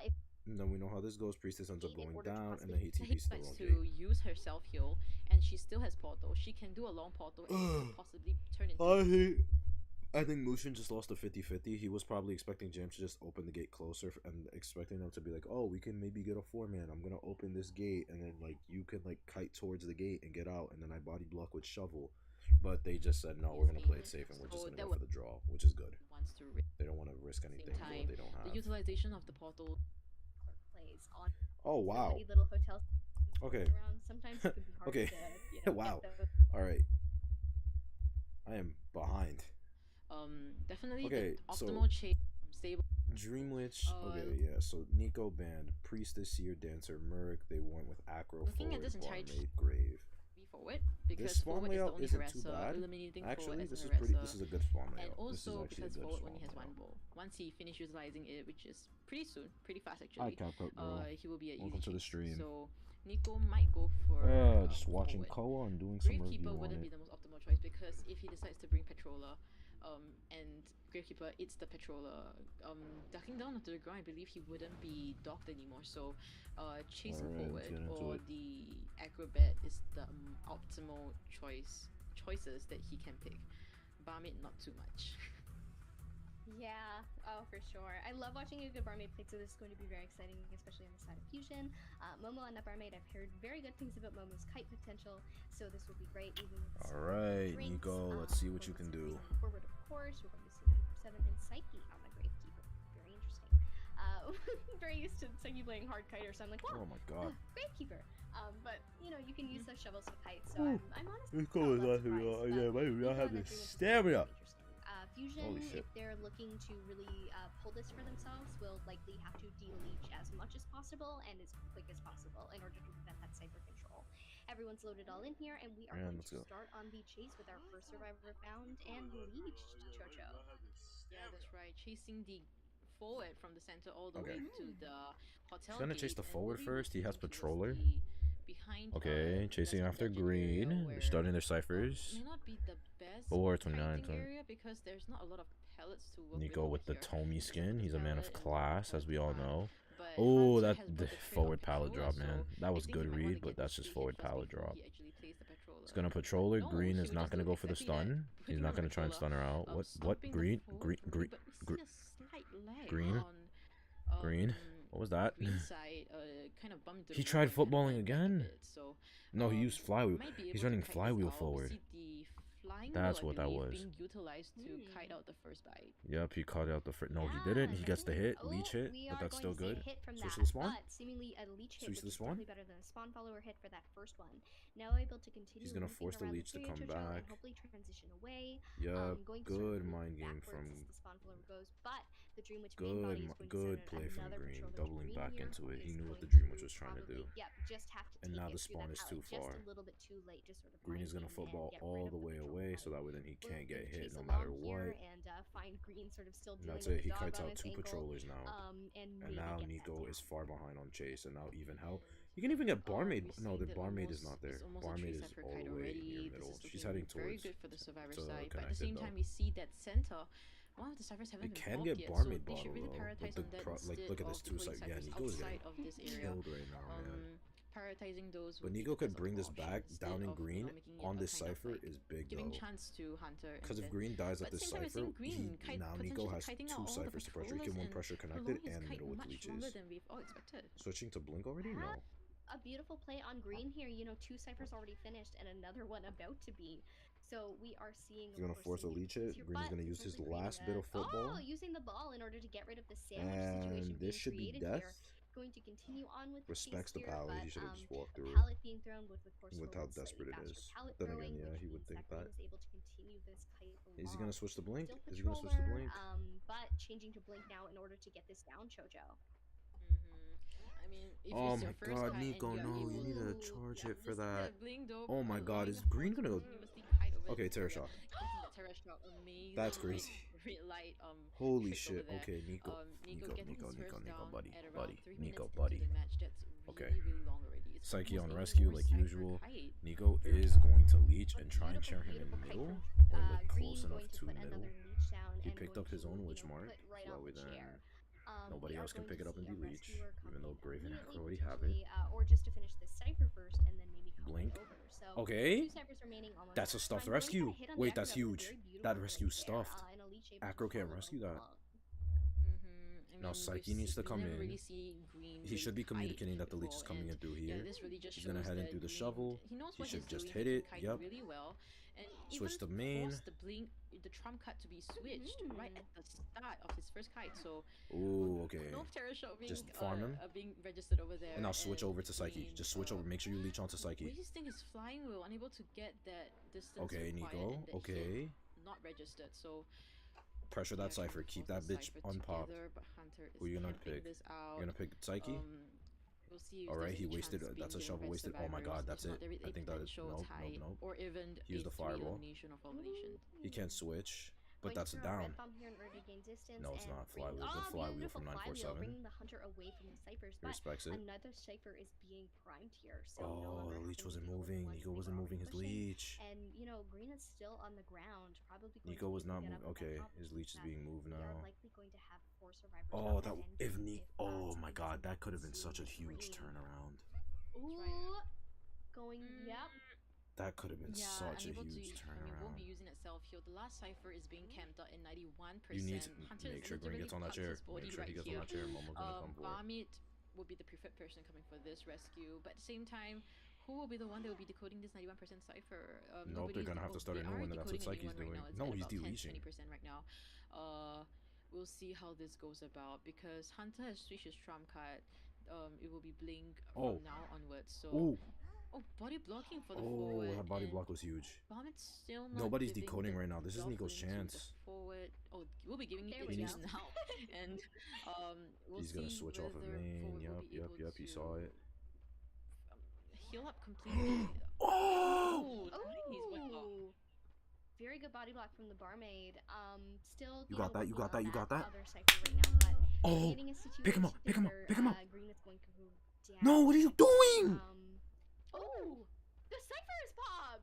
if And then we know how this goes. Priestess ends up in going order to down, and possibly then he He TPs to the likes wrong to gate. use her self heal, and she still has portal. She can do a long portal and it could possibly turn into. I think Mushin just lost a 50-50. He was probably expecting Jam to just open the gate closer and expecting them to be like, oh, we can maybe get a 4-man. I'm going to open this gate, and then like you can like kite towards the gate and get out, and then I body block with shovel. But they just said, no, we're going to play it safe, and we're just going to go for the draw, which is good. Wants to They don't want to risk anything for what they don't the have. utilization of the portal. plays on Oh, wow. so many little hotels Okay. around, sometimes it can be hard Okay. to, Wow. get those. All right. I am behind. Definitely Okay, the so optimal chase stable. Dream Witch. Okay, yeah. So Nico banned Priestess, Seer, Dancer, Merc. They went with Acro, Looking at Forward, this entire Barmaid, Grave. Be forward because This spawn forward is the layout only isn't too harasser, bad. eliminating Actually, forward this as is a pretty. harasser. This is a good spawn And layout. This is also actually a because good forward spawn only has one layout. bull. Once he finishes utilizing it, which is pretty soon, pretty fast Hi, actually, Cowpoke girl. he will be at Welcome to the stream. So Nico might go for Just watching forward. Koa and doing some Gravekeeper review on wouldn't it. be the most optimal choice because if he decides to bring Patroller, and Gravekeeper, it's the Patroller. Ducking down onto the ground, I believe he wouldn't be docked anymore. So, chasing Alright, forward or it. the Acrobat is the optimal choices that he can pick. Barmaid, not too much. Yeah, oh for sure. I love watching a good Barmaid pick, so this is going to be very exciting, especially on the side of Fusion. Momo on the Barmaid, I've heard very good things about Momo's kite potential, so this will be great. Even with Alright, drinks. Nico, let's see what you can do. Forward, of course, we're going to see 94.7 and Psyche on the Gravekeeper. Very interesting. Very used to Psyche playing hard kiter, so I'm like, wow, Oh my god. Gravekeeper. But you know, you can use those shovels to kite, so Ooh. I'm honestly Nico not is that laughing. surprised, Yeah, but maybe I Nico have and the the Dream Witch stamina. interesting. Fusion, Holy shit. if they're looking to really pull this for themselves, will likely have to de-leech as much as possible and as quick as possible in order to prevent that cyber control. Everyone's loaded all in here, and we are going to start on the chase with our first survivor found and leeched, Chocho. Yeah, that's right. Chasing the forward from the center all the Okay. way to the hotel. He's gonna chase the forward first. He has Patroller. Behind, Okay, chasing after green. They're starting their ciphers. may not be the best 429. kiting area because there's not a lot of pellets to work Nico with the here. Tomy skin. He's a man of Pallet class, as we all know. But Oh, Hunter that has the brought the trait of forward pallet Patroller, drop, man. so That I was think good he might wanna read, but get that's the just speed forward first pallet before drop. he actually plays the Patroller. He's gonna Patroller. No, Green he is would not just gonna do go for the exactly that. stun. He's Putting not on gonna try and Patroller, stun her out. What? stopping the Green? forward Green? movement, Green? but we see Green? a slight lag Green? on, Green? What was that? green side, kind of bumped into He the tried wall and footballing went back a again? bit, so, No, he used flywheel. might be He's able running to kite this flywheel out. We forward. see the flying That's wheel, I what that believe, was. being utilized to kite out the first bite. Yep, he caught out the first. No, he Yeah, didn't. He gets the hit, oh, leech hit, we but are that's going still to see a good. hit from Switch that, to the spawn. but seemingly a leech hit, Switch to which the is spawn. definitely better than a spawn follower hit for that first one. Now able to continue. He's gonna looping force the around leech to area, come Jojo, back. and hopefully transition away. Yep, Going to sort of good loop mind game backwards from. as the spawn follower goes, but the Dream Witch main body is going to Good send play from another Green, Patroller to doubling green back here, into it. who He is knew what the going Dream Witch to was trying to do. Yep, just have to And take now it the through spawn that is pallet too far. just a little bit too late to sort of Green is gonna mind game and football get rid all of the way control away, pallet. so that way then he We're can't gonna get hit chase no along matter here what. and find Green sort of still And dealing that's with it. the He dog kites on out his 2 ankle, Patrollers now. and And now maybe gets that Nico down. is far behind on Chase, and now even hell. You can even get Barmaid. We No, see the that Barmaid almost- is not there. it's almost a Barmaid is three-cipher all kite the way already. near This middle. is She's looking heading very towards. good for the survivor to side, but at the connected, same though. time we see that center. One of the ciphers haven't They been can blocked get yet, Barmaid so they should bottle really though. prioritize Like on that instead look at of this 2 deploying side. Yeah, ciphers Nico is outside getting of this area. killed right now, man. Prioritizing those. But would be Nico the could best bring this option back instead down in of, green making it on a this kind of, cipher like, is big giving though. chance to Hunter. Because and if then- Green dies but at this same time, we're cipher, seeing Green kite now Nico potentially has kiting 2 out all the ciphers to pressure. He can Patrollers 1 and pressure connected prolong his and kite middle with much leeches. longer than we've all expected. Switching to Blink already? No. A beautiful play on Green here. You know, 2 ciphers already finished and another one about to be. So we are seeing. He's gonna force a leech hit. Green is gonna use his last bit of football. Oh, using the ball in order to get rid of the sandwich situation And this should be being death. created here. Going to continue on with Respects the chase here, pallet. He but, should have just walked a through it. pallet being thrown with course With a how little desperate slightly it faster is. pallet Then again, throwing, yeah, which he would means think Green that. is able to continue this kite Is he along. gonna switch to Blink? Still Is he gonna switch to Patroller, Blink? But changing to Blink now in order to get this down, Chojo. I mean, if Oh it's your my first god, kite Nico, and no, you're you need able a to- charge yeah, hit for you see that. Blink though, Oh my god, allowing is the Green forward gonna- continuously kite over Okay, the Terra area. Shock. Getting the Terra Shock, amazing. That's crazy. Red light, Holy tricks over shit. there. Okay, Nico. Nico Nico, getting Nico, his Nico, first Nico, down buddy, at around buddy, 3 Nico, minutes buddy. into the match. That's Okay. really, really long already. It's Psyche on almost a rescue more like cipher usual. kite. Nico Very is tough. going to leech and try and Beautiful, chair him in beautiful kite middle, from, or like Green close going enough to to put middle. another leech down He and picked going up his to, own you witch know, mark, put right so that on way the then chair. nobody We are else can going pick to it up and see a do leech, rescuer even coming though in Graven immediately, already have it. potentially, or just to finish this cipher first and then maybe come Blink. over. So Okay. 2 ciphers remaining, almost That's a out of stuffed time. Green got rescue. hit on the Wait, that's Acrobat with a huge. very beautiful That blink rescue's there, stuffed. and a leech able to Acro can't follow rescue that. along. Now Psyche needs to come in. He should be communicating that the leech is coming in through Yeah, here. this really just He's gonna shows head in that through the Green- shovel. He knows He what should he's just doing. hit He it. can kite Yep. really well. and Switch even the main. forced the trump card to be switched right at the start of his first kite. So Ooh, okay. no terror shot being Just farm him. being registered over there. And now switch over to I Psyche. mean, Just switch over. Make sure you leech onto Psyche. Weiji's thing is flying wheel, unable to get that distance. Okay, required, Nico. and the Okay. hit not registered. So Pressure that yeah, Cypher. trying to Keep force that the bitch Cypher unpopped. together, but Hunter is Who you gonna camping pick? this out. You're gonna pick Psyche? We'll see if Alright, there's he any wasted. chance That's a being shovel given wasted. red Oh my god, survivors. that's If it. not, there is I a think that is. potential Nope, tie, nope, nope. or even He used a the fireball. elimination or elimination. He can't switch. But Going that's a through down. red bomb here in order to gain distance. No, it's and not. bring- Flywheel. The Oh, flywheel beautiful from flywheel, 947. bringing the hunter away from the ciphers. He But respects it. another cipher is being primed here. So no Oh, longer the has leech to wasn't deal with moving. one Nico big wasn't moving his pushing. leech. And green is still on the ground. Probably going Nico to was need to not get moving. up with that Okay, top his leech is that being moved we are now. likely going to have 4 survivors. Oh, up that at if end Nico. game Oh that's my god, that could have been consumed such a huge green. turnaround. Ooh, going. Yep. That could have been Yeah, such a unable huge to. I mean, won't turnaround. be using itself here. The last cipher is being camped out in 91%. You need to Hunter make is sure Green literally gets on that parked chair. his body Make sure he right gets here. on that chair. Momo's gonna come for it. Barmit will be the preferred person coming for this rescue, but at the same time, who will be the one that will be decoding this 91% cipher? Nope, they're gonna have to start a new one, and that's what Psyche's doing. No, he's deleting. 20% right now. We'll see how this goes about because Hunter has switched his trump card. It will be blink Oh. from now onwards. So. Oh, Body blocking for the oh, forward. that body and block was huge. Barmit's still not Nobody's giving decoding the right now. This is buff Nico's into the chance. Forward. Oh, we'll be giving There it we news go. now, and we'll He's gonna see switch off of whether main. forward will Yep, be yep, able yep. You to, saw it. Heal up completely. Oh! He's went off. Ooh. Very good body block from the barmaid. Still. You got that, you working got that, on you got that? Other cipher right now, but Oh, getting a pick him up, situation pick him up, together, pick him up. Green is going to go down. No, what are you doing? Oh, the cipher is popped.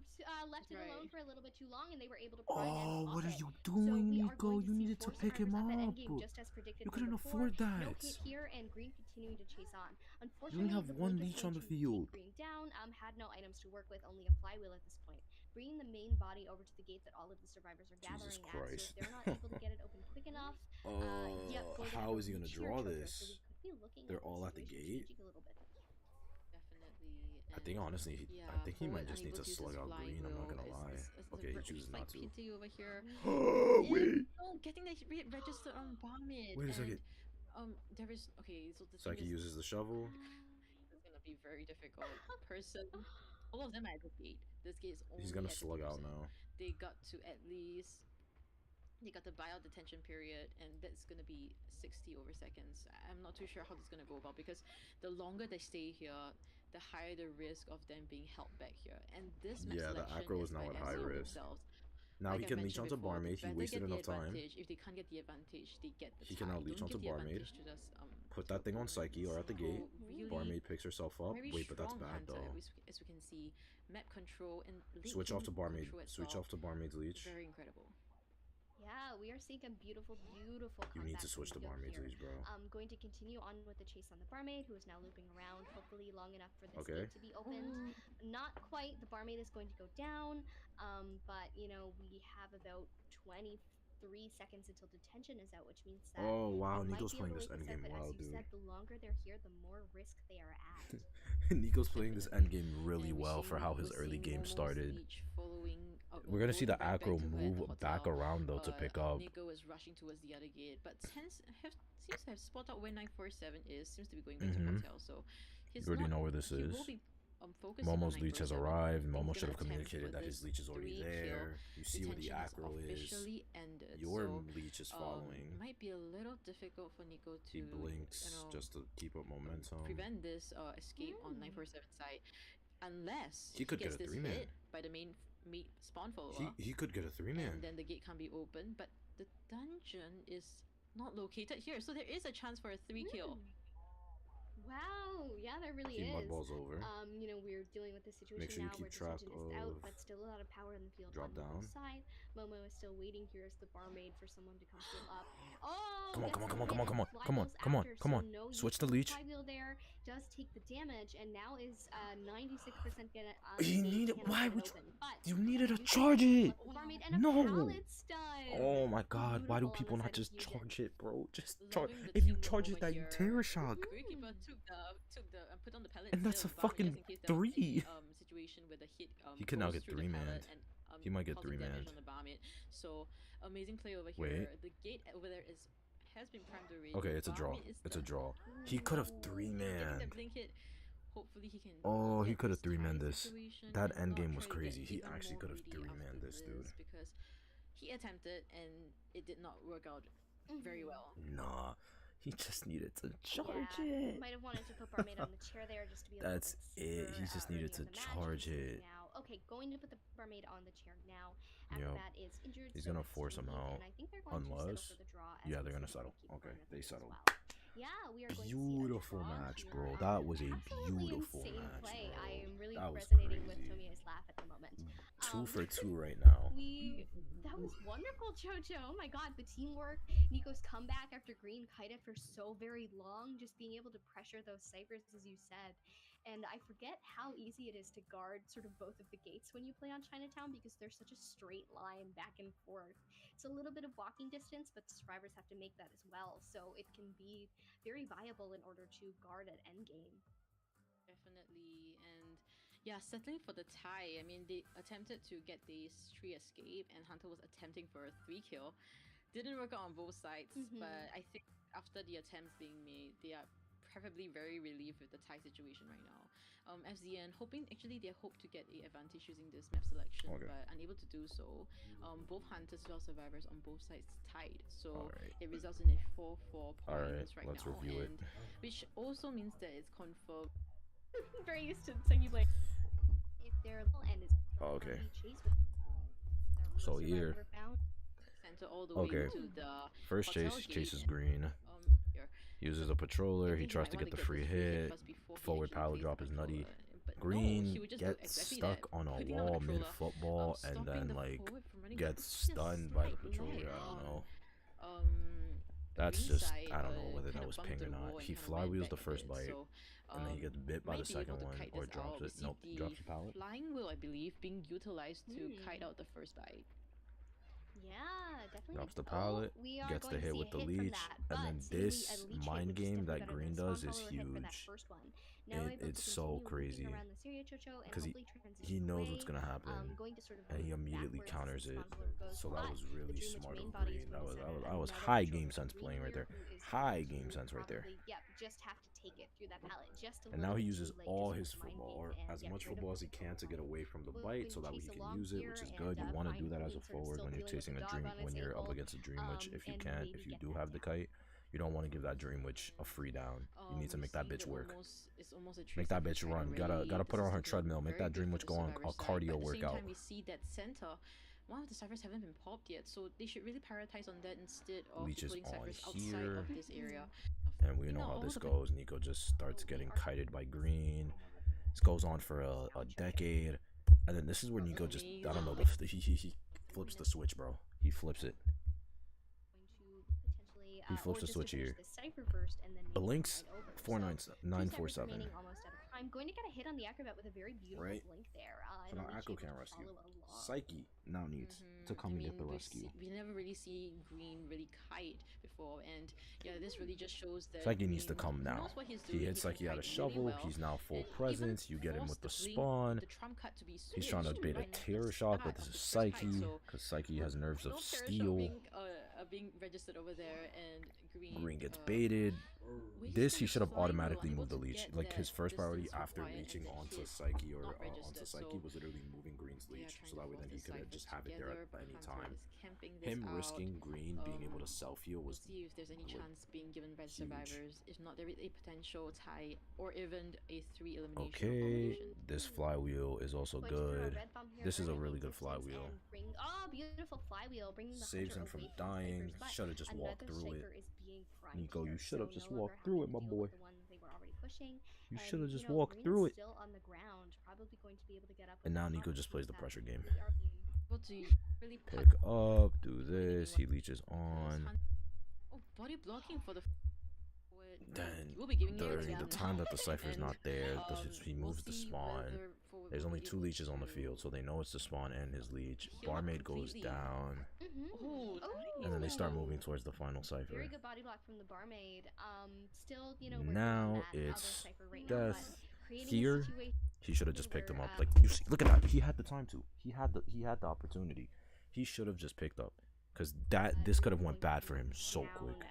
Left it Right. alone for a little bit too long, and they were able to prime and Oh, pop what are it. you So doing, we are Nico? going You see needed to 4 pick him survivors at up. endgame, just as predicted You from couldn't before. afford No that. hit here, and Green continuing to chase on. You Unfortunately, only have the one blink is leech going on the to keep field. Green down. Had no items to work with, only a flywheel at this point. Bringing the main body over to the gate that all of the survivors are gathering Jesus at. So Christ. if they're not able to get it open quick enough, going to How have a is he gonna leech here draw trigger, this? So we could be looking They're at the all at the situation gate? changing a little bit. Definitely. I think honestly, I think he might just need to slug out Green. I'm not gonna lie. Okay, he chooses not to. PT over here. Wait. Oh, getting that registered on Barmid. Wait a second. There is okay. So the Psyche thing is, uses the shovel. it's gonna be very difficult. Person, all of them are at the gate. This gate is only. He's gonna at slug out 50%. now. They got to at least. They got the buyout detention period, and that's gonna be 60 over seconds. I'm not too sure how this is gonna go about because the longer they stay here, the higher the risk of them being held back here. And this map Yeah, the selection aggro is by now at SEO high risk. themselves. Now Like he I can leech mentioned onto before, Barmaid. the He better wasted get the enough time. advantage. If they can't get the advantage, they get the He can now tie. leech Don't onto give the Barmaid. advantage to just, Put that thing on Psyche or at the gate. really Barmaid picks herself up. very Wait, but that's strong bad hunter, though. as we can see. Map control and late Switch off to game Barmaid. control Switch itself, off to Barmaid's leech. Very incredible. Yeah, we are seeing a beautiful, beautiful You need comeback to switch to from Nico Barmaid's here. leech, bro. Going to continue on with the chase on the barmaid, who is now looping around, hopefully long enough for this Okay. gate to be opened. Not quite. The barmaid is going to go down, but we have about 23 seconds until detention is out, which means that Oh wow, they might Nico's be playing able this to wait endgame but well, as you dude. said, the longer they're here, the more risk they are at. Nico's playing this endgame really And we're well for seeing- how his we're early seeing game Momo's started. leech following, We're gonna see the going right back aggro to her at the move back hotel. around though to pick up. Nico is rushing towards the other gate, but seems to have spotted out where 947 is. Seems to be going back to the hotel. So he's You already not, know where this he is. will be, focusing on Momo's leech has 947. arrived. He's Momo gonna should have attempt communicated for that his this leech is already 3 kill. there. You see where the Detention is aggro is. officially ended. Your so, leech is following. might be a little difficult for Nico to He blinks just to keep up momentum. prevent this escape on 947 side, unless He could gets get a this 3-man. hit by the main spawn follower. He could get a 3-man. And then the gate can't be open, but the dungeon is not located here, so there is a chance for a 3 kill. Wow, yeah, there really He is. mudballs over. We're dealing with the situation Make sure you now keep where track detention is out, of but still a lot of power in the field drop on Momo's down. side. Momo is still waiting here as the barmaid for someone to come fill up. Oh, Come on, gets come on, the come on, hit, come on, come on, and come on, flywheels come on, after, come so on. no Switch use the of leech. Flywheel there does take the damage, and now is 96% get it. He needed. Why would you? open, but You needed to you charge it. let the barmaid end up No. pallet stun. Oh my god, why do Beautiful on people the not side of just Fusion. charge it, bro? Just charge. Loving the If you teamwork charge it, over that you here. terror shock. Goalkeeper took the put on the pallet. And that's still, a Barmaid, fucking just in case there was any, 3. situation where the hit He can now goes get through the 3-manned. pallet and He might get causing 3 damage manned. on the barmaid. So amazing play over Wait. here. The gate over there has been primed already. Okay, it's a draw. Barmaid is It's a done. draw. He could have Ooh, 3 getting manned. that blink hit. Hopefully he can. Oh, he get could have this 3 manned tie this. situation That and end not game was try to get crazy. He even actually more could have greedy 3 manned after this, dude. because he attempted and it did not work out very well. Nah, he just needed to charge Yeah, it. might have wanted to put Barmaid on the chair there just to be a That's little bit it. He safer, just needed early to on the match. charge He's it. now. Okay, going to put the Barmaid on the chair now. After Yep. that is injured. He's so gonna it's force him Leaf, out. and I think they're going to Unless, settle for the draw as yeah, we they're gonna see settle. keep Okay, going they as settled. well. Yeah, we are going to see a Beautiful draw match, here. bro. That was a Absolutely beautiful insane match, play. bro. I am really That was resonating with crazy. Tomia's laugh at the moment. 2 for 2 right now. That was wonderful, Jojo. Oh my god, the teamwork, Nico's comeback after Green kited for so very long, just being able to pressure those ciphers, as you said. And I forget how easy it is to guard sort of both of the gates when you play on Chinatown because there's such a straight line back and forth. It's a little bit of walking distance, but the survivors have to make that as well. So it can be very viable in order to guard at endgame. Definitely, and yeah, settling for the tie. I mean, they attempted to get this 3 escape, and Hunter was attempting for a 3 kill. Didn't work out on both sides, but I think after the attempts being made, they are probably very relieved with the tie situation right now. FZN actually they hope to get a advantage using this map selection, Okay. but unable to do so. Both Hunters as well as survivors on both sides tied, so Alright. it results in a 4-4 Alright, points right let's now, review it. and which also means that it's confirmed. Very used to saying you play. If they're little and is Okay. chase with their So survivor here. found. Center all the Okay. way to the First hotel chase gate, chases and, Green. here. Uses a patroller. I He think tries might to wanna get the this free hit. first before he Forward actually power plays drop the is nutty. controller, but no, Green he would just do gets exactly stuck that, on a putting on the wall mid controller, football and stopping then the like forward from running gets back, just stunned by the slightly, patroller. I don't know. That's Green just side, I don't know whether kinda that was bumped ping or the wall not. and He kinda went flywheels back the a first bit, bite so, and then he gets bit by might the be able second to one kite or this drops out. We it. see Nope, drops the pallet. flying wheel, I believe, being utilized to kite out the first bite. Yeah, definitely. Drops the Oh, pallet, we are gets going the to hit see with a the hit from leech, that, and but then seemingly a this leech hit, mind which is game definitely that better than Green a does spawn is follower hit for that huge. first one. Now able to It's so continue looping crazy around the Syria Chocho and because hopefully transition he knows what's away, gonna happen, going to sort of and he loop immediately backwards counters as the it. spawn follower goes, So that but was the really Dream Witch smart main of body Green. is That going was to that was, set that was another high Chocho game for sense Green playing right here, there. who is High going game to sense right there. probably, yep, just have to take it through that pallet just a And little now he bit uses too late, all just his with mind football, game or and as get much rid of football as the he can to get away from the Moving bite, so that chase he can along use it, here which is and, good. You want to do that find as a Green sort of forward still when you're dealing with chasing the a dog dream, on his when you're up ankle, against a Dream Witch. If you and can't, maybe if you get do that have the down. kite, you don't want to give that Dream Witch a free down. You need to We make that see bitch that work. it's almost a Make that 3-second bitch fight run. Gotta already. put her on This her is looking treadmill. Make very that good Dream for Witch the go on survivor a side, but cardio at the same workout. time, we see that center, one of the ciphers haven't been popped yet, so they should really prioritize on that instead of Leech is putting on ciphers outside here. of this area. And we know how this goes. Nico just starts getting kited by Green. This goes on for a decade. And then this is where Nico just, I don't know, he flips the switch, bro. He flips it. He flips the switch here. The link's 49947. I'm going to get a hit on the acrobat with a very beautiful Right. blink there. So now Echo can't rescue. Psyche now needs to come and get the rescue. We never really see Green really kite before, and yeah, this really just shows that Psyche needs to Green come now. knows what he's He doing, hits can Psyche out kite of really shovel. well, He's now full and even presence. You get him forced with the blink, spawn. the trump cut to be He's trying to switched bait a right at the terror shock, but start this of is the first fight, Psyche, so because Psyche has nerves no of terror shot steel. being registered over there, and Green gets baited. wasted This he his should have flying wheel, automatically unable moved the to leech. get Like his that first priority distance after required, and reaching the onto hit Psyche or not onto registered, Psyche so was literally moving Green's they are leech, trying so to that way force then he the could have ciphers just have it there together. at any Hunter time. is camping this Him out. risking Green being able to self-heal We'll was see if there's any great. chance being given by the Huge. survivors. If not, there is a potential tie or even a 3 elimination. okay. Elimination. This flywheel is also good. This is a really good flywheel. Oh, beautiful flywheel, bringing the Saves hunter him from away dying. the snipers, Should have just but walked another through it. cipher is being primed Nico, you here, should have so just no longer walked through it, having my to deal boy. with the one that they were already pushing. You And, should have just you know, walked Green's through it. Still on the ground, probably going to be able to get up. And now with the Nico front just plays the that pressure game. we are being Able to really Pick up, do this. He leeches on. Oh, body blocking for the. Then We'll be giving it during to the him time now. that the cipher's And, not there, he we'll moves the see spawn. whether forward There's will only be 2 able leeches on the to field, so they know it's the spawn and his leech. heal up Barmaid goes completely. down, Oh, and then they start nice. moving towards the final very cipher. good body block from the barmaid. Still, you know, working Now on that other it's cipher right now, but death creating here. a situation He should have just picked him up. Like, you see, look at that. He had the time to. He had the opportunity. He should have just picked up, because this could have went bad for him so quick.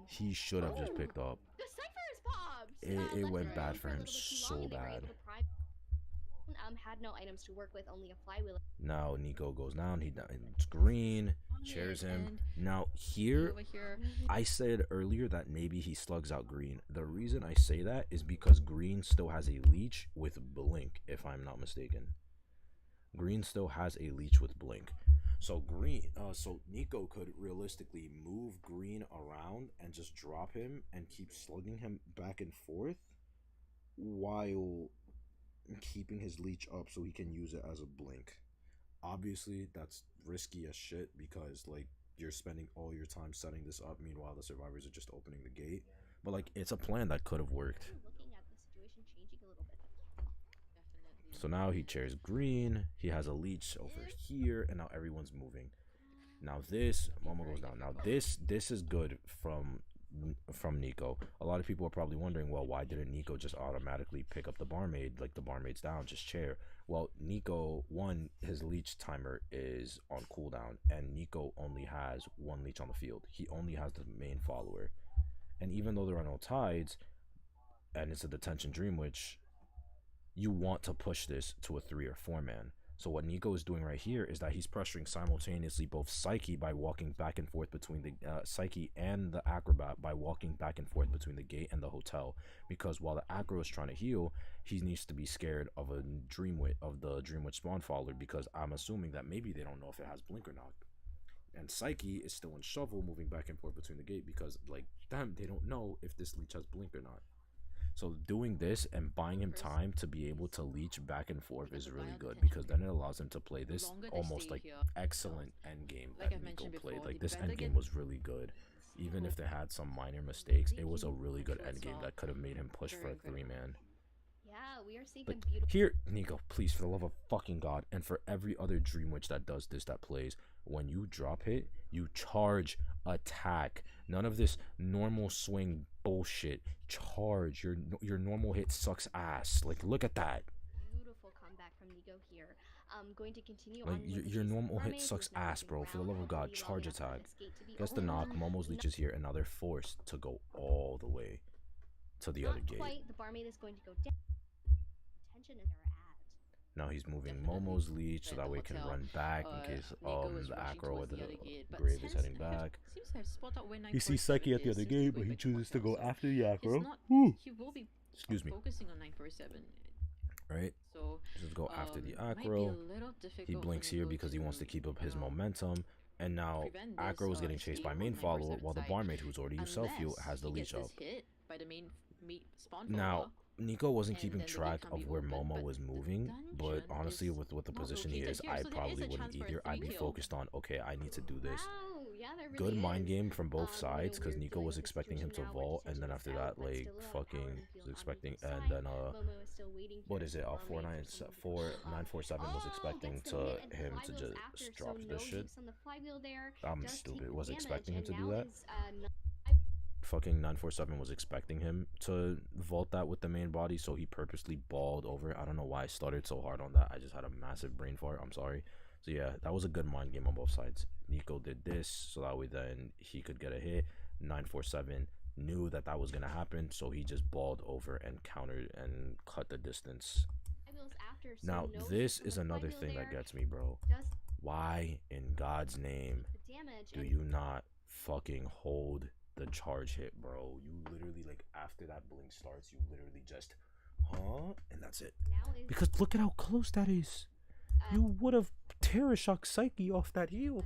He should have just picked up. The Cypher is popped. It went bad for him so bad. Had no items to work with, only a flywheel. Now Nico goes down. It's green. Chairs him. Now here, I said earlier that maybe he slugs out green. The reason I say that is because green still has a leech with blink, if I'm not mistaken. Green still has a leech with blink. So so Nico could realistically move green around and just drop him and keep slugging him back and forth while keeping his leech up so he can use it as a blink. Obviously, that's risky as shit because, like, you're spending all your time setting this up. Meanwhile, the survivors are just opening the gate. But, like, it's a plan that could have worked. So now he chairs green. He has a leech over here, and now everyone's moving. Now this, Momo goes down. Now this is good from Nico. A lot of people are probably wondering, well, why didn't Nico just automatically pick up the barmaid? Like, the barmaid's down, just chair. Well, Nico, one, his leech timer is on cooldown, and Nico only has one leech on the field. He only has the main follower. And even though there are no tides, and it's a detention Dream Witch, you want to push this to a 3 or 4 man. So what Nico is doing right here is that he's pressuring simultaneously both Psyche by walking back and forth between the Psyche and the Acrobat by walking back and forth between the gate and the hotel. Because while the Acro is trying to heal, he needs to be scared of the Dream Witch spawn follower, because I'm assuming that maybe they don't know if it has blink or not. And Psyche is still in shovel moving back and forth between the gate because, like, damn, they don't know if this leech has blink or not. So doing this and buying him time to be able to leech back and forth is really good, because then it allows him to play this almost like excellent endgame that Nico played. Like, this endgame was really good. Even if they had some minor mistakes, it was a really good endgame that could have made him push for a 3-man. Yeah, we are safe But and beautiful. here, Nico, please, for the love of fucking God, and for every other Dream Witch that does this, that plays, when you drop hit, you charge attack. None of this normal swing bullshit. Charge. Your normal hit sucks ass. Like, look at that. Beautiful comeback from Nico here. Going to continue like, on. Your normal hit sucks ass, bro. For the love of God, charge attack. Gets the knock. Momo's leech is here, and now they're forced to go all the way to the other gate. Quite. The barmaid is going to go down. Attention is there at. Now he's moving Momo's leech so that way it can run back in case the Acro or the Grave is heading back. He sees Psyche at the other gate, but he chooses to go after the Acro. He will be Excuse me. focusing on 947. Right? So just go after the Acro. He blinks here because he wants to keep up his momentum. And now Acro is getting chased by main follower, while the barmaid, who's already used self-heal, has the leech up. Now, Nico wasn't keeping track of where Momo was moving, but honestly, with the position he is, I probably wouldn't either. I'd be focused on, okay, I need to do this. Good mind game from both sides, because Nico was expecting him to vault, and then after that, like, fucking was expecting, and then what is it? 947 was expecting him to just drop this shit. I'm stupid. Was expecting him to do that? Fucking 947 was expecting him to vault that with the main body, so he purposely balled over. I don't know why I stuttered so hard on that. I just had a massive brain fart. I'm sorry. So yeah, that was a good mind game on both sides. Nico did this so that way then he could get a hit. 947 knew that was gonna happen, so he just balled over and countered and cut the distance. Now this is another thing that gets me, bro. Why in God's name do you not fucking hold the charge hit, bro? You literally, like, after that blink starts, you literally just and that's it. Because look at how close that is. You would have Terror Shock Psyche off that heal,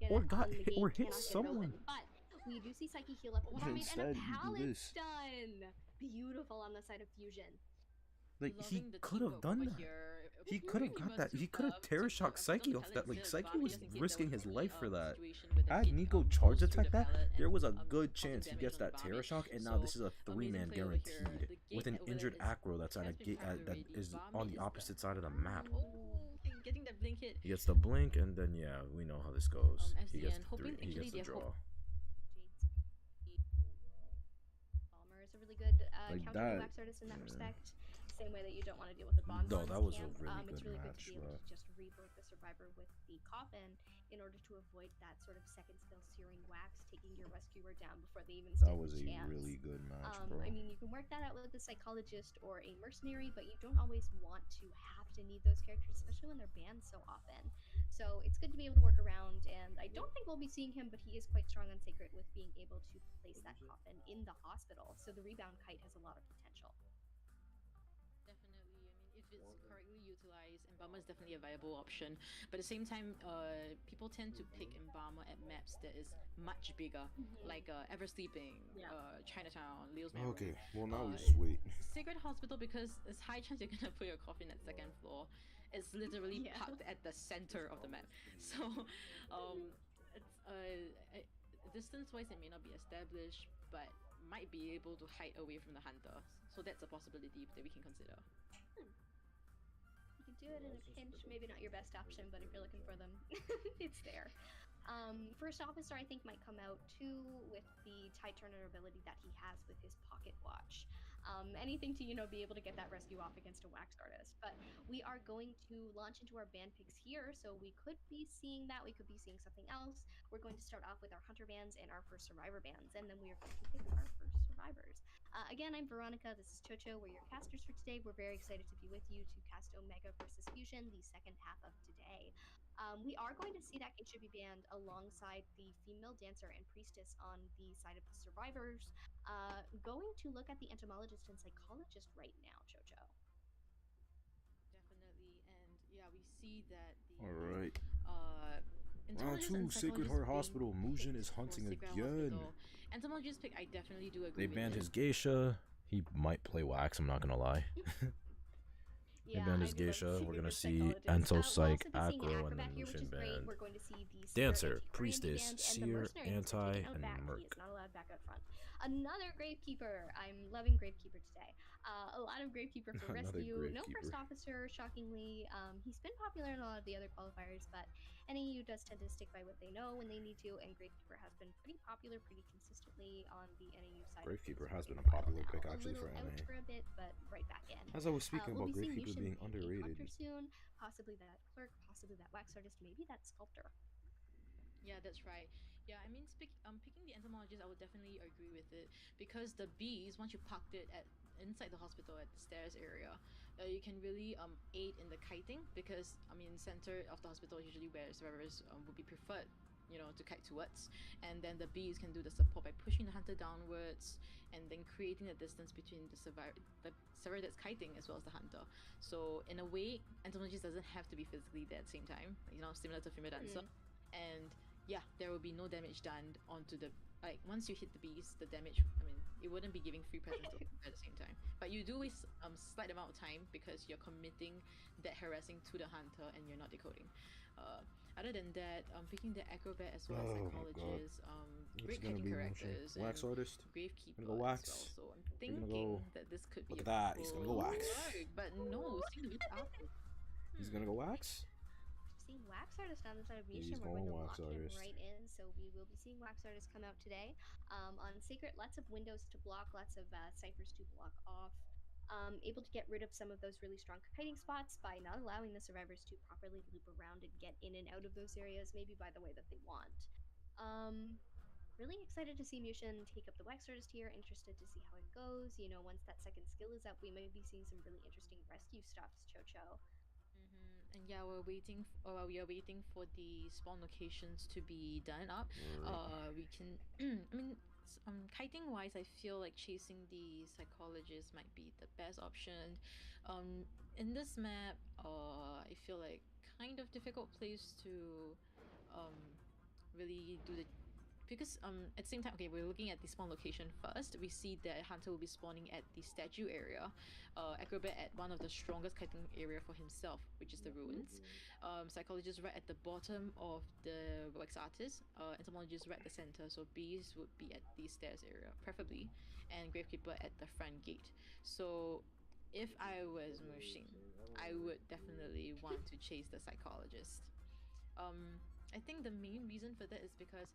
or got hit, or hit someone. But we do see Psyche heal up. Instead, you do this. Done. Beautiful on the side of fusion. Like, he could have done that. He could have got that. He could have Terror Shock Psyche off that. Like, Psyche was risking his life for that. Had Nico charge attack that, there was a good chance he gets that Terror Shock, and now this is a 3-man guaranteed with an injured Acro that's at a gate that is on the opposite side of the map. He gets the blink, and then yeah, we know how this goes. He gets the 3. He gets the draw. Palmer is a really good Like counter that, wax artist in that respect. same way that you don't want to deal with the bonds. No, that was a camp, really it's good really match, good to be able but- to just reload the survivor with the coffin in order to avoid that sort of second skill searing wax taking your rescuer down before they even That stand was a a chance. really good match, bro. I mean, you can work that out with a psychologist or a mercenary, but you don't always want to have to need those characters, especially when they're banned so often. So it's good to be able to work around, and I don't think we'll be seeing him, but he is quite strong on Sacred with being able to place that coffin in the hospital. So the rebound kite has a lot of potential. Definitely. I mean, if it's correctly utilized, Embalmer is definitely a viable option. But at the same time, people tend to pick Embalmer at maps that is much bigger, like Ever Sleeping, Chinatown, Leo's Manor. Okay, well now we just wait. Sacred Hospital, because there's high chance you're gonna put your coffin at second floor. It's literally parked at the center of the map. So, it's distance-wise it may not be established, but might be able to hide away from the hunter. So that's a possibility that we can consider. You can do it in a pinch, maybe not your best option, but if you're looking for them, it's there. First officer I think might come out too with the Tide Turner ability that he has with his pocket watch. Anything to, be able to get that rescue off against a wax artist. But we are going to launch into our band picks here, so we could be seeing that, we could be seeing something else. We're going to start off with our hunter bands and our first survivor bands, and then we are going to pick our first survivors. Again, I'm Veronica, this is Chocho, we're your casters for today. We're very excited to be with you to cast Omega versus Fusion, the second half of today. We are going to see that HB band alongside the female dancer and priestess on the side of the survivors. Going to look at the entomologist and psychologist right now, Chocho. Definitely, and yeah, we see that the Alright. Round entomologist 2, and Sacred psychologist Heart being Hospital. Mujin picked is for hunting Sacred again. Hospital. Entomologist pick, I definitely do agree They with banned it. his geisha. He might play wax, I'm not gonna lie. They banned his geisha. We're gonna see Ento Psych, Acro, and then Lucian band. We're going to see the Dancer, Spirit Priestess, Anti-Brandy band, and the Seer, mercenary who's Anti, taken out and back. He Merc. is not allowed back out front. Another Gravekeeper. I'm loving Gravekeeper today. A lot of Gravekeeper for Another rescue. No Gravekeeper. first officer, shockingly. He's been popular in a lot of the other qualifiers, but NAU does tend to stick by what they know when they need to, and Gravekeeper has been pretty popular pretty consistently on the NAU side. Gravekeeper has been a While popular now. pick actually a for little out NA. for a bit, but right back in. As I was speaking We'll about be seeing Gravekeeper Mushin being pick a underrated. hunter soon, possibly that clerk, possibly that wax artist, maybe that sculptor. Yeah, that's right. Yeah, I mean, picking the entomologist, I would definitely agree with it because the bees, once you parked it at inside the hospital at the stairs area, you can really aid in the kiting because I mean, center of the hospital is usually where survivors would be preferred, to kite towards, and then the bees can do the support by pushing the hunter downwards and then creating a distance between the survivor that's kiting as well as the hunter. So in a way, entomologist doesn't have to be physically there at the same time, similar to female dancer. And yeah, there will be no damage done onto the once you hit the bees, the damage, I mean, it wouldn't be giving free presence at the same time. But you do waste slight amount of time because you're committing that harassing to the hunter and you're not decoding. Other than that, picking the acrobat as well as psychologist, great kiting characters, Wax and artist. Gravekeeper Gonna go wax. as well. So I'm We're thinking gonna go- that this could Look be at that, he's gonna go wax. But no, see the after. He's gonna go wax? Seeing Wax Artist on the side of Yeah, Misha, he's we're going to going lock Wax him Artist. right in. So we will be seeing Wax Artist come out today. On Sacred, lots of windows to block, lots of ciphers to block off. Able to get rid of some of those really strong kiting spots by not allowing the survivors to properly loop around and get in and out of those areas, maybe by the way that they want. Really excited to see Mushin take up the Wax Artist here. Interested to see how it goes. Once that second skill is up, we may be seeing some really interesting rescue stuffs, Chocho. And yeah, we are waiting for the spawn locations to be done up. We can, I mean, kiting wise, I feel like chasing the psychologist might be the best option. In this map, I feel like kind of difficult place to really do the. Because at the same time, okay, we're looking at the spawn location first. We see that Hunter will be spawning at the statue area, Acrobat at one of the strongest kiting area for himself, which is the ruins. Psychologist right at the bottom of the wax artist. Entomologist right at the center. So bees would be at the stairs area, preferably, and Gravekeeper at the front gate. So if I was Mushin, I would definitely want to chase the psychologist. I think the main reason for that is because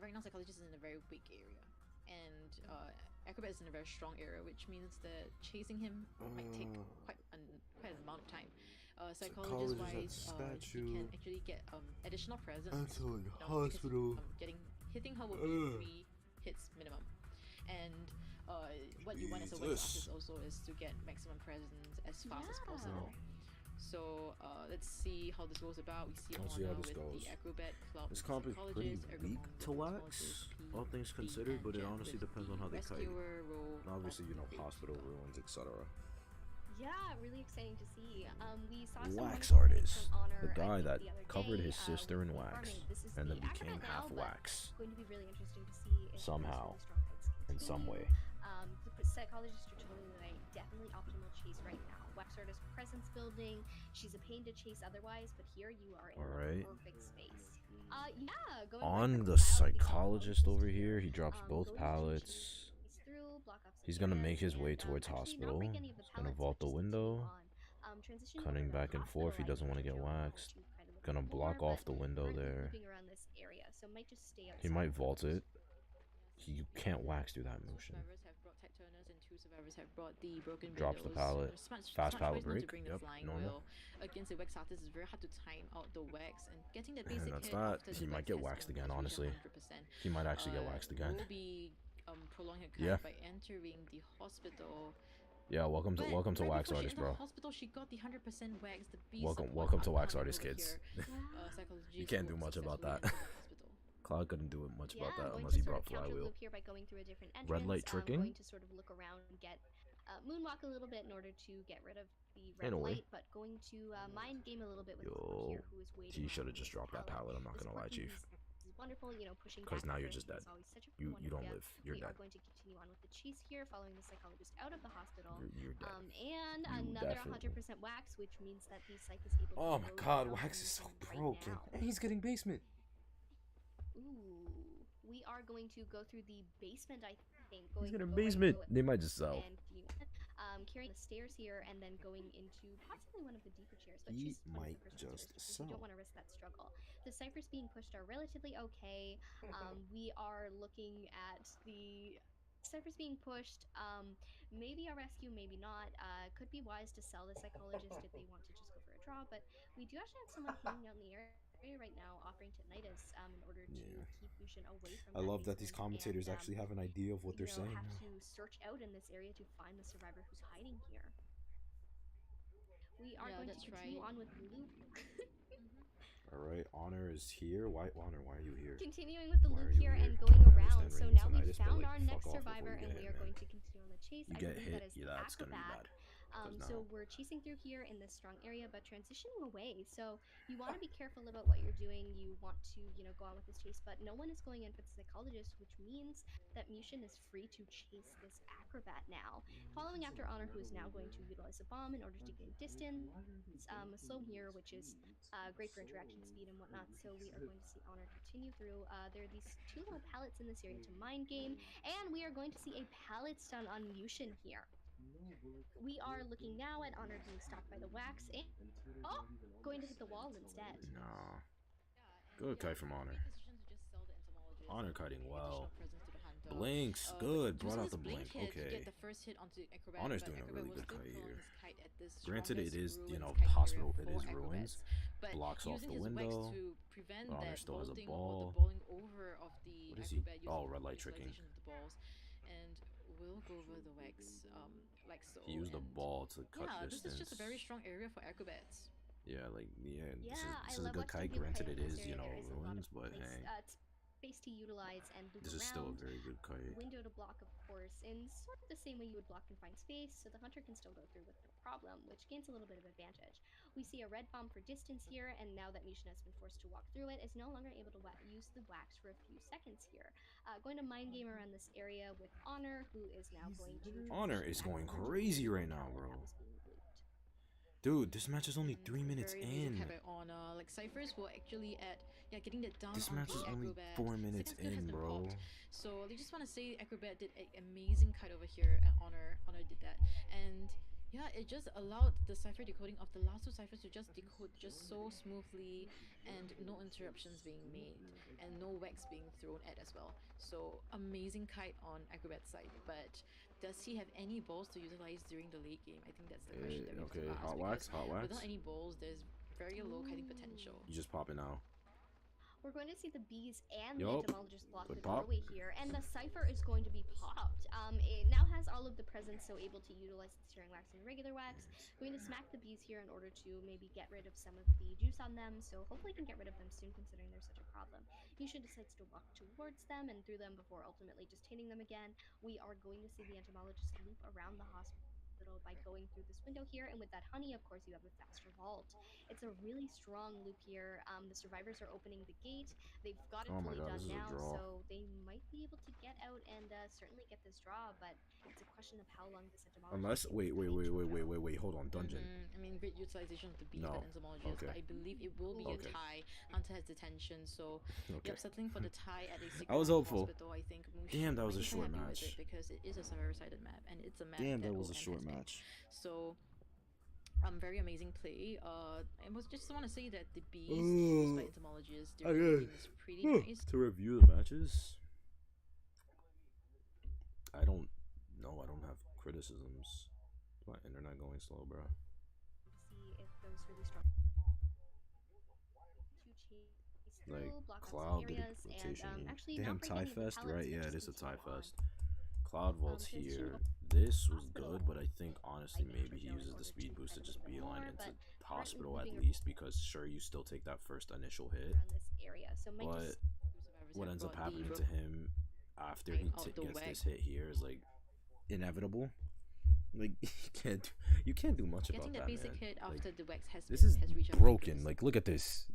right now psychologist is in a very weak area, and Acrobat is in a very strong area, which means that chasing him might take quite an amount of time. Psychologist wise, he can actually get additional presence. Hospital. Hitting her will be 3 hits minimum, and what you want as a Wax artist also is to get maximum presence as fast as possible. So let's see how this goes about. We see Honor with the Acrobat Cloud. This comp is pretty weak to Wax, all things considered, but it honestly depends on how they kite. And obviously, you know, hospital ruins, etc. Yeah, really exciting to see. We saw Wax some artist, from Honor, the guy I think, that the other covered day, his sister in wax and then the became Acrobat half now, wax but going to be really interesting to see if somehow, those really strong kites in some continue. way. The psychologists are telling me like definitely optimal chase right now. Wax artist presence building. She's a pain to chase otherwise, but here you are in the perfect space. Yeah, going On the psychologist over here, he drops both pallets. He's gonna make his way towards hospital. He's gonna vault the window, cutting back and forth. He doesn't want to get waxed. Gonna block off the window there. He might vault it. You can't wax through that motion. Drops the pallet. Fast pallet break. Yep, normal. Against the Wax artist, it's very hard to time out the wax and getting the basic And that's hit that. after He the might wax get has waxed been again, reached honestly. 100%. He might actually get waxed again. Will be prolonging her Yeah. by entering the hospital. Yeah, welcome to right Wax before she Artist, entered bro. the hospital, she got the 100% wax. The beast Welcome to Wax coming Artist, over kids. here. You can't do much about that. Cloud couldn't do it much about that unless he brought Flywheel. Here by going through a different entrance, Red light tricking. Going to sort of look around and get moonwalk a little bit in order to get rid of the red In a way. light, but going to mind game a little bit with Yo, here, who is waiting. he should have just dropped that pallet. I'm not gonna lie, Chief. Wonderful, you know, pushing. Because now you're back just dead. is always such a You wonderful don't idea. live. You're We dead. are going to continue on with the chase here, following the psychologist out of the hospital. You're dead. And You another definitely- 100% wax, which means that the psych is able to. Oh my load God, down Wax is so right broken. now. And he's getting basement. Ooh, we are going to go through the basement, I think. He's getting go basement. right, They might just sell. and carrying the stairs here, and then going into possibly one of the deeper chairs. But He she's one of the might first just chairs because sell. we don't want to risk that struggle. The ciphers being pushed are relatively okay. We are looking at the ciphers being pushed. Maybe a rescue, maybe not. Could be wise to sell the psychologist if they want to just go for a draw. But we do actually have someone hanging out in the area right now offering Tinnitus in order to keep Lucian away from I love that these basement commentators and, actually have an idea of what they're saying. have to search out in this area to find the survivor who's hiding here. We are going to continue on with the loop. All right, Honor is here. Why, Honor? Why are you here? Continuing with the Why loop are you here here? and going I around. understand So raining now we've tinnitus, but, found like, our fuck next off before survivor, you and get we hit, are going man. to continue on the chase. You I get believe hit, that is yeah, the that's gonna be acrobat. bad. So we're chasing through here in this strong area, but transitioning away. So you want to be careful about what you're doing. You want to, you know, go on with this chase, but no one is going in for the psychologist, which means that Mushin is free to chase this acrobat now. Following after Honor, who is now going to utilize a bomb in order to gain distance. Slow here, which is great for interaction speed and whatnot. So we are going to see Honor continue through. There are these 2 little pallets in this area to mind game, and we are going to see a pallet stun on Mushin here. We are looking now at Honor being stopped by the wax and going to hit the wall instead. Nah. Good kite from Honor. Honor kiting well. Blinks, good. Brought out the blink. Okay. Honor's doing a really good kite here. Granted, it is, you know, hospital. It is ruins. Blocks off the window. But Honor still has a ball. What is he? Oh, red light tricking. And we'll go over the wax like so. He used a ball to cut this distance. is just a very strong area for acrobats. Yeah, like, this I is a love good watching kite. people Granted, kite it in this is, you area. know, There is a lot ruins, of but place, hey. Space to utilize and loop This is still a very good kite. Window to block, of course, in sort of the same way you would block confined space, so the hunter can still go through with no problem, which gains a little bit of advantage. We see a red bomb for distance here, and now that Mushin has been forced to walk through it, is no longer able to use the wax for a few seconds here. Going to mind game around this area with Honor, who is now going to... Honor is going crazy right now, bro. Dude, this match is only 3 minutes in. Honor. Like ciphers will actually getting that down. This match is only 4 minutes in, bro. So they just want to say Acrobat did an amazing kite over here, and Honor did that. And Yeah, it just allowed the cipher decoding of the last two ciphers to just decode just so smoothly and no interruptions being made and no wax being thrown at as well. So amazing kite on Acrobat's side, but does he have any balls to utilize during the late game? I think that's the question that we have to ask. Hot wax, hot wax. Without any balls, there's very low kiting potential. You just pop it now. We're going to see the bees and Yup. the entomologist block the Pop. doorway here, and the cipher is going to be popped. It now has all of the presents, so able to utilize the steering wax and regular wax. Going to smack the bees here in order to maybe get rid of some of the juice on them, so hopefully can get rid of them soon considering there's such a problem. Yusha decides to walk towards them and through them before ultimately just hitting them again. We are going to see the entomologist loop around the hospital by going through this window here, and with that honey, of course, you have a faster vault. It's a really strong loop here. The survivors are opening the gate. They've got it fully done now, so they might be able to get out and certainly get this draw, but it's a question of how long this entomologist... Wait, hold on, dungeon. I mean, great utilization of the bee and entomologist, but I believe it will be a tie. Hunter has detention, so yep, settling for the tie at a secret hospital, I think. Damn, that was a short match. Because it is a server-sided map, and it's a map that was a short match. So very amazing play. I was just want to say that the bees used by entomologists during is pretty nice. To review the matches, I don't know. I don't have criticisms. My internet going slow, bro. See if those really strong. Like Cloud did a rotation. Damn, Tie Fest, right? Yeah, it is a Tie Fest. Cloud Vault's here. This was good, but I think honestly maybe he uses the speed boost to just beeline into hospital at least, because sure, you still take that first initial hit, but what ends up happening to him after he gets this hit here is like inevitable. Like you can't do much about that, basic man. hit after Like, the wax has this is reached broken. Like, look at this.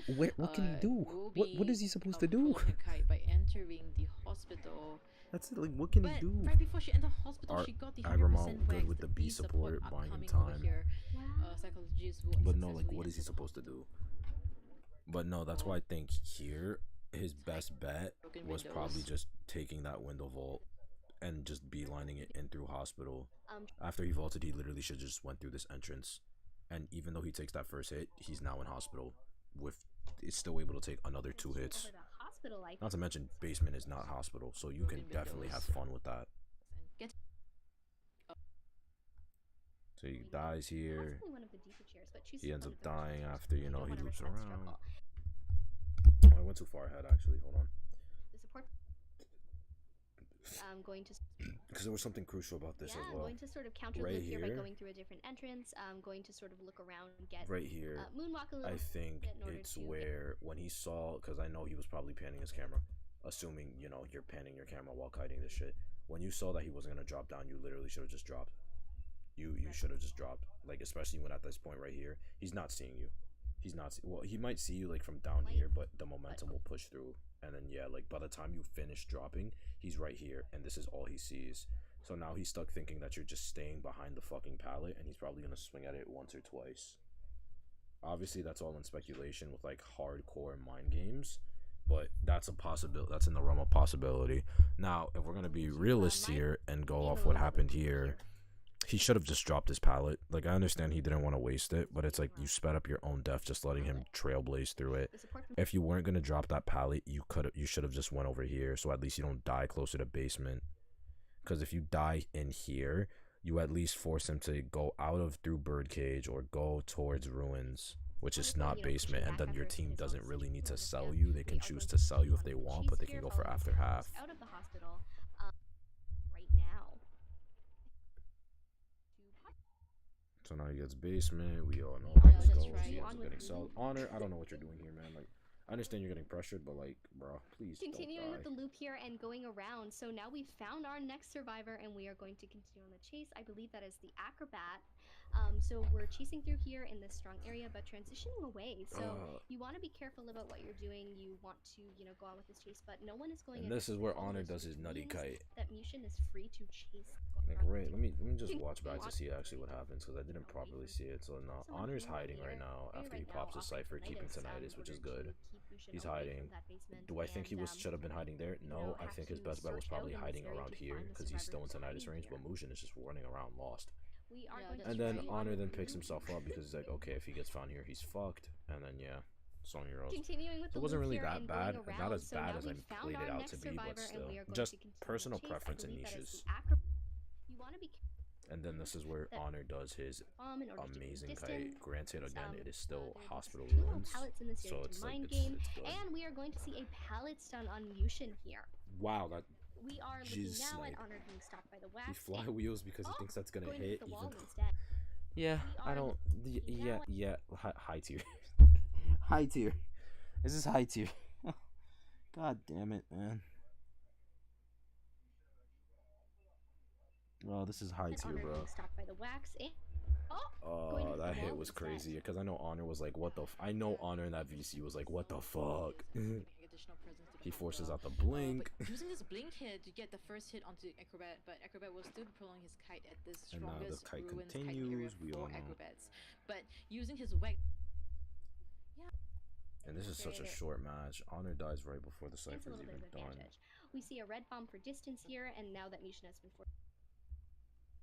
What can he do? What is he supposed to do? By entering the hospital. That's it. Like, what can he do? Right before she entered the hospital, she got the 100% good with the B support, buying him time. But no, like, what is he supposed to do? But no, that's why I think here his best bet was probably just taking that window vault and just beelining it in through hospital. After he vaulted, he literally should just went through this entrance, and even though he takes that first hit, he's now in hospital with is still able to take another 2 hits. Not to mention basement is not hospital, so you can definitely have fun with that. So he dies here. He ends up dying after, you know, he loops around. Oh, I went too far ahead actually, hold on. Going to because there was something crucial about this as well. Going to sort of counter loop here by going through a different entrance. Going to sort of look around and get right here. Moonwalk a little. I think it's where when he saw, because I know he was probably panning his camera, assuming you know you're panning your camera while kiting this shit. When you saw that he wasn't gonna drop down, you literally should have just dropped. You should have just dropped. Like especially when at this point right here, he's not seeing you. He's not. Well, he might see you like from down here, but the momentum will push through. And then yeah, like by the time you finish dropping, he's right here, and this is all he sees. So now he's stuck thinking that you're just staying behind the fucking pallet, and he's probably gonna swing at it once or twice. Obviously, that's all in speculation with like hardcore mind games, but that's a possibility. That's in the realm of possibility. Now, if we're gonna be realists here and go off what happened here, he should have just dropped his pallet. Like I understand he didn't want to waste it, but it's like you sped up your own death just letting him trailblaze through it. If you weren't gonna drop that pallet, you should have just went over here, so at least you don't die closer to basement. Because if you die in here, you at least force him to go out of through birdcage or go towards ruins, which is not basement, and then your team doesn't really need to sell you. They can choose to sell you if they want, but they can go for after half. Out of the hospital right now. So now he gets basement. We all know how this goes. He ends up getting sold. Honor, I don't know what you're doing here, man. Like, I understand you're getting pressured, but like, bro, please continuing don't die. with the loop here and going around. So now we've found our next survivor, and we are going to continue on the chase. I believe that is the acrobat. So we're chasing through here in this strong area, but transitioning away. So you want to be careful about what you're doing. You want to, you know, go on with this chase, but no one is going. And this is where Honor does his nutty kite. That Mushin is free to chase. Like, right, let me just watch back to see actually what happens, because I didn't properly see it. So now Honor's hiding right now after he pops his cipher, keeping tinnitus, which is good. He's hiding. Do I think he should have been hiding there? No, I think his best bet was probably hiding around here because he's still in tinnitus range, but Mushin is just running around lost. We are going to And then try Honor then remove picks himself up because he's like, okay, if he gets found here, he's fucked. And then yeah, Song Heroes. Continuing with It the wasn't loop really here that and bad, going not around. as So bad now as I we've found played it our out next to be, but survivor, and still, we are going just to continue the personal chase. I preference and believe that is niches. the acro- You want to be And then this is where that Honor does his in order to keep amazing distance. kite. Granted, again, it is still There's hospital two little ruins, pallets in the so series it's to like mind it's game, good. and we are going to see a pallet stun on Mushin here. Wow, that We are looking Jesus now at snipe. Honor being stopped by the He wax. fly wheels because he thinks that's gonna going to hit. hit the wall Even instead. yeah, We I are don't. looking Yeah, now at- yeah. High tier. High tier. This is high tier. God damn it, man. Oh, this is high at tier, Honor bro. being stopped by the wax. Oh, Going to hit that the hit wall was instead. crazy because I know Honor was like, "What the?" I know Honor in that VC was like, "What the fuck?" He forces out the blink. But using this blink hit to get the first hit onto Acrobat, but Acrobat will still prolong his kite at this And now the strongest kite ruins continues, kite we area all for know. Acrobats. But using his whack. And this is such a short match. Honor dies right before the It's a cipher's little bit even of done. advantage. We see a red bomb for distance here, and now that Mushin has been forced.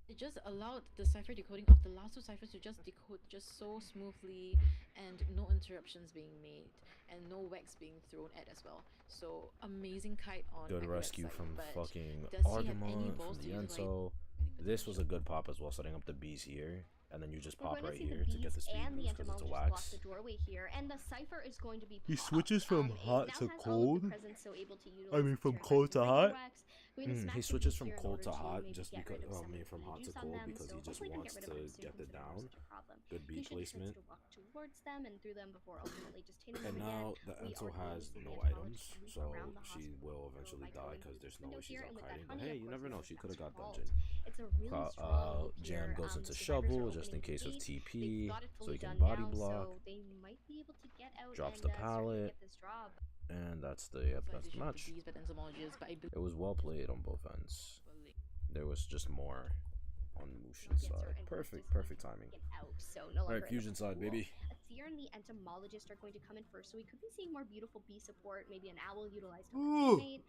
It just allowed the cipher decoding of the last two ciphers to just decode just so smoothly and no interruptions being made and no wax being thrown at as well. So amazing kite on Good Acrobat's rescue side, from but fucking does he have any Argamont, balls from to the use it Enso. This was a good pop as well, setting up the bees here. And then you just We're pop going right to see here the to get the bees speed and the boost because it's a entomologist block wax. the doorway here, and the cipher is going to be He popped. switches from It hot now to has all of cold? the presents, so able to I utilize mean, its from terrifying cold to regular hot? wax. We're gonna smack He the switches bees from here in cold order to hot maybe just get because, rid of some I mean, of from the hot to juice on cold them, because so he just hopefully can wants get rid to of them soon get it since it won't down. be such a problem. Good beat Mushin decides placement. to walk towards them and through them before ultimately just hitting And them now again. the We Enso are going has to see no the items, entomologist loop so around the she hospital will eventually by die going because through there's this no way window she's here, out and with that kiting. But honey, hey, of you course, never know, this she is could have got Dexter Vault. dungeon. It's a really strong loop Jam here. goes The into survivors shovel are just in opening case of the gate. TP, They've got it so fully he can done body now, block. so they might be able to get out Drops and the start to pallet. get this job. And that's the match. Bees, but entomologists, but I It was well played on both ends. believe There was just more on Mushin's Yes, sir, side. and Perfect just timing. get out, so no longer Alright, in the fusion side, pool. baby. Seer and the entomologist are going to come in first, so we could be seeing more beautiful bee support, maybe an owl utilized on Ooh. the teammate.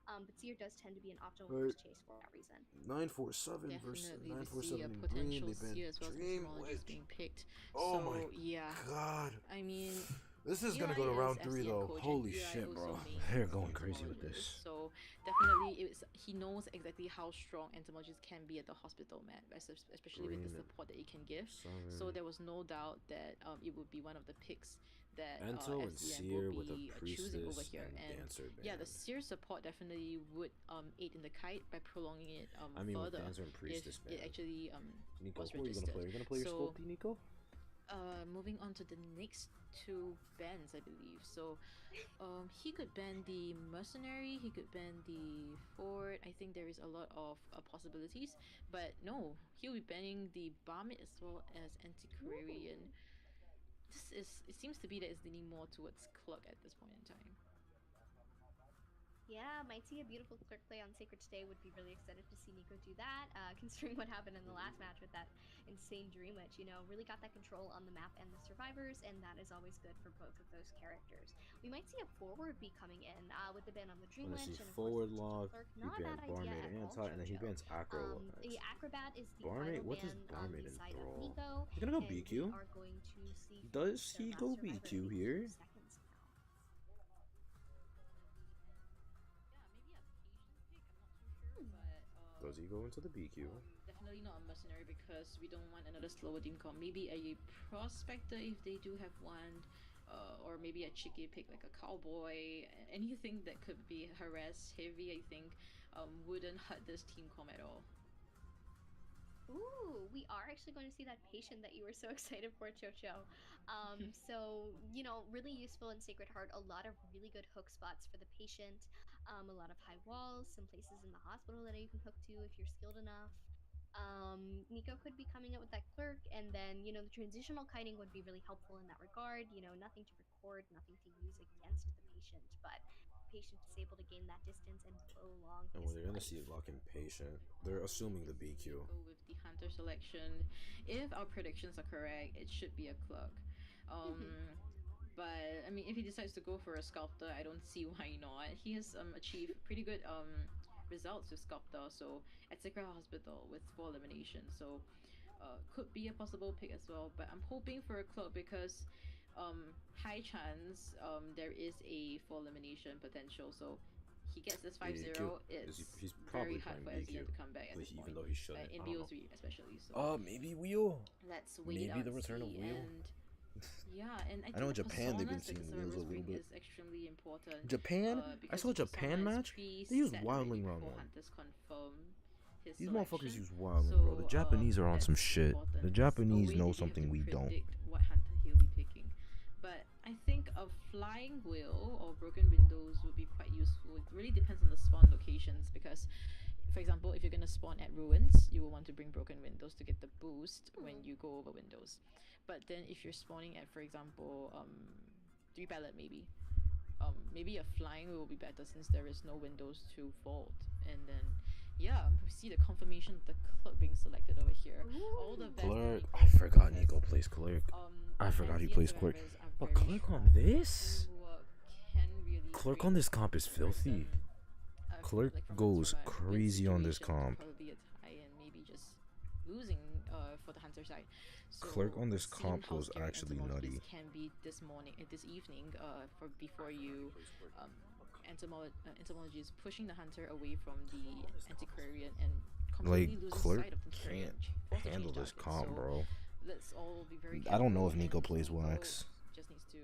But Seer does tend to be an optimal Right. first chase for that reason. 947 versus definitely we 947 see a in green. potential They've been seer as well as Dream entomologist Witch. being picked. Oh so my yeah, god. I mean. This is gonna Eli go to is round 3 FC though. coach, and Holy Eli shit, also bro. mains They're the going crazy with entomologist. this. So definitely, he knows exactly how strong entomologists can be at the hospital, man, especially with the Green support that he can give. So Seven. there was no doubt that it would be one of the picks that Enzo and FCN Seer will with a be choosing over priestess here. and dancer band. yeah, the Seer support definitely would aid in the kite by prolonging it I mean, with further dancer and if priestess it band. actually Nico, was who are you gonna registered. play? Are you gonna play your So, Sculpty, Nico? Moving on to the next two bands, I believe. So, he could ban the mercenary. He could ban the fort. I think there is a lot of possibilities, but no, he'll be banning the Barmaid as well as antiquarian. It seems to be that it's leaning more towards clerk at this point in time. Yeah, might see a beautiful clerk play on Sacred Stay. Would be really excited to see Nico do that, considering what happened in the last match with that insane Dream Witch. You know, really got that control on the map and the survivors, and that is always good for both of those characters. We might see a forward be coming in with the ban on the Dream Let's Witch see, and of forward course, log. Clerk. He Not a bans bad idea Barmaid at and all, Anti, and then he Jojo. bans Acro. The Acrobat is the Barmaid? final What does ban on Barmaid the side of enthrall? Nico. He's gonna go and BQ? We are going to see Does the he last go survivor BQ in a few here? seconds now. Does he go into the BQ? Definitely not a mercenary because we don't want another slower team comp. Maybe a prospector if they do have one, or maybe a cheeky pick like a cowboy. Anything that could be harass heavy, I think, wouldn't hurt this team comp at all. Ooh, we are actually going to see that patient that you were so excited for, Chocho. So, you know, really useful in Sacred Heart. A lot of really good hook spots for the patient. A lot of high walls, some places in the hospital that you can hook to if you're skilled enough. Nico could be coming out with that clerk, and then, you know, the transitional kiting would be really helpful in that regard. You know, nothing to record, nothing to use against the patient, but patient is able to gain that distance and prolong And his when they're gonna life. see Lock-in Patient, they're assuming the BQ. Go with the hunter selection. If our predictions are correct, it should be a clerk. But I mean, if he decides to go for a sculptor, I don't see why not. He has achieved pretty good results with sculptor. So at Sacred Hospital with 4 eliminations. So could be a possible pick as well. But I'm hoping for a Clerk because high chance there is a full elimination potential. So he gets this 5-0. He's very hard for Ezreal to come back at this point. Even though he shouldn't. In BO3 especially. So maybe Wheel. Let's wait maybe out the return and of see. Wheel. And yeah, and I think know in the Japan they've been personas that seeing Cassandra Wheels a little bring bit. is extremely important. Japan? I Because saw a Japan persona is match. They use preset Wildling already wrong before one. Hunters confirm his These selection. motherfuckers use Wildling, So, bro. The Japanese are on some that's shit. important. The It's a Japanese way know that you have something to we don't. predict what hunter he'll be picking. But I think a flying wheel or broken windows would be quite useful. It really depends on the spawn locations because, for example, if you're gonna spawn at ruins, you will want to bring broken windows to get the boost when you go over windows. But then if you're spawning at, for example, 3 pallet maybe a flying wheel will be better since there is no windows to vault. And then yeah, we see the confirmation of the Clerk being selected over here. All the best Clerk. Nico I forgot because, Nico plays Clerk. I forgot he Anzi and plays Clerk. Zarevas are But very Clerk on strong this? who, can really Clerk create on this comp is filthy. Clerk like from a goes sort of a win crazy on this situation to comp. probably a tie and maybe just losing for the Hunter side. So Clerk on this seeing comp how goes scary actually entomologies nutty. can be this evening for before you entomology is pushing the Hunter away from the antiquarian and completely losing Clerk sight of the can't forced to handle change this targets. comp, So bro. let's all be very I don't know if careful, Nico and plays Nico Wax. just needs to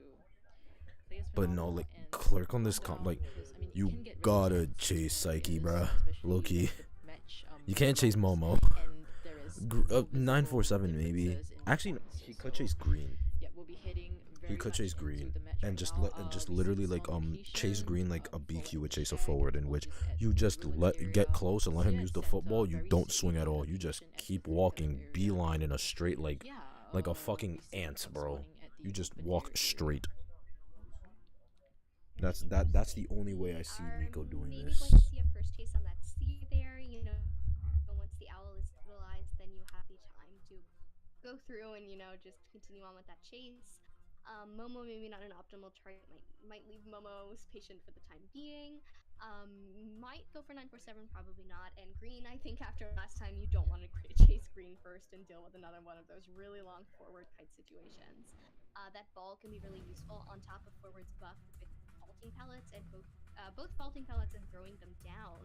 play his But no, phenomenal like and Clerk on this calm comp, down like because, I mean, you can get really gotta tense chase Psyche, in this, bruh. especially Low key. if the match, You can't chase belongs Momo. and there is no visible 947 maybe. differences in Actually, points. he could So, chase Green. yeah, we'll be heading He very could much chase into Green the match and right just now. just We see literally the like spawn chase location, Green like a forward BQ would chase a check, forward, in which is at you just ruins get area. close and let him Here use at the center, football. You very don't swing safe at all. You location just at the keep center walking area. beeline in a straight like Yeah, a we fucking see ant, Clerk bro. spawning at the You just open walk area. straight. That's the only way I see Nico doing maybe this. going to see a first chase on that C there, once the owl is utilized, then you have the time to go through and, just continue on with that chase. Momo maybe not an optimal target, might leave Momo's patient for the time being. Might go for 947, probably not. And Green, I think after last time, you don't want to chase Green first and deal with another one of those really long forward kite situations. That ball can be really useful on top of forward's buff with faulting pellets and both faulting pellets and throwing them down,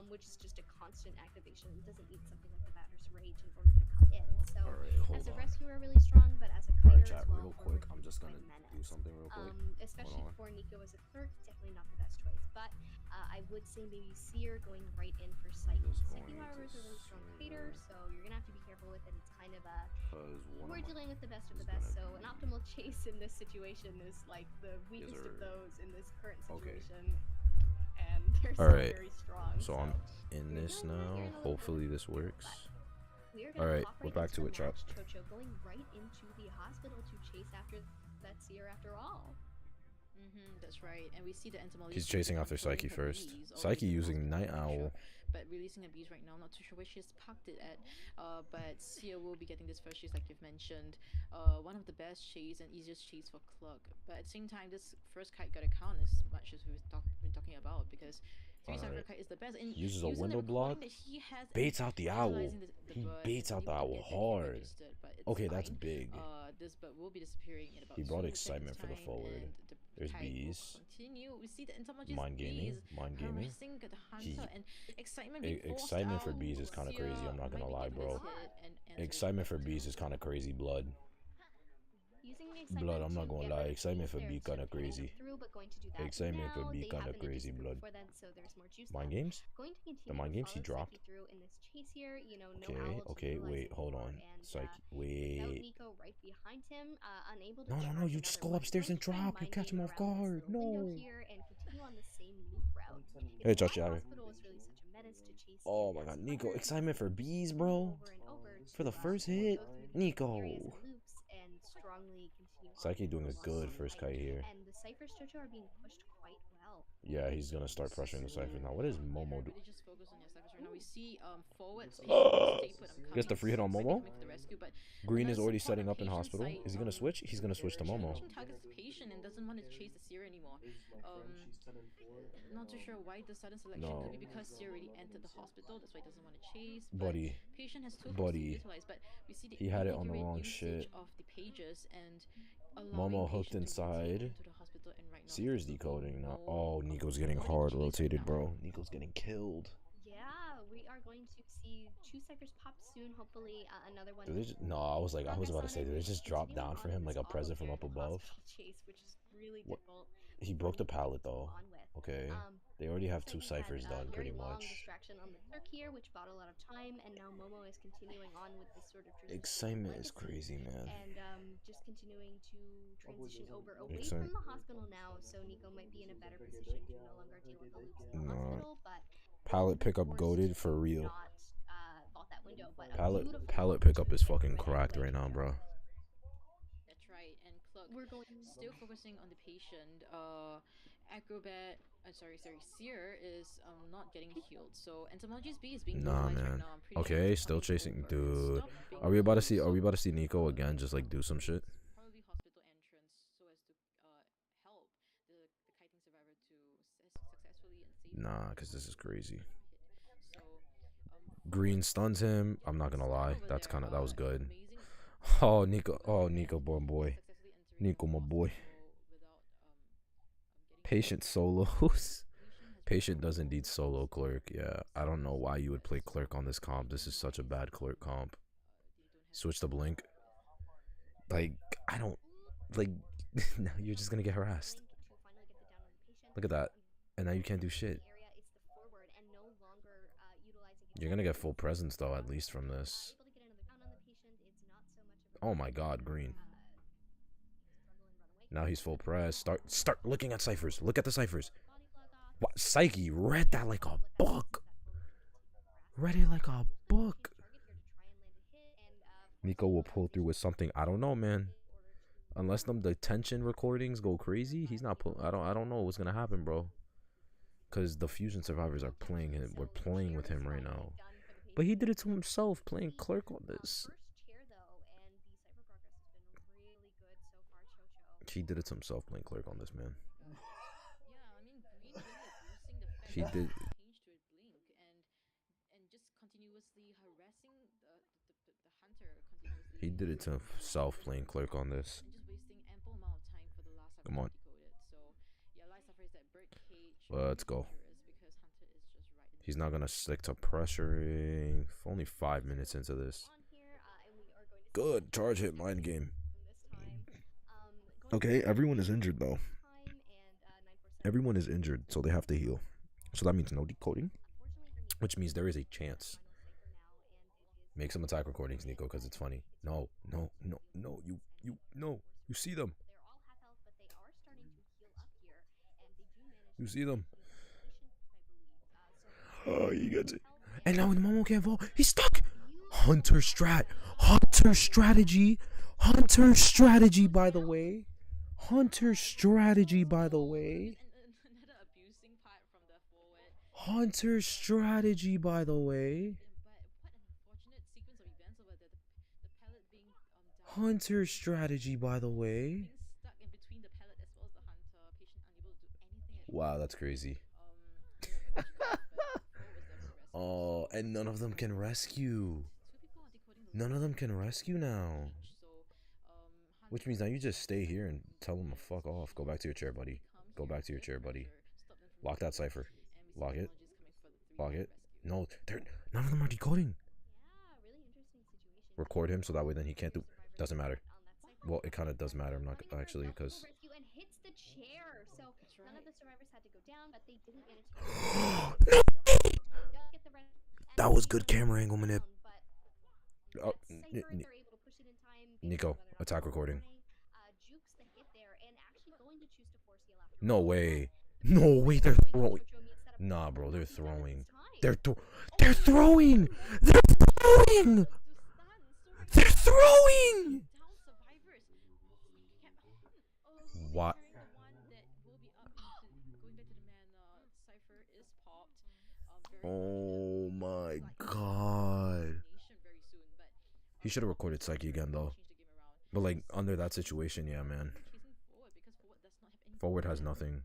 which is just a constant activation. It doesn't need something like the Batter's Rage in order to come in. So as a rescuer, really strong, but as a kiter chat, as well, real quick. forward I'm can just be gonna quite do menace. something real quick. Especially Hold on. for Nico as a Clerk, definitely not the best choice. But I would say maybe Seer going right in for Psyche. Just Psyche, going however, is a into really strong Seer. kiter, so you're gonna have to be careful with it. It's kind of a Cause we're dealing with the best of the is best, so gonna an optimal chase in this situation is like the weakest of sir. those in this current Okay. situation. And they're All so right. very strong. So I'm in you're this doing now. that, you're in a little Hopefully bit this works. We're All gonna right, hop we're right back to into it, the chat. match, Chocho going right into the hospital to chase after that Seer after all. That's right, and we see the entomology. He's chasing after Psyche first. Psyche using Night Owl. But releasing a beast right now, not too sure where she's parked it at. But Sia will be getting this first chase, like you've mentioned. One of the best chase and easiest chase for Clerk. But at the same time, this first kite gotta count as much as we've been talking about because 3-star kite is the best. And Uses a using the window block. recording that he has Baits and out the owl. utilizing the He bird, baits out the we owl didn't get that hit hard. registered, but it's Okay, that's fine. big. This bird will be disappearing in about He brought 2 excitement seconds for the time, forward. and the There's kite will bees. Continue. We see the entomologist Mind gaming. bees Mind gaming. harassing the hunter He- and excitement being forced Excitement for out. bees is kind of Sia crazy. I'm not might gonna be lie, getting bro. this hit and answering Excitement for back bees to is kind of crazy. Blood. Using the excitement Blood, I'm not to gonna get lie, rid of excitement bees, for they're bee sort kinda of putting them crazy. through, but going to do that Excitement for now. bee They kinda have an crazy, Aegis blood. before then, so there's more juice Mind left. games? Going to continue The mind to games he follow dropped. Psyche through in this chase here. No Okay, owl to okay, utilize wait, hold anymore, on. and, Psyche, without wait. Nico right behind him, unable to No, charge you just another go one. upstairs Going and to try drop. You mind catch him game off around this guard. little window No. here and continue on the same loop route. Hey, If Josh, that yeah. hospital is really such a menace to chase Oh in my as god, Nico, others, excitement for bees, move bro. over and over For the to, first go hit, through these Nico. areas and loops and strongly continue on Psyche with doing the a long good haul first fight. kite here. And the Cyphers Chocho are being pushed quite well. Yeah, he's gonna start pressuring the Cypher now. What is Momo do? Really just focus on your Cypher's right now. We see forward space. Gets the free hit on Momo. The rescue, but Green is already setting up in hospital. Is he gonna switch? He's gonna switch to Momo. Targets the patient and doesn't want to chase the Seer anymore. Not too sure why the sudden selection could be because Seer already entered the hospital. That's why he doesn't want to chase. Buddy. Patient has two Buddy. utilize, but we see the he had it on the wrong shit. Of the pages and Momo hooked inside. Seer's decoding now. Oh, Nico's getting hard rotated, bro. Nico's getting killed. Yeah, we are going to see 2 Cyphers pop soon. Hopefully, another one. No, I was about to say, did they just drop down for him like a present from up above? Chase, which is really difficult. He broke the pallet though. Okay. They already have 2 ciphers done, pretty much. Distraction on the clerk here, which bought a lot of time, and now Momo is continuing on with this sort of excitement is crazy, man. And just continuing to transition away from the hospital now, so Nico might be in a better position to no longer deal with the loops in the hospital. But pallet pickup goated for real. Bought that window, but pallet pickup is fucking cracked right now, bro. That's right, and Cluck, we're still focusing on the patient. Acrobat, Seer is not getting healed. So Entomology's B is being man. Right now. Okay, still chasing, dude. Are we about to see Nico again? Just like do some shit. Probably hospital entrance, so as to help the kiting survivor to successfully and safely. Nah, cause this is crazy. So, Green stuns him. I'm not gonna lie, that was good. Oh Nico, boy. Nico, my boy. Patient solos. Patient does indeed solo clerk. Yeah, I don't know why you would play clerk on this comp. This is such a bad clerk comp. Switch to blink. Like, I don't like. Now you're just gonna get harassed. Look at that, and now you can't do shit. You're gonna get full presence though, at least from this. Oh my God, Green. Now he's full press. Start looking at ciphers. Look at the ciphers. What? Psyche read that like a book. Read it like a book. Nico will pull through with something. I don't know, man. Unless them detention recordings go crazy, he's not I don't know what's gonna happen, bro. Cause the fusion survivors are playing him. We're playing with him right now. But he did it to himself, playing clerk on this. He did it to himself, playing clerk on this, man. He did. He did it to himself, playing clerk on this. Come on. Let's go. He's not gonna stick to pressuring. Only 5 minutes into this. Good charge hit mind game. Okay, everyone is injured though. Everyone is injured, so they have to heal. So that means no decoding, which means there is a chance. Make some attack recordings, Nico, because it's funny. No. You see them. You see them. Oh, you get it. And now when Momo can't fall, he's stuck. Hunter strategy, by the way. Hunter strategy, by the way. Hunter strategy, by the way. Hunter strategy, by the way. Wow, that's crazy. Oh, and none of them can rescue. None of them can rescue now. Which means now you just stay here and tell them to fuck off. Go back to your chair, buddy. Go back to your chair, buddy. Lock that cipher. Lock it. Lock it. No, none of them are decoding. Record him so that way then he can't do. Doesn't matter. Well, it kind of does matter. I'm not actually because. That was good camera angle, manip. Oh, Nico, attack recording. No way. No way, they're throwing. Nah, bro, they're throwing. They're throwing! They're throwing! They're throwing! What? Oh my my god. He should have recorded Psyche again though. But like under that situation, yeah, man. Forward has nothing.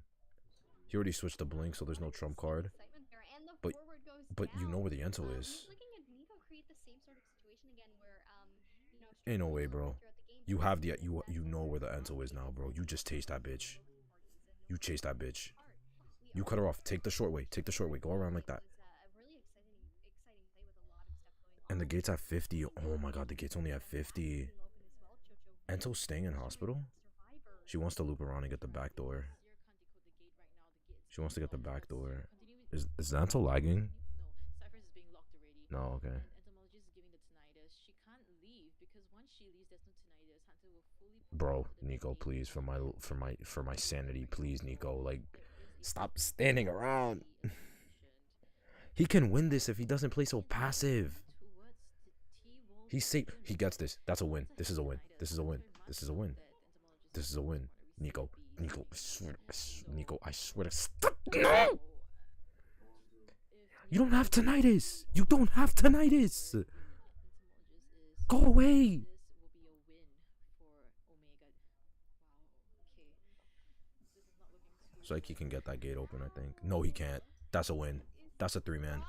He already switched to Blink, so there's no trump card. But you know where the Ento is. Ain't no way, bro. You have the you know where the Ento is now, bro. You just taste that bitch. You chase that bitch. You cut her off. Take the short way. Take the short way. Go around like that. And the gate's at 50. Oh my god, the gate's only at 50. Ento's staying in hospital? She wants to loop around and get the back door. She wants to get the back door. Is Ento lagging? No, okay. Bro, Nico, please, for my sanity, please, Nico, like, stop standing around. He can win this if he doesn't play so passive. He's safe. He gets this. That's a win. This is a win. This is a win. This is a win. This is a win. Nico, I swear to stop. No! You don't have tinnitus. You don't have tinnitus. Go away. Psyche can get that gate open, I think. No, he can't. That's a win. That's a 3-man.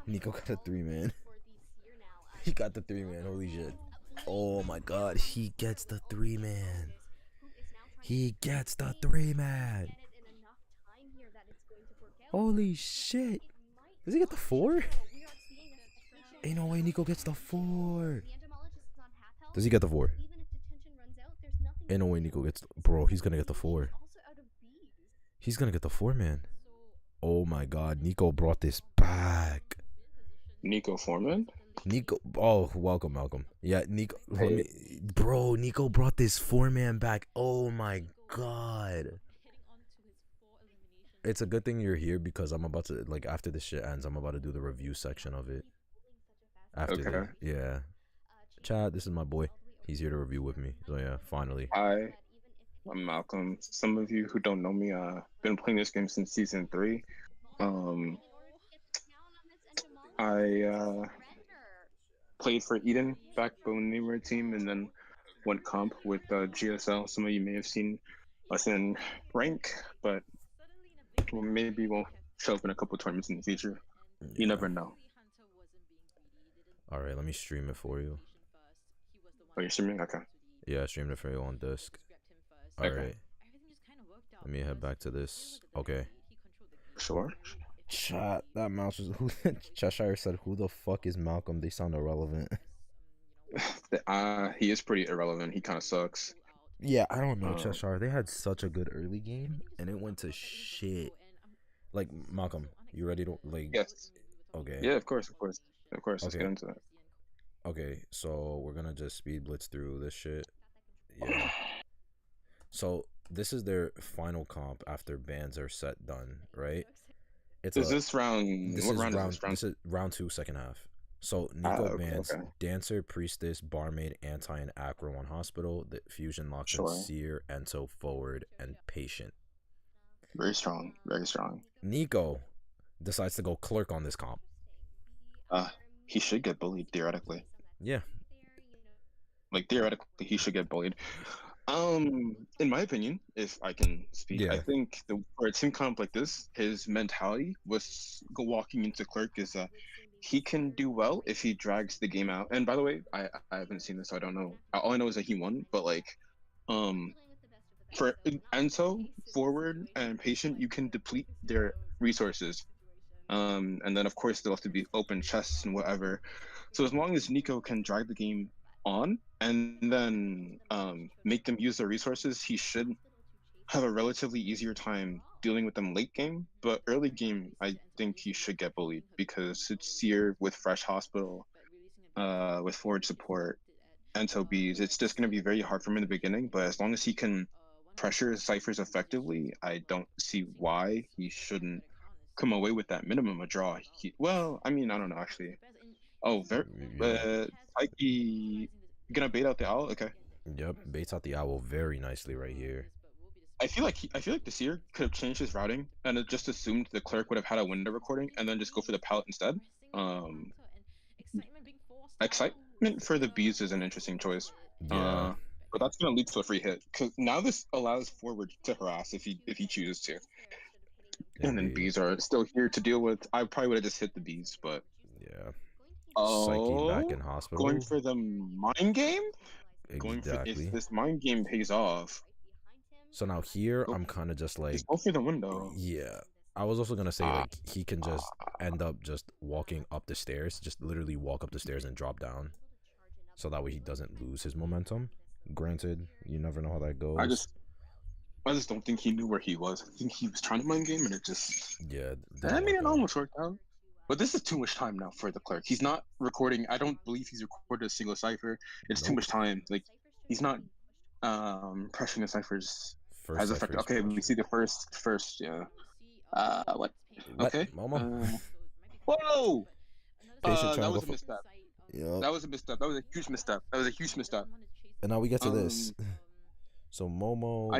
Nico got a 3-man. He got the 3-man. Holy shit. Oh my god. He gets the 3-man. He gets the 3-man. Holy shit. Does he get the 4? Ain't no way Nico gets the 4. Does he get the 4? Ain't no way Nico gets the... Bro, he's gonna get the 4. He's gonna get the 4-man. Oh my god, Nico brought this back. Nico Foreman? Nico, oh, welcome, Malcolm. Yeah, Nico, bro, Nico brought this 4-man back. Oh my god. It's a good thing you're here because I'm about to, like, after this shit ends, I'm about to do the review section of it. After yeah. Chad, this is my boy. He's here to review with me. So yeah, finally. Hi, I'm Malcolm. Some of you who don't know me, been playing this game since season 3. I played for Eden, Backbone Neighbor team, and then went comp with GSL. Some of you may have seen us in rank, but maybe we'll show up in a couple tournaments in the future. You never know. All right, let me stream it for you. Oh, you're streaming? Okay. Yeah, I streamed it for you on disc. All right. Let me head back to this. Okay. Sure. Chat, that mouse was who Cheshire said, who the fuck is Malcolm? They sound irrelevant. He is pretty irrelevant. He kind of sucks. Yeah, I don't know, Cheshire. They had such a good early game and it went to shit. Like, Malcolm, you ready to, like... Yes. Okay. Yeah, of course. Let's get into that. Okay, so we're gonna just speed blitz through this shit. Yeah. So this is their final comp after bans are set done, right? This round? What round is this? This is round 2, second half. So Nico bans Dancer, Priestess, Barmaid, Anti, and Acro on Hospital. The Fusion locks in Seer, Ento, Forward, and Patient. Very strong. Very strong. Nico decides to go Clerk on this comp. He should get bullied, theoretically. Yeah. Like, theoretically, he should get bullied. In my opinion, if I can speak, I think for a team comp like this, his mentality was walking into Clerk is he can do well if he drags the game out. And by the way, I haven't seen this, so I don't know. All I know is that he won, but like, for Ento, Forward, and Patient, you can deplete their resources. And then of course they'll have to be open chests and whatever. So as long as Nico can drag the game on and then make them use their resources, he should have a relatively easier time dealing with them late game. But early game, I think he should get bullied because it's Seer with Fresh Hospital, with Forward support, Ento Bees. It's just going to be very hard for him in the beginning, but as long as he can pressure Cyphers effectively, I don't see why he shouldn't come away with that minimum a draw. Well, I mean, I don't know actually. Oh, Psyche gonna bait out the owl. Okay. Yep, baits out the owl very nicely right here. I feel like the Seer could have changed his routing and it just assumed the Clerk would have had a window recording and then just go for the pallet instead. Excitement for the bees is an interesting choice. Yeah. But that's gonna lead to a free hit because now this allows forward to harass if he chooses to. And then bees are still here to deal with. I probably would have just hit the bees, but yeah. Oh, Psyche back in hospital. Going for the mind game. Going for if this mind game pays off. So now here I'm kind of just like just go for the window. Yeah. I was also gonna say like he can just end up just walking up the stairs, just literally walk up the stairs and drop down, so that way he doesn't lose his momentum. Granted, you never know how that goes. I just don't think he knew where he was. I think he was trying to mind game, and it just I mean, it almost worked out. But this is too much time now for the clerk. He's not recording. I don't believe he's recorded a single cipher. It's too much time. Like he's not pressuring the ciphers as effective. Okay, we see the first. Yeah. What? Okay. Whoa! That was a misstep. Yep. That was a misstep. That was a huge misstep. And now we get to this. So Momo,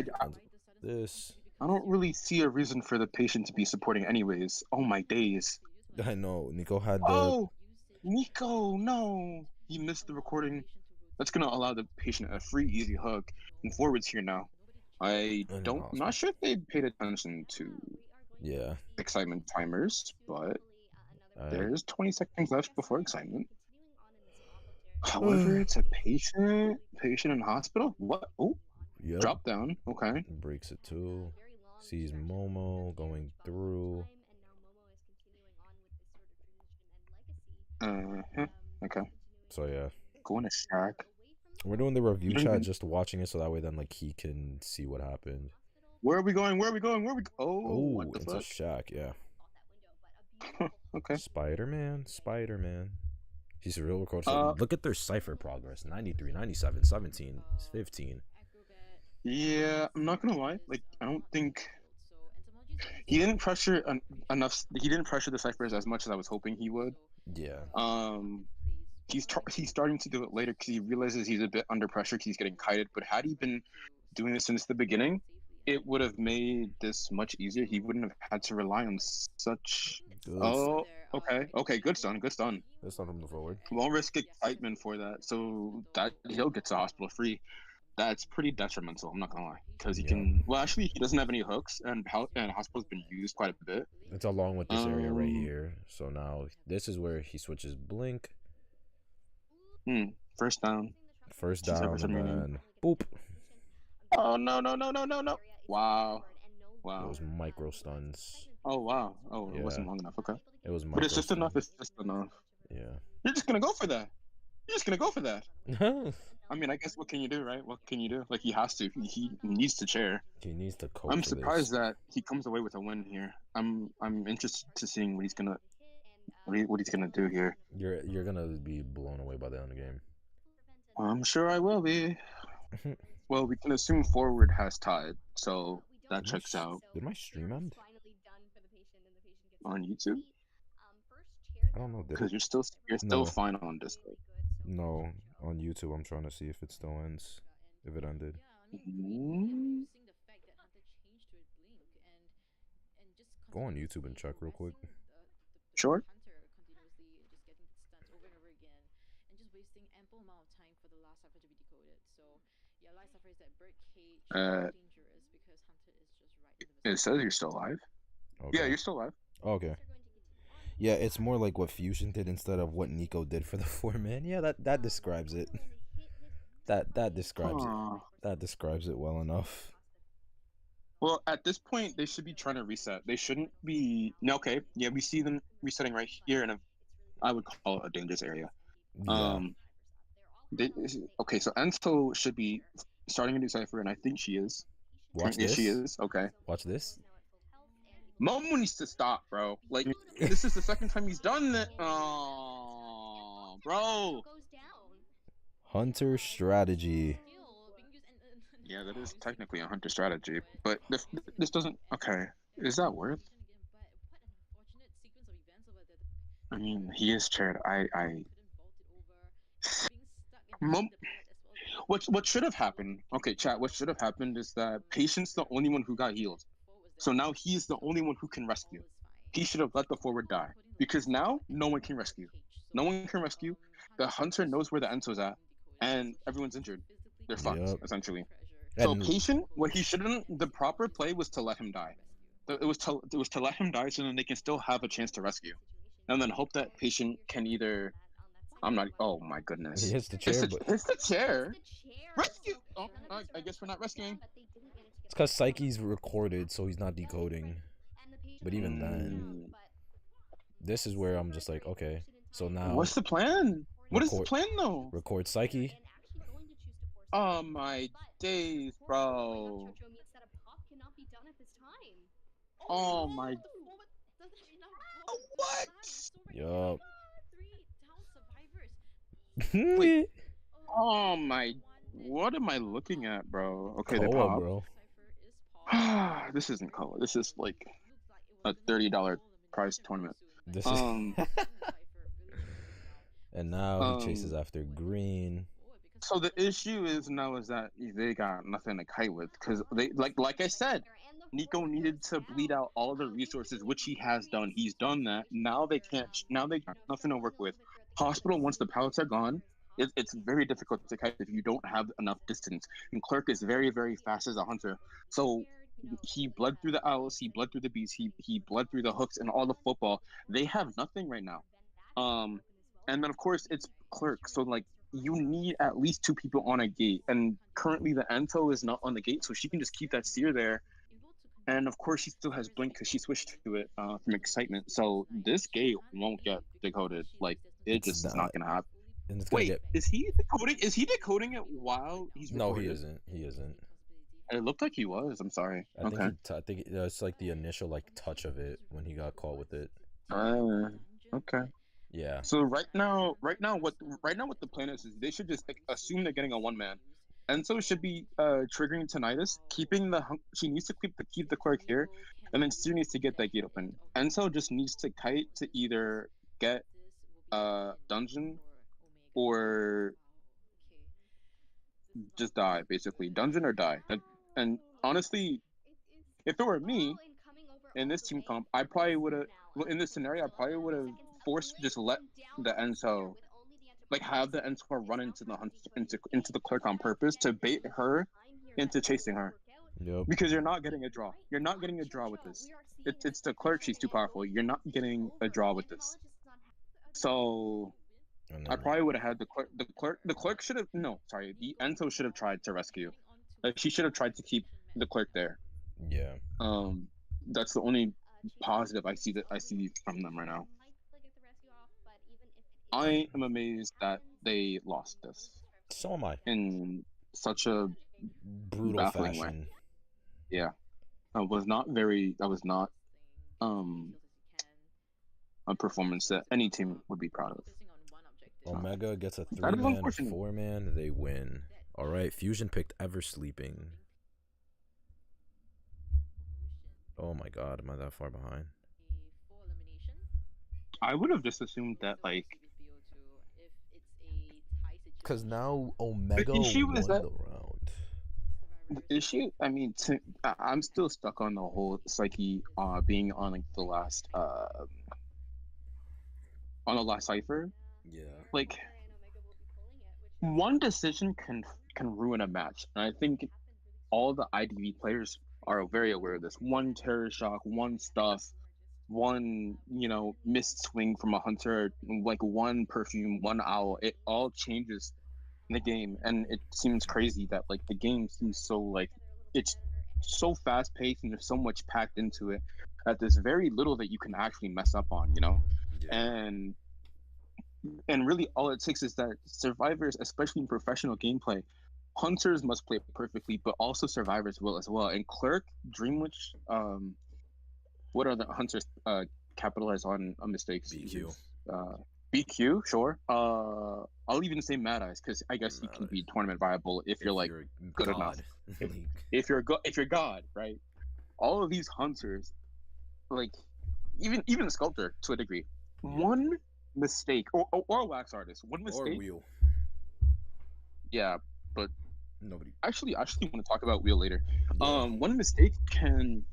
this. I don't really see a reason for the patient to be supporting anyways. Oh my days. I know. Nico had the... Oh! Nico, no! He missed the recording. That's gonna allow the patient a free, easy hug. And forward's here now. I'm not sure if they paid attention to excitement timers, but there's 20 seconds left before excitement. However, it's a patient in hospital. What? Oh, drop down. Okay. Breaks it too. Sees Momo going through. Okay. So yeah. Going to Shack. We're doing the review chat, just watching it so that way then like he can see what happened. Where are we going? Oh, what the it's fuck? A Shack, yeah. Okay. Spider-Man. He's a real record. Look at their cipher progress. 93, 97, 17, 15. Yeah, I'm not gonna lie. Like, I don't think he didn't pressure enough. He didn't pressure the ciphers as much as I was hoping he would. Yeah. He's starting to do it later because he realizes he's a bit under pressure because he's getting kited. But had he been doing this since the beginning, it would have made this much easier. He wouldn't have had to rely on such. Oh, okay. Good stun. Good stun from the forward. Won't risk excitement for that, so that he'll get to hospital free. That's pretty detrimental. I'm not gonna lie, because he can. Well, actually, he doesn't have any hooks, and hospital's been used quite a bit. It's along with this area right here. So now this is where he switches blink. First down, and then boop. Oh no! Wow. Those micro stuns. Oh wow. Oh, it wasn't long enough. Okay. It was. But it's just enough. Yeah. You're just gonna go for that. I mean, I guess what can you do, right? What can you do? Like he has to. He needs to chair. He needs to coach. I'm surprised that he comes away with a win here. I'm interested to seeing what he's gonna do here. You're gonna be blown away by the end of the game. I'm sure I will be. Well, we can assume forward has tied, so that checks out. Did my stream end? On YouTube? I don't know. Because you're still fine on Discord. No, on YouTube I'm trying to see if it still ends. If it ended. Go on YouTube and check real quick. Sure. It says you're still live. Okay. Yeah, you're still live. Okay. Yeah, it's more like what Fusion did instead of what Nico did for the 4-man. Yeah, that describes it. That describes it. That describes it well enough. Well, at this point, they should be trying to reset. They shouldn't be. No, okay. Yeah, we see them resetting right here in I would call it a dangerous area. Yeah. Okay, so Enzo should be starting a new cipher, and I think she is. Watch this. She is. Okay. Watch this. Momo needs to stop, bro. Like, this is the second time he's done that. Oh, bro. Hunter strategy. Yeah, that is technically a hunter strategy, but this doesn't. Okay, is that worth? I mean, he is chaired. What should have happened? Okay, chat. What should have happened is that Patient's the only one who got healed, so now he's the only one who can rescue. He should have let the forward die. because now no one can rescue. No one can rescue. The hunter knows where the Enso's at, and everyone's injured. They're fucked, essentially. So patient, what he shouldn't, the proper play was to let him die. It was to let him die so then they can still have a chance to rescue, and then hope that patient can either. I'm not. Oh my goodness! He hits the chair. Hits the chair. Rescue. Oh, I guess we're not rescuing. It's because Psyche's recorded, so he's not decoding. But even then, this is where I'm just like, okay. So now, what's the plan? What is the plan though? Record Psyche. Oh my days, bro. Oh my. What? Yup. Wait. Oh my. What am I looking at, bro? Okay, they pop. Bro. This isn't color. This is like a $30 prize tournament. This is. And now he chases after green. So the issue is now is that they got nothing to kite with because they like I said, Nico needed to bleed out all the resources, which he has done. He's done that. Now they can't. Now they got nothing to work with. Hospital, once the pallets are gone, it's very difficult to kite if you don't have enough distance. And Clerk is very, very fast as a hunter. So he bled through the owls, he bled through the bees, he bled through the hooks and all the football. They have nothing right now. And then of course it's Clerk. So like you need at least 2 people on a gate. And currently the Ento is not on the gate, so she can just keep that steer there. And of course she still has Blink because she switched to it from excitement. So this gate won't get decoded. Like it just is not gonna happen. Wait, is he decoding? Is he decoding it while he's recording? No, he isn't. He isn't. It looked like he was. I'm sorry. I think it's like the initial like touch of it when he got caught with it. Okay. Yeah. So right now what the plan is they should just assume they're getting a 1-man. Enso should be triggering Tinnitus, she needs to keep the Clerk here, and then Steer needs to get that gate open. Enso just needs to kite to either get dungeon or just die, basically. Dungeon or die. And honestly, if it were me in this team comp, I probably would have. Well, in this scenario, I probably would have forced just let the Enso, like have the Enso run into the Clerk on purpose to bait her into chasing her. Yep. Because you're not getting a draw. You're not getting a draw with this. It's the Clerk. She's too powerful. You're not getting a draw with this. So I probably would have had the Clerk should have the Enso should have tried to rescue. Like she should have tried to keep the Clerk there. Yeah. That's the only positive I see from them right now. I am amazed that they lost this. So am I. In such a brutal fashion. Way. Yeah. That was not a performance that any team would be proud of. Omega gets a 3-man, 4-man, they win. Alright, Fusion picked Ever Sleeping. Oh my god, am I that far behind? I would have just assumed that, like... Because now Omega won the round. The issue, I mean, I'm still stuck on the whole Psyche being on like the last cipher. Yeah. Like, one decision can ruin a match, and I think all the IDV players are very aware of this. One terror shock, one stuff, one missed swing from a hunter, like one perfume, one owl. It all changes the game, and it seems crazy that like the game seems so like it's so fast paced and there's so much packed into it that there's very little that you can actually mess up on, Yeah. And really all it takes is that survivors, especially in professional gameplay, hunters must play perfectly, but also survivors will as well. And Clerk, Dreamwitch, what are the hunters capitalize on mistakes? BQ. BQ, sure. I'll even say Mad Eyes because I guess you can be tournament viable if you're like good enough. If you're God, right? All of these hunters, like even Sculptor to a degree, one mistake or Wax Artist, one mistake. Or Wheel. Yeah, but nobody. Actually, I want to talk about Wheel later. Yeah. One mistake can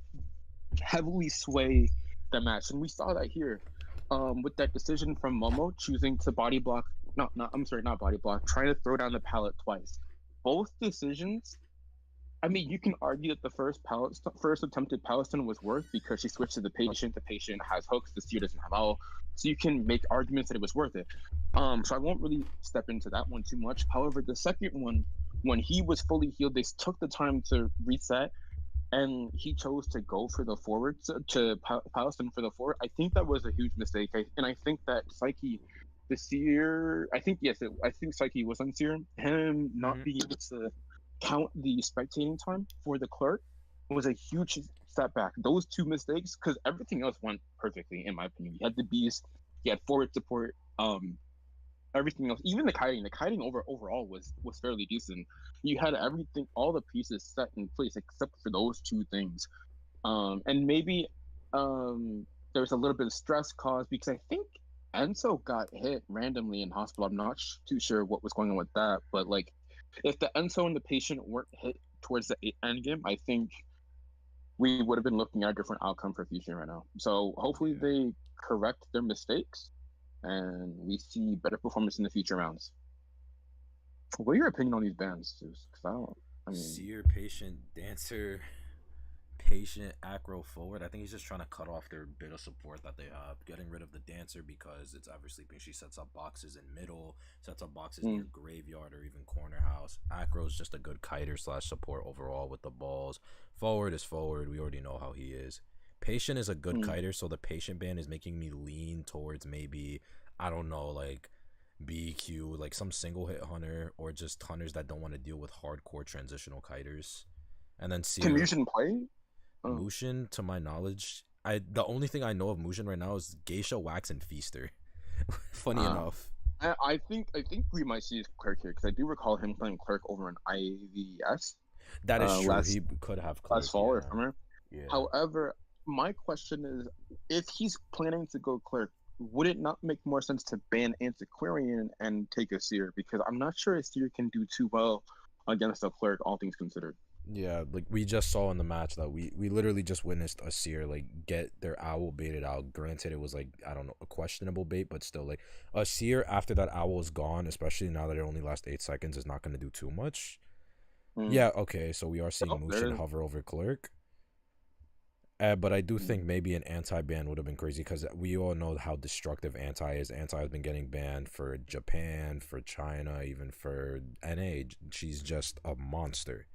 heavily sway the match, and we saw that here. with that decision from Momo choosing to body block, not body block, trying to throw down the pallet twice. Both decisions, I mean, you can argue that the first attempted pallet stun was worth because she switched to the patient has hooks, the seer doesn't have owl, so you can make arguments that it was worth it. So I won't really step into that one too much. However, the second one, when he was fully healed, they took the time to reset, and he chose to go for the forward, to pallet stun for the forward. I think that was a huge mistake, and I think that Psyche, the seer, I think Psyche was on seer. Him not being able to count the spectating time for the clerk was a huge setback. Those two mistakes, because everything else went perfectly in my opinion. You had the beast, you had forward support, everything else, even the kiting overall was fairly decent. You had everything, all the pieces set in place except for those two things. And maybe there was a little bit of stress caused because I think Enzo got hit randomly in hospital. I'm not too sure what was going on with that, but like, if the Enzo and the patient weren't hit towards the end game, I think we would have been looking at a different outcome for Fusion right now. So hopefully they correct their mistakes and we see better performance in the future rounds. What are your opinion on these bans, Zeus? Seer, patient, dancer, patient, acro, forward. I think he's just trying to cut off their bit of support that they have. Getting rid of the dancer because it's ever sleeping. She sets up boxes in middle, sets up boxes near graveyard or even corner house. Acro's just a good kiter / support overall with the balls. Forward is forward. We already know how he is. Patient is a good kiter, so the patient ban is making me lean towards maybe, I don't know, like BQ, like some single hit hunter or just hunters that don't want to deal with hardcore transitional kiters. And then Seer. Can Mushin play? Mushin, to my knowledge, the only thing I know of Mushin right now is Geisha, Wax, and Feaster. Funny enough. I think we might see Clerk here because I do recall him playing Clerk over in IVS. That is true. He could have Clerk last fall or summer. Yeah. However, my question is, if he's planning to go Clerk, would it not make more sense to ban Antiquarian and take a Seer? Because I'm not sure a Seer can do too well against a Clerk, all things considered. Yeah, like we just saw in the match that we literally just witnessed a Seer like get their owl baited out. Granted, it was like, I don't know, a questionable bait, but still, like a Seer after that owl is gone, especially now that it only lasts 8 seconds, is not going to do too much. Yeah, okay, so we are seeing Mushin hover over Clerk. But I do think maybe an anti-ban would have been crazy because we all know how destructive anti is. Anti has been getting banned for Japan, for China, even for NA. She's just a monster.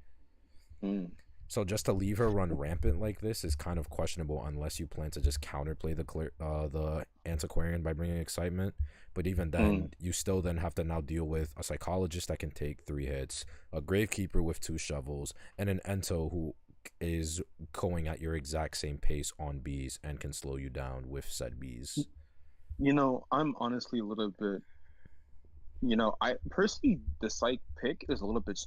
So just to leave her run rampant like this is kind of questionable unless you plan to just counterplay the Antiquarian by bringing excitement. But even then, you still then have to now deal with a psychologist that can take 3 hits, a gravekeeper with 2 shovels, and an Ento who is going at your exact same pace on bees and can slow you down with said bees. You know, I'm honestly a little bit, I personally, the psych pick is a little bit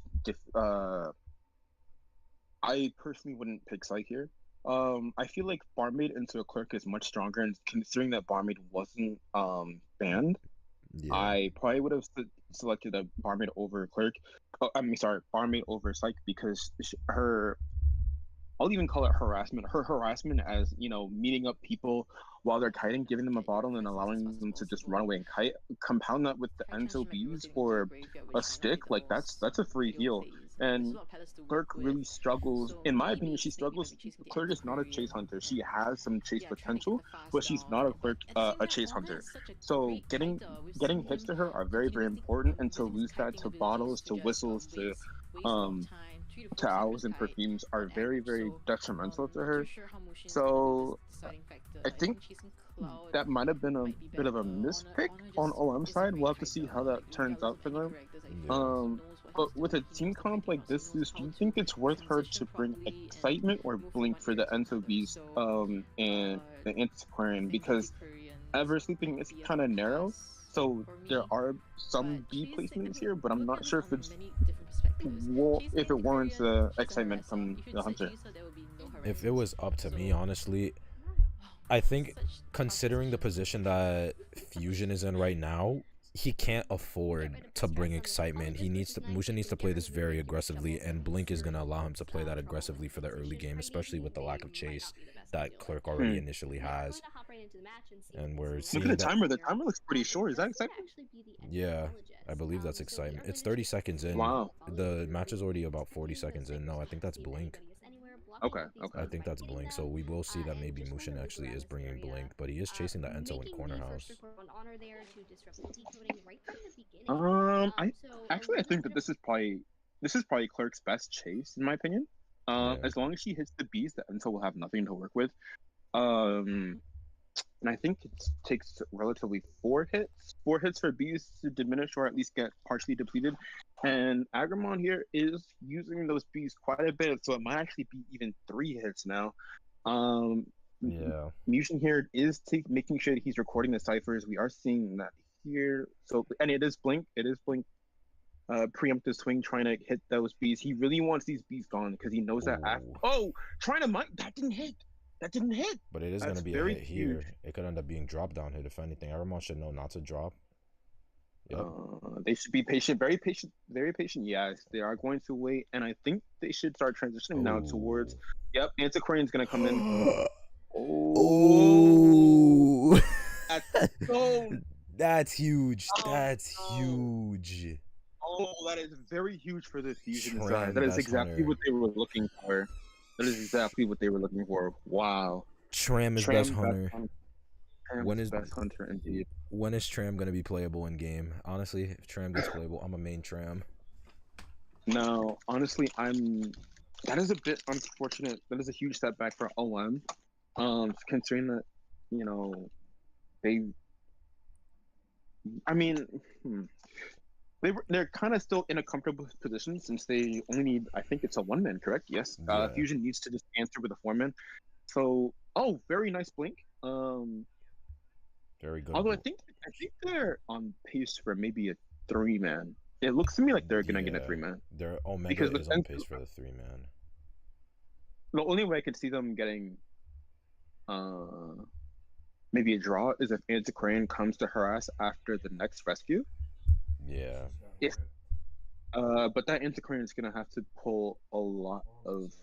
I personally wouldn't pick Psych here. I feel like Barmaid into a Clerk is much stronger, and considering that Barmaid wasn't banned, I probably would have selected a Barmaid over Clerk. Barmaid over Psych because I'll even call it harassment. Her harassment as, meeting up people while they're kiting, giving them a bottle and allowing them to just run away and kite. Compound that with the Enzo bees or a stick, like that's a free heal. And Clerk really struggles. In my opinion, she struggles. Clerk is not a chase hunter. She has some chase potential, but she's not a chase hunter. So getting hits to her are very, very important. And to lose that to bottles, to whistles, to owls and perfumes are very, very detrimental to her. So I think that might have been a bit of a mispick on OM side. We'll have to see how that turns out for them. But with a team comp like this, do you think it's worth her to bring excitement or blink for the Enzo Bees and the Antiquarian? Because Ever Sleeping is kind of narrow, so there are some B placements here, but I'm not sure if it warrants excitement from the hunter. If it was up to me, honestly, I think considering the position that Fusion is in right now, he can't afford to bring excitement. Mushin needs to play this very aggressively, and Blink is going to allow him to play that aggressively for the early game, especially with the lack of chase that Clerk already initially has. into the match and see. And we're Look seeing at the that. timer. The timer looks pretty short. Is that This could excitement? actually be the Yeah, entomologist. I believe that's So we excitement. are It's going to 30 seconds in. Wow. The match is already about 40 seconds in. No, I think that's Blink. Okay, okay. I think that's Blink. So we will see that maybe Mushin actually is bringing Blink, but he is chasing that Ento in corner house. I think that this is probably Clerk's best chase in my opinion. Yeah. As long as she hits the bees, the Ento will have nothing to work with. And I think it takes relatively 4 hits for bees to diminish or at least get partially depleted. And Agramon here is using those bees quite a bit, so it might actually be even 3 hits now. Yeah. Mushin here is making sure that he's recording the ciphers. We are seeing that here. So, and it is Blink. Preemptive swing, trying to hit those bees. He really wants these bees gone because he knows that. Trying to mic that didn't hit. That didn't hit. But it is going to be a hit here. It could end up being drop down hit if anything. Agramon should know not to drop. Yep. They should be patient, very patient, very patient. Yes, they are going to wait, and I think they should start transitioning now towards. Yep, Antiquarian's going to come in. Oh, that's huge. That's huge. Oh, that is very huge for the fusion Tram, side. That is exactly Hunter. what they were looking for. That is exactly what they were looking for. Wow. Tram is best hunter. Tram is best hunter indeed. When is Tram gonna be playable in game? Honestly, if Tram gets playable, I'm a main Tram. No, honestly, that is a bit unfortunate. That is a huge setback for OM. Considering that, they're kind of still in a comfortable position since they only need, I think it's a 1-man, correct? Yes. Yeah. Fusion needs to just answer with a 4-man. So, very nice Blink. Very good. Although I think they're on pace for maybe a 3-man. It looks to me like they're gonna get a 3-man. Their Omega is on pace for the 3-man. The only way I could see them getting maybe a draw is if Antiquarian comes to harass after the next rescue. Yeah. But that Antiquarian is gonna have to pull a lot of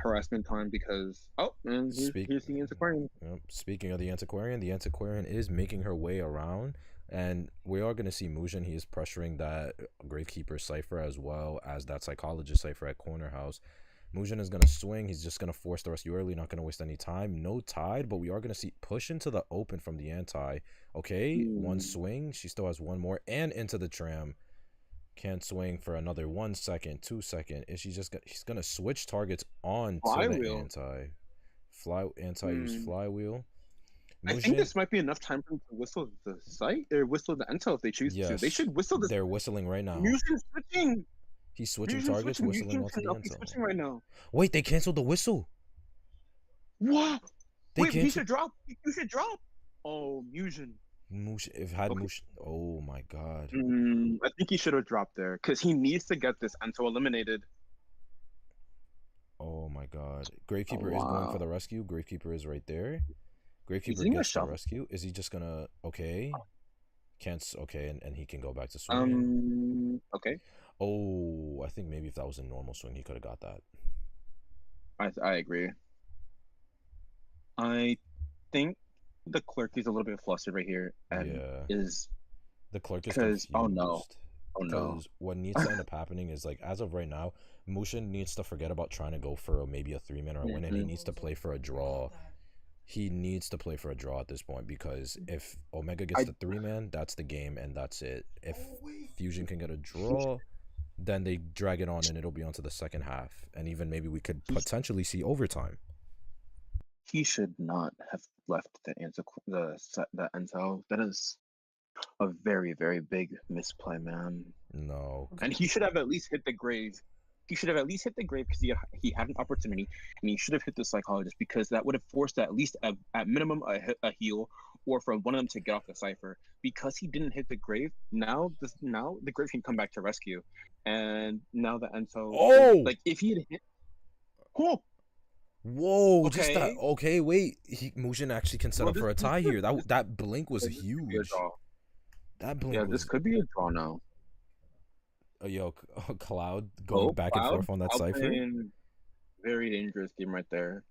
harassment time because here's the Antiquarian. Speaking of the Antiquarian is making her way around, and we are gonna see Mushin. He is pressuring that Gravekeeper cipher as well as that Psychologist cipher at corner house. Mushin is gonna swing. He's just gonna force the rescue early, not gonna waste any time. No tide, but we are gonna see push into the open from the anti. Okay, one swing. She still has one more, and into the tram. Can't swing for another 1 second, 2 second. Is she just? He's gonna switch targets on to the anti. Use flywheel. Mushin, I think this might be enough time for them to whistle the site or whistle the Ento if they choose to. They should whistle this. They're whistling right now. Mushin's switching. He's switching targets, whistling onto the He's switching right now. Wait, they canceled the whistle. What? Wait, he should drop. You should drop. Oh, Mushin. Mushin. Oh my god. I think he should have dropped there because he needs to get this Ento eliminated. Oh my god. Gravekeeper is going for the rescue. Gravekeeper is right there. Gravekeeper gets the rescue. Is he just gonna and he can go back to swinging. Okay. Oh, I think maybe if that was a normal swing, he could have got that. I agree. I think the Clerk is a little bit flustered right here, and the Clerk is confused. Oh no. Because what needs to end up happening is, like, as of right now, Mushin needs to forget about trying to go for maybe a 3-man or a win, and he needs to play for a draw. He needs to play for a draw at this point, because if Omega gets the 3-man, that's the game, and that's it. If Fusion can get a draw, then they drag it on, and it'll be on to the second half, and even maybe we could potentially see overtime. He should not have left the Ento. That is a very, very big misplay, man. No. And he should have at least hit the grave. He should have at least hit the grave because he had an opportunity, and he should have hit the Psychologist because that would have forced at least at minimum a heal, or for one of them to get off the cipher. Because he didn't hit the grave, now the grave can come back to rescue, and now the Ento. Like if he had hit, cool. Whoa! Okay. Just that. Okay, wait. Mushin actually can set up for a tie here. That blink was huge. That blink. Yeah, this could be a draw now. Cloud going back and forth on that cipher. Very dangerous game right there.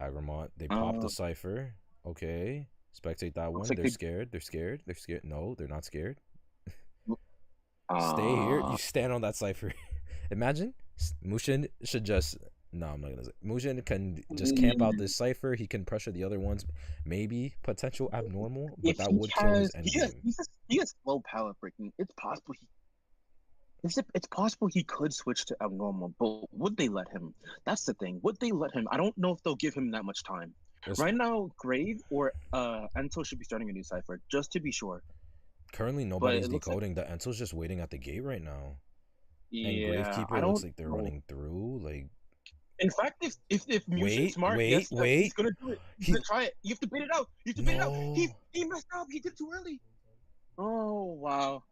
Agramon, they popped the cipher. Okay. Spectate that one. like They're they- scared. They're scared. They're scared. No, they're not scared. Stay here. You stand on that cipher. Imagine Mushin should just. No, I'm not gonna say. Mushin can just camp out this cipher. He can pressure the other ones. Maybe potential abnormal, but If that he would kill his has, endgame. he has slow palette breaking. It's possible it's possible he could switch to abnormal, but would they let him? That's the thing. Would they let him? I don't know if they'll give him that much time. Right now, Grave or Enzo should be starting a new cipher just to be sure. Currently, nobody's decoding. The Enzo's just waiting at the gate right now. Yeah, and Gravekeeper looks like they're running through. Like, in fact, if Mushin's smart, wait, he's gonna do it. He's gonna try it. You have to bait it out. You have to bait it out. He messed up. He did it too early. Oh wow.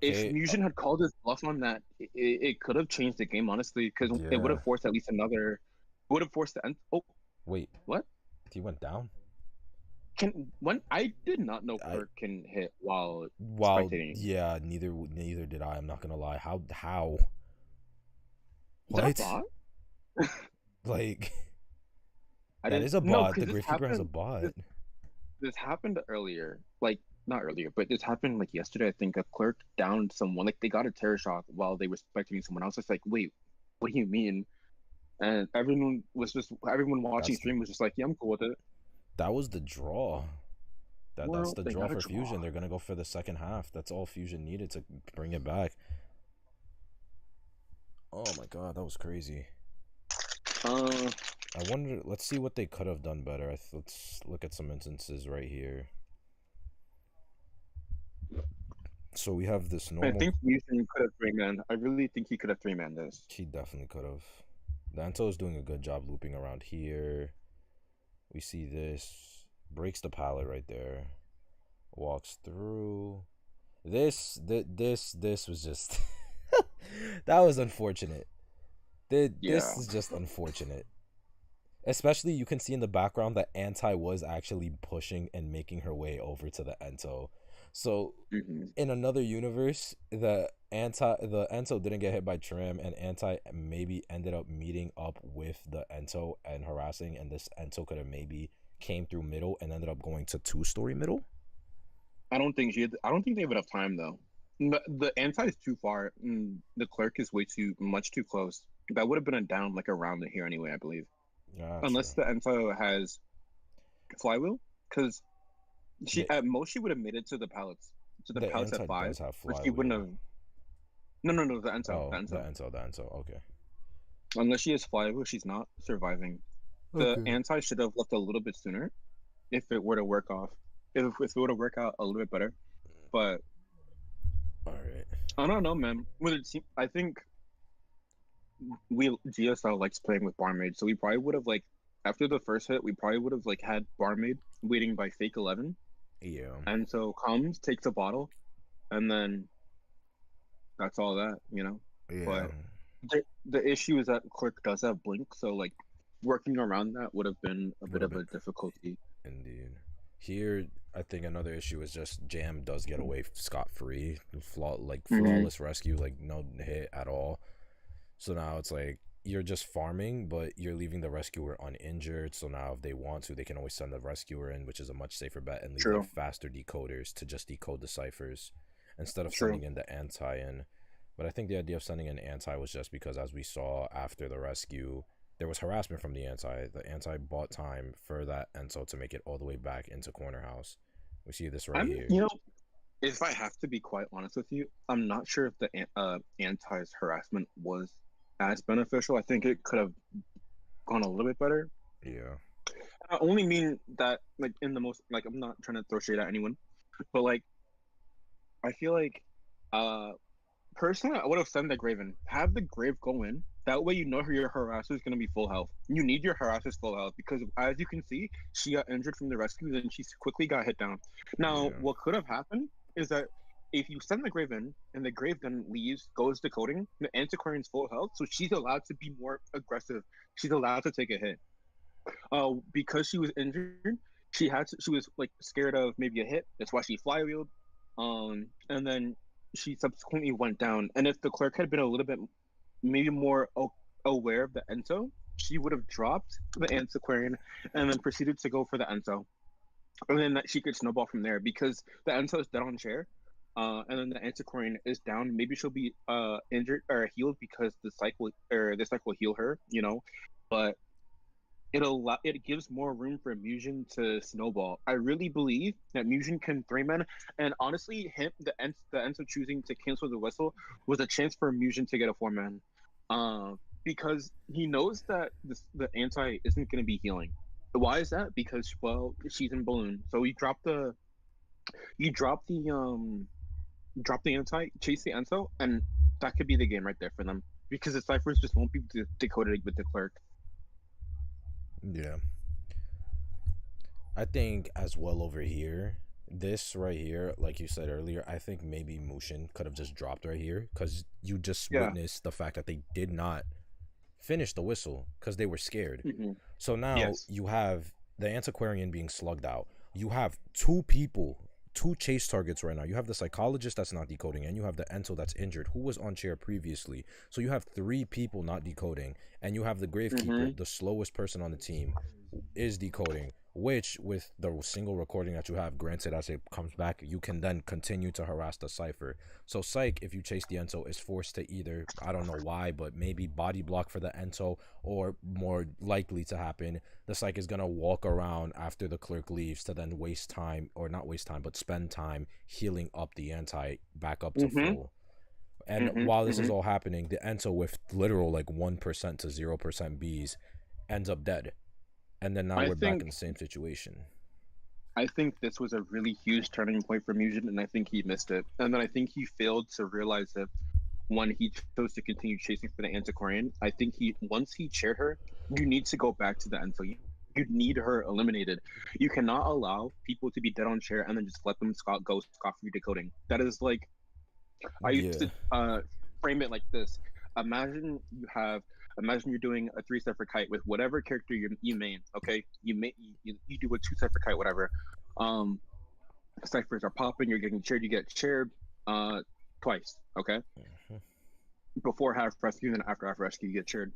If Mushin had called his bluff on that, it could have changed the game, honestly, because it would have forced at least another. It would have forced the end. Oh, wait, what? He went down. I did not know Kirk can hit while spectating. Yeah, neither did I. I'm not gonna lie. How? What? Is that a bot? Like, that is a bot. The Gravekeeper has a bot. This happened earlier, like not earlier, but this happened like yesterday. I think a clerk downed someone. Like they got a terror shock while they were spectating someone else. It's like, wait, what do you mean? And everyone watching stream was just like, yeah, I'm cool with it. That was the draw. That's the draw for Fusion. They're gonna go for the second half. That's all Fusion needed to bring it back. Oh my god, that was crazy. I wonder. Let's see what they could have done better. Let's look at some instances right here. So we have this normal. I think Fusion could have 3-man. I really think he could have 3-man this. He definitely could have. Danto is doing a good job looping around here. We see this. Breaks the pallet right there. Walks through. This was just... that was unfortunate. This is just unfortunate. Especially you can see in the background that Anti was actually pushing and making her way over to the Ento. So in another universe, the Ento didn't get hit by Trim, and Anti maybe ended up meeting up with the Ento and harassing, and this Ento could have maybe came through middle and ended up going to 2-story middle. I don't think they would have time though. The Anti is too far. The clerk is much too close. That would have been a down like around here anyway, I believe. Unless the Ento has flywheel, because at most she would have made it to the pallets. To the pallets at 5. But she wouldn't have. No, the Ento. The Ento. Okay. Unless she has flywheel, she's not surviving. The Anti should have left a little bit sooner, if it were to work off. If it were to work out a little bit better, but all right. I don't know, man. I think GSL likes playing with Barmaid, so we probably would have after the first hit, we probably would have had Barmaid waiting by fake 11. Yeah. And so comes, takes a bottle, and then that's all that, you know. Yeah. But the issue is that Clerk does have blink, so working around that would have been a bit of a difficulty. Indeed. Here, I think another issue is just Jam does get away scot-free, flawless rescue, no hit at all. So now it's you're just farming, but you're leaving the rescuer uninjured. So now if they want to, they can always send the rescuer in, which is a much safer bet, and leave faster decoders to just decode the ciphers instead of sending in the Anti in. But I think the idea of sending in Anti was just because, as we saw after the rescue, there was harassment from the Anti. The Anti bought time for that Ento to make it all the way back into Corner House. We see this here. You know, if I have to be quite honest with you, I'm not sure if the Anti's harassment was as beneficial. I think it could have gone a little bit better. Yeah. I only mean that, in the most, I'm not trying to throw shade at anyone, but, I feel personally, I would have sent the Grave in. Have the Grave go in. That way, you know your harasser is going to be full health. You need your harasser's full health because, as you can see, she got injured from the rescue and she quickly got hit down. Now, what could have happened is that if you send the Grave in and the Grave then leaves, goes decoding, the Antiquarian's full health, so she's allowed to be more aggressive. She's allowed to take a hit. Because she was injured, she was scared of maybe a hit. That's why she flywheeled. And then she subsequently went down. And if the clerk had been a little bit maybe more aware of the Ento, she would have dropped the Antiquarian and then proceeded to go for the Enso. And then that she could snowball from there because the Enso is dead on chair. And then the Antiquarian is down. Maybe she'll be injured or healed because the cycle will heal her, you know. But it gives more room for Musion to snowball. I really believe that Musion can 3-man, and honestly, the Enso choosing to cancel the whistle was a chance for Musion to get a 4-man, because he knows that the anti isn't going to be healing. Why is that? Because she's in balloon, so you drop the anti, chase the Enso, and that could be the game right there for them because the ciphers just won't be decoded with the clerk. Yeah. I think as well over here, this right here, like you said earlier, I think maybe Mushin could have just dropped right here because you just witnessed the fact that they did not finish the whistle because they were scared. So now you have the Antiquarian being slugged out. You have two chase targets right now. You have the psychologist that's not decoding, and you have the Enso that's injured, who was on chair previously. So you have 3 people not decoding, and you have the Gravekeeper, the slowest person on the team, is decoding, which with the single recording that you have, granted as it comes back, you can then continue to harass the cipher. So Psych, if you chase the Enso, is forced to either, I don't know why, but maybe body block for the Enso, or more likely to happen, the Psych is going to walk around after the clerk leaves to then waste time, or not waste time, but spend time healing up the anti back up to full. And while this is all happening, the Enso with literal like 1% to 0% Bs ends up dead. And then now we're back in the same situation. I think this was a really huge turning point for Musion, and I think he missed it. And then I think he failed to realize that when he chose to continue chasing for the Antiquarian, I think once he chaired her, you need to go back to the Enso. You need her eliminated. You cannot allow people to be dead on chair and then just let them go scot-free decoding. That is like, I used to frame it like this. Imagine you're doing a 3-cipher kite with whatever character you main. Okay, you do a 2-cipher kite, whatever. Ciphers are popping. You're getting chaired. You get chaired twice. Okay, before half rescue and after rescue, you get chaired.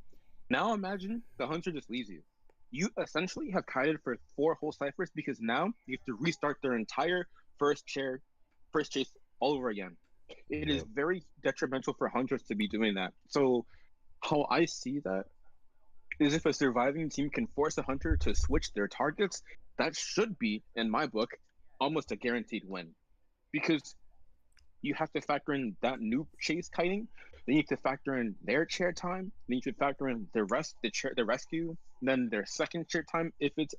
Now imagine the hunter just leaves you. You essentially have kited for 4 whole ciphers because now you have to restart their entire first chase all over again. It is very detrimental for hunters to be doing that. So how I see that is if a surviving team can force a hunter to switch their targets, that should be, in my book, almost a guaranteed win. Because you have to factor in that new chase kiting, then you have to factor in their chair time, then you should factor in the rescue, then their second chair time if it's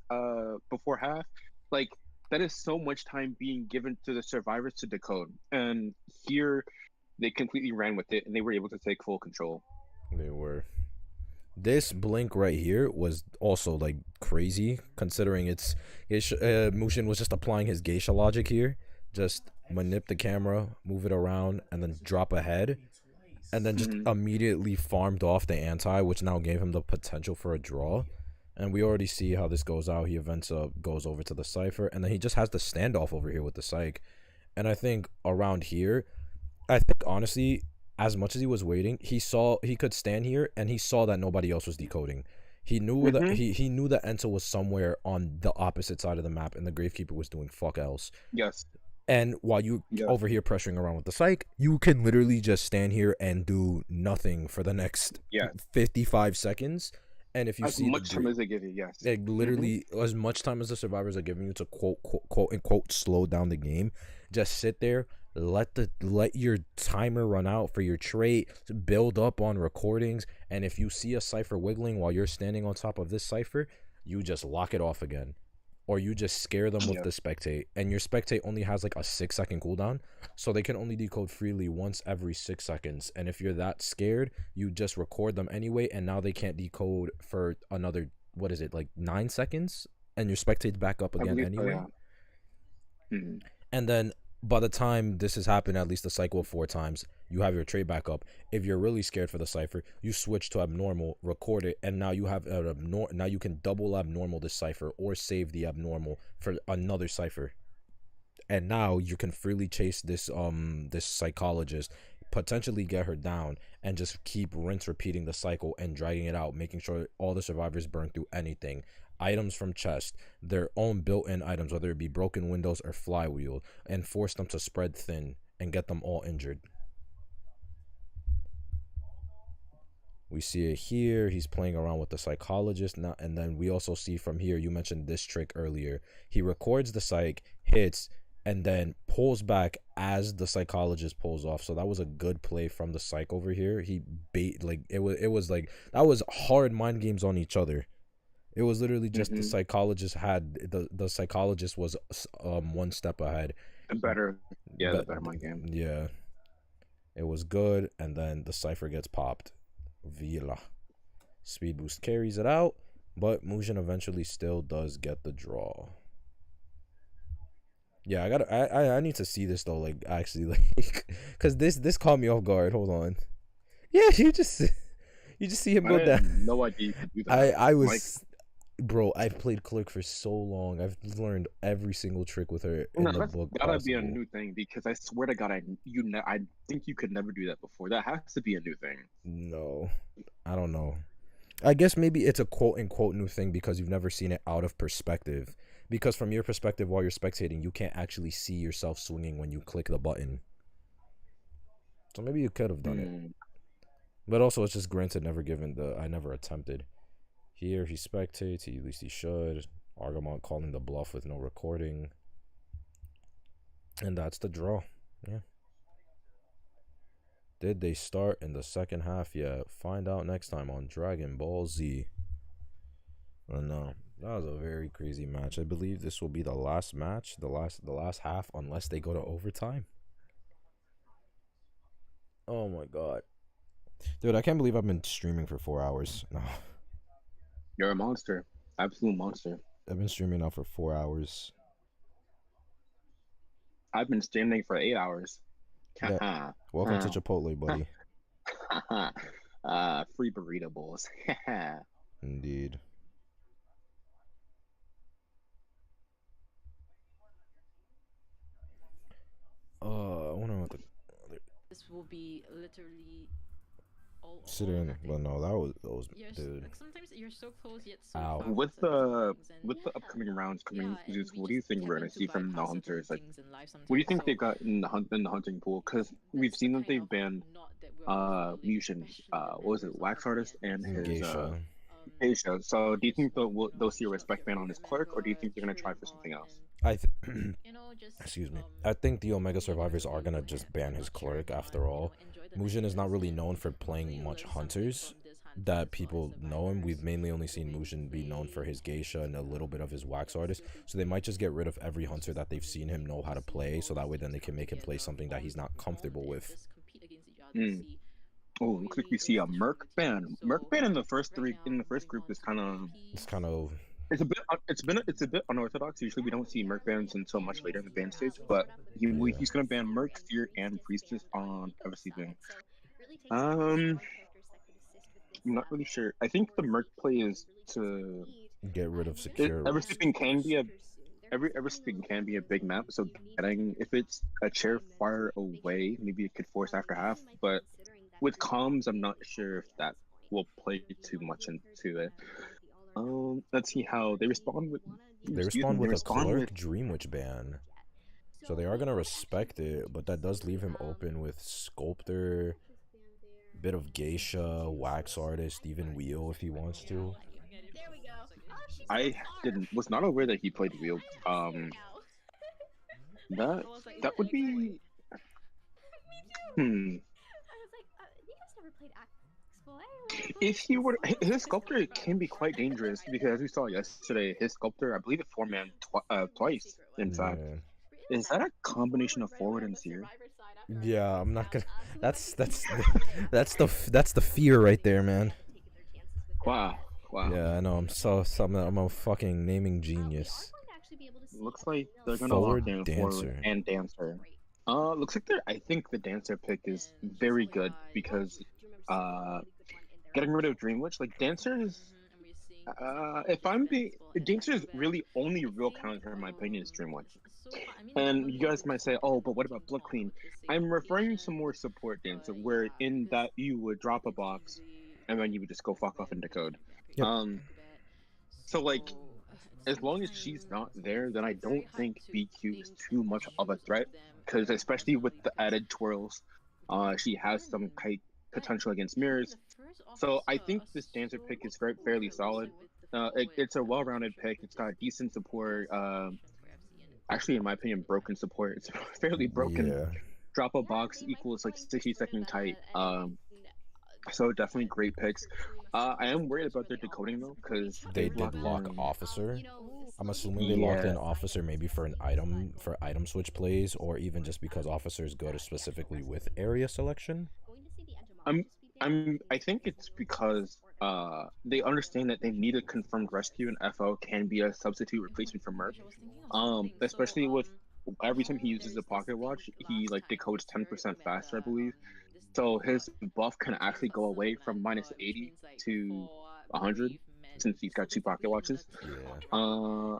before half. Like, that is so much time being given to the survivors to decode. And here they completely ran with it and they were able to take full control. They were. This blink right here was also like crazy, considering Mushin was just applying his geisha logic here. Just manip the camera, move it around, and then drop ahead, and then just immediately farmed off the anti, which now gave him the potential for a draw. And we already see how this goes out. He events up, goes over to the cipher, and then he just has the standoff over here with the psych. And I think around here, I think honestly, as much as he was waiting, he could stand here and he saw that nobody else was decoding. He knew that he knew that Enso was somewhere on the opposite side of the map and the Gravekeeper was doing fuck else. Yes. And while you over here pressuring around with the psych, you can literally just stand here and do nothing for the next 55 seconds. And if you see much time as they give you, yes, like literally as much time as the survivors are giving you to quote unquote slow down the game, just sit there, let your timer run out for your trait, build up on recordings, and if you see a cipher wiggling while you're standing on top of this cipher, you just lock it off again, or you just scare them with the spectate, and your spectate only has like a 6-second cooldown, so they can only decode freely once every 6 seconds. And if you're that scared, you just record them anyway, and now they can't decode for another, what is it, like 9 seconds, and your spectate's back up again anyway. And then by the time this has happened at least a cycle of 4 times, you have your trait back up. If you're really scared for the cipher, you switch to abnormal, record it, and now you have now you can double abnormal this cipher or save the abnormal for another cipher. And now you can freely chase this this psychologist, potentially get her down and just keep rinse repeating the cycle and dragging it out, making sure all the survivors burn through anything. Items from chest, their own built-in items, whether it be broken windows or flywheel, and force them to spread thin and get them all injured. We see it here. He's playing around with the psychologist now, and then we also see from here, you mentioned this trick earlier. He records the psych, hits, and then pulls back as the psychologist pulls off. So that was a good play from the psych over here. He bait, like it was like that was hard mind games on each other. It was literally just the psychologist had the psychologist was one step ahead. The better mind game. Yeah, it was good, and then the Cypher gets popped. Vila speed boost carries it out, but Mujin eventually still does get the draw. Yeah, I need to see this though, like actually, like, because this caught me off guard. Hold on. Yeah, you just see him go down. No idea you could do that. I was, bro. I've played Clerk for so long. I've learned every single trick with her in the book. Gotta be a new thing, because I swear to God, I think you could never do that before. That has to be a new thing. No, I don't know. I guess maybe it's a quote unquote new thing because you've never seen it out of perspective. Because from your perspective, while you're spectating, you can't actually see yourself swinging when you click the button. So maybe you could have done it. But also, it's just granted, I never attempted. Here, he spectates. At least he should. Argamont calling the bluff with no recording. And that's the draw. Yeah. Did they start in the second half yet? Find out next time on Dragon Ball Z. Oh, no. That was a very crazy match. I believe this will be the last match, the last half, unless they go to overtime. Oh my god. Dude, I can't believe I've been streaming for 4 hours. No. You're a monster. Absolute monster. I've been streaming now for 4 hours. I've been streaming for 8 hours. Yeah. Welcome to Chipotle, buddy. Free burrito bowls. Indeed. I wonder what this will be literally all considering, but no, that was dude. Like, sometimes you're so close yet so Ow. far With the upcoming rounds coming, what do you think we're gonna see from the hunters? Like, what do you think they've got in the hunting pool? Because we've seen that they've banned Mushin, what was it, Wax Artist and his Geisha. So do you think they'll see a respect ban on his Clerk, or do you think they're gonna try for something else? Excuse me. I think the Omega survivors are gonna just ban his Clerk after all. Mujin is not really known for playing much hunters that people know him. We've mainly only seen Mujin be known for his Geisha and a little bit of his Wax Artist. So they might just get rid of every hunter that they've seen him know how to play, so that way then they can make him play something that he's not comfortable with. Oh, looks like we see a Merc ban. Merc ban in the first group is kind of. It's a bit unorthodox. Usually we don't see Merc bans until much later in the ban stage, but he's gonna ban Merc, Fear, and Priestess on every I'm not really sure. I think the Merc play is to get rid of secure. Eversleeping can be a big map, so if it's a chair far away, maybe it could force after half. But with comms, I'm not sure if that will play too much into it. Let's see how they respond with. They respond with a Clerk Dreamwitch ban, so they are gonna respect it, but that does leave him open with Sculptor, bit of Geisha, Wax Artist, even Wheel if he wants to. I was not aware that he played Wheel. That would be. If he were, his Sculptor can be quite dangerous because, as we saw yesterday, his Sculptor, I believe, it 4-man twice. In fact, is that a combination of forward and seer? Yeah, I'm not gonna. That's the fear right there, man. Wow. Yeah, I know. I'm a fucking naming genius. Looks like they're gonna lock in forward and Dancer. Looks like I think the Dancer pick is very good because getting rid of Dreamwitch, like Dancer is if I'm being Dancer's really only real counter in my opinion is Dream One. And you guys might say, oh, but what about Blood Queen? I'm referring to more support Dancer, where in that you would drop a box, and then you would just go fuck off and decode. Yep. So like, as long as she's not there, then I don't think BQ is too much of a threat, because especially with the added twirls, she has some kite potential against mirrors. So I think this Dancer pick is fairly solid. It's a well-rounded pick. It's got decent support. Actually, in my opinion, broken support. It's fairly broken. Yeah. Drop a box equals like 60-second kite. So definitely great picks. I am worried about their decoding though, because they did lock Officer. I'm assuming they locked in Officer maybe for item switch plays, or even just because Officers go to specifically with area selection. I think it's because they understand that they need a confirmed rescue, and FO can be a substitute replacement for Merc. Especially with every time he uses a pocket watch, he like decodes 10% faster, I believe. So his buff can actually go away from minus 80 to 100 since he's got 2 pocket watches. Yeah.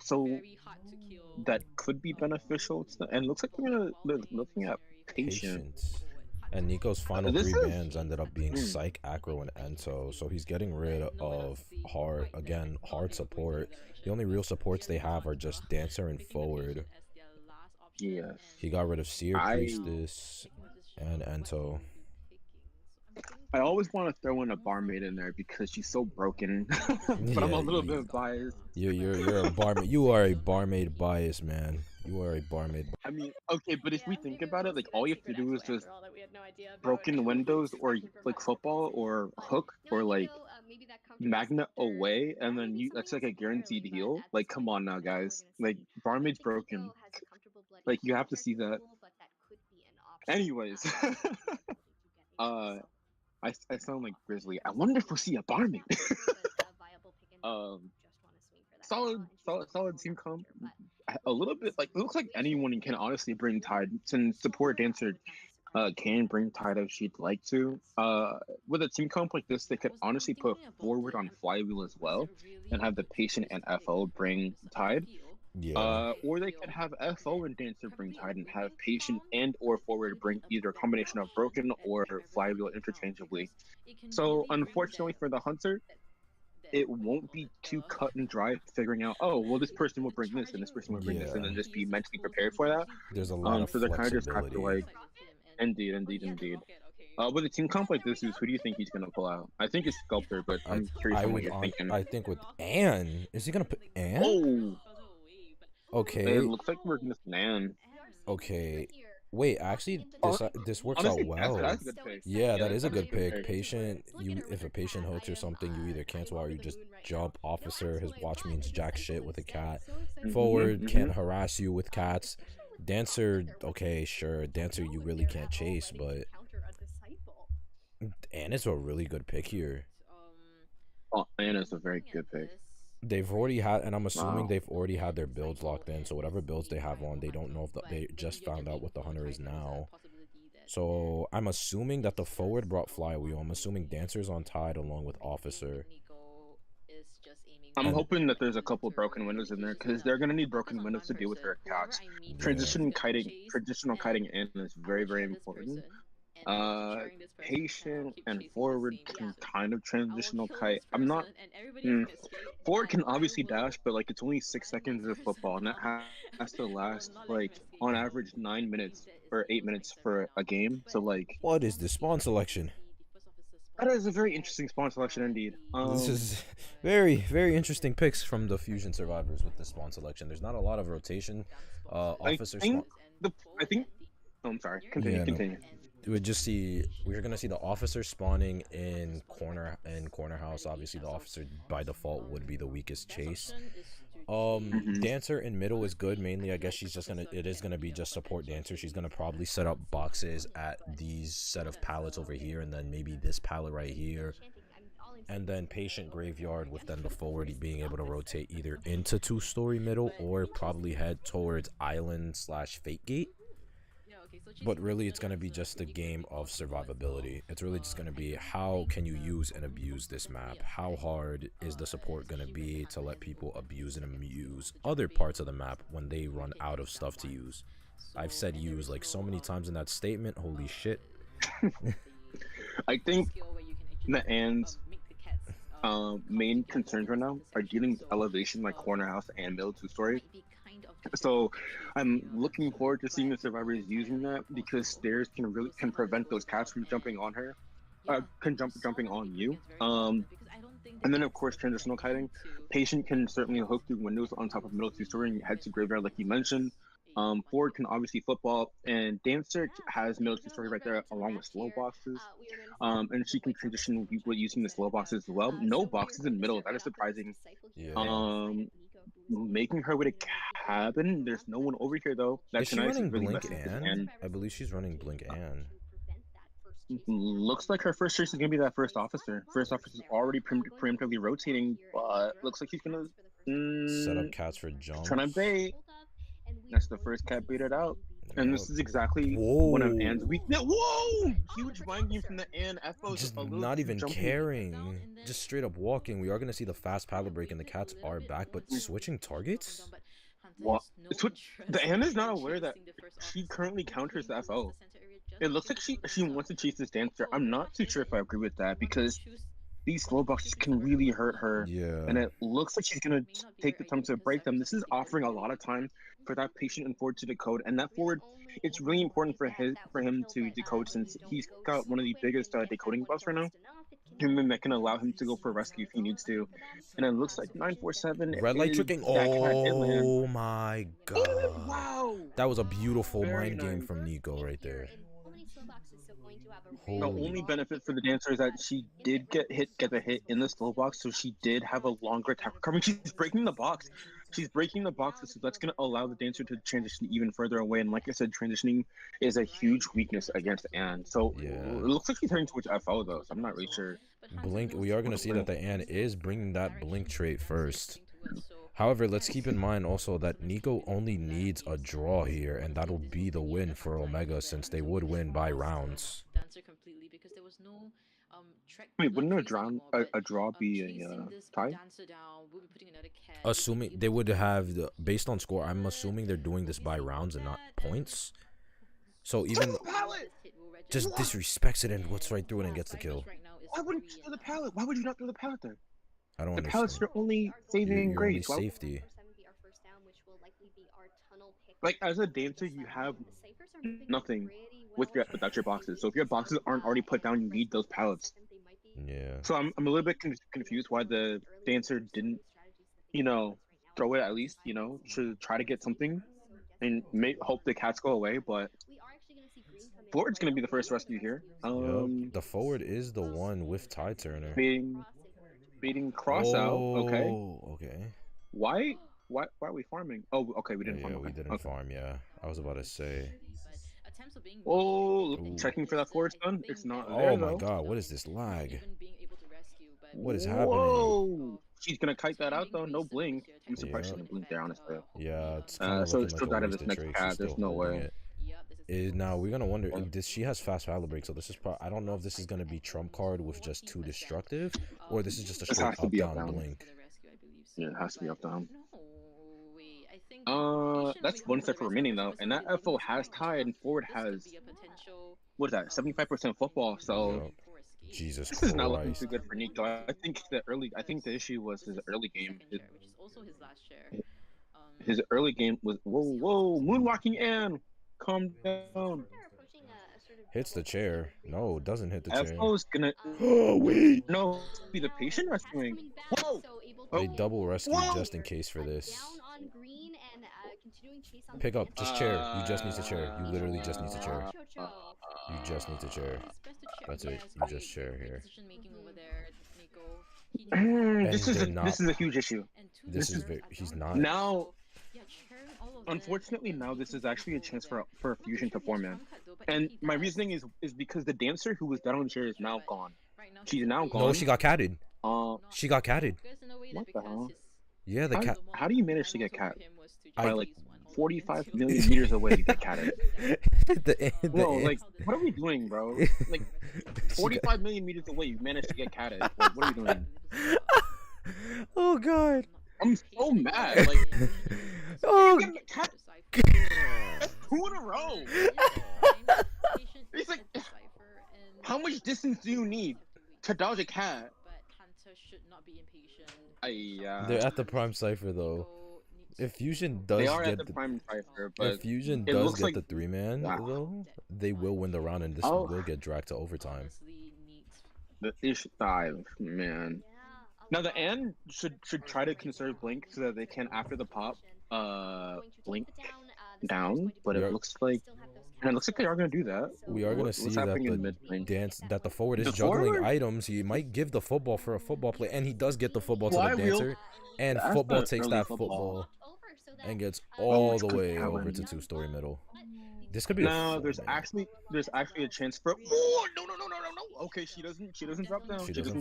So that could be beneficial. And it looks like they're looking at Patient. And Nico's final 3 bans ended up being Psych, Acro, and Ento, so he's getting rid of hard support. The only real supports they have are just Dancer and Forward. Yeah. He got rid of Seer, Priestess, and Ento. I always want to throw in a barmaid in there because she's so broken, but I'm a little bit biased. You're a barmaid. You are a barmaid bias, man. You are a barmaid. I mean, okay, but if we think about it, like all you have to do is just broken windows or like football or hook or like magnet away, and then that's like a guaranteed heal. Like, come on now, guys. Like, barmaid's broken. Like, you have to see that. Anyways, I sound like Grizzly. I wonder if we'll see a barmaid. Solid team comp. A little bit like, it looks like anyone can honestly bring Tide, since support Dancer can bring Tide if she'd like to. With a team comp like this, they could honestly put Forward on Flywheel as well and have the Patient and FO bring Tide. Yeah. Or they could have FO and Dancer bring Tide and have Patient and or Forward bring either a combination of Broken or Flywheel interchangeably. So unfortunately for the Hunter, it won't be too cut and dry figuring out, oh, well, this person will bring this and this person will bring this, and then just be mentally prepared for that. There's a lot of so they kind of just have to flexibility. like, indeed. With a team comp like this, who do you think he's gonna pull out? I think it's Sculptor, but I'm curious on what you're thinking. I think with Anne, is he gonna put Anne? Oh, okay. It looks like we're gonna Anne. Okay. Wait, actually, this works honestly, out well. that's a good pick. Yeah, that is a good pick. Patient, if a patient hooks or something, you either cancel or you just jump. Officer, his watch means jack shit with a cat. Forward can harass you with cats. Dancer, okay, sure. Dancer, you really can't chase, but Anna's a really good pick here. Oh, Anna's a very good pick. They've already had, and I'm assuming they've already had their builds locked in. So whatever builds they have on, they don't know if they just found out what the Hunter is now. So I'm assuming that the Forward brought Flywheel. I'm assuming Dancer's on Tide along with Officer. I'm hoping that there's a couple broken windows in there because they're gonna need broken windows to deal with their cats. Traditional kiting in is very, very important. Patient and Forward can kind of transitional kite. I'm not. Forward can obviously dash, but like it's only 6 seconds of football, and that has to last like on average 9 minutes or 8 minutes for a game. So like, what is the spawn selection? That is a very interesting spawn selection indeed. This is very, very interesting picks from the Fusion survivors with the spawn selection. There's not a lot of rotation. Officer. I think. Oh, I'm sorry. Continue. We're gonna see the Officer spawning in corner house. Obviously, the Officer by default would be the weakest chase. Dancer in middle is good. Mainly, I guess it is gonna be just support Dancer. She's gonna probably set up boxes at these set of pallets over here, and then maybe this pallet right here, and then Patient Graveyard with then the Forward being able to rotate either into 2-story middle or probably head towards Island / Fate Gate. But really, it's going to be just a game of survivability. It's really just going to be how can you use and abuse this map? How hard is the support going to be to let people abuse and abuse other parts of the map when they run out of stuff to use? I've said use like so many times in that statement. Holy shit. I think the Ann's main concerns right now are dealing with elevation like corner house and middle two-story. So I'm looking forward to seeing the survivors using that, because stairs can prevent those cats from jumping on her, jumping on you. And then of course transitional kiting. Patient can certainly hook through windows on top of middle two-story and head to graveyard like you mentioned. Forward can obviously football, and Dancer has middle two-story right there along with slow boxes. And she can transition using the slow boxes as well. No boxes in middle, that is surprising. Yeah. Making her way to cabin. There's no one over here though. Is she running Blink Ann? I believe she's running Blink Ann. Looks like her first choice is gonna be that first officer. First officer is already preemptively rotating, but looks like he's gonna set up cats for jump. Trying to bait. That's the first cat baited out. And this is exactly one of Ann's weakness. Whoa! Huge mind game from the Ann. Just not even caring. Just straight up walking. We are going to see the fast paddle break, and the cats are back, but switching targets? What? The Ann is not aware that she currently counters the FO. It looks like she wants to chase this Dancer. I'm not too sure if I agree with that, because these slow boxes can really hurt her. Yeah. And it looks like she's going to take the time to break them. This is offering a lot of time for that patient and forward to decode. And that forward, it's really important for him to decode, since he's got one of the biggest decoding buffs right now. And that can allow him to go for rescue if he needs to. And it looks like 947. Red light tricking. Oh my god. Wow. That was a beautiful mind game from Nico right there. The only benefit for the Dancer is that she did get the hit in the slow box, so she did have a longer attack recovery. She's breaking the box. So that's going to allow the Dancer to transition even further away. And like I said, transitioning is a huge weakness against Ann. So it looks like she's heading towards FO though, so I'm not really sure. Blink, we are going to see that the Ann is bringing that blink trait first. However, let's keep in mind also that Nico only needs a draw here, and that'll be the win for Omega, since they would win by rounds. Wait, wouldn't a draw be a tie? Assuming they would have, based on score, I'm assuming they're doing this by rounds and not points. So even just disrespects it and what's right through it and gets the kill. Why wouldn't you throw the pallet? Why would you not throw the pallet there? I don't understand. The pallets are only saving grace. Safety. Like as a Dancer, you have nothing without your boxes. So if your boxes aren't already put down, you need those pallets. Yeah. So I'm a little bit confused why the Dancer didn't, throw it at least, to try to get something, and hope the cats go away. But forward's gonna be the first rescue here. Yep. The forward is the one with Ty Turner. Beating cross out. Okay. Okay. Why are we farming? Oh, okay, we didn't farm. Yeah, we didn't farm. Yeah, I was about to say. Oh, checking for that forward stun. It's not. Oh my god, what is this lag? What is happening? Whoa! She's gonna kite that out though. No blink. I'm surprised she didn't blink there, honestly. Yeah, it's kind of so it's still out of this next path. There's no way. Now we're gonna wonder. She has fast paddle break, so this is probably. I don't know if this is gonna be trump card with just too destructive, or this is just a straight up down blink. Yeah, it has to be up down. That's one step remaining though, and that FO has tied, and forward has what is that? 75% football. So Jesus Christ. This is not looking too good for Nico. I think the issue was his early game. His early game was whoa moonwalking Ann. Calm down. Hits the chair. No, it doesn't hit the chair. FO's gonna. Oh wait. No, be the patient rescuing. Whoa. They double rescue just in case for this. Pick up, just chair. You just need a chair. You literally just need a chair. You just need a chair. That's it. You just chair here. This is a huge issue. He's not. Now, unfortunately, now this is actually a chance for a fusion to form in. And my reasoning is because the Dancer who was dead on the chair is now gone. She's now gone. No, she got catted. She got catted. What the hell? Yeah, the cat. How do you manage to get cat? By like 45 million meters away to get catted. No, like, what are we doing, bro? Like, 45 million meters away, you managed to get catted. Like, what are we doing? Oh god. I'm so mad. Like, oh. That's 2 in a row. It's like, how much distance do you need to dodge a cat? They're at the prime cipher though. If Fusion does get the prime cipher, but if Fusion does get the 3-man though, they will win the round and this will get dragged to overtime. The ish 5, man. Now the Ann should try to conserve blink so that they can after the pop blink down, but it looks like they are gonna do that. We are gonna see that the forward is juggling items. He might give the football for a football play, and he does get the football to the dancer, and football takes that football and gets all the way over to 2-story middle. This could be there's actually a chance for no. Okay, she doesn't drop down. She doesn't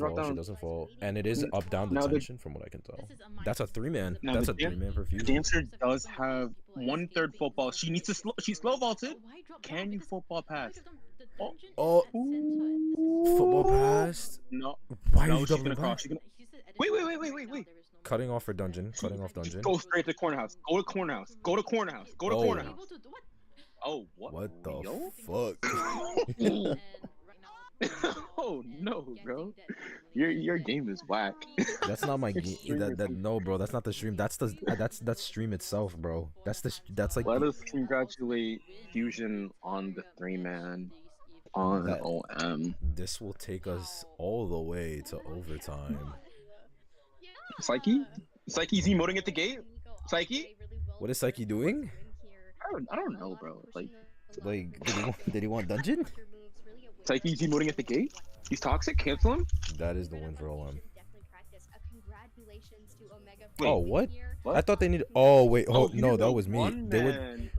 fall. And it is up down detention from what I can tell. That's a 3-man. That's a 3-man for Fusion. The dancer does have 1/3 football. She needs to she's slow vaulted. Can you football pass? Oh. Football pass? No. Why are you doubling back? Wait. Cutting off for dungeon. Cutting off dungeon. Go straight to corner house. Go to corner house. Go to corner house. Oh, what? What the fuck? Oh no, bro. Your game is whack. That's not my game. No, bro. That's not the stream. That's stream itself, bro. That's like. Let us congratulate Fusion on the 3-man on OM. This will take us all the way to overtime. Psyche's emoting at the gate. Psyche. What is Psyche doing? I don't know, bro. Like did he want dungeon? Psyche's emoting at the gate. He's toxic. Cancel him. That is the win for OM. Wait, oh what? I thought they needed. Oh wait. Oh no, that was me.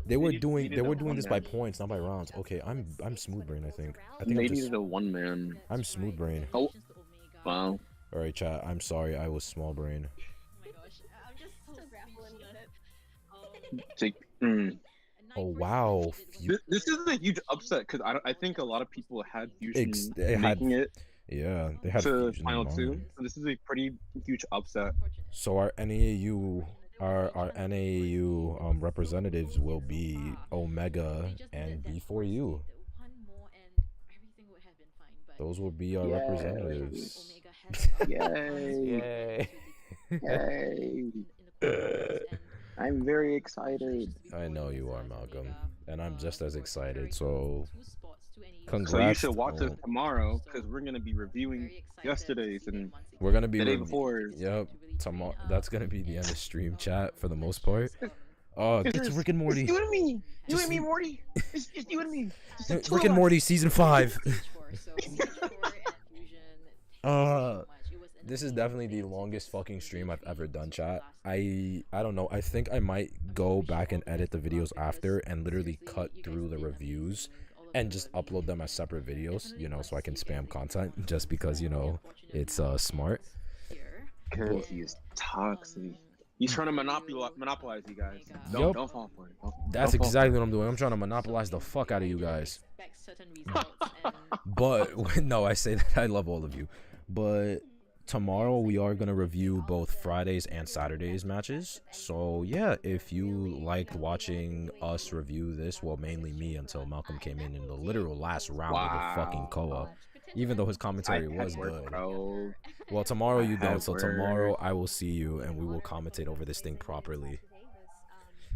They were doing this by points, not by rounds. Okay, I'm smooth brain. I think they needed a 1-man. I'm smooth brain. Oh, wow. All right, chat. I'm sorry. I was small brain. Oh wow. This is a huge upset because I think a lot of people had Fusion making it. Yeah, they had to final 2. So this is a pretty huge upset. So our NAU representatives will be Omega and B4U. Those will be our representatives. Yay! Yay! I'm very excited. I know you are, Malcolm, and I'm just as excited. So, congrats. So you should watch this tomorrow because we're gonna be reviewing yesterday's and we're gonna be the day before. Yep, tomorrow. That's gonna be the end of stream chat for the most part. It's Rick and Morty. It's you and me. You and me, Morty. It's just you and me. Rick and Morty season 5. This is definitely the longest fucking stream I've ever done, chat. I don't know. I think I might go back and edit the videos after and literally cut through the reviews and just upload them as separate videos, you know, so I can spam content just because, you know, it's smart. Because he's toxic. He's trying to monopolize you guys. Don't fall for it. That's exactly what I'm doing. I'm trying to monopolize the fuck out of you guys. But no, I say that I love all of you. But tomorrow we are going to review both Fridays and Saturdays matches. So yeah, if you liked watching us review this, well, mainly me until Malcolm came in the literal last round of the fucking co-op, even though his commentary was good. Well, tomorrow you don't, so tomorrow I will see you and we will commentate over this thing properly.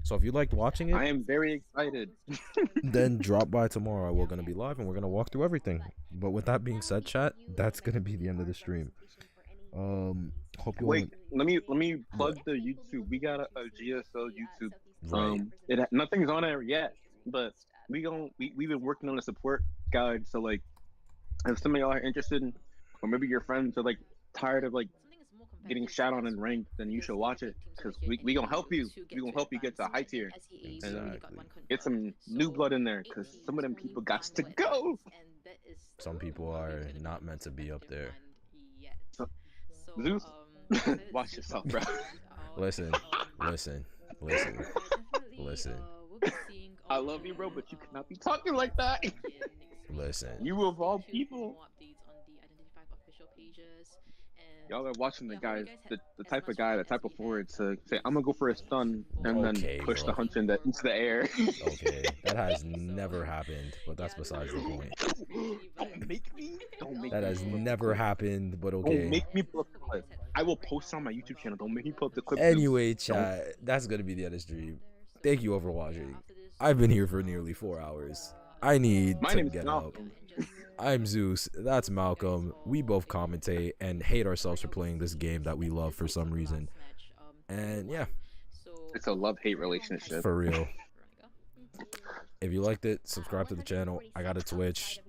So if you liked watching it, I am very excited. Then drop by tomorrow. We're going to be live and we're going to walk through everything. But with that being said, chat, that's going to be the end of the stream. Hope you wait. Let me plug the YouTube. We got a GSL YouTube. Right. Nothing's on there yet, but we've been working on a support guide. So like, if some of y'all are interested, or maybe your friends are like tired of like getting shot on in ranked, then you should watch it because we gonna help you. We gonna help you get to high tier and get some new blood in there because some of them people got to go. Some people are not meant to be up there. Zeus, watch yourself, bro. Listen. Listen. We'll be seeing I love you, bro, but you cannot be talking like that. Listen. You of all people. Updates on the Identity 5 official pages. And Y'all are watching the yeah, guys, hope you guys the had type as of guy, much the fun type of as we forward had. to say, I'm gonna go for a stun and then Okay, push the bro. hunter into the air. Okay, that has never happened, but that's besides the point. Don't make me. Don't make That me has pull up the never clip. happened, but Don't okay. make me pull up the clip. I will post on my YouTube channel. Don't make me pull up the clip. Anyway, chat, that's gonna be the end of the stream. Thank you all for watching. I've been here for nearly 4 hours. I need My to name is get up. Malcolm. I'm Zeus, that's Malcolm. We both commentate and hate ourselves for playing this game that we love for some reason. And yeah, It's a love-hate relationship. for real. If you liked it, subscribe to the channel. I got a Twitch.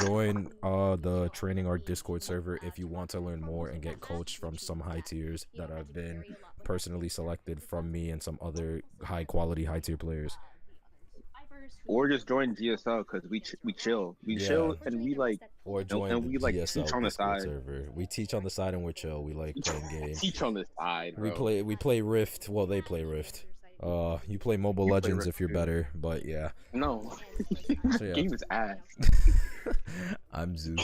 Join the Training Art Discord server if you want to learn more and get coached from some high tiers that have been personally selected from me and some other high quality high tier players. Or just join GSL because we chill. We chill and we like. Or join and the we like GSL teach on the Discord side. server. We teach on the side and we're chill. We like playing games. Teach on the side, bro. We play Rift. Well, they play Rift. You play Mobile You play Legends Rift if you're too. better, but yeah. No. So, yeah. Game is ass. I'm Zeus.